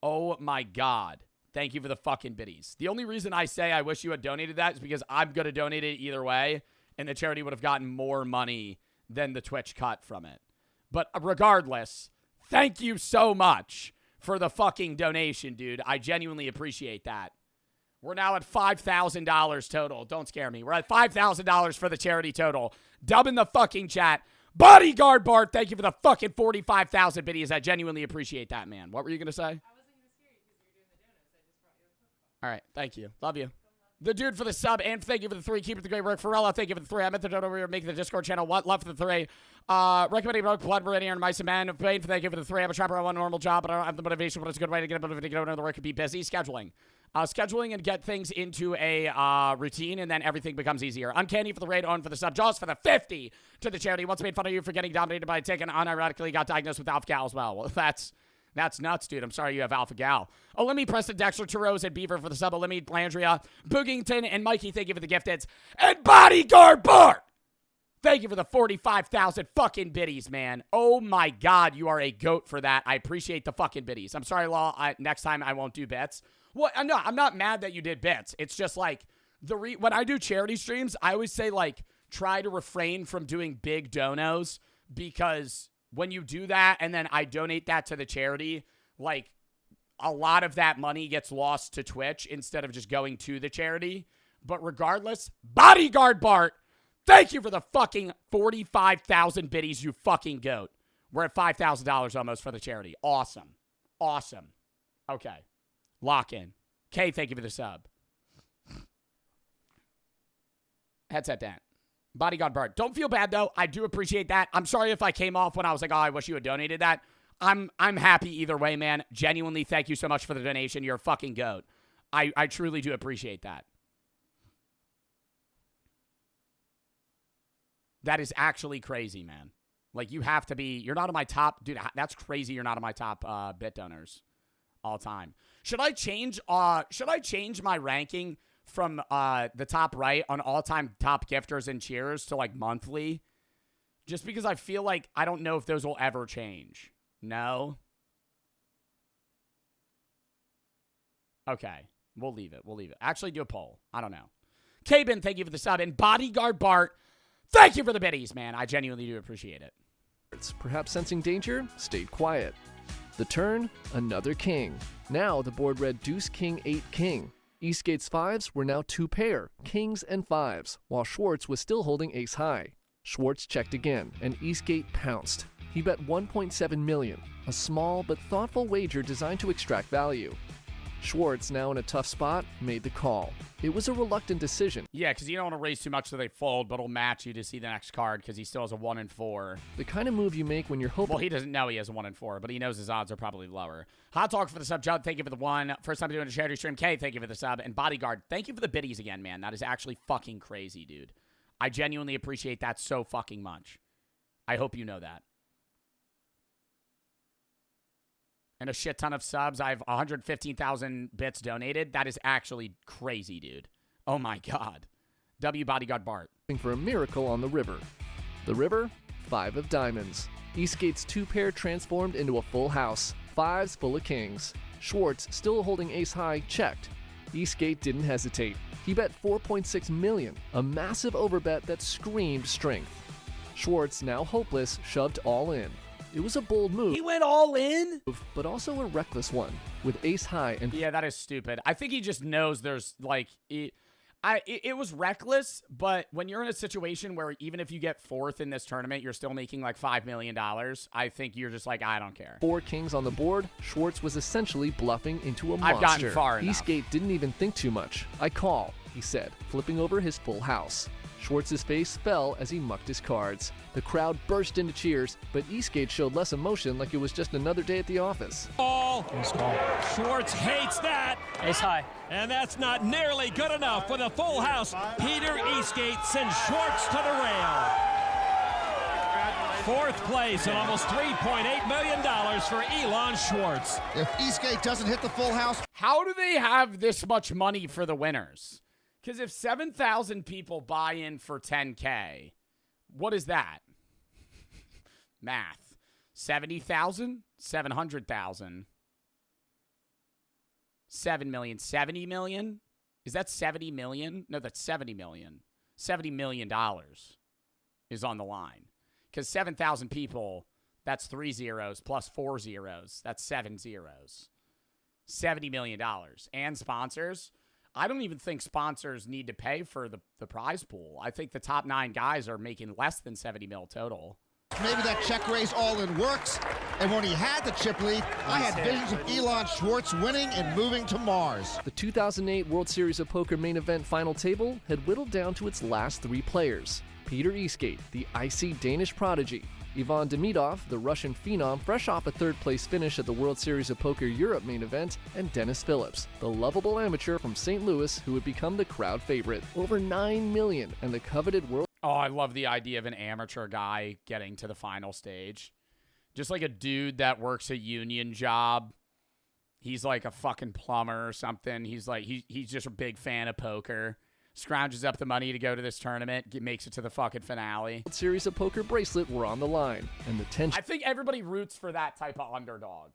Oh my God. Thank you for the fucking biddies. The only reason I say I wish you had donated that is because I'm going to donate it either way, and the charity would have gotten more money than the Twitch cut from it. But regardless, thank you so much for the fucking donation, dude. I genuinely appreciate that. We're now at $5,000 total. Don't scare me. We're at $5,000 for the charity total. Dub in the fucking chat. Bodyguard Bart, thank you for the fucking 45,000 biddies. I genuinely appreciate that, man. What were you going to say? All right. Thank you. Love you. The dude for the sub, and thank you for the 3. Keep it the great work. Pharrella, thank you for the 3. I meant to donate over here, make the Discord channel. What? Love for the 3. Recommending Blood Meridian and Mice and Men. Pain for thank you for the 3. I'm a trapper. I want a normal job, but I don't have the motivation. But it's a good way to get a motivation to go to another work and be busy. Scheduling. Scheduling and get things into a routine, and then everything becomes easier. Uncanny for the raid, on for the sub. Jaws for the 50 to the charity. Once made fun of you for getting dominated by a tick and unironically got diagnosed with alpha gal as well. Well, that's nuts, dude. I'm sorry you have alpha gal. Oh, let me Preston, Dexter, Turose, and Beaver for the sub. Let me Landria, Boogington, and Mikey, thank you for the gifteds. And Bodyguard Bart! Thank you for the 45,000 fucking biddies, man. Oh my God, you are a goat for that. I appreciate the fucking biddies. I'm sorry, Law. Next time I won't do bits. What? I'm not mad that you did bits. It's just like when I do charity streams, I always say like try to refrain from doing big donos, because when you do that and then I donate that to the charity, like a lot of that money gets lost to Twitch instead of just going to the charity. But regardless, Bodyguard Bart, thank you for the fucking 45,000 biddies, you fucking goat. We're at $5,000 almost for the charity. Awesome. Awesome. Okay. Lock in. Kay, thank you for the sub. Headset down. Bodyguard Bart. Don't feel bad, though. I do appreciate that. I'm sorry if I came off when I was like, oh, I wish you had donated that. I'm happy either way, man. Genuinely, thank you so much for the donation. You're a fucking goat. I truly do appreciate that. That is actually crazy, man. Like, you have to be... You're not on my top... Dude, that's crazy you're not on my top bit donors all time. Should I change my ranking from the top right on all-time top gifters and cheers to, like, monthly? Just because I feel like I don't know if those will ever change. No? Okay. We'll leave it. We'll leave it. Actually, do a poll. I don't know. K-Bin, thank you for the sub. And Bodyguard Bart, thank you for the biddies, man. I genuinely do appreciate it. Perhaps sensing danger, stayed quiet. The turn, another king. Now the board read Deuce, King, 8, King. Eastgate's fives were now 2 pair, kings and fives, while Schwartz was still holding ace high. Schwartz checked again, and Eastgate pounced. He bet $1.7 million, a small but thoughtful wager designed to extract value. Schwartz, now in a tough spot, made the call. It was a reluctant decision. Yeah, because you don't want to raise too much so they fold, but it'll match you to see the next card because he still has a 1 and 4. The kind of move you make when you're hoping... Well, he doesn't know he has a 1 and 4, but he knows his odds are probably lower. Hot Talk for the sub. Judd, thank you for the 1. First time doing a charity stream. K, thank you for the sub. And Bodyguard, thank you for the biddies again, man. That is actually fucking crazy, dude. I genuinely appreciate that so fucking much. I hope you know that. and a shit ton of subs. I have 115,000 bits donated. That is actually crazy, dude. Oh my God. W Bodyguard Bart. For a miracle on the river. The river, 5 of diamonds. Eastgate's 2-pair transformed into a full house. 5s full of kings. Schwartz, still holding ace high, checked. Eastgate didn't hesitate. He bet 4.6 million, a massive overbet that screamed strength. Schwartz, now hopeless, shoved all in. It was a bold move. He went all in? But also a reckless one, with ace high and... Yeah, that is stupid. I think he just knows there's, like... It was reckless, but when you're in a situation where even if you get 4th in this tournament, you're still making like $5 million, I think you're just like, I don't care. 4 kings on the board, Schwartz was essentially bluffing into a monster. I've gotten far enough. Eastgate didn't even think too much. I call, he said, flipping over his full house. Schwartz's face fell as he mucked his cards. The crowd burst into cheers, but Eastgate showed less emotion, like it was just another day at the office. Ball. Schwartz hates that. Ace high. And that's not nearly good enough with a full house. Peter Eastgate sends Schwartz to the rail. 4th place and almost $3.8 million for Elon Schwartz. If Eastgate doesn't hit the full house. How do they have this much money for the winners? Because if 7,000 people buy in for 10K, what is that? Math. 70,000? 700,000. 7 million. 70 million? Is that 70 million? No, that's 70 million. $70 million is on the line. Because 7,000 people, that's 3 zeros plus 4 zeros. That's 7 zeros. $70 million. And sponsors. I don't even think sponsors need to pay for the prize pool. I think the top 9 guys are making less than 70 mil total. Maybe that check raise all-in works. And when he had the chip lead, I had visions of Elon Schwartz winning and moving to Mars. The 2008 World Series of Poker main event final table had whittled down to its last 3 players. Peter Eastgate, the icy Danish prodigy. Ivan Demidov, the Russian phenom fresh off a 3rd-place finish at the World Series of Poker Europe main event, and Dennis Phillips, the lovable amateur from St. Louis who would become the crowd favorite. Over $9 million and the coveted world... Oh, I love the idea of an amateur guy getting to the final stage. Just like a dude that works a union job. He's like a fucking plumber or something. He's like, he's just a big fan of poker. Scrounges up the money to go to this tournament, makes it to the fucking finale. Series of Poker bracelet were on the line, and the tension... I think everybody roots for that type of underdog.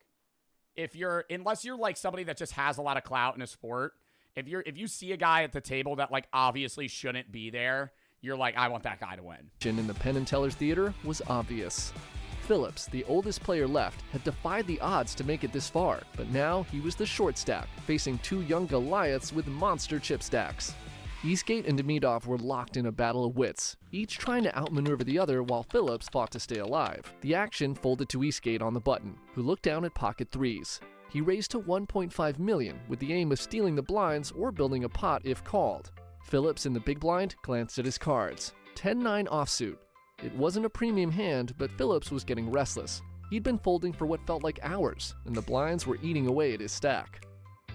Unless you're like somebody that just has a lot of clout in a sport, if you see a guy at the table that like obviously shouldn't be there, you're like, I want that guy to win. In the Penn and Teller's Theater was obvious. Phillips, the oldest player left, had defied the odds to make it this far, but now he was the short stack, facing 2 young Goliaths with monster chip stacks. Eastgate and Demidov were locked in a battle of wits, each trying to outmaneuver the other while Phillips fought to stay alive. The action folded to Eastgate on the button, who looked down at pocket 3s. He raised to 1.5 million with the aim of stealing the blinds or building a pot if called. Phillips in the big blind glanced at his cards. 10-9 offsuit. It wasn't a premium hand, but Phillips was getting restless. He'd been folding for what felt like hours, and the blinds were eating away at his stack.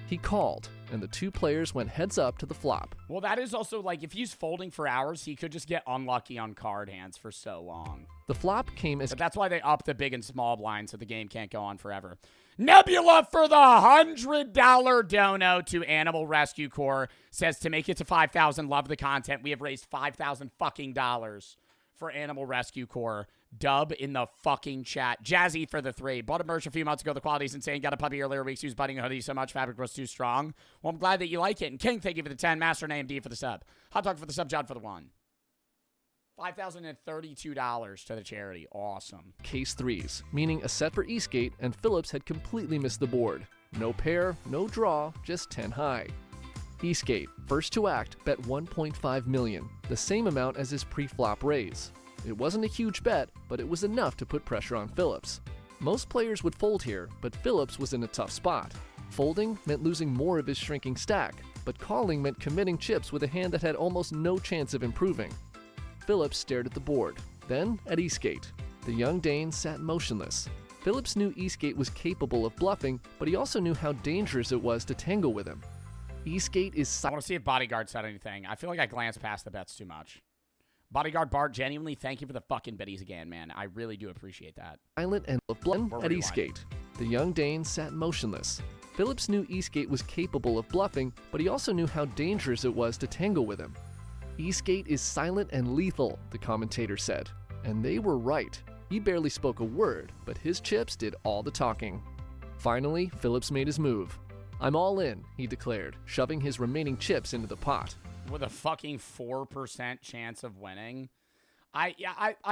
He called, and the 2 players went heads up to the flop. Well, that is also like, if he's folding for hours, he could just get unlucky on card hands for so long. The flop came as... But that's why they up the big and small blinds so the game can't go on forever. Nebula for the $100 dono to Animal Rescue Corps says to make it to 5,000, love the content. We have raised 5,000 fucking dollars for Animal Rescue Corps. Dub in the fucking chat. Jazzy for the 3. Bought a merch a few months ago. The quality's insane. Got a puppy earlier weeks. He was biting a hoodie so much. Fabric was too strong. Well, I'm glad that you like it. And King, thank you for the 10. Master and AMD for the sub. Hot Dog for the sub. John for the 1. $5,032 to the charity. Awesome. Case 3s, meaning a set for Eastgate, and Phillips had completely missed the board. No pair, no draw, just 10 high. Eastgate, first to act, bet 1.5 million, the same amount as his pre-flop raise. It wasn't a huge bet, but it was enough to put pressure on Phillips. Most players would fold here, but Phillips was in a tough spot. Folding meant losing more of his shrinking stack, but calling meant committing chips with a hand that had almost no chance of improving. Phillips stared at the board, then at Eastgate. The young Dane sat motionless. Phillips knew Eastgate was capable of bluffing, but he also knew how dangerous it was to tangle with him. Eastgate is... I want to see if Bodyguard said anything. I feel like I glanced past the bets too much. Bodyguard Bart, genuinely, thank you for the fucking biddies again, man. I really do appreciate that. Silent and of blood at Eastgate. The young Dane sat motionless. Phillips knew Eastgate was capable of bluffing, but he also knew how dangerous it was to tangle with him. Eastgate is silent and lethal, the commentator said. And they were right. He barely spoke a word, but his chips did all the talking. Finally, Phillips made his move. "I'm all in," he declared, shoving his remaining chips into the pot. With a fucking 4% chance of winning. I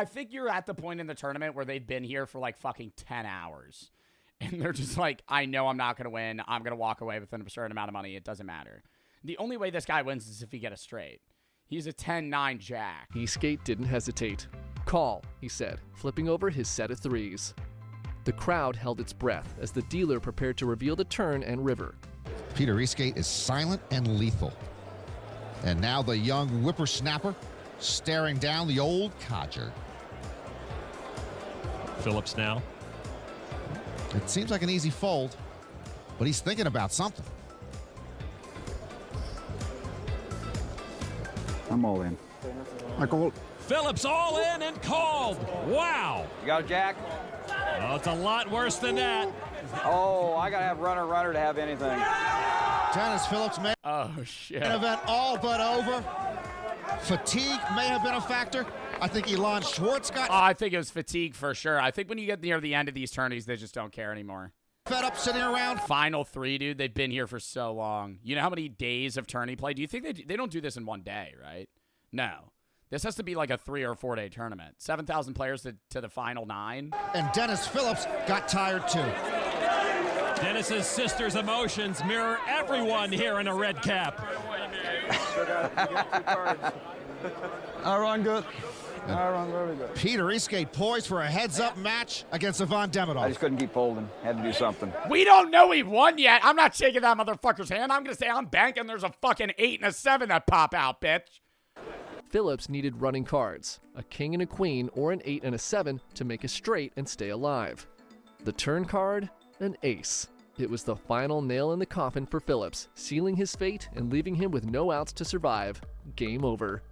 think you're at the point in the tournament where they've been here for like fucking 10 hours. And they're just like, I know I'm not going to win. I'm going to walk away with a certain amount of money. It doesn't matter. The only way this guy wins is if he gets a straight. He's a 10-9 jack. Eastgate didn't hesitate. "Call," he said, flipping over his set of threes. The crowd held its breath as the dealer prepared to reveal the turn and river. Peter Eastgate is silent and lethal. And now the young whippersnapper staring down the old codger. Phillips now. It seems like an easy fold, but he's thinking about something. I'm all in. I call. Phillips all in and called. Wow. You got a jack? Oh, it's a lot worse than that. Oh, I got to have runner to have anything. Dennis Phillips may. Oh, shit. An event all but over. Fatigue may have been a factor. I think Elon Schwartz got. I think it was fatigue for sure. I think when you get near the end of these tourneys, they just don't care anymore. Fed up sitting around. Final three, dude. They've been here for so long. You know how many days of tourney play? Do you think they don't do this in one day, right? No. This has to be like a 3 or 4 day tournament. 7,000 players to the final 9. And Dennis Phillips got tired too. Dennis's sister's emotions mirror everyone here in a red cap. I run good. I run very good. Peter Eastgate poised for a heads-up match against Ivan Demidov. I just couldn't keep folding. Had to do something. We don't know he won yet. I'm not shaking that motherfucker's hand. I'm going to say I'm banking there's a fucking 8 and a 7 that pop out, bitch. Phillips needed running cards, a king and a queen or an 8 and a 7 to make a straight and stay alive. The turn card, an ace. It was the final nail in the coffin for Phillips, sealing his fate and leaving him with no outs to survive. Game over.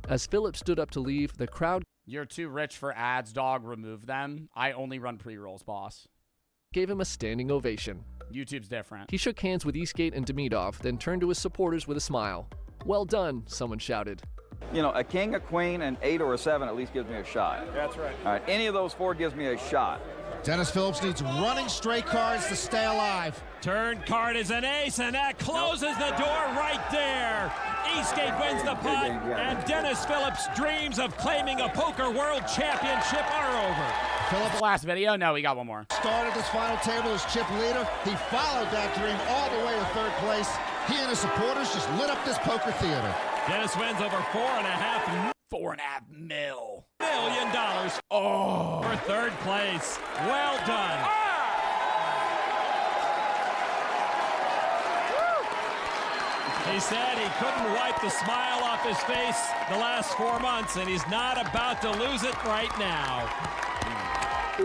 As Phillips stood up to leave, the crowd You're too rich for ads, dog. Remove them. I only run pre-rolls, boss. Gave him a standing ovation. YouTube's different. He shook hands with Eastgate and Demidov, then turned to his supporters with a smile. "Well done," someone shouted. You know, a king, a queen, an 8 or a 7 at least gives me a shot. That's right. All right, any of those 4 gives me a shot. Dennis Phillips needs running straight cards to stay alive. Turn card is an ace, and that closes the door right there. Eastgate wins the pot, and Dennis Phillips' dreams of claiming a poker world championship are over. Phillips' last video? No, we got one more. Started this final table as chip leader. He followed that dream all the way to 3rd place. He and his supporters just lit up this poker theater. Dennis wins over $4.5 million. Oh, for 3rd place. Well done. He said he couldn't wipe the smile off his face the last 4 months, and he's not about to lose it right now.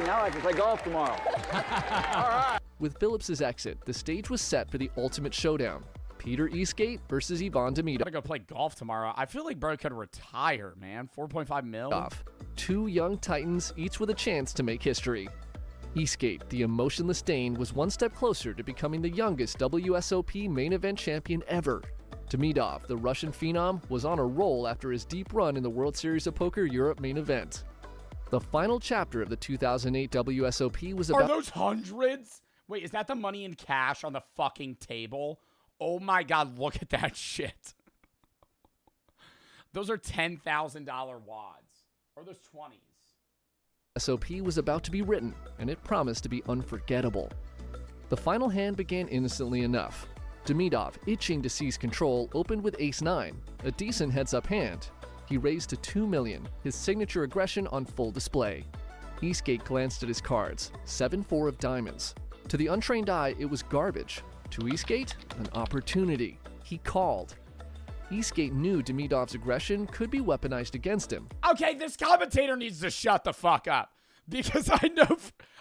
Now I can play golf tomorrow. All right. With Phillips's exit, the stage was set for the ultimate showdown. Peter Eastgate versus Ivan Demidov. Gotta go play golf tomorrow. I feel like bro could retire, man. 4.5 mil. 2 young titans, each with a chance to make history. Eastgate, the emotionless Dane, was one step closer to becoming the youngest WSOP main event champion ever. Demidov, the Russian phenom, was on a roll after his deep run in the World Series of Poker Europe main event. The final chapter of the 2008 WSOP was about— Are those hundreds? Wait, is that the money in cash on the fucking table? Oh my God, look at that shit. Those are $10,000 wads. Or those 20s. SOP was about to be written, and it promised to be unforgettable. The final hand began innocently enough. Demidov, itching to seize control, opened with ace-9, a decent heads-up hand. He raised to $2 million, his signature aggression on full display. Eastgate glanced at his cards, 7-4 of diamonds. To the untrained eye, it was garbage. To Eastgate, an opportunity. He called. Eastgate knew Demidov's aggression could be weaponized against him. Okay, this commentator needs to shut the fuck up. Because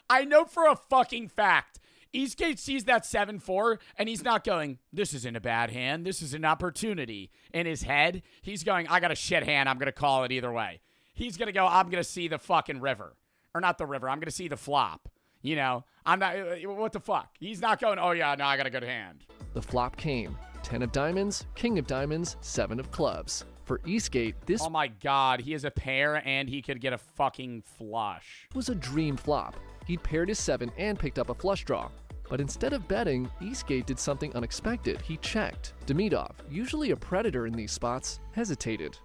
I know for a fucking fact, Eastgate sees that 7-4, and he's not going, this isn't a bad hand, this is an opportunity. In his head, he's going, I got a shit hand, I'm going to call it either way. He's going to go, I'm going to see the fucking river. Or not the river, I'm going to see the flop. You know, I'm not, what the fuck? He's not going, oh yeah, no, I got a good hand. The flop came. 10 of diamonds, king of diamonds, 7 of clubs. For Eastgate, this Oh my god, he has a pair and he could get a fucking flush. was a dream flop. He'd paired his 7 and picked up a flush draw. But instead of betting, Eastgate did something unexpected. He checked. Demidov, usually a predator in these spots, hesitated.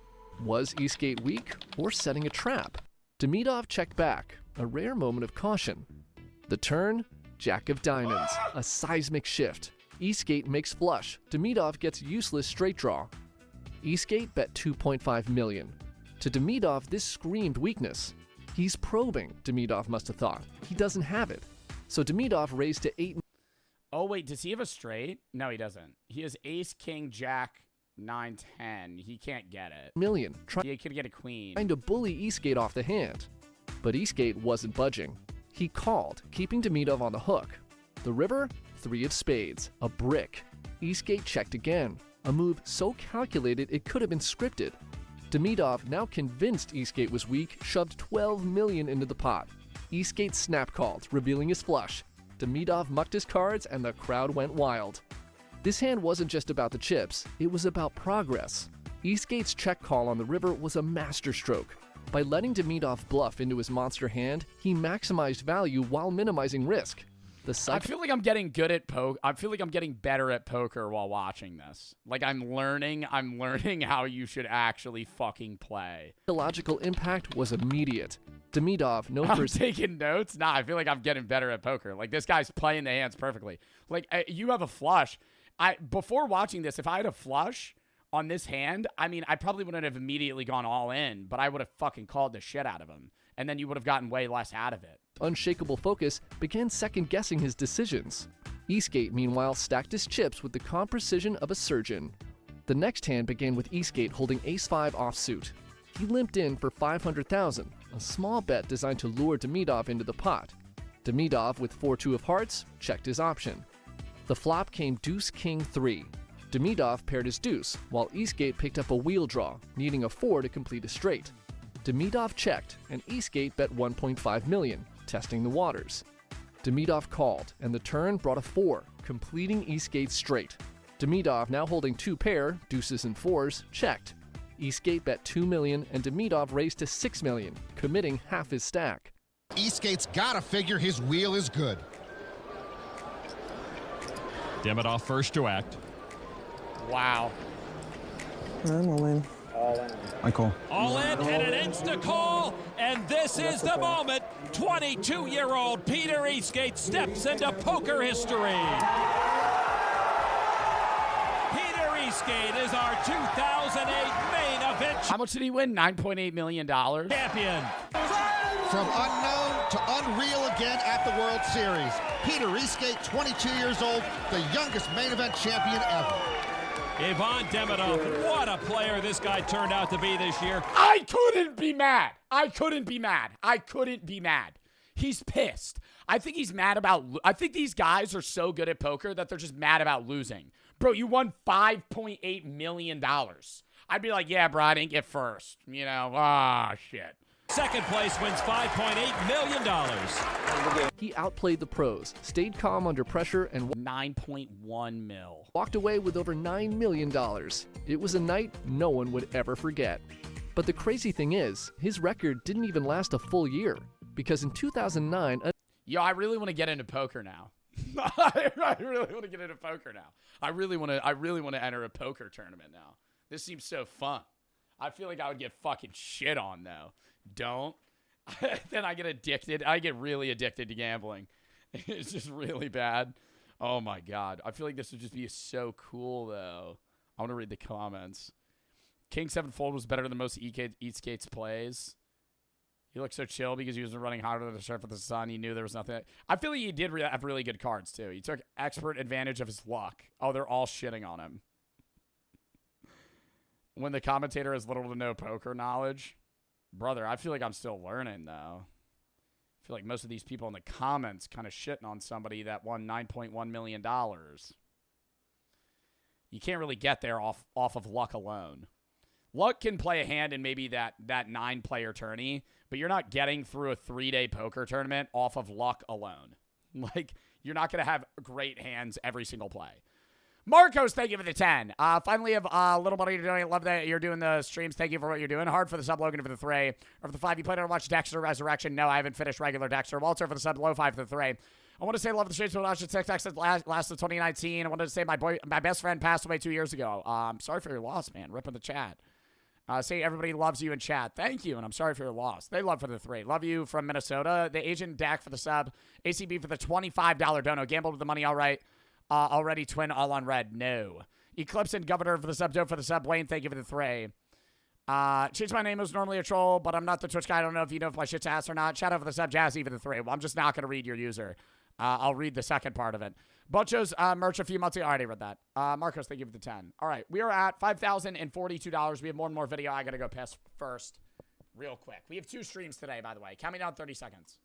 Was Eastgate weak or setting a trap? Demidov checked back, a rare moment of caution. The turn, Jack of diamonds, a seismic shift. Eastgate makes flush. Demidov gets useless straight draw. Eastgate bet 2.5 million. To Demidov, this screamed weakness. He's probing, Demidov must have thought. He doesn't have it. So Demidov raised to 8. Oh wait, does he have a straight? No, he doesn't. He has ace, king, jack, 9, 10. He can't get it. Million. He could get a queen. Trying to bully Eastgate off the hand. But Eastgate wasn't budging. He called, keeping Demidov on the hook. The river, 3 of spades, a brick. Eastgate checked again, a move so calculated it could have been scripted. Demidov, now convinced Eastgate was weak, shoved 12 million into the pot. Eastgate snap called, revealing his flush. Demidov mucked his cards and the crowd went wild. This hand wasn't just about the chips, it was about progress. Eastgate's check call on the river was a masterstroke. By letting Demidov bluff into his monster hand, he maximized value while minimizing risk. I feel like I'm getting good at poker. I feel like I'm getting better at poker while watching this. Like I'm learning how you should actually fucking play. The logical impact was immediate. Demidov, known for I'm taking notes. Nah, I feel like I'm getting better at poker. Like this guy's playing the hands perfectly. Like you have a flush. Before watching this, if I had a flush on this hand, I mean, I probably wouldn't have immediately gone all in, but I would have fucking called the shit out of him. And then you would have gotten way less out of it. Unshakable focus began second-guessing his decisions. Eastgate, meanwhile, stacked his chips with the calm precision of a surgeon. The next hand began with Eastgate holding ace-5 offsuit. He limped in for 500,000, a small bet designed to lure Demidov into the pot. Demidov, with 4-2 of hearts, checked his option. The flop came deuce-king 3. Demidov paired his deuce, while Eastgate picked up a wheel draw, needing a 4 to complete a straight. Demidov checked, and Eastgate bet 1.5 million, testing the waters. Demidov called, and the turn brought a 4, completing Eastgate's straight. Demidov, now holding 2 pair, deuces and 4s, checked. Eastgate bet 2 million, and Demidov raised to 6 million, committing half his stack. Eastgate's gotta figure his wheel is good. Demidov first to act. Wow. I'm all in. I call. All in and an insta-call, and this is the moment. 22-year-old Peter Eastgate steps into poker history. Peter Eastgate is our 2008 main event. How much did he win? $9.8 million. Champion. From unknown to unreal again at the World Series. Peter Eastgate, 22 years old, the youngest main event champion ever. Ivan Demidov, what a player this guy turned out to be this year. I couldn't be mad. I couldn't be mad. He's pissed. I think he's mad about... I think these guys are so good at poker that they're just mad about losing. Bro, you won $5.8 million. I'd be like, yeah, bro, I didn't get first. You know, shit. Second place wins $5.8 million. He outplayed the pros, stayed calm under pressure, and 9.1 mil. Walked away with over $9 million. It was a night no one would ever forget. But the crazy thing is, his record didn't even last a full year, because in 2009... Yo, I really want to get into poker now. I really want to get into poker now. I really want to enter a poker tournament now. This seems so fun. I feel like I would get fucking shit on, though. Don't. Then I get addicted. I get really addicted to gambling. It's just really bad. Oh, my God. I feel like this would just be so cool, though. I want to read the comments. King 7 fold was better than most Eastgate's plays. He looked so chill because he was running harder than the surf of the sun. He knew there was nothing. I feel like he did have really good cards, too. He took expert advantage of his luck. Oh, they're all shitting on him. When the commentator has little to no poker knowledge. Brother, I feel like I'm still learning, though. I feel like most of these people in the comments kind of shitting on somebody that won $9.1 million. You can't really get there off of luck alone. Luck can play a hand in maybe that 9-player tourney, but you're not getting through a 3-day poker tournament off of luck alone. Like, you're not going to have great hands every single play. Marcos, thank you for the 10. Finally, have a little money you're doing. Love that you're doing the streams. Thank you for what you're doing. Hard for the sub, Logan for the 3. Or for the 5, you plan to watch Dexter Resurrection? No, I haven't finished regular Dexter. Walter for the sub, low 5 for the 3. I want to say love the streams. I should text last of 2019. I wanted to say my best friend passed away 2 years ago. Sorry for your loss, man. Rip in the chat. Say everybody loves you in chat. Thank you, and I'm sorry for your loss. They love for the 3. Love you from Minnesota. The Agent Dak for the sub. ACB for the $25 dono. Gambled with the money, all right. Already twin all on red. No. Eclipse and Governor for the sub. Joe for the sub. Wayne, thank you for the 3. Change my name. It was normally a troll, but I'm not the Twitch guy. I don't know if you know if my shit's ass or not. Shout out for the sub. Jazzy for the 3. Well, I'm just not going to read your user. I'll read the second part of it. Buncho's merch a few months ago. I already read that. Marcos, thank you for the 10. All right. We are at $5,042. We have more video. I got to go piss first real quick. We have 2 streams today, by the way. Count me down 30 seconds.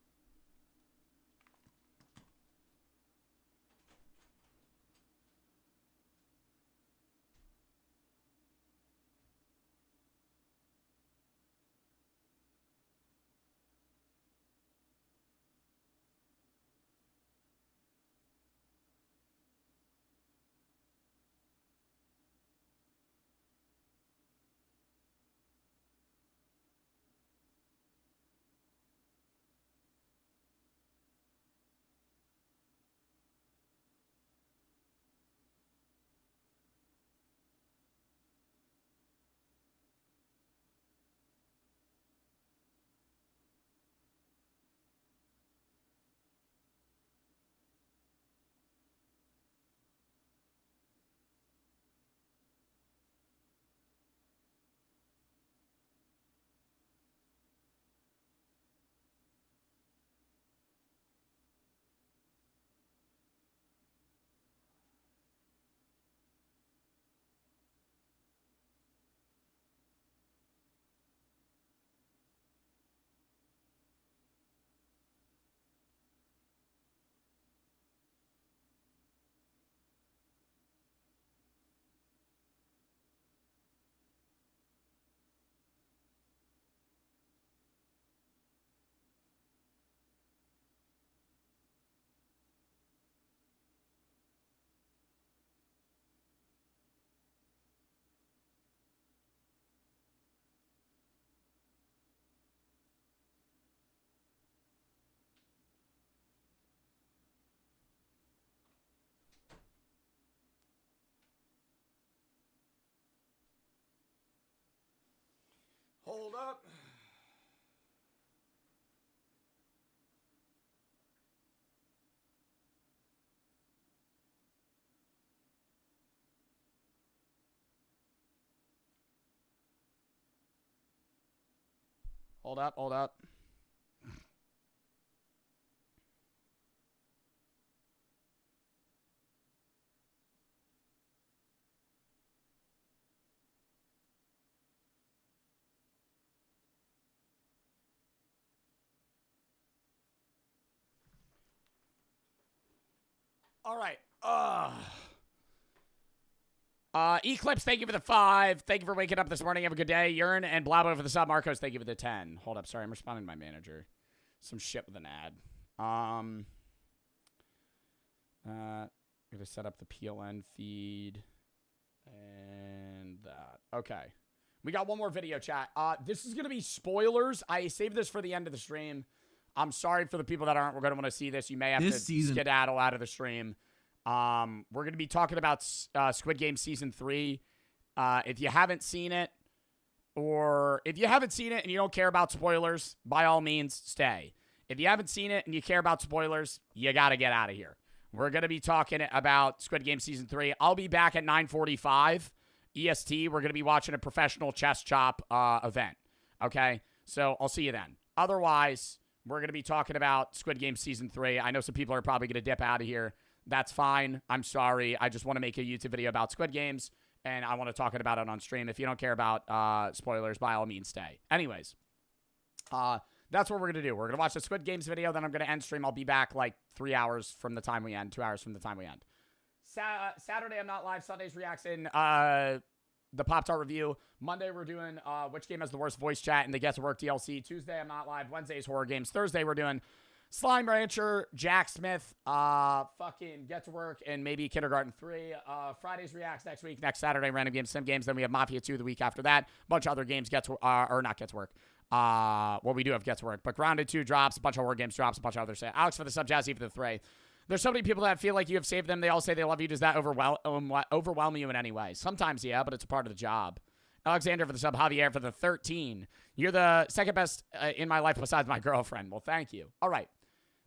Hold up. Hold up, hold up. All right. Eclipse, thank you for the 5. Thank you for waking up this morning. Have a good day. Urine and Blabo for the sub. Marcos, thank you for the 10. Hold up. Sorry, I'm responding to my manager. Some shit with an ad. I'm going to set up the PLN feed and that. Okay. We got one more video, chat. This is going to be spoilers. I saved this for the end of the stream. I'm sorry for the people that aren't going to want to see this. You may have to skedaddle out of the stream. We're going to be talking about Squid Game Season 3. If you haven't seen it, or if you haven't seen it and you don't care about spoilers, by all means, stay. If you haven't seen it and you care about spoilers, you got to get out of here. We're going to be talking about Squid Game Season 3. I'll be back at 9:45 EST. We're going to be watching a professional chess chop event. Okay? So I'll see you then. Otherwise, we're going to be talking about Squid Game Season 3. I know some people are probably going to dip out of here. That's fine. I'm sorry. I just want to make a YouTube video about Squid Games, and I want to talk about it on stream. If you don't care about spoilers, by all means, stay. Anyways, that's what we're going to do. We're going to watch the Squid Games video, then I'm going to end stream. I'll be back like 3 hours from the time we end, 2 hours from the time we end. Saturday, I'm not live. Sunday's reaction. the Pop-Tart review. Monday, we're doing which game has the worst voice chat and the Get to Work DLC. Tuesday, I'm not live. Wednesday is horror games. Thursday, we're doing Slime Rancher, Jack Smith, fucking Get to Work, and maybe Kindergarten 3. Friday's Reacts next week. Next Saturday, Random Games, Sim Games. Then we have Mafia 2 the week after that. A bunch of other games or not Get to Work. Well, we do have Get to Work. But Grounded 2 drops, a bunch of horror games drops, a bunch of other stuff. Alex for the sub, Jazzy for the 3. There's so many people that feel like you have saved them. They all say they love you. Does that overwhelm you in any way? Sometimes, yeah, but it's a part of the job. Alexander for the sub, Javier for the 13. You're the second best in my life besides my girlfriend. Well, thank you. All right.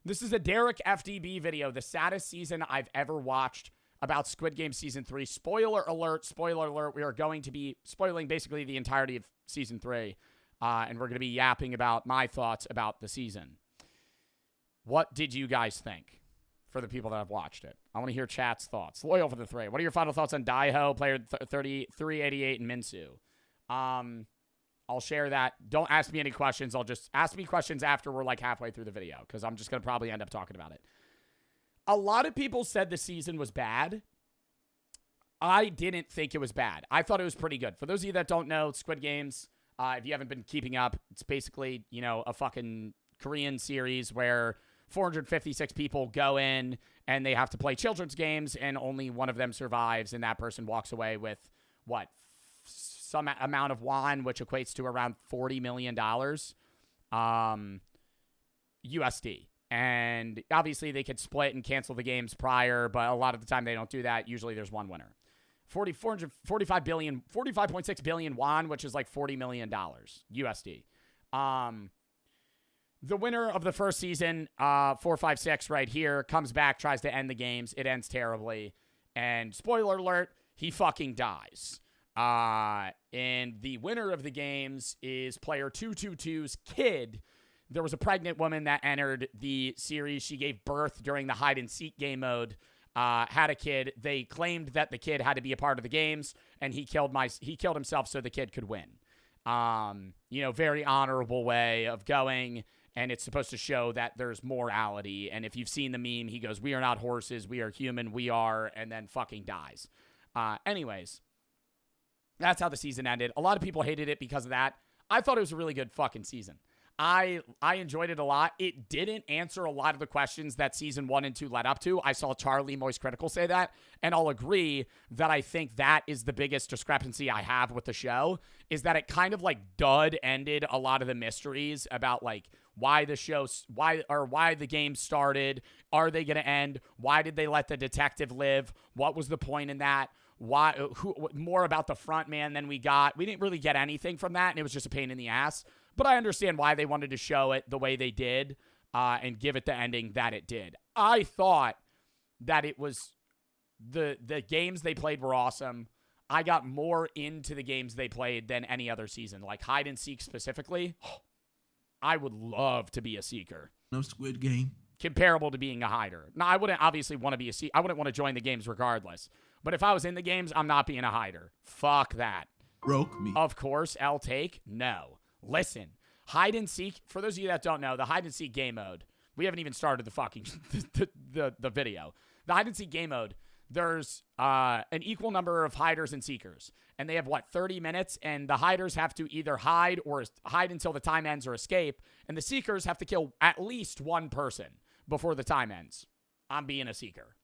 This is a Derek FDB video, the saddest season I've ever watched about Squid Game Season 3. Spoiler alert, we are going to be spoiling basically the entirety of Season 3, and we're going to be yapping about my thoughts about the season. What did you guys think? For the people that have watched it, I want to hear chat's thoughts. Loyal for the 3. What are your final thoughts on Daiho, player 388, and Minsu? I'll share that. Don't ask me any questions. I'll just ask me questions after we're like halfway through the video because I'm just going to probably end up talking about it. A lot of people said the season was bad. I didn't think it was bad. I thought it was pretty good. For those of you that don't know, Squid Games, if you haven't been keeping up, it's basically, you know, a fucking Korean series where 456 people go in and they have to play children's games and only one of them survives and that person walks away with what? Some amount of won, which equates to around $40 million USD. And obviously they could split and cancel the games prior, but a lot of the time they don't do that. Usually there's one winner. 45.6 billion won, which is like $40 million USD. The winner of the first season, 456 right here, comes back, tries to end the games. It ends terribly. And spoiler alert, he fucking dies. And the winner of the games is player 222's kid. There was a pregnant woman that entered the series. She gave birth during the hide-and-seek game mode, had a kid. They claimed that the kid had to be a part of the games, and he killed himself so the kid could win. You know, very honorable way of going. And it's supposed to show that there's morality. And if you've seen the meme, he goes, "We are not horses. We are human. We are," and then fucking dies. Anyways, that's how the season ended. A lot of people hated it because of that. I thought it was a really good fucking season. I enjoyed it a lot. It didn't answer a lot of the questions that season 1 and 2 led up to. I saw Charlie Moist Critical say that, and I'll agree that I think that is the biggest discrepancy I have with the show, is that it kind of like ended a lot of the mysteries about like why the game started. Are they going to end? Why did they let the detective live? What was the point in that? More about the front man than we got. We didn't really get anything from that, and it was just a pain in the ass. But I understand why they wanted to show it the way they did and give it the ending that it did. I thought that it was the games they played were awesome. I got more into the games they played than any other season, like hide and seek specifically. I would love to be a seeker. No Squid Game. Comparable to being a hider. Now, I wouldn't obviously want to be a seeker. I wouldn't want to join the games regardless. But if I was in the games, I'm not being a hider. Fuck that. Broke me. Of course, I'll take. No. Listen, hide and seek, for those of you that don't know, the hide and seek game mode, we haven't even started the fucking the video. The hide and seek game mode, there's an equal number of hiders and seekers, and they have 30 minutes, and the hiders have to either hide until the time ends or escape, and the seekers have to kill at least one person before the time ends. I'm being a seeker.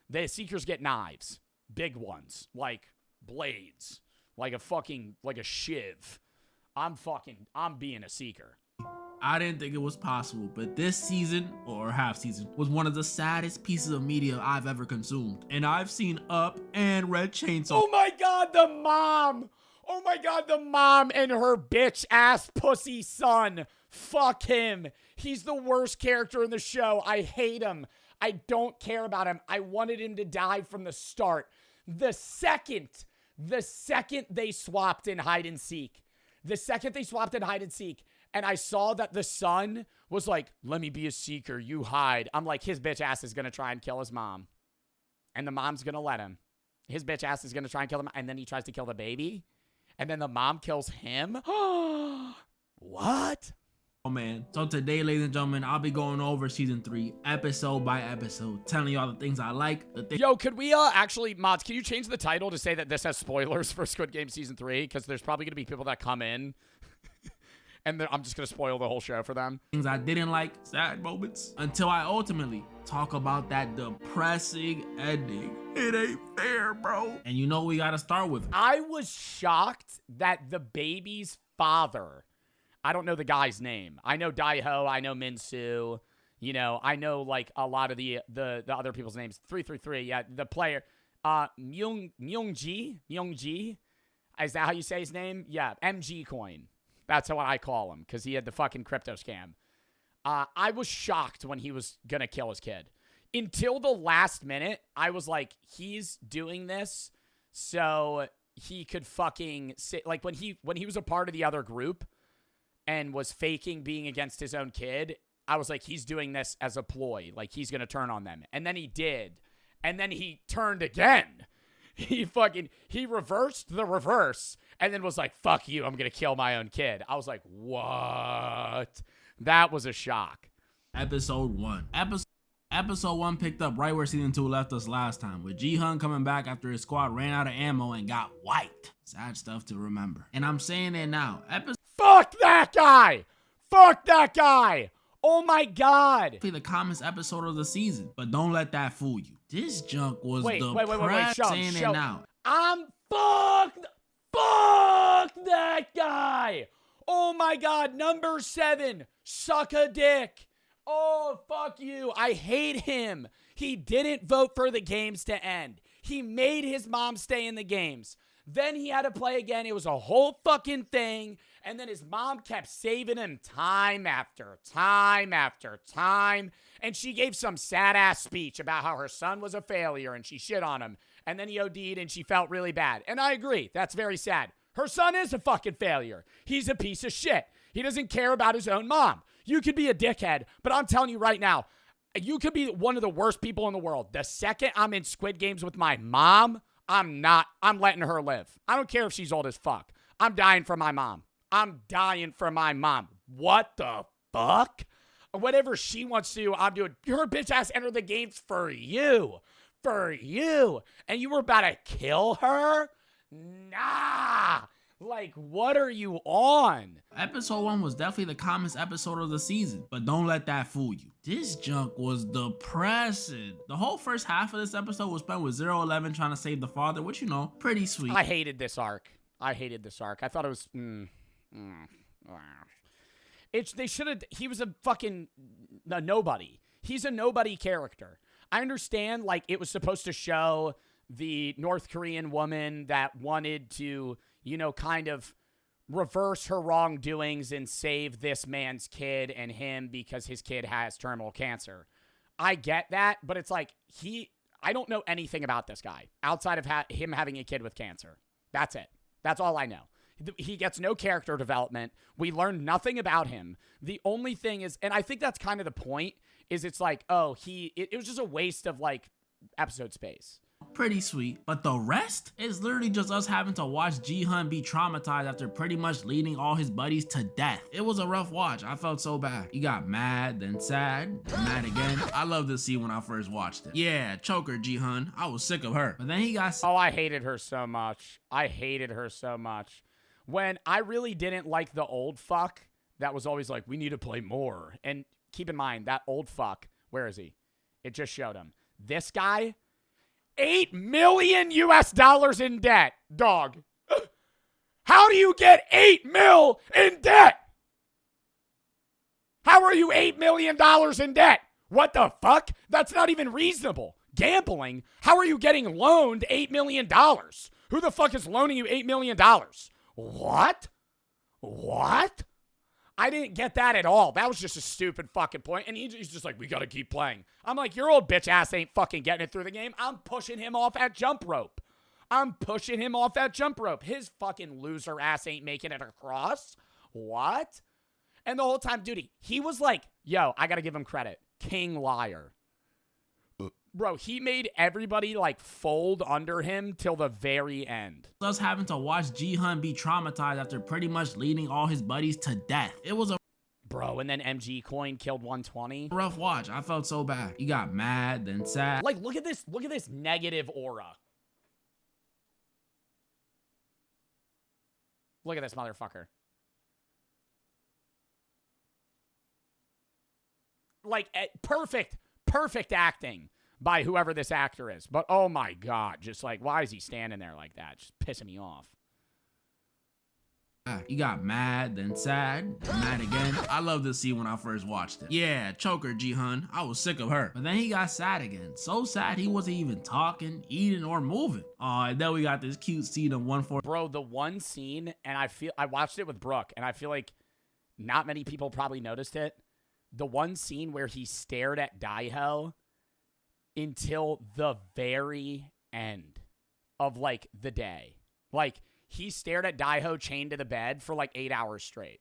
The seekers get knives, big ones, like blades, like a shiv. I'm being a seeker. I didn't think it was possible, but this season, or half season, was one of the saddest pieces of media I've ever consumed. And I've seen Up and Red Chainsaw. Oh my god, the mom! Oh my god, the mom and her bitch-ass pussy son. Fuck him. He's the worst character in the show. I hate him. I don't care about him. I wanted him to die from the start. The second they swapped in hide and seek, and I saw that the son was like, "Let me be a seeker, you hide." I'm like, his bitch ass is going to try and kill his mom. And the mom's going to let him. His bitch ass is going to try and kill him. And then he tries to kill the baby. And then the mom kills him. What? Oh man, so today, ladies and gentlemen, I'll be going over season 3 episode by episode, telling y'all the things I like. Yo, could we actually, mods, can you change the title to say that this has spoilers for Squid Game season 3? Because there's probably gonna be people that come in and I'm just gonna spoil the whole show for them. Things I didn't like, sad moments, until I ultimately talk about that depressing ending. It ain't fair, bro. And you know what we gotta start with. I was shocked that the baby's father, I don't know the guy's name. I know Daiho, I know Minsu, you know, I know like a lot of the other people's names. 333, yeah, the player. Myungji? Is that how you say his name? Yeah, MG Coin. That's what I call him, because he had the fucking crypto scam. I was shocked when he was gonna kill his kid. Until the last minute, I was like, he's doing this so he could fucking sit. Like when he was a part of the other group and was faking being against his own kid, I was like, he's doing this as a ploy. Like, he's going to turn on them. And then he did. And then he turned again. He reversed the reverse and then was like, fuck you, I'm going to kill my own kid. I was like, what? That was a shock. Episode 1. Episode 1 picked up right where season 2 left us last time, with Ji-hun coming back after his squad ran out of ammo and got wiped. Sad stuff to remember. And I'm saying it now. Fuck that guy! Fuck that guy! Oh my god! The calmest episode of the season, but don't let that fool you. This junk was wait, Show it now. I'm fucked! Fuck that guy! Oh my god, number 7, suck a dick. Oh, fuck you. I hate him. He didn't vote for the games to end. He made his mom stay in the games. Then he had to play again. It was a whole fucking thing. And then his mom kept saving him time after time after time. And she gave some sad-ass speech about how her son was a failure and she shit on him. And then he OD'd and she felt really bad. And I agree. That's very sad. Her son is a fucking failure. He's a piece of shit. He doesn't care about his own mom. You could be a dickhead, but I'm telling you right now, you could be one of the worst people in the world. The second I'm in Squid Games with my mom, I'm letting her live. I don't care if she's old as fuck. I'm dying for my mom. I'm dying for my mom. What the fuck? Whatever she wants to do, I'm doing. Your bitch ass entered the games for you. For you. And you were about to kill her? Nah. Like, what are you on? Episode 1 was definitely the calmest episode of the season, but don't let that fool you. This junk was depressing. The whole first half of this episode was spent with 011 trying to save the father, which, you know, pretty sweet. I hated this arc. I thought it was... They should have... He was a fucking nobody. He's a nobody character. I understand, like, it was supposed to show the North Korean woman that wanted to... you know, kind of reverse her wrongdoings and save this man's kid and him because his kid has terminal cancer. I get that, but it's like, I don't know anything about this guy outside of him having a kid with cancer. That's it. That's all I know. He gets no character development. We learned nothing about him. The only thing is, and I think that's kind of the point, is it's like, oh, it was just a waste of, like, episode space. Pretty sweet, but the rest is literally just us having to watch Ji-hun be traumatized after pretty much leading all his buddies to death. It was a rough watch. I felt so bad. He got mad, then sad, then mad again. I loved this scene when I first watched it. Yeah, choker Ji-hun. I was sick of her. But then he got... Oh, I hated her so much. When I really didn't like the old fuck that was always like, we need to play more. And keep in mind, that old fuck, where is he? It just showed him. This guy... $8 million in debt, dog. How do you get $8 million in debt? How are you $8 million in debt? What the fuck? That's not even reasonable. Gambling? How are you getting loaned $8 million? Who the fuck is loaning you $8 million? What? I didn't get that at all. That was just a stupid fucking point. And he's just like, we got to keep playing. I'm like, your old bitch ass ain't fucking getting it through the game. I'm pushing him off at jump rope. His fucking loser ass ain't making it across. What? And the whole time, dude, he was like, yo, I got to give him credit. King liar. Bro, he made everybody, like, fold under him till the very end. Us having to watch Ji-hun be traumatized after pretty much leading all his buddies to death. It was a... Bro, and then MG Coin killed 120. Rough watch. I felt so bad. He got mad, then sad. Like, look at this negative aura. Look at this motherfucker. Like, perfect acting by whoever this actor is. But, oh my God, just like, why is he standing there like that? Just pissing me off. He got mad, then sad, then mad again. I loved this scene when I first watched it. Yeah, choker Ji-hun. I was sick of her. But then he got sad again. So sad he wasn't even talking, eating, or moving. Oh, and then we got this cute scene of 140. Bro, the one scene, and I watched it with Brooke, and I feel like not many people probably noticed it. The one scene where he stared at Daiho until the very end of, like, the day. Like, he stared at Daiho chained to the bed for like 8 hours straight.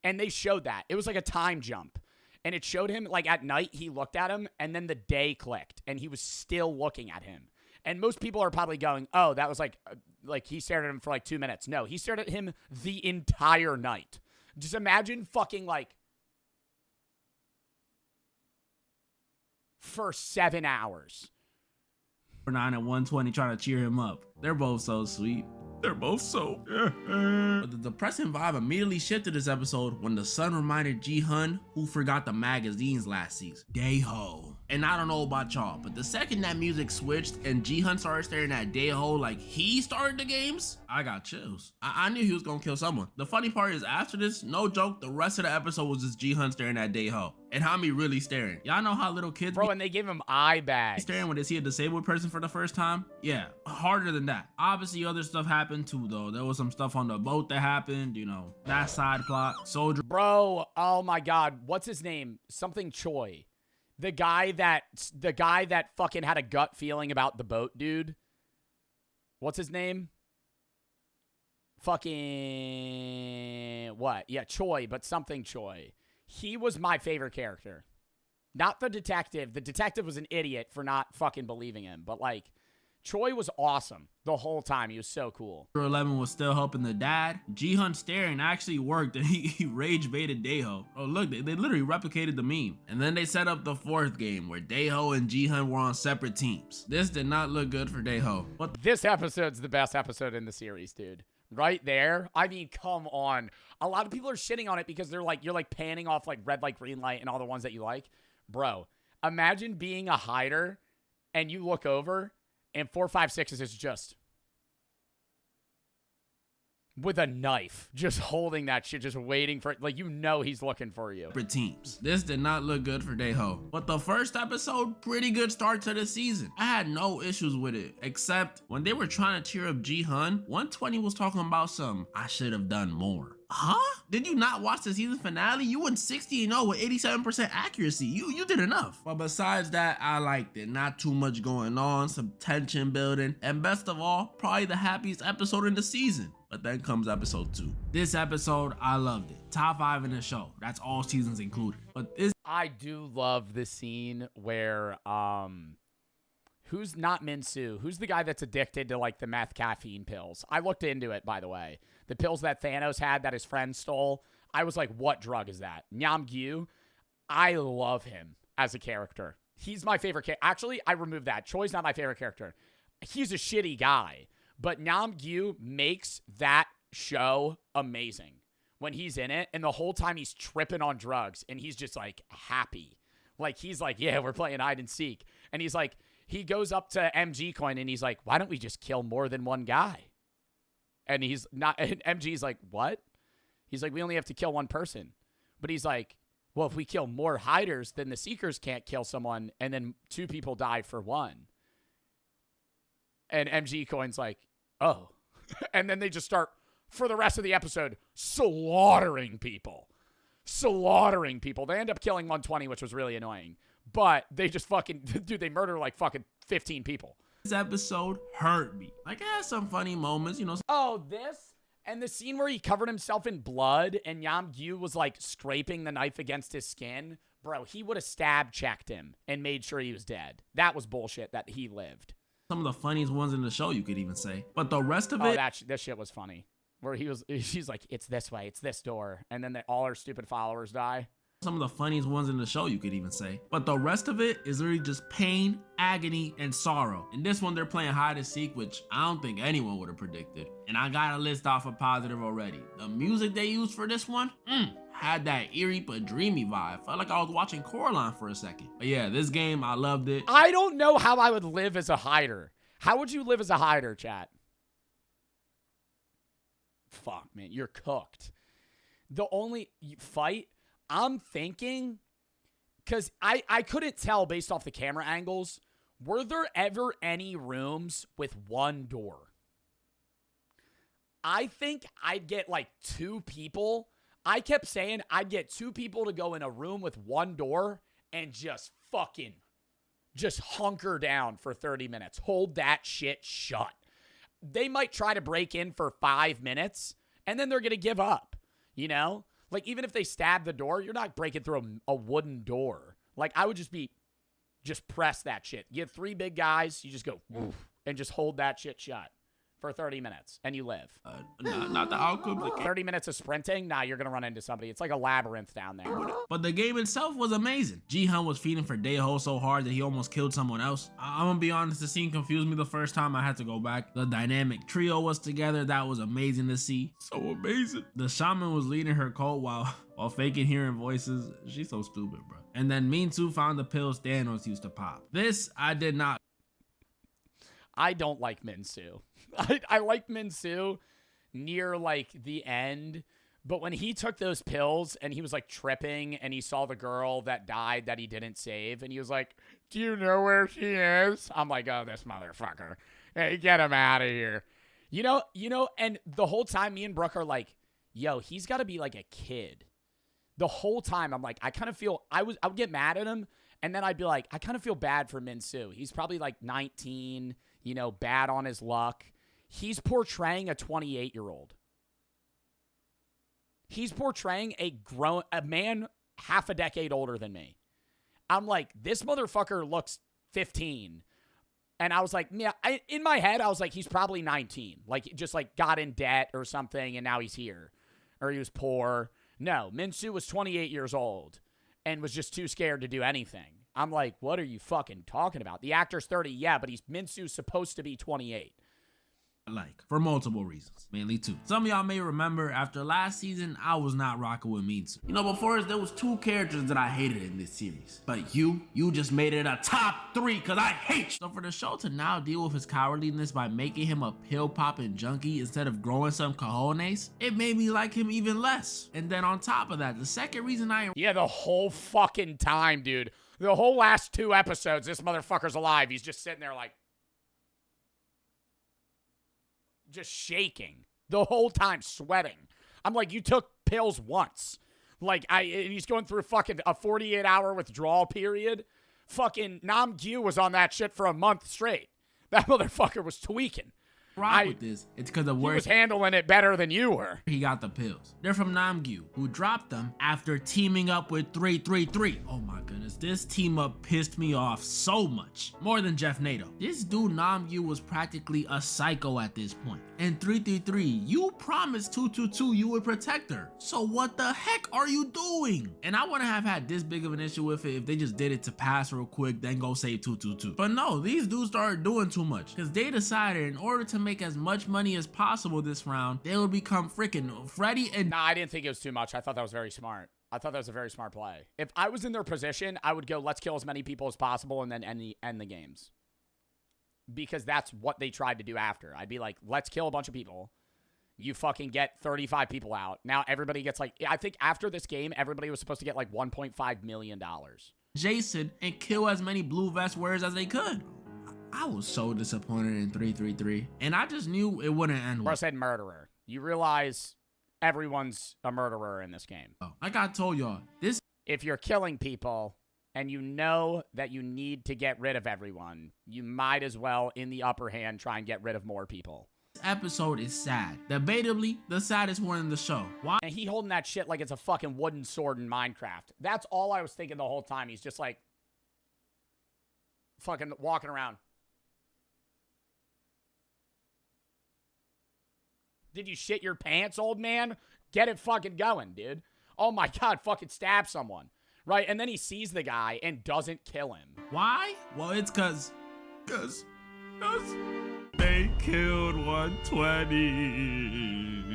And they showed that. It was like a time jump. And it showed him, like, at night, he looked at him, and then the day clicked, and he was still looking at him. And most people are probably going, oh, that was like he stared at him for like 2 minutes. No, he stared at him the entire night. Just imagine fucking, like, for 7 hours. 9 and 120 trying to cheer him up. They're both so sweet. They're both so... But the depressing vibe immediately shifted this episode when the sun reminded Ji-hun who forgot the magazines last season. Daeho. And I don't know about y'all, but the second that music switched and Ji-hun started staring at Daeho like he started the games, I got chills. I knew he was gonna kill someone. The funny part is after this, no joke, the rest of the episode was just Ji-hun staring at Daeho. And Hami really staring. Y'all know how little kids Bro, and they gave him eye bags. Staring when they see a disabled person for the first time? Yeah, harder than that. Obviously, other stuff happened too, though. There was some stuff on the boat that happened, you know, that side plot. Soldier. Bro, oh my God. What's his name? Something Choi. The guy that fucking had a gut feeling about the boat dude. What's his name? Fucking what? Yeah, Choi, but something Choi. He was my favorite character. Not the detective. The detective was an idiot for not fucking believing him. But, like, Choi was awesome the whole time. He was so cool. 11 was still helping the dad. Ji-hun staring actually worked, and he rage baited Daeho. Oh, look, they literally replicated the meme. And then they set up the fourth game where Daeho and Ji-hun were on separate teams. This did not look good for Daeho. This episode's the best episode in the series, dude. Right there. I mean, come on. A lot of people are shitting on it because they're like, you're like panning off like red light, green light, and all the ones that you like. Bro, imagine being a hider and you look over and 4, 5, 6 is just with a knife, just holding that shit, just waiting for it. Like, you know he's looking for you. For teams. This did not look good for Daeho. But the first episode, pretty good start to the season. I had no issues with it, except when they were trying to cheer up Ji-hun, 120 was talking about some, I should have done more. Huh? Did you not watch the season finale? You went 60-0 with 87% accuracy. You did enough. But besides that, I liked it. Not too much going on, some tension building, and best of all, probably the happiest episode in the season. But then comes episode 2. This episode, I loved it. Top 5 in the show. That's all seasons included. But this... I do love the scene where, who's not Minsu? Who's the guy that's addicted to, like, the meth caffeine pills? I looked into it, by the way. The pills that Thanos had that his friend stole. I was like, what drug is that? Namgyu. I love him as a character. He's my favorite character. Actually, I removed that. Choi's not my favorite character. He's a shitty guy. But Namgyu makes that show amazing when he's in it. And the whole time he's tripping on drugs. And he's just, like, happy. Like, he's like, yeah, we're playing hide and seek. And he's like, he goes up to MG Coin and he's like, why don't we just kill more than one guy? And he's not, and MG's like, what? He's like, we only have to kill one person. But he's like, well, if we kill more hiders, then the Seekers can't kill someone, and then 2 people die for 1. And MG Coin's like, oh. And then they just start, for the rest of the episode, slaughtering people. Slaughtering people. They end up killing 120, which was really annoying. But they just fucking, dude, they murder like fucking 15 people. This episode hurt me. Like, it has some funny moments, you know. Oh, this? And the scene where he covered himself in blood and Namgyu was, like, scraping the knife against his skin. Bro, he would have stab checked him and made sure he was dead. That was bullshit that he lived. Some of the funniest ones in the show, you could even say. But the rest of it... that shit was funny. where she's like, it's this way, it's this door. And then all her stupid followers die. Some of the funniest ones in the show, you could even say. But the rest of it is literally just pain, agony, and sorrow. In this one, they're playing hide and seek, which I don't think anyone would have predicted. And I got a list off a positive already. The music they used for this one, had that eerie but dreamy vibe. Felt like I was watching Coraline for a second. But yeah, this game, I loved it. I don't know how I would live as a hider. How would you live as a hider, chat? Fuck, man, you're cooked. The only fight... I'm thinking, because I couldn't tell based off the camera angles, were there ever any rooms with one door? I think I'd get like 2 people. I kept saying I'd get 2 people to go in a room with one door and just hunker down for 30 minutes. Hold that shit shut. They might try to break in for 5 minutes, and then they're going to give up, you know? Like, even if they stab the door, you're not breaking through a wooden door. Like, I would just press that shit. You have 3 big guys, you just go, woof, and just hold that shit shut for 30 minutes, and you live. Not the outcome. 30 minutes of sprinting? Nah, you're going to run into somebody. It's like a labyrinth down there. But the game itself was amazing. Ji-hun was feeding for Daeho so hard that he almost killed someone else. I'm gonna be honest, the scene confused me the first time. I had to go back. The dynamic trio was together. That was amazing to see. So amazing. The shaman was leading her cult while faking hearing voices. She's so stupid, bro. And then Min-soo found the pills Thanos used to pop. This, I did not. I don't like Min-soo. I like Min-soo near like the end, but when he took those pills and he was like tripping and he saw the girl that died that he didn't save and he was like, do you know where she is? I'm like, oh, this motherfucker. Hey, get him out of here. You know, and the whole time me and Brooke are like, yo, he's got to be like a kid. The whole time I'm like, I kind of feel, I would get mad at him and then I'd be like, I kind of feel bad for Min-soo. He's probably like 19, you know, bad on his luck. He's portraying a 28-year-old. He's portraying a man half a decade older than me. I'm like, this motherfucker looks 15. And I was like, yeah, in my head, I was like, he's probably 19. Like, just like got in debt or something, and now he's here. Or he was poor. No, Min-soo was 28 years old and was just too scared to do anything. I'm like, what are you fucking talking about? The actor's 30, yeah, but Min-soo's supposed to be 28. Like, for multiple reasons, mainly 2. Some of y'all may remember after last season, I was not rocking with Min-soo. You know, before there was 2 characters that I hated in this series. But you just made it a top 3 because I hate you. So for the show to now deal with his cowardliness by making him a pill-popping junkie instead of growing some cojones, it made me like him even less. And then on top of that, the second reason Yeah, the whole fucking time, dude. The whole last 2 episodes, this motherfucker's alive. He's just sitting there like, just shaking the whole time, sweating. I'm like, you took pills once. Like, he's going through fucking a 48-hour withdrawal period. Fucking Namgyu was on that shit for a month straight. That motherfucker was tweaking. With this, it's because of where he was handling it better than you were. He got the pills. They're from Namgyu, who dropped them after teaming up with 333. Oh my goodness, this team up pissed me off so much. More than Jeff Nato. This dude Namgyu was practically a psycho at this point. And 333, you promised 222 you would protect her. So what the heck are you doing? And I wouldn't have had this big of an issue with it if they just did it to pass real quick, then go save 222. But no, these dudes started doing too much because they decided in order to make as much money as possible this round, they would become freaking Freddy and... Nah, I didn't think it was too much. I thought that was very smart. I thought that was a very smart play. If I was in their position, I would go, let's kill as many people as possible and then end the games. Because that's what they tried to do after. I'd be like, let's kill a bunch of people. You fucking get 35 people out. Now everybody gets like... I think after this game, everybody was supposed to get like $1.5 million. Jason and kill as many blue vest wearers as they could. I was so disappointed in 333, and I just knew it wouldn't end well. I said murderer. You realize everyone's a murderer in this game. Oh, like I told y'all, if you're killing people and you know that you need to get rid of everyone, you might as well, in the upper hand, try and get rid of more people. This episode is sad. Debatably, the saddest one in the show. Why? And he holding that shit like it's a fucking wooden sword in Minecraft. That's all I was thinking the whole time. He's just like fucking walking around. Did you shit your pants, old man? Get it fucking going, dude. Oh my God, fucking stab someone. Right? And then he sees the guy and doesn't kill him. Why? Well, it's cause they killed 120.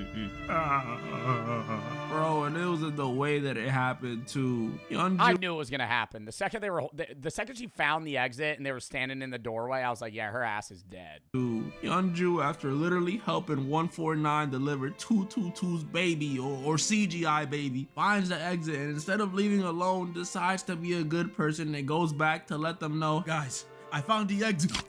Bro, and it was in the way that it happened too. I knew it was gonna happen. The second she found the exit and they were standing in the doorway, I was like, yeah, her ass is dead. Yeonju, after literally helping 149 deliver 222's baby or CGI baby, finds the exit and instead of leaving alone, decides to be a good person and goes back to let them know, guys, I found the exit.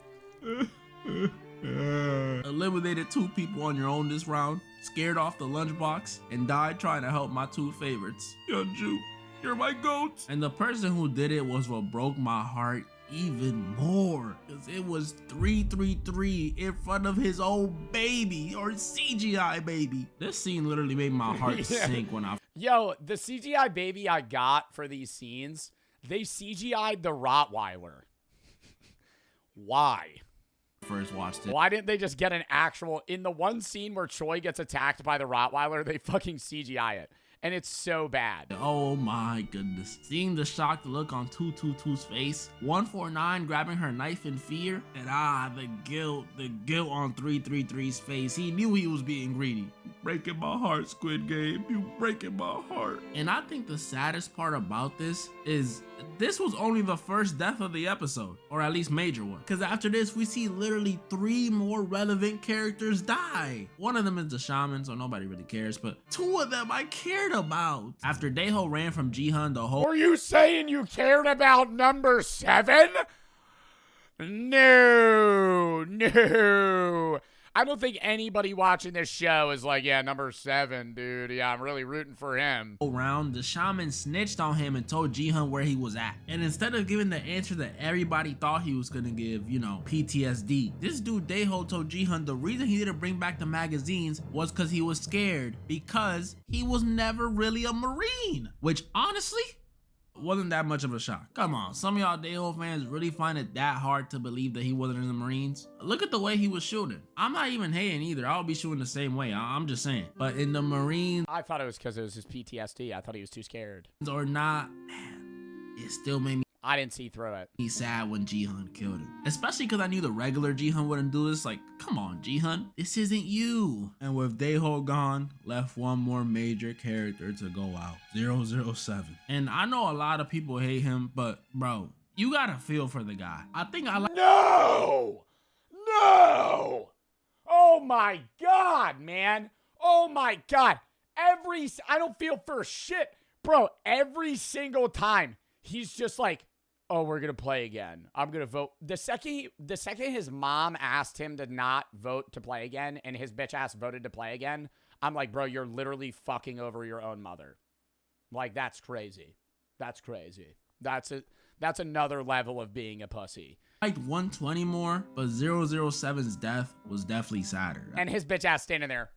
Eliminated 2 people on your own this round, scared off the lunchbox, and died trying to help my 2 favorites. Yeonju, you're my goat. And the person who did it was what broke my heart even more, because it was 333 in front of his own baby, or CGI baby. This scene literally made my heart sink when I... Yo, the CGI baby I got for these scenes, they CGI'd the Rottweiler. Why? First watched it. Why didn't they just get an actual... In the one scene where Choi gets attacked by the Rottweiler, they fucking CGI it. And it's so bad. Oh my goodness. Seeing the shocked look on 222's face, 149 grabbing her knife in fear, and the guilt on 333's face. He knew he was being greedy. Breaking my heart, Squid Game. You breaking my heart. And I think the saddest part about this is this was only the first death of the episode, or at least major one. Because after this, we see literally 3 more relevant characters die. One of them is the shaman, so nobody really cares, but 2 of them I cared about. After Daeho ran from Jihan the whole... Were you saying you cared about number 7? No. I don't think anybody watching this show is like, yeah, number 7, dude. Yeah, I'm really rooting for him. Around, the shaman snitched on him and told Jihan where he was at. And instead of giving the answer that everybody thought he was gonna give, you know, PTSD, this dude Daeho told Jihan the reason he didn't bring back the magazines was because he was scared, because he was never really a Marine. Which, honestly, wasn't that much of a shock. Come on, some of y'all Daeho fans really find it that hard to believe that he wasn't in the Marines? Look at the way he was shooting. I'm not even hating either. I'll be shooting the same way. I'm just saying. But in the Marines... I thought it was because it was his PTSD. I thought he was too scared. Or not, man, it still made me... I didn't see through it. He's sad when Jihan killed him. Especially because I knew the regular Jihan wouldn't do this. Like, come on, Jihan, this isn't you. And with Daeho gone, left one more major character to go out. 007. And I know a lot of people hate him, but bro, you gotta feel for the guy. I think I like... No! No! Oh my God, man. Oh my God. I don't feel for shit. Bro, every single time, he's just like, oh, we're going to play again. I'm going to vote. The second his mom asked him to not vote to play again and his bitch ass voted to play again, I'm like, bro, you're literally fucking over your own mother. Like, that's crazy. That's crazy. That's another level of being a pussy. Like 120 more, but 007's death was definitely sadder. And his bitch ass standing there.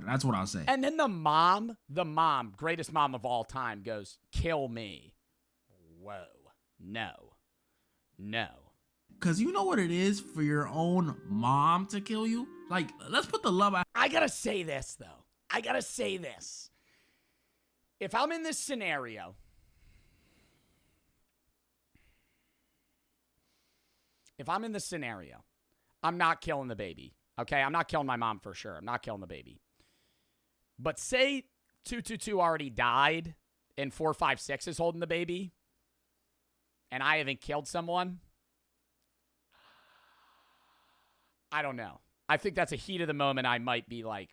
That's what I'll say. And then the mom, greatest mom of all time, goes, kill me. Whoa. No. Because you know what it is for your own mom to kill you? Like, let's put the love out. I gotta say this, though. If I'm in this scenario, I'm not killing the baby. Okay? I'm not killing my mom for sure. I'm not killing the baby. But say 222 already died and 456 is holding the baby and I haven't killed someone. I don't know. I think that's a heat of the moment. I might be like,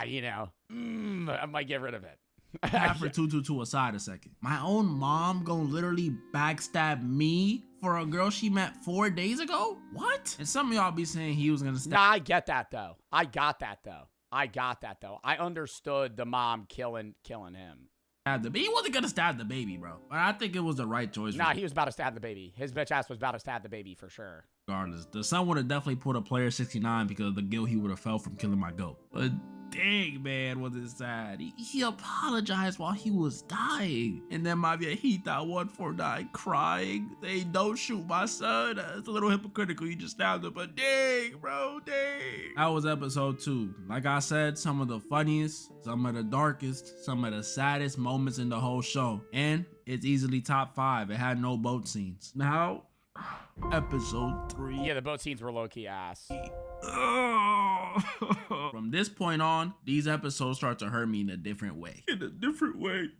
you know, I might get rid of it. Have for 222 aside a second. My own mom gonna literally backstab me for a girl she met 4 days ago? What? And some of y'all be saying he was gonna stab. Nah, I get that though. I understood the mom killing him. He wasn't gonna stab the baby, bro. But I think it was the right choice. Nah, he was about to stab the baby. His bitch ass was about to stab the baby for sure. Regardless, the son would have definitely put a player 69 because of the guilt he would have felt from killing my goat. But dang, man, was it sad. He apologized while he was dying. And then my viejita 149 crying, saying, don't shoot my son. It's a little hypocritical. You just stabbed him, but dang, bro, dang. That was episode 2. Like I said, some of the funniest, some of the darkest, some of the saddest moments in the whole show. And it's easily top 5. It had no boat scenes. Now, episode 3. Yeah, the boat scenes were low-key ass. From this point on, these episodes start to hurt me in a different way.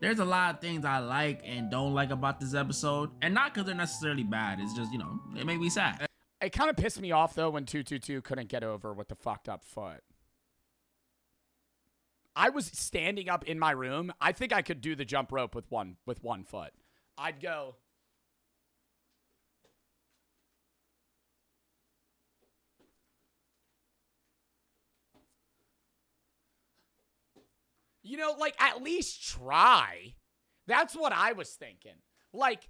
There's a lot of things I like and don't like about this episode. And not because they're necessarily bad. It's just, you know, it made me sad. It kind of pissed me off, though, when 222 couldn't get over with the fucked up foot. I was standing up in my room. I think I could do the jump rope with one foot. I'd go... You know, like, at least try. That's what I was thinking. Like,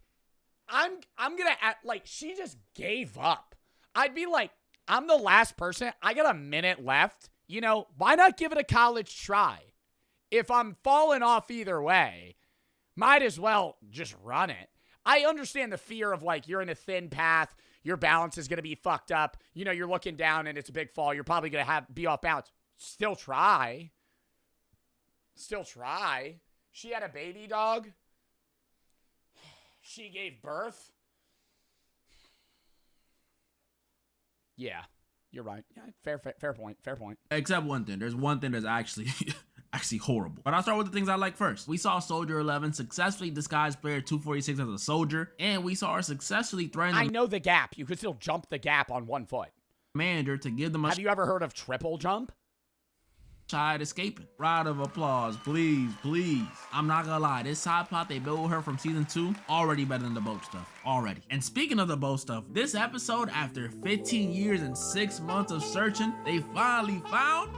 I'm gonna act like she just gave up. I'd be like, I'm the last person. I got a minute left. You know, why not give it a college try? If I'm falling off either way, might as well just run it. I understand the fear of, like, you're in a thin path. Your balance is going to be fucked up. You know, you're looking down and it's a big fall. You're probably going to be off balance. Still try. Still try. She had a baby dog. She gave birth. Yeah, you're right. Yeah, fair point. Fair point. Except one thing. There's one thing that's actually horrible. But I'll start with the things I like first. We saw Soldier 11 successfully disguise player 246 as a soldier, and we saw her successfully threaten I know the gap. You could still jump the gap on one foot. Manager to give them a... Have you ever heard of triple jump? Child escaping. Round of applause, please, please. I'm not gonna lie, this side plot they built with her from season 2 already better than the boat stuff. Already. And speaking of the boat stuff, this episode, after 15 years and 6 months of searching, they finally found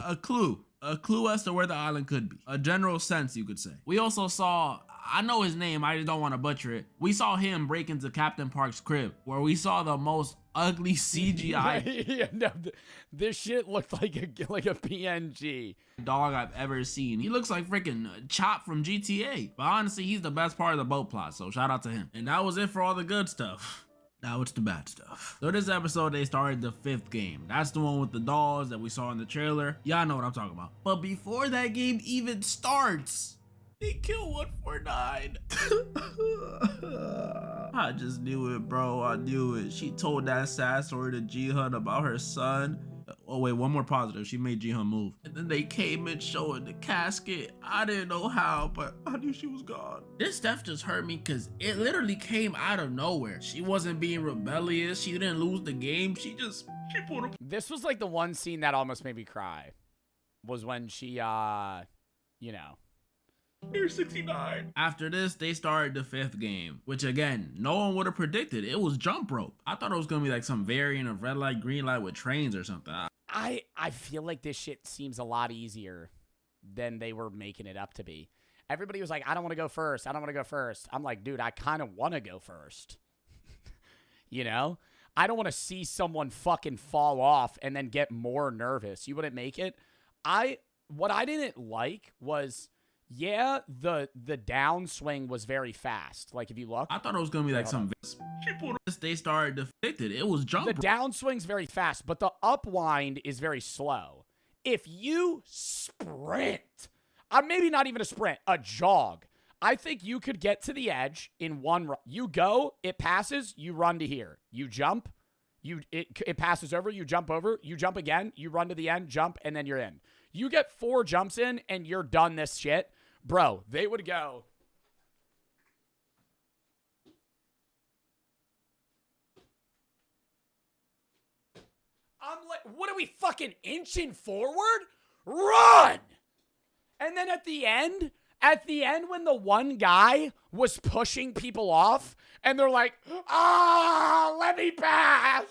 a clue. A clue as to where the island could be. A general sense, you could say. We also saw, I know his name, I just don't want to butcher it. We saw him break into Captain Park's crib, where we saw the most ugly CGI. Yeah, no, this shit looked like a PNG dog I've ever seen. He looks like freaking Chop from GTA. But honestly, he's the best part of the boat plot, so shout out to him. And that was it for all the good stuff. Now it's the bad stuff. So this episode, they started the 5th game. That's the one with the dolls that we saw in the trailer. Y'all know what I'm talking about. But before that game even starts, they kill 149. I just knew it, bro. I knew it. She told that sad story to Ji-hun about her son. Oh, wait, one more positive. She made Ji-hun move. And then they came in showing the casket. I didn't know how, but I knew she was gone. This stuff just hurt me because it literally came out of nowhere. She wasn't being rebellious. She didn't lose the game. She pulled up. This was like the one scene that almost made me cry. Was when she, you know. You're 69. After this, they started the 5th game, which again, no one would have predicted. It was jump rope. I thought it was gonna be like some variant of red light, green light with trains or something. I feel like this shit seems a lot easier than they were making it up to be. Everybody was like, I don't want to go first. I don't want to go first. I'm like, dude, I kind of want to go first. You know? I don't want to see someone fucking fall off and then get more nervous. You wouldn't make it? What I didn't like was... Yeah, the downswing was very fast. Like, if you look. I thought it was going to be like some... They started to fix it. It was jump. The downswing's very fast, but the upwind is very slow. If you sprint, maybe not even a sprint, a jog, I think you could get to the edge in one run. You go, it passes, you run to here. You jump, it passes over, you jump again, you run to the end, jump, and then you're in. You get 4 jumps in, and you're done this shit. Bro, they would go. I'm like, what are we fucking inching forward? Run! And then at the end when the one guy was pushing people off, and they're like, let me pass.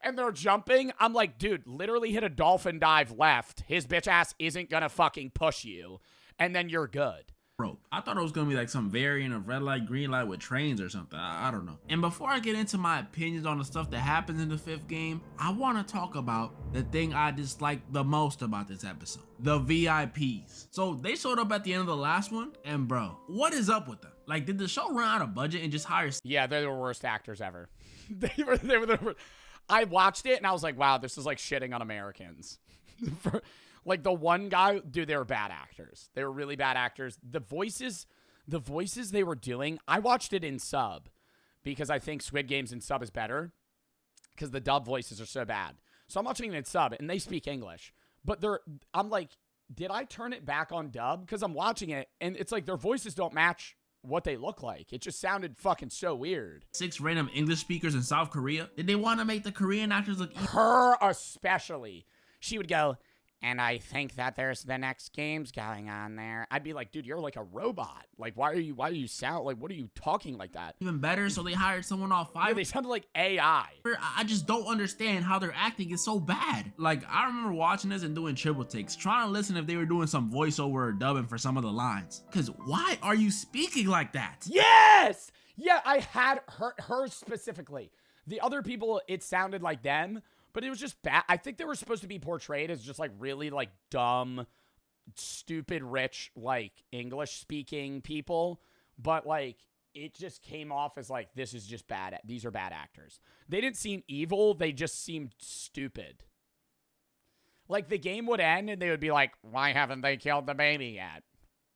And they're jumping. I'm like, dude, literally hit a dolphin dive left. His bitch ass isn't gonna fucking push you. And then you're good. rope. I thought it was gonna be like some variant of red light, green light with trains or something. I don't know. And before I get into my opinions on the stuff that happens in the 5th game, I want to talk about the thing I disliked the most about this episode. The VIPs. So they showed up at the end of the last one, and bro, what is up with them? Like, did the show run out of budget and just hire? Yeah, they're the worst actors ever. they were the worst. I watched it and I was like, wow, this is like shitting on Americans. Like the one guy, dude, they were bad actors. They were really bad actors. The voices they were doing, I watched it in sub because I think Squid Games in sub is better because the dub voices are so bad. So I'm watching it in sub and they speak English. But I'm like, did I turn it back on dub? Because I'm watching it and it's like their voices don't match what they look like. It just sounded fucking so weird. 6 random English speakers in South Korea. Did they want to make the Korean actors look her especially? She would go, and I think that there's the next games going on there. I'd be like, dude, you're like a robot. Like, why do you sound like, what are you talking like that? Even better, so they hired someone off Fiverr. Yeah, they sounded like AI. I just don't understand how their acting is so bad. Like, I remember watching this and doing triple takes, trying to listen if they were doing some voiceover or dubbing for some of the lines. Because why are you speaking like that? Yes! Yeah, I had her specifically. The other people, it sounded like them. But it was just bad. I think they were supposed to be portrayed as just like really like dumb, stupid, rich, like English speaking people. But like it just came off as like, this is just bad. These are bad actors. They didn't seem evil. They just seemed stupid. Like the game would end and they would be like, why haven't they killed the baby yet?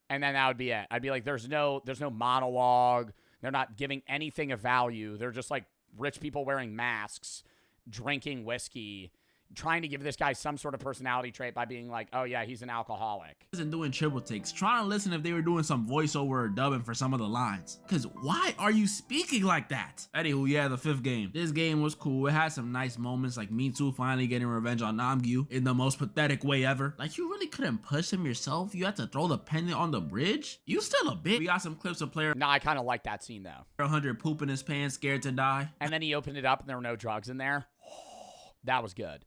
And then that would be it. I'd be like, there's no monologue. They're not giving anything of value. They're just like rich people wearing masks, drinking whiskey, trying to give this guy some sort of personality trait by being like, oh yeah, he's an alcoholic. And doing triple takes, trying to listen if they were doing some voiceover or dubbing for some of the lines. Cause why are you speaking like that? Anywho, yeah, the 5th game. This game was cool. It had some nice moments like Me Too finally getting revenge on Namgyu in the most pathetic way ever. Like you really couldn't push him yourself. You had to throw the pendant on the bridge. You still a bitch. We got some clips of player. Nah, I kind of like that scene though. 100 pooping his pants, scared to die. And then he opened it up and there were no drugs in there. That was good.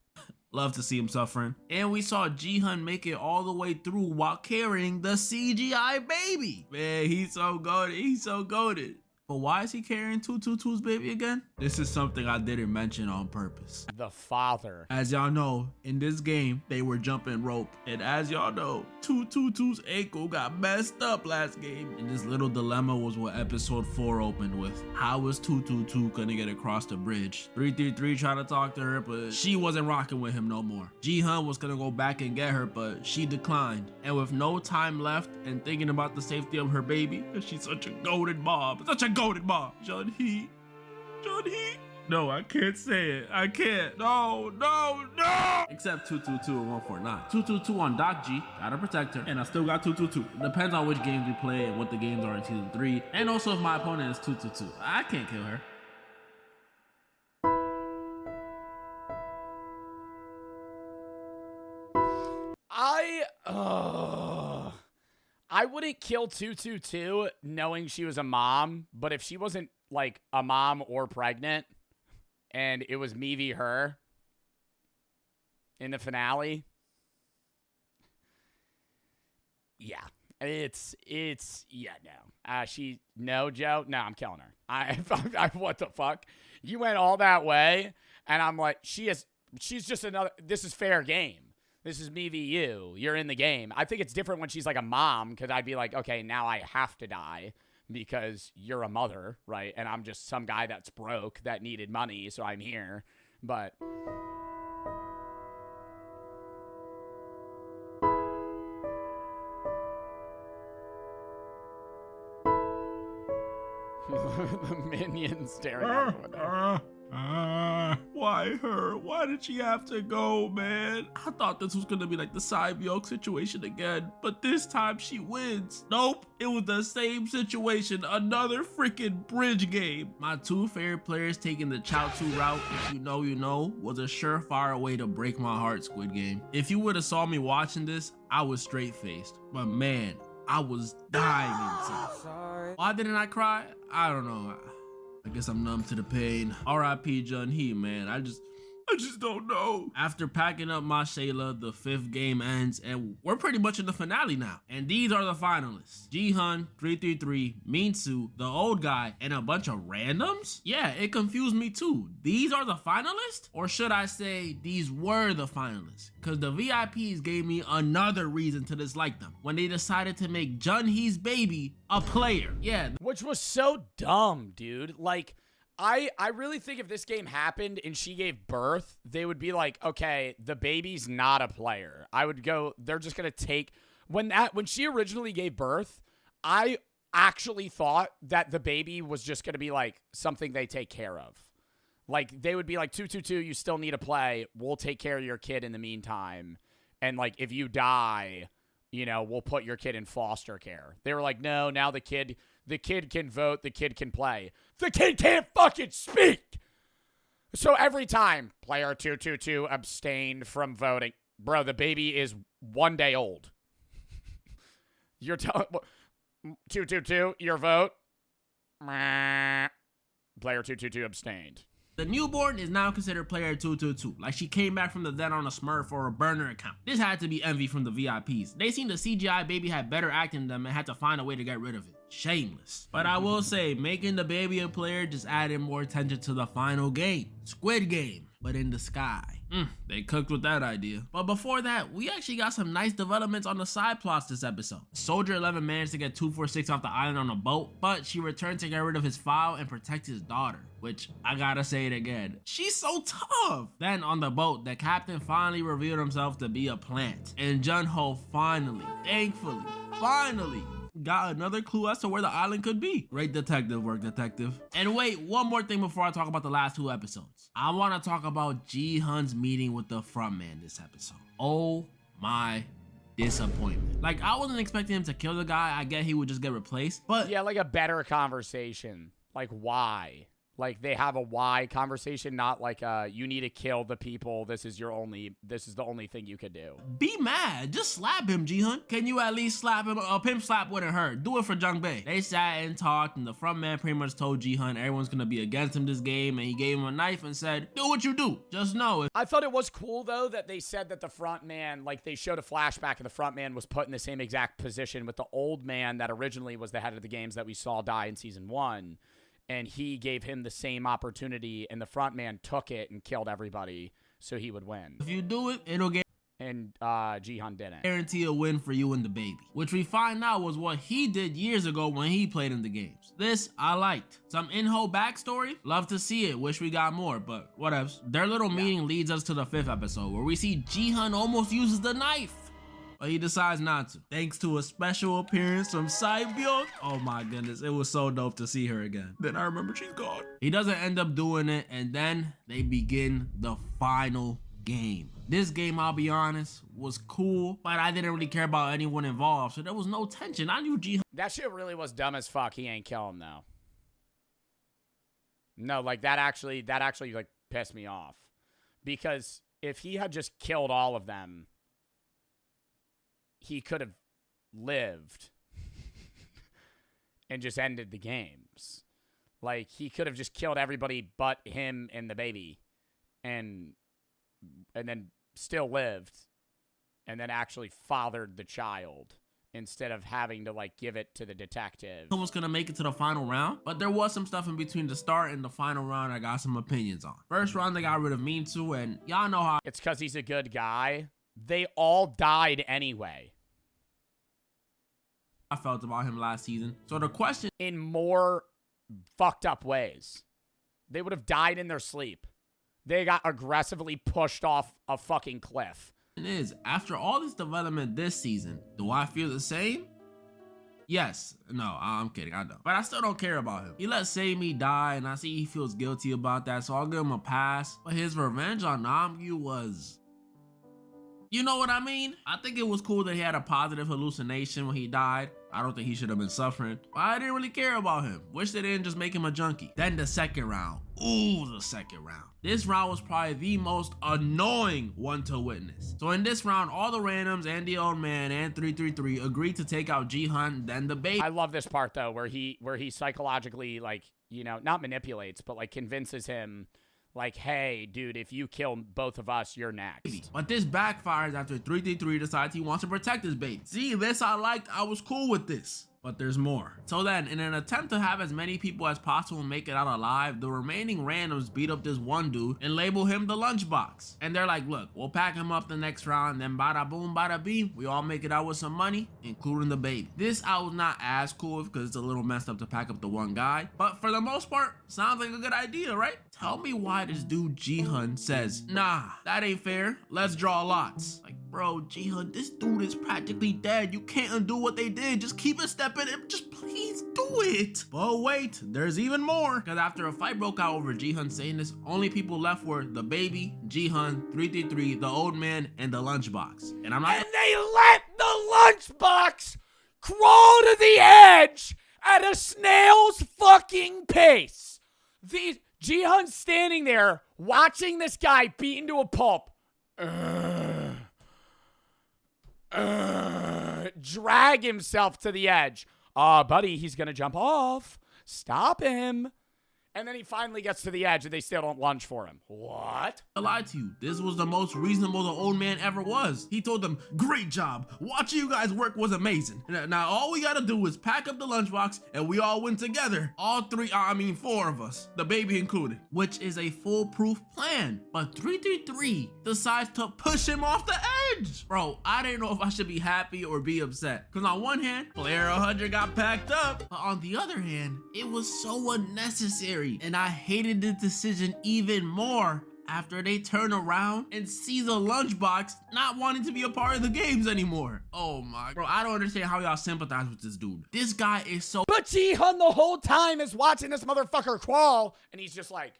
Love to see him suffering. And we saw Ji-hun make it all the way through while carrying the CGI baby. Man, he's so goated. He's so goated. But why is he carrying 222's baby again? This is something I didn't mention on purpose. The father. As y'all know, in this game, they were jumping rope. And as y'all know, 222's ankle got messed up last game. And this little dilemma was what episode 4 opened with. How was 222 gonna get across the bridge? 333 trying to talk to her, but she wasn't rocking with him no more. Ji-hun was gonna go back and get her, but she declined. And with no time left and thinking about the safety of her baby, because she's such a goated mom, such a goated mom. Jeonhee. No, I can't say it. I can't. No. Except 222 and 149. 222 on Doc G. Gotta protect her. And I still got 222. Depends on which games we play and what the games are in season 3. And also if my opponent is 222. I can't kill her. I wouldn't kill 222 knowing she was a mom, but if she wasn't like a mom or pregnant and it was me v her in the finale, yeah, no, Joe, no, I'm killing her. What the fuck? You went all that way and I'm like, she's just another, this is fair game. This is me v you. You're in the game. I think it's different when she's like a mom, because I'd be like, okay, now I have to die because you're a mother, right? And I'm just some guy that's broke that needed money, so I'm here. But the minions staring at Why her? Why did she have to go, man? I thought this was gonna be like the Cyborg situation again, but this time she wins. Nope, it was the same situation, another freaking bridge game. My 2 favorite players taking the Chaozu route, if you know, you know, was a surefire way to break my heart, Squid Game. If you would have saw me watching this, I was straight-faced, but man, I was dying inside. Why didn't I cry? I don't know. I guess I'm numb to the pain. R.I.P. Jeonhee, man. I just don't know. After packing up my Shayla, the 5th game ends, and we're pretty much in the finale now. And these are the finalists. Jihan, 333, Minsu, the old guy, and a bunch of randoms? Yeah, it confused me too. These are the finalists? Or should I say, these were the finalists? Because the VIPs gave me another reason to dislike them when they decided to make Junhee's baby a player. Yeah. Which was so dumb, dude. Like, I really think if this game happened and she gave birth, they would be like, okay, the baby's not a player. I would go, they're just going to take, when she originally gave birth, I actually thought that the baby was just going to be like something they take care of. Like, they would be like, 222, you still need to play. We'll take care of your kid in the meantime. And like, if you die, you know, we'll put your kid in foster care. They were like, no, now the kid can vote, the kid can play. The kid can't fucking speak! So every time, player 222 abstained from voting. Bro, the baby is 1 day old. You're telling 222, your vote? Player 222 abstained. The newborn is now considered player 222, like she came back from the dead on a Smurf or a burner account. This had to be envy from the VIPs. They seen the CGI baby had better acting than them and had to find a way to get rid of it. Shameless. But I will say, making the baby a player just added more attention to the final game. Squid Game, but in the sky. They cooked with that idea. But before that, we actually got some nice developments on the side plots this episode. Soldier 11 managed to get 246 off the island on a boat, but she returned to get rid of his file and protect his daughter, which I gotta say it again. She's so tough. Then on the boat, the captain finally revealed himself to be a plant. And Junho finally, thankfully, got another clue as to where the island could be. Great detective work, detective. And wait, one more thing before I talk about the last 2 episodes. I want to talk about Ji-hun's meeting with the frontman this episode. Oh my disappointment. Like, I wasn't expecting him to kill the guy. I get he would just get replaced, but yeah, like a better conversation. Like, why? Like, they have a why conversation, not like you need to kill the people. This is the only thing you could do. Be mad. Just slap him, Ji-hun. Can you at least slap him? A pimp slap wouldn't hurt. Do it for Jung Bae. They sat and talked, and the front man pretty much told Ji-hun everyone's gonna be against him this game, and he gave him a knife and said, do what you do. Just know. I thought it was cool, though, that they said that the front man, like, they showed a flashback, and the front man was put in the same exact position with the old man that originally was the head of the games that we saw die in Season 1. And he gave him the same opportunity, and the front man took it and killed everybody so he would win. If you do it, it'll get... And Ji-hun didn't. Guarantee a win for you and the baby. Which we find out was what he did years ago when he played in the games. This, I liked. Some in-ho backstory? Love to see it. Wish we got more, but whatevs. Their little meeting leads us to the 5th episode, where we see Ji-hun almost uses the knife. But he decides not to, thanks to a special appearance from Sae-byung. Oh my goodness, it was so dope to see her again. Then I remember she's gone. He doesn't end up doing it, and then they begin the final game. This game, I'll be honest, was cool, but I didn't really care about anyone involved, so there was no tension. I knew Ji-hun. That shit really was dumb as fuck. He ain't kill him though. No, like that actually like pissed me off, because if he had just killed all of them, he could have lived and just ended the games. Like, he could have just killed everybody but him and the baby, and then still lived, and then actually fathered the child instead of having to, like, give it to the detective. Almost gonna make it to the final round, but there was some stuff in between the start and the final round I got some opinions on. First round, they got rid of Minsu, and y'all know how... It's because he's a good guy. They all died anyway. I felt about him last season. So the question... In more fucked up ways. They would have died in their sleep. They got aggressively pushed off a fucking cliff. Is, after all this development this season, do I feel the same? Yes. No, I'm kidding. I don't. But I still don't care about him. He let Sae-mi die, and I see he feels guilty about that, so I'll give him a pass. But his revenge on Namgyu was... You know what I mean? I think it was cool that he had a positive hallucination when he died. I don't think he should have been suffering, but I didn't really care about him. Wish they didn't just make him a junkie. Then the second round. Ooh, the second round. This round was probably the most annoying one to witness. So in this round, all the randoms and the old man and 333 agreed to take out Ji-hun, then the baby. I love this part though, where he psychologically, like, you know, not manipulates, but like convinces him Like, hey, dude, if you kill both of us, you're next. But this backfires after 333 decides he wants to protect his baby. See, this I liked. I was cool with this. But there's more. So then, in an attempt to have as many people as possible make it out alive, the remaining randoms beat up this one dude and label him the lunchbox. And they're like, look, we'll pack him up the next round, then bada boom, bada beam, we all make it out with some money, including the baby. This I was not as cool with because it's a little messed up to pack up the one guy. But for the most part, sounds like a good idea, right? Tell me why this dude Jihan says, nah, that ain't fair, let's draw lots. Like, bro, Jihan, this dude is practically dead. You can't undo what they did. Just keep a step in and just please do it. But wait, there's even more. Because after a fight broke out over Jihan saying this, only people left were the baby, Jihan, 333, the old man, and the lunchbox. And they let the lunchbox crawl to the edge at a snail's fucking pace. Jihan's standing there watching this guy beaten to a pulp. Drag himself to the edge. Buddy, he's gonna jump off. Stop him. And then he finally gets to the edge and they still don't lunge for him. What? I lied to you. This was the most reasonable the old man ever was. He told them, great job. Watching you guys work was amazing. Now all we gotta do is pack up the lunchbox and we all win together. All four of us, the baby included, which is a foolproof plan. But 333 decides to push him off the edge. Bro, I didn't know if I should be happy or be upset. Because on one hand, player 100 got packed up. But on the other hand, it was so unnecessary. And I hated the decision even more after they turn around and see the lunchbox not wanting to be a part of the games anymore. Oh my, bro, I don't understand how y'all sympathize with this dude. This guy is so— But Jihan the whole time is watching this motherfucker crawl and he's just like,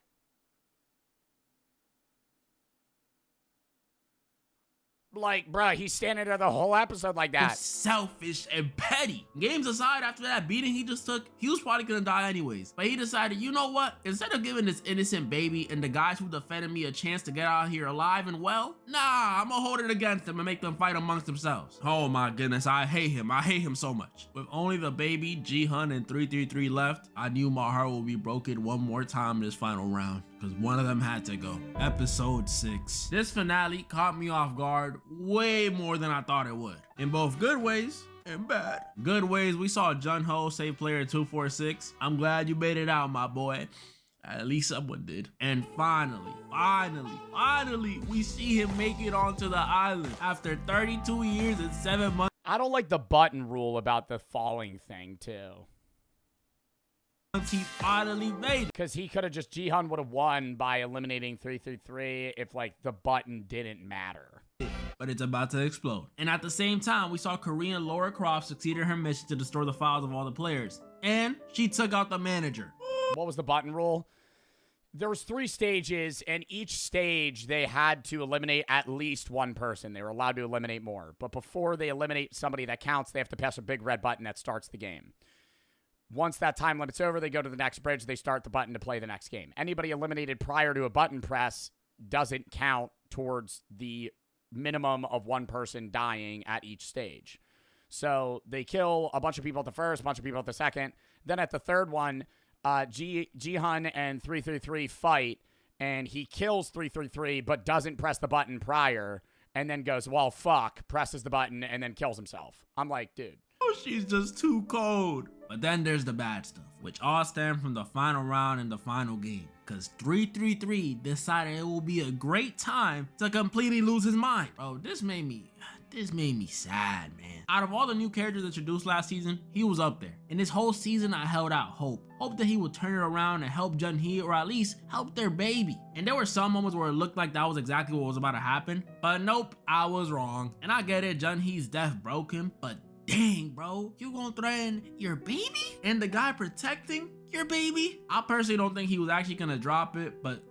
bruh, he's standing there the whole episode like that. Selfish and petty. Games aside, after that beating he just took, he was probably gonna die anyways. But he decided, you know what? Instead of giving this innocent baby and the guys who defended me a chance to get out of here alive and well, nah, I'm gonna hold it against them and make them fight amongst themselves. Oh my goodness, I hate him. I hate him so much. With only the baby, Jihan, and 333 left, I knew my heart would be broken one more time in this final round. Because one of them had to go. Episode 6. This finale caught me off guard way more than I thought it would. In both good ways and bad. Good ways, we saw Jun-Ho save player 246. I'm glad you made it out, my boy. At least someone did. And finally, we see him make it onto the island after 32 years and 7 months. I don't like the button rule about the falling thing, too. He finally made it. Because he could have just, Jihan would have won by eliminating 333 if, like, the button didn't matter. But it's about to explode. And at the same time, we saw Korean Laura Croft succeed in her mission to destroy the files of all the players. And she took out the manager. What was the button rule? There was 3 stages, and each stage they had to eliminate at least one person. They were allowed to eliminate more. But before they eliminate somebody that counts, they have to press a big red button that starts the game. Once that time limit's over, they go to the next bridge. They start the button to play the next game. Anybody eliminated prior to a button press doesn't count towards the minimum of one person dying at each stage. So they kill a bunch of people at the first, a bunch of people at the second. Then at the third one, Jihan and 333 fight, and he kills 333 but doesn't press the button prior, and then goes, well, fuck, presses the button, and then kills himself. I'm like, dude. Oh, she's just too cold. But then there's the bad stuff, which all stem from the final round and the final game. Because 333 decided it will be a great time to completely lose his mind. Bro, this made me sad, man. Out of all the new characters introduced last season, he was up there. And this whole season, I held out hope. Hope that he would turn it around and help Jun-Hee, or at least help their baby. And there were some moments where it looked like that was exactly what was about to happen. But nope, I was wrong. And I get it, Jun-Hee's death broke him, but dang, bro, you gonna threaten your baby? And the guy protecting your baby? I personally don't think he was actually gonna drop it, but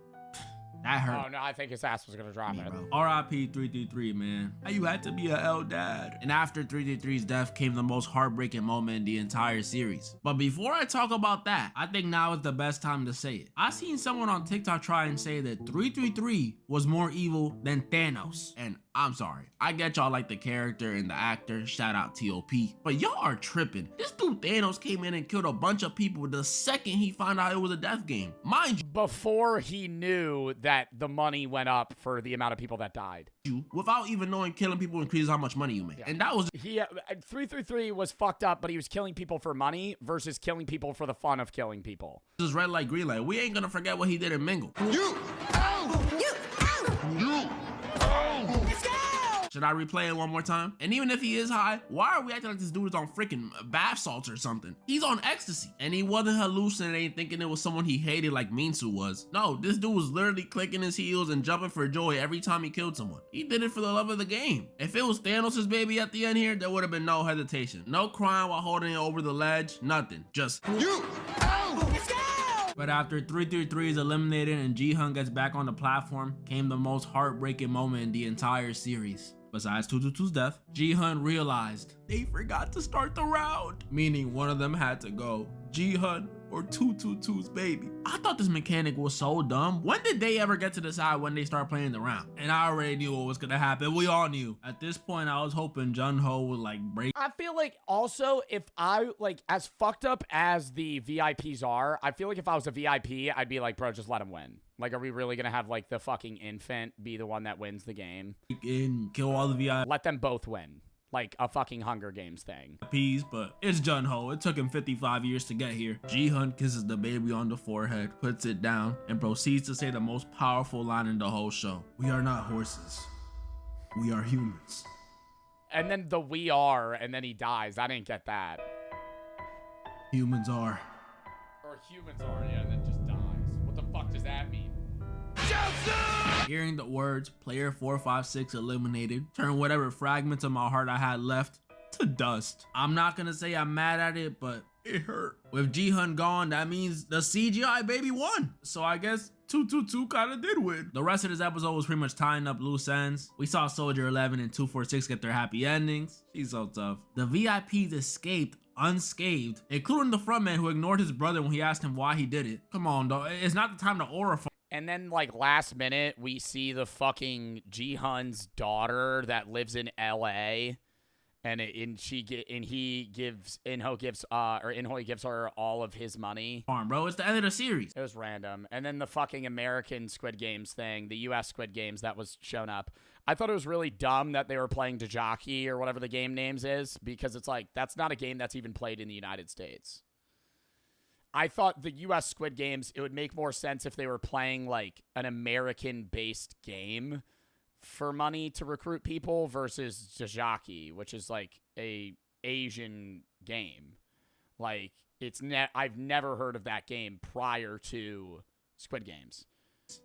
That hurt. Oh, no, I think his ass was going to drop it. R.I.P. 333, man. You had to be a L dad. And after 333's death came the most heartbreaking moment in the entire series. But before I talk about that, I think now is the best time to say it. I seen someone on TikTok try and say that 333 was more evil than Thanos. And I'm sorry. I get y'all like the character and the actor. Shout out T.O.P. But y'all are tripping. This dude Thanos came in and killed a bunch of people the second he found out it was a death game. Mind you. Before he knew that the money went up for the amount of people that died. Without even knowing killing people increases how much money you make. Yeah. And that was... 333 was fucked up, but he was killing people for money versus killing people for the fun of killing people. This is red light, green light. We ain't gonna forget what he did in Mingle. Should I replay it one more time? And even if he is high, why are we acting like this dude is on freaking bath salts or something? He's on ecstasy. And he wasn't hallucinating thinking it was someone he hated like Minsu was. No, this dude was literally clicking his heels and jumping for joy every time he killed someone. He did it for the love of the game. If it was Thanos' baby at the end here, there would have been no hesitation. No crying while holding it over the ledge, nothing. Just But after 333 is eliminated and Ji-hun gets back on the platform, came the most heartbreaking moment in the entire series. Besides 222's death, Ji-hun realized they forgot to start the round, meaning one of them had to go. Ji-hun or 222's baby. I thought this mechanic was so dumb. When did they ever get to decide when they start playing the round? And I already knew what was gonna happen. We all knew. At this point, I was hoping Jun-ho would like break. I feel like also if I like as fucked up as the VIPs are, I feel like if I was a VIP, I'd be like, bro, just let him win. Like, are we really gonna have like the fucking infant be the one that wins the game? And kill all the VIPs. Let them both win. Like a fucking Hunger Games thing. But it's Jun-ho. It took him 55 years to get here. Ji-hun kisses the baby on the forehead, puts it down, and proceeds to say the most powerful line in the whole show. We are not horses. We are humans. And then the we are, and then he dies. I didn't get that. Humans are. Or humans are, yeah, and then just dies. What the fuck does that mean? Hearing the words player 456 eliminated turned whatever fragments of my heart I had left to dust. I'm not gonna say I'm mad at it, but it hurt. With Ji-hun gone, that means the CGI baby won. So I guess 222 kinda did win. The rest of this episode was pretty much tying up loose ends. We saw Soldier 11 and 246 get their happy endings. She's so tough. The VIPs escaped unscathed, including the frontman who ignored his brother when he asked him why he did it. Come on, dog. It's not the time to aura. And then, like, last minute, we see the fucking Ji-hun's daughter that lives in L.A. Inhoi gives her all of his money. Bro, it's the end of the series. It was random. And then the fucking American Squid Games thing, the U.S. Squid Games that was shown up. I thought it was really dumb that they were playing Dajaki or whatever the game names is, because it's like, that's not a game that's even played in the United States. I thought the U.S. Squid Games, it would make more sense if they were playing like an American-based game for money to recruit people versus Dajaki, which is like a Asian game. Like I've never heard of that game prior to Squid Games.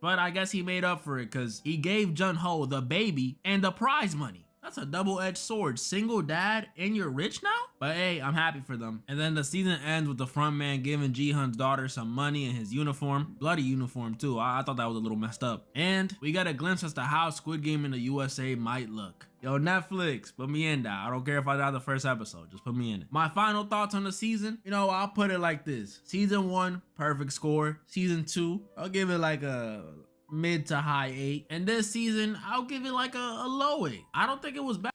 But I guess he made up for it because he gave Jun-ho the baby and the prize money. That's a double-edged sword. Single dad and you're rich now? But hey, I'm happy for them. And then the season ends with the front man giving Ji-hun's daughter some money in his uniform. Bloody uniform too. I thought that was a little messed up. And we got a glimpse as to how Squid Game in the USA might look. Yo, Netflix, put me in that. I don't care if I die the first episode. Just put me in it. My final thoughts on the season? You know, I'll put it like this. Season 1, perfect score. Season 2, I'll give it like a mid to high 8. And this season, I'll give it like a low 8. I don't think it was bad.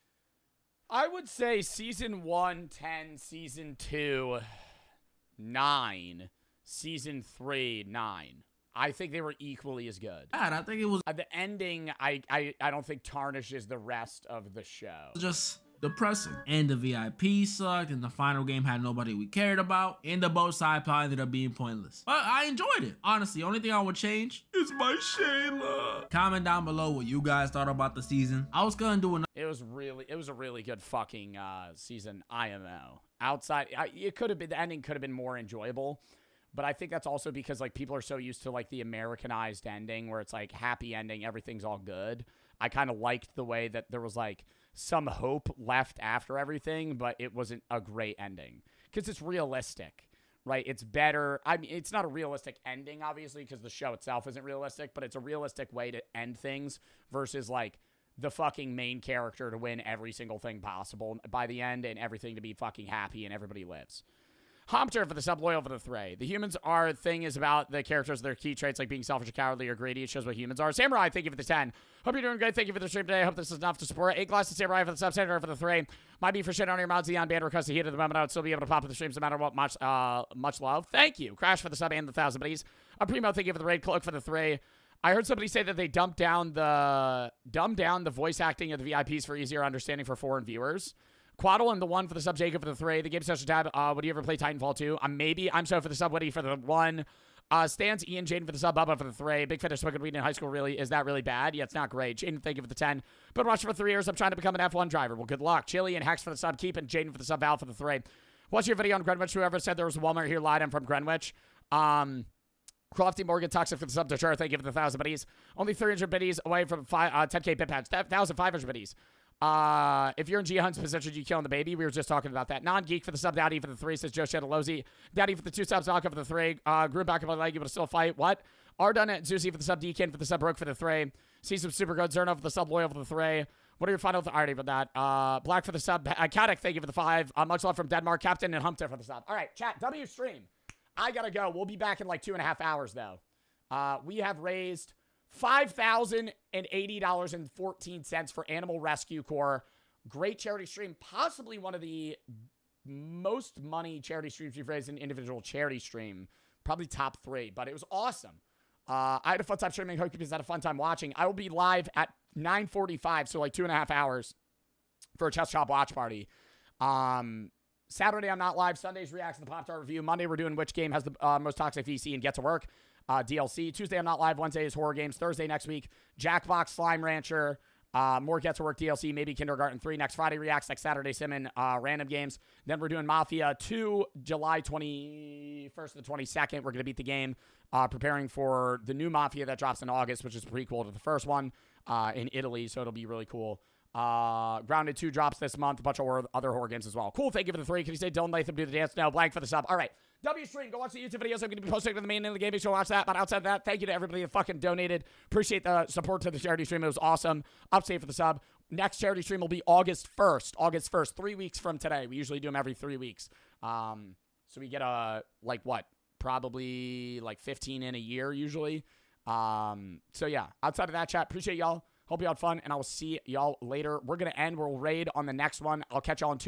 I would say season 1, 10, season 2, 9, season 3, 9. I think they were equally as good. I think it was... The ending, I don't think tarnishes the rest of the show. Just depressing. And the VIP sucked, and the final game had nobody we cared about, and the both side probably ended up being pointless. But I enjoyed it. Honestly, the only thing I would change is my Shayla. Comment down below what you guys thought about the season. I was gonna do another... It was a really good fucking season, IMO. Outside, the ending could have been more enjoyable. But I think that's also because, like, people are so used to, like, the Americanized ending where it's, like, happy ending, everything's all good. I kind of liked the way that there was, like, some hope left after everything, but it wasn't a great ending. Because it's realistic, right? It's better. I mean, it's not a realistic ending, obviously, because the show itself isn't realistic, but it's a realistic way to end things versus, like, the fucking main character to win every single thing possible by the end and everything to be fucking happy and everybody lives. Humpter for the sub, loyal for the Thray. The humans are thing is about the characters, their key traits like being selfish, cowardly, or greedy. It shows what humans are. Samurai, thank you for the 10. Hope you're doing great. Thank you for the stream today. Hope this is enough to support. 8 glasses Samurai for the sub, Senator for the Thray. Might be for shit on your mouth. Xeon band request to heat at the moment. I would still be able to pop in the streams no matter what. Much love. Thank you. Crash for the sub and the 1,000 buddies. A Primo, thank you for the raid. Cloak for the Thray. I heard somebody say that they dumbed down the voice acting of the VIPs for easier understanding for foreign viewers. Quaddle and the 1 for the sub, Jacob for the 3. The game session tab. Would you ever play Titanfall 2? Maybe. I'm so for the sub, Woody for the 1. Stans, Ian, Jaden for the sub, Bubba for the 3. Big Finish smoking weed in high school, really? Is that really bad? Yeah, it's not great. Jaden, thank you for the 10. But watch for 3 years. I'm trying to become an F1 driver. Well, good luck. Chili and Hex for the sub, Keep, and Jaden for the sub, Val for the 3. What's your video on Greenwich? Whoever said there was a Walmart here lied. I'm from Greenwich. Crofty Morgan, Toxic for the sub, Deter, thank you for the 1,000 biddies. Only 300 biddies away from 10k bit patch. 1,500 biddies. If you're in G Hunt's position, you killing the baby. We were just talking about that. Non-geek for the sub, Daddy for the 3, says Joe Shadalozzi. Daddy for the 2 subs, Valka for the 3. Grew back up my leg, able to still fight. What? Ardun at Zuzi for the sub, Deakin for the sub, Broke for the 3. See some super good. Zerno for the sub, Loyal for the 3. What are your final already for that? Black for the sub, Kadik, thank you for the 5. Much love from Denmark, Captain, and Humpter for the sub. All right, chat, W stream. I gotta go. We'll be back in like 2.5 hours, though. We have raised $5,080.14 for Animal Rescue Corps. Great charity stream. Possibly one of the most money charity streams we've raised in individual charity stream. Probably top 3, but it was awesome. I had a fun time streaming. Hope you guys had a fun time watching. I will be live at 9:45, so like 2.5 hours for a Chess Shop watch party. Saturday, I'm not live. Sundays, reacts to the Pop-Tart review. Monday, we're doing which game has the most toxic VC and get to work. DLC. Tuesday, I'm not live. Wednesday is horror games. Thursday next week, Jackbox, Slime Rancher, more get to work DLC, maybe Kindergarten 3. Next Friday, reacts like Saturday Simon, random games. Then we're doing Mafia 2, July 21st to the 22nd. We're going to beat the game, preparing for the new Mafia that drops in August, which is a prequel to the first one in Italy, so it'll be really cool. Grounded 2 drops this month, a bunch of other horror games as well. Cool, thank you for the 3. Can you say Dylan Latham do the dance? No, blank for the sub. All right, W stream, go watch the YouTube videos. I'm going to be posting to the main end of the game. You should watch that. But outside of that, thank you to everybody that fucking donated. Appreciate the support to the charity stream. It was awesome. Upstate for the sub. Next charity stream will be August 1st. August 1st, 3 weeks from today. We usually do them every 3 weeks. So we get probably like 15 in a year usually. So yeah, outside of that, chat, appreciate y'all. Hope you had fun, and I will see y'all later. We're going to end. We'll raid on the next one. I'll catch y'all in 2